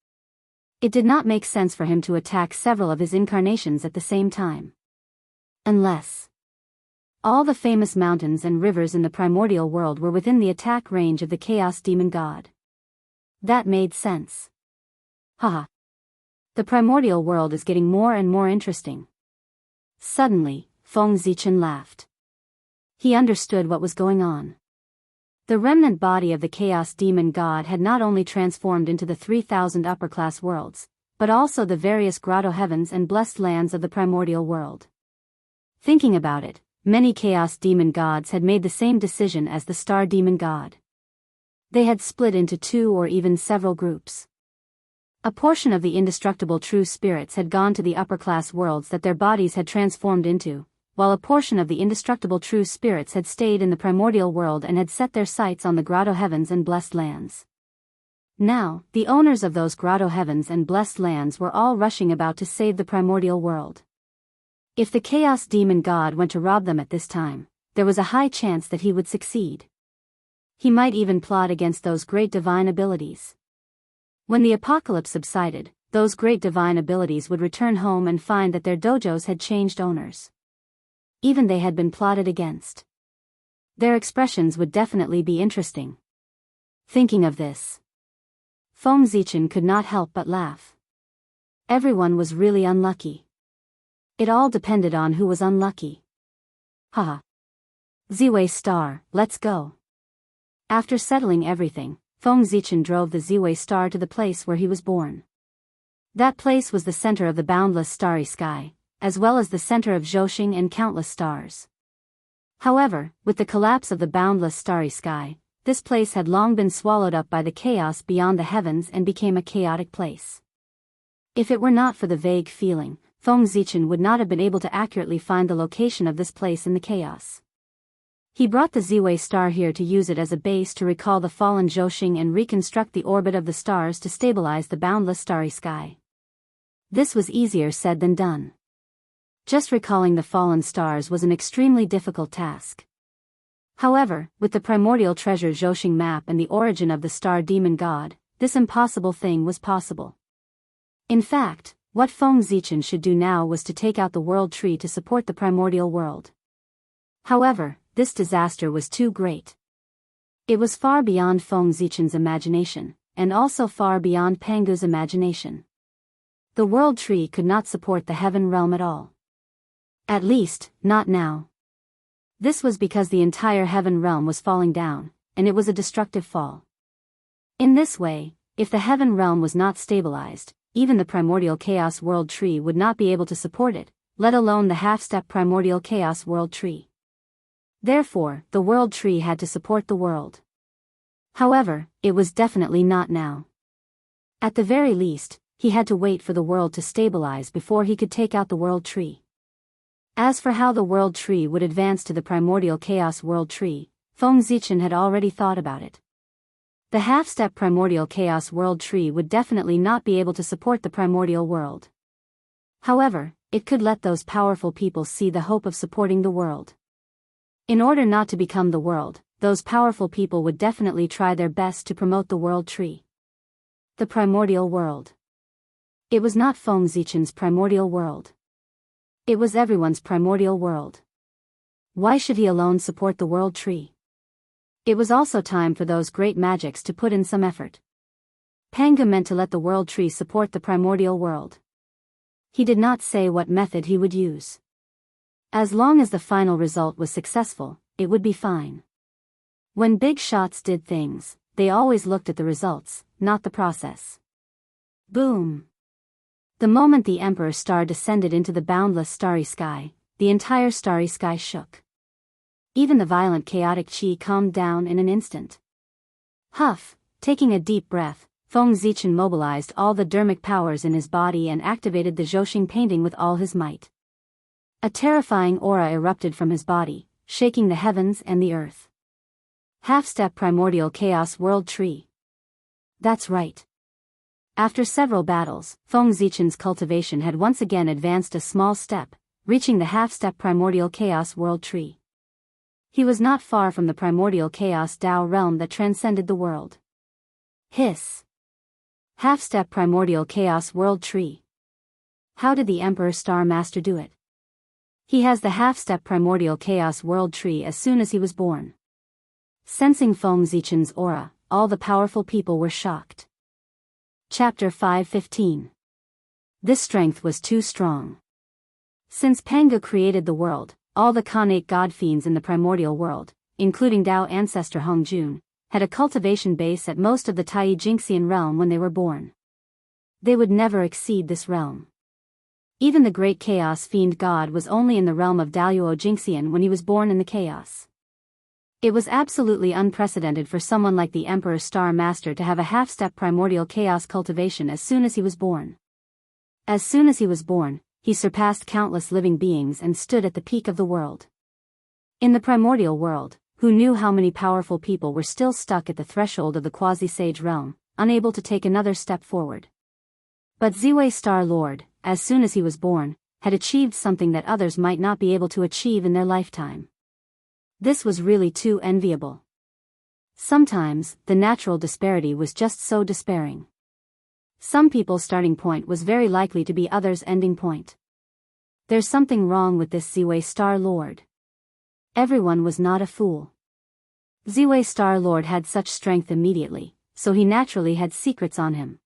It did not make sense for him to attack several of his incarnations at the same time. Unless all the famous mountains and rivers in the primordial world were within the attack range of the Chaos Demon God. That made sense. Haha. The primordial world is getting more and more interesting. Suddenly, Feng Zichen laughed. He understood what was going on. The remnant body of the Chaos Demon God had not only transformed into the 3,000 upper-class worlds, but also the various grotto heavens and blessed lands of the primordial world. Thinking about it, many Chaos Demon Gods had made the same decision as the Star Demon God. They had split into two or even several groups. A portion of the indestructible true spirits had gone to the upper-class worlds that their bodies had transformed into, while a portion of the indestructible true spirits had stayed in the primordial world and had set their sights on the grotto heavens and blessed lands. Now, the owners of those grotto heavens and blessed lands were all rushing about to save the primordial world. If the Chaos Demon God went to rob them at this time, there was a high chance that he would succeed. He might even plot against those great divine abilities. When the apocalypse subsided, those great divine abilities would return home and find that their dojos had changed owners. Even they had been plotted against. Their expressions would definitely be interesting. Thinking of this, Feng Zichen could not help but laugh. Everyone was really unlucky. It all depended on who was unlucky. Haha. Ziwei Star, let's go. After settling everything, Feng Zichen drove the Ziwei star to the place where he was born. That place was the center of the boundless starry sky, as well as the center of Zhousing and countless stars. However, with the collapse of the boundless starry sky, this place had long been swallowed up by the chaos beyond the heavens and became a chaotic place. If it were not for the vague feeling, Feng Zichen would not have been able to accurately find the location of this place in the chaos. He brought the Ziwei star here to use it as a base to recall the fallen Zhousing and reconstruct the orbit of the stars to stabilize the boundless starry sky. This was easier said than done. Just recalling the fallen stars was an extremely difficult task. However, with the primordial treasure Zhousing map and the origin of the star demon god, this impossible thing was possible. In fact, what Feng Zichen should do now was to take out the world tree to support the primordial world. However, this disaster was too great. It was far beyond Feng Zichen's imagination, and also far beyond Pangu's imagination. The world tree could not support the heaven realm at all. At least, not now. This was because the entire heaven realm was falling down, and it was a destructive fall. In this way, if the heaven realm was not stabilized, even the primordial chaos world tree would not be able to support it, let alone the half-step primordial chaos world tree. Therefore, the world tree had to support the world. However, it was definitely not now. At the very least, he had to wait for the world to stabilize before he could take out the world tree. As for how the world tree would advance to the primordial chaos world tree, Feng Zichen had already thought about it. The half-step primordial chaos world tree would definitely not be able to support the primordial world. However, it could let those powerful people see the hope of supporting the world. In order not to become the world, those powerful people would definitely try their best to promote the world tree. The primordial world. It was not Feng Zichen's primordial world. It was everyone's primordial world. Why should he alone support the world tree? It was also time for those great magics to put in some effort. Pangu meant to let the world tree support the primordial world. He did not say what method he would use. As long as the final result was successful, it would be fine. When big shots did things, they always looked at the results, not the process. Boom! The moment the Emperor star descended into the boundless starry sky, the entire starry sky shook. Even the violent chaotic chi calmed down in an instant. Huff, taking a deep breath, Feng Zichen mobilized all the dermic powers in his body and activated the Zhousing painting with all his might. A terrifying aura erupted from his body, shaking the heavens and the earth. Half-step primordial chaos world tree. That's right. After several battles, Feng Zichen's cultivation had once again advanced a small step, reaching the half-step primordial chaos world tree. He was not far from the primordial chaos Tao realm that transcended the world. Hiss. Half-step primordial chaos world tree. How did the Emperor Star Master do it? He has the half-step primordial chaos world tree as soon as he was born. Sensing Feng Zichen's aura, all the powerful people were shocked. Chapter 5:15. This strength was too strong. Since Pangu created the world, all the Khanate god fiends in the primordial world, including Tao ancestor Hongjun, had a cultivation base at most of the Tai Jingxian realm when they were born. They would never exceed this realm. Even the great chaos fiend god was only in the realm of Daluo Jingxian when he was born in the chaos. It was absolutely unprecedented for someone like the Emperor Star Master to have a half-step primordial chaos cultivation as soon as he was born. As soon as he was born, he surpassed countless living beings and stood at the peak of the world. In the primordial world, who knew how many powerful people were still stuck at the threshold of the quasi-sage realm, unable to take another step forward. But Ziwei Star Lord, as soon as he was born, had achieved something that others might not be able to achieve in their lifetime. This was really too enviable. Sometimes, the natural disparity was just so despairing. Some people's starting point was very likely to be others' ending point. There's something wrong with this Ziwei Star Lord. Everyone was not a fool. Ziwei Star Lord had such strength immediately, so he naturally had secrets on him.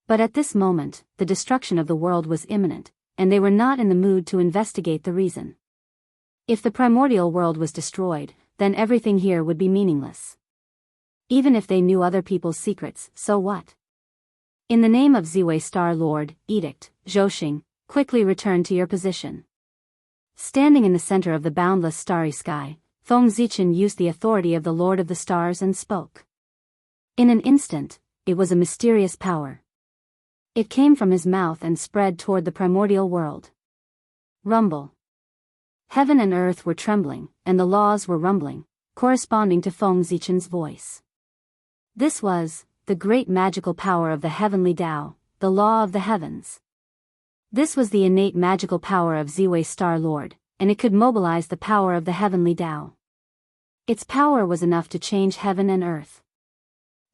But at this moment, the destruction of the world was imminent, and they were not in the mood to investigate the reason. If the primordial world was destroyed, then everything here would be meaningless. Even if they knew other people's secrets, so what? In the name of Ziwei Star Lord, Edict, Zhouxing, quickly return to your position. Standing in the center of the boundless starry sky, Feng Zichen used the authority of the Lord of the Stars and spoke. In an instant, it was a mysterious power. It came from his mouth and spread toward the primordial world. Rumble. Heaven and earth were trembling, and the laws were rumbling, corresponding to Feng Zichen's voice. This was the great magical power of the heavenly Tao, the law of the heavens. This was the innate magical power of Ziwei Star Lord, and it could mobilize the power of the heavenly Tao. Its power was enough to change heaven and earth.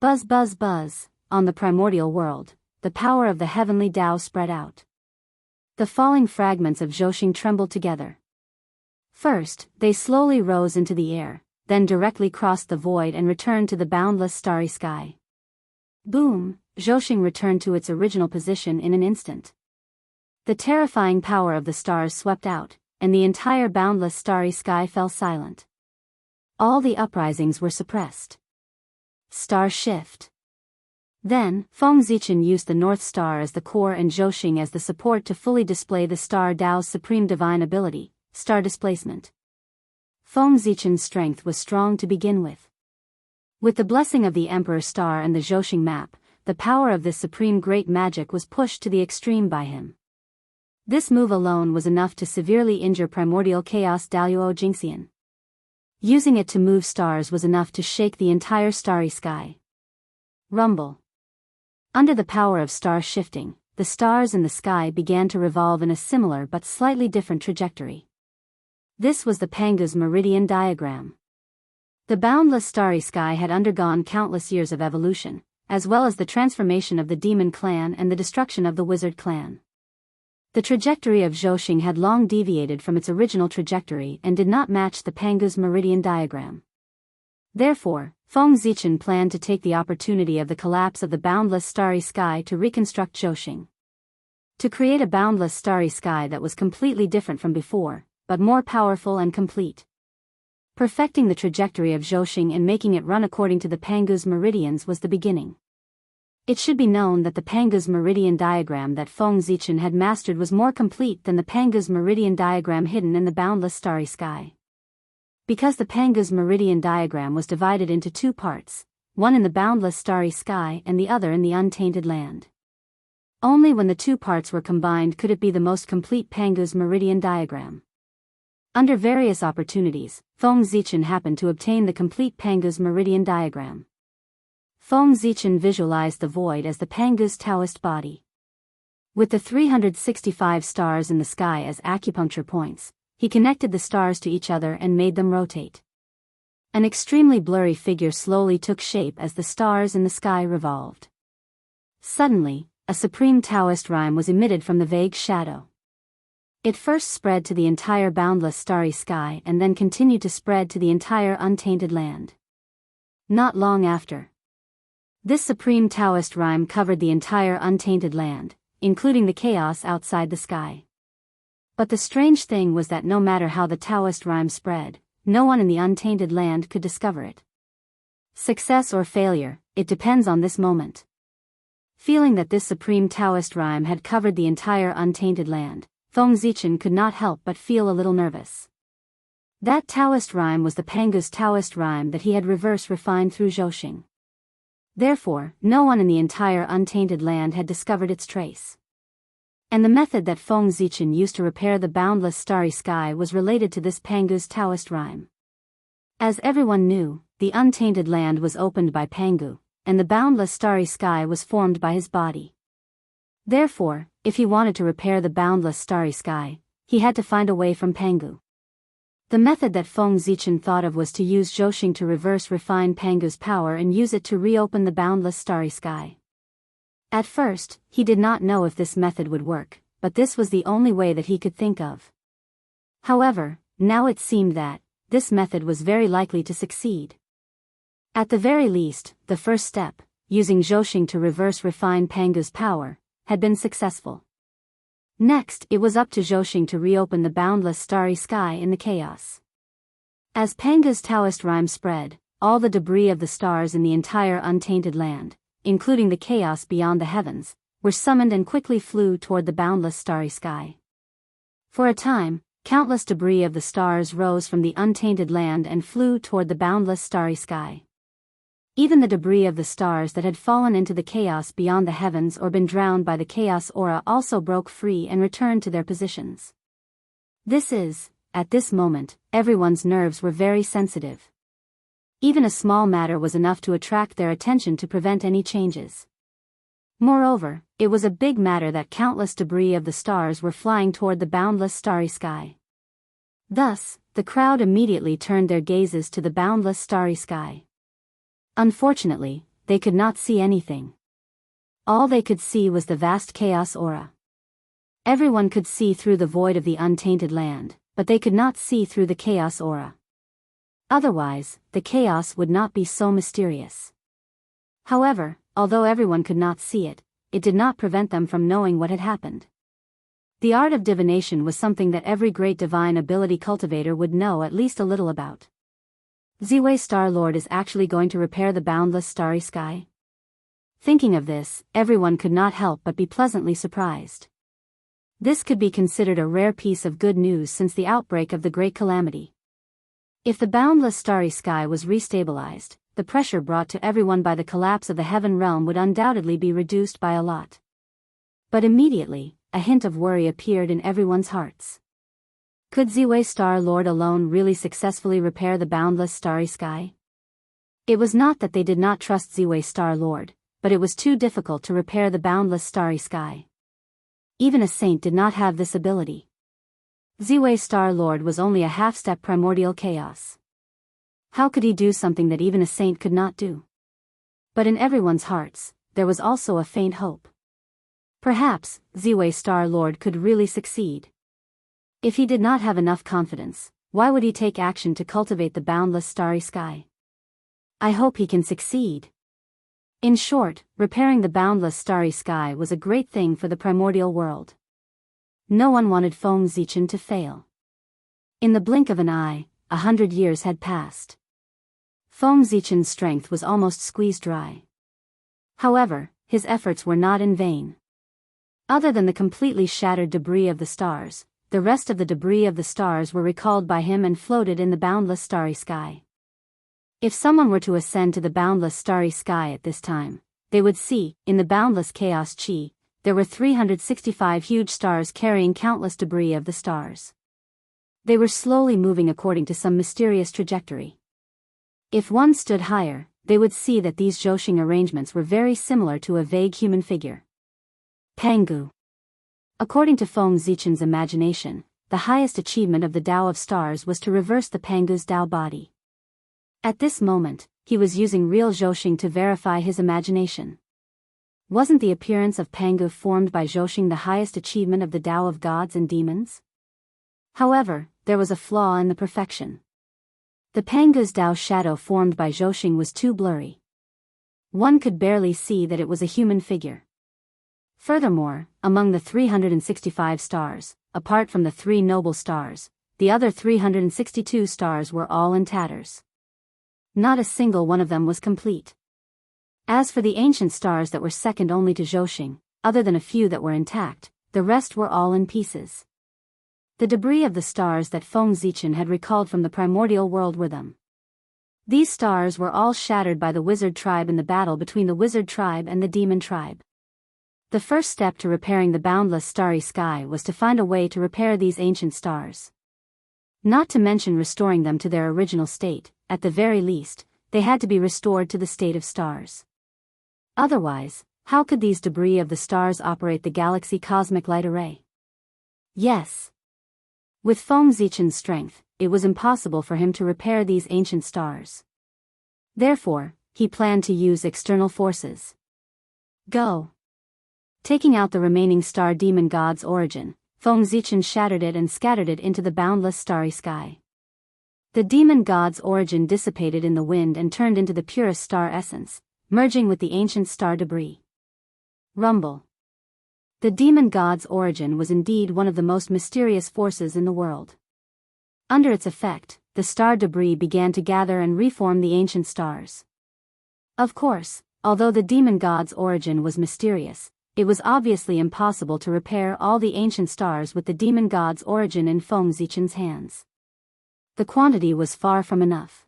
Buzz buzz buzz, on the primordial world, the power of the heavenly Tao spread out. The falling fragments of Zhouxing trembled together. First, they slowly rose into the air, then directly crossed the void and returned to the boundless starry sky. Boom, Zhouxing returned to its original position in an instant. The terrifying power of the stars swept out, and the entire boundless starry sky fell silent. All the uprisings were suppressed. Star shift. Then, Feng Zichen used the North Star as the core and Zhouxing as the support to fully display the Star Tao's supreme divine ability, star displacement. Feng Zichen's strength was strong to begin with. With the blessing of the Emperor Star and the Zhouxing map, the power of this supreme great magic was pushed to the extreme by him. This move alone was enough to severely injure primordial chaos Daluo Jingxian. Using it to move stars was enough to shake the entire starry sky. Rumble. Under the power of star shifting, the stars in the sky began to revolve in a similar but slightly different trajectory. This was the Pangu's meridian diagram. The boundless starry sky had undergone countless years of evolution, as well as the transformation of the demon clan and the destruction of the wizard clan. The trajectory of Zhouxing had long deviated from its original trajectory and did not match the Pangu's meridian diagram. Therefore, Feng Zichen planned to take the opportunity of the collapse of the boundless starry sky to reconstruct Zhouxing. To create a boundless starry sky that was completely different from before, but more powerful and complete. Perfecting the trajectory of Zhouxing and making it run according to the Pangu's meridians was the beginning. It should be known that the Pangu's meridian diagram that Feng Zichen had mastered was more complete than the Pangu's meridian diagram hidden in the boundless starry sky. Because the Pangu's meridian diagram was divided into two parts, one in the boundless starry sky and the other in the untainted land. Only when the two parts were combined could it be the most complete Pangu's meridian diagram. Under various opportunities, Feng Zichen happened to obtain the complete Pangu's meridian diagram. Feng Zichen visualized the void as the Pangu's Taoist body. With the 365 stars in the sky as acupuncture points, he connected the stars to each other and made them rotate. An extremely blurry figure slowly took shape as the stars in the sky revolved. Suddenly, a supreme Taoist rhyme was emitted from the vague shadow. It first spread to the entire boundless starry sky and then continued to spread to the entire untainted land. Not long after, this supreme Taoist rhyme covered the entire untainted land, including the chaos outside the sky. But the strange thing was that no matter how the Taoist rhyme spread, no one in the untainted land could discover it. Success or failure, it depends on this moment. Feeling that this supreme Taoist rhyme had covered the entire untainted land, Feng Zichen could not help but feel a little nervous. That Taoist rhyme was the Pangu's Taoist rhyme that he had reverse refined through Zhouxing. Therefore, no one in the entire untainted land had discovered its trace. And the method that Feng Zichen used to repair the boundless starry sky was related to this Pangu's Taoist rhyme. As everyone knew, the untainted land was opened by Pangu, and the boundless starry sky was formed by his body. Therefore, if he wanted to repair the boundless starry sky, he had to find a way from Pangu. The method that Feng Zichen thought of was to use Zhouxing to reverse refine Pangu's power and use it to reopen the boundless starry sky. At first, he did not know if this method would work, but this was the only way that he could think of. However, now it seemed that this method was very likely to succeed. At the very least, the first step, using Zhouxing to reverse refine Pangu's power, had been successful. Next, it was up to Zhouxing to reopen the boundless starry sky in the chaos. As Pangu's Taoist rhyme spread, all the debris of the stars in the entire untainted land, including the chaos beyond the heavens, were summoned and quickly flew toward the boundless starry sky. For a time, countless debris of the stars rose from the untainted land and flew toward the boundless starry sky. Even the debris of the stars that had fallen into the chaos beyond the heavens or been drowned by the chaos aura also broke free and returned to their positions. At this moment, everyone's nerves were very sensitive. Even a small matter was enough to attract their attention to prevent any changes. Moreover, it was a big matter that countless debris of the stars were flying toward the boundless starry sky. Thus, the crowd immediately turned their gazes to the boundless starry sky. Unfortunately, they could not see anything. All they could see was the vast chaos aura. Everyone could see through the void of the untainted land, but they could not see through the chaos aura. Otherwise, the chaos would not be so mysterious. However, although everyone could not see it, it did not prevent them from knowing what had happened. The art of divination was something that every great divine ability cultivator would know at least a little about. Ziwei Star-Lord is actually going to repair the boundless starry sky? Thinking of this, everyone could not help but be pleasantly surprised. This could be considered a rare piece of good news since the outbreak of the Great Calamity. If the boundless starry sky was restabilized, the pressure brought to everyone by the collapse of the heaven realm would undoubtedly be reduced by a lot. But immediately, a hint of worry appeared in everyone's hearts. Could Ziwei Star-Lord alone really successfully repair the boundless starry sky? It was not that they did not trust Ziwei Star-Lord, but it was too difficult to repair the boundless starry sky. Even a saint did not have this ability. Ziwei Star-Lord was only a half-step primordial chaos. How could he do something that even a saint could not do? But in everyone's hearts, there was also a faint hope. Perhaps, Ziwei Star-Lord could really succeed. If he did not have enough confidence, why would he take action to cultivate the boundless starry sky? I hope he can succeed. In short, repairing the boundless starry sky was a great thing for the primordial world. No one wanted Feng Zichen to fail. In the blink of an eye, 100 years had passed. Feng Zichen's strength was almost squeezed dry. However, his efforts were not in vain. Other than the completely shattered debris of the stars, the rest of the debris of the stars were recalled by him and floated in the boundless starry sky. If someone were to ascend to the boundless starry sky at this time, they would see, in the boundless chaos chi, there were 365 huge stars carrying countless debris of the stars. They were slowly moving according to some mysterious trajectory. If one stood higher, they would see that these Zhouxing arrangements were very similar to a vague human figure. Pangu. According to Feng Zichen's imagination, the highest achievement of the Tao of Stars was to reverse the Pangu's Tao body. At this moment, he was using real Zhouxing to verify his imagination. Wasn't the appearance of Pangu formed by Zhouxing the highest achievement of the Tao of gods and demons? However, there was a flaw in the perfection. The Pangu's Tao shadow formed by Zhouxing was too blurry. One could barely see that it was a human figure. Furthermore, among the 365 stars, apart from the 3 noble stars, the other 362 stars were all in tatters. Not a single one of them was complete. As for the ancient stars that were second only to Zhouxing, other than a few that were intact, the rest were all in pieces. The debris of the stars that Feng Zichen had recalled from the primordial world were them. These stars were all shattered by the wizard tribe in the battle between the wizard tribe and the demon tribe. The first step to repairing the boundless starry sky was to find a way to repair these ancient stars. Not to mention restoring them to their original state, at the very least, they had to be restored to the state of stars. Otherwise, how could these debris of the stars operate the galaxy cosmic light array? Yes. With Feng Zichen's strength, it was impossible for him to repair these ancient stars. Therefore, he planned to use external forces. Go. Taking out the remaining star demon god's origin, Feng Zichen shattered it and scattered it into the boundless starry sky. The demon god's origin dissipated in the wind and turned into the purest star essence, merging with the ancient star debris. Rumble. The demon god's origin was indeed one of the most mysterious forces in the world. Under its effect, the star debris began to gather and reform the ancient stars. Of course, although the demon god's origin was mysterious, it was obviously impossible to repair all the ancient stars with the demon god's origin in Feng Zichen's hands. The quantity was far from enough.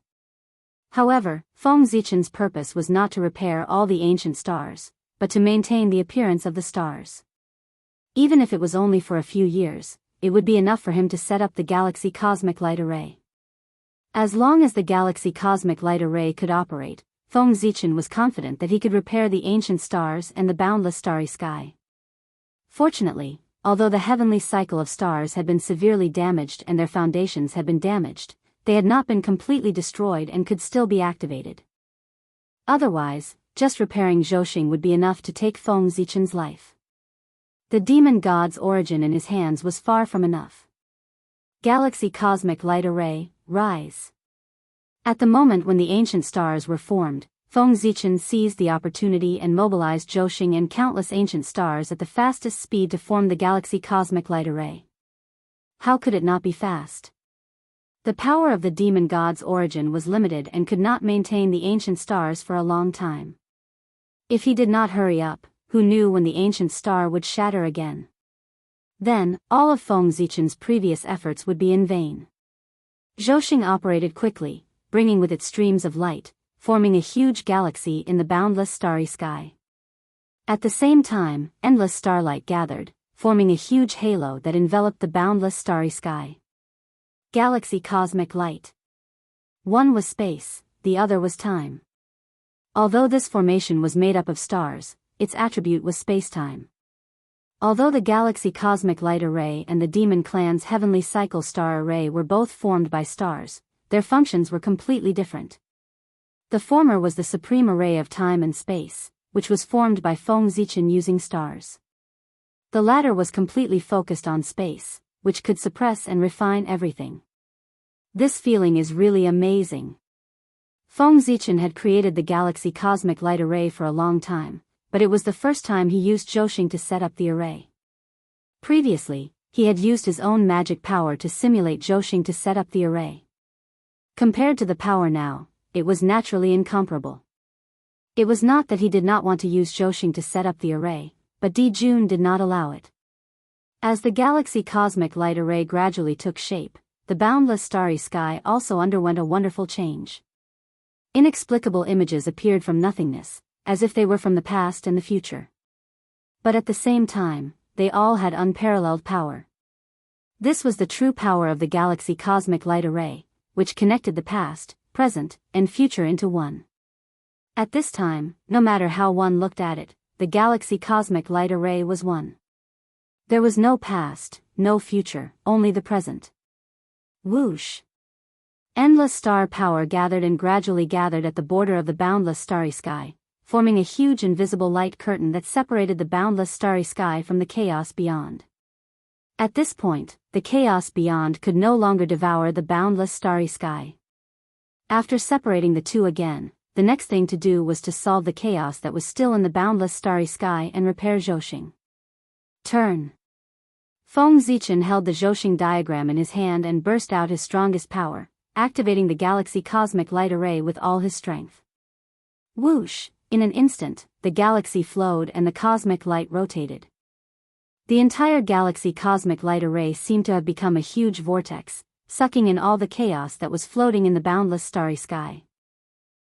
However, Feng Zichen's purpose was not to repair all the ancient stars, but to maintain the appearance of the stars. Even if it was only for a few years, it would be enough for him to set up the Galaxy Cosmic Light Array. As long as the Galaxy Cosmic Light Array could operate, Feng Zichen was confident that he could repair the ancient stars and the boundless starry sky. Fortunately, although the heavenly cycle of stars had been severely damaged and their foundations had been damaged, they had not been completely destroyed and could still be activated. Otherwise, just repairing Zhouxing would be enough to take Feng Zichen's life. The demon god's origin in his hands was far from enough. Galaxy Cosmic Light Array, rise. At the moment when the ancient stars were formed, Feng Zichen seized the opportunity and mobilized Zhouxing and countless ancient stars at the fastest speed to form the Galaxy Cosmic Light Array. How could it not be fast? The power of the demon god's origin was limited and could not maintain the ancient stars for a long time. If he did not hurry up, who knew when the ancient star would shatter again? Then, all of Feng Zichen's previous efforts would be in vain. Zhouxing operated quickly, bringing with it streams of light, forming a huge galaxy in the boundless starry sky. At the same time, endless starlight gathered, forming a huge halo that enveloped the boundless starry sky. Galaxy Cosmic Light. One was space, the other was time. Although this formation was made up of stars, its attribute was spacetime. Although the Galaxy Cosmic Light Array and the Demon Clan's Heavenly Cycle Star Array were both formed by stars, their functions were completely different. The former was the supreme array of time and space, which was formed by Feng Zichen using stars. The latter was completely focused on space, which could suppress and refine everything. This feeling is really amazing. Feng Zichen had created the Galaxy Cosmic Light Array for a long time, but it was the first time he used Zhouxing to set up the array. Previously, he had used his own magic power to simulate Zhouxing to set up the array. Compared to the power now, it was naturally incomparable. It was not that he did not want to use Zhouxing to set up the array, but Di Jun did not allow it. As the Galaxy Cosmic Light Array gradually took shape, the boundless starry sky also underwent a wonderful change. Inexplicable images appeared from nothingness, as if they were from the past and the future. But at the same time, they all had unparalleled power. This was the true power of the Galaxy Cosmic Light Array, which connected the past, present, and future into one. At this time, no matter how one looked at it, the Galaxy Cosmic Light Array was one. There was no past, no future, only the present. Whoosh! Endless star power gathered and gradually gathered at the border of the boundless starry sky, forming a huge invisible light curtain that separated the boundless starry sky from the chaos beyond. At this point, the chaos beyond could no longer devour the boundless starry sky. After separating the two again, the next thing to do was to solve the chaos that was still in the boundless starry sky and repair Zhouxing. Turn. Feng Zichen held the Zhouxing diagram in his hand and burst out his strongest power, activating the Galaxy Cosmic Light Array with all his strength. Whoosh! In an instant, the galaxy flowed and the cosmic light rotated. The entire Galaxy Cosmic Light Array seemed to have become a huge vortex, sucking in all the chaos that was floating in the boundless starry sky.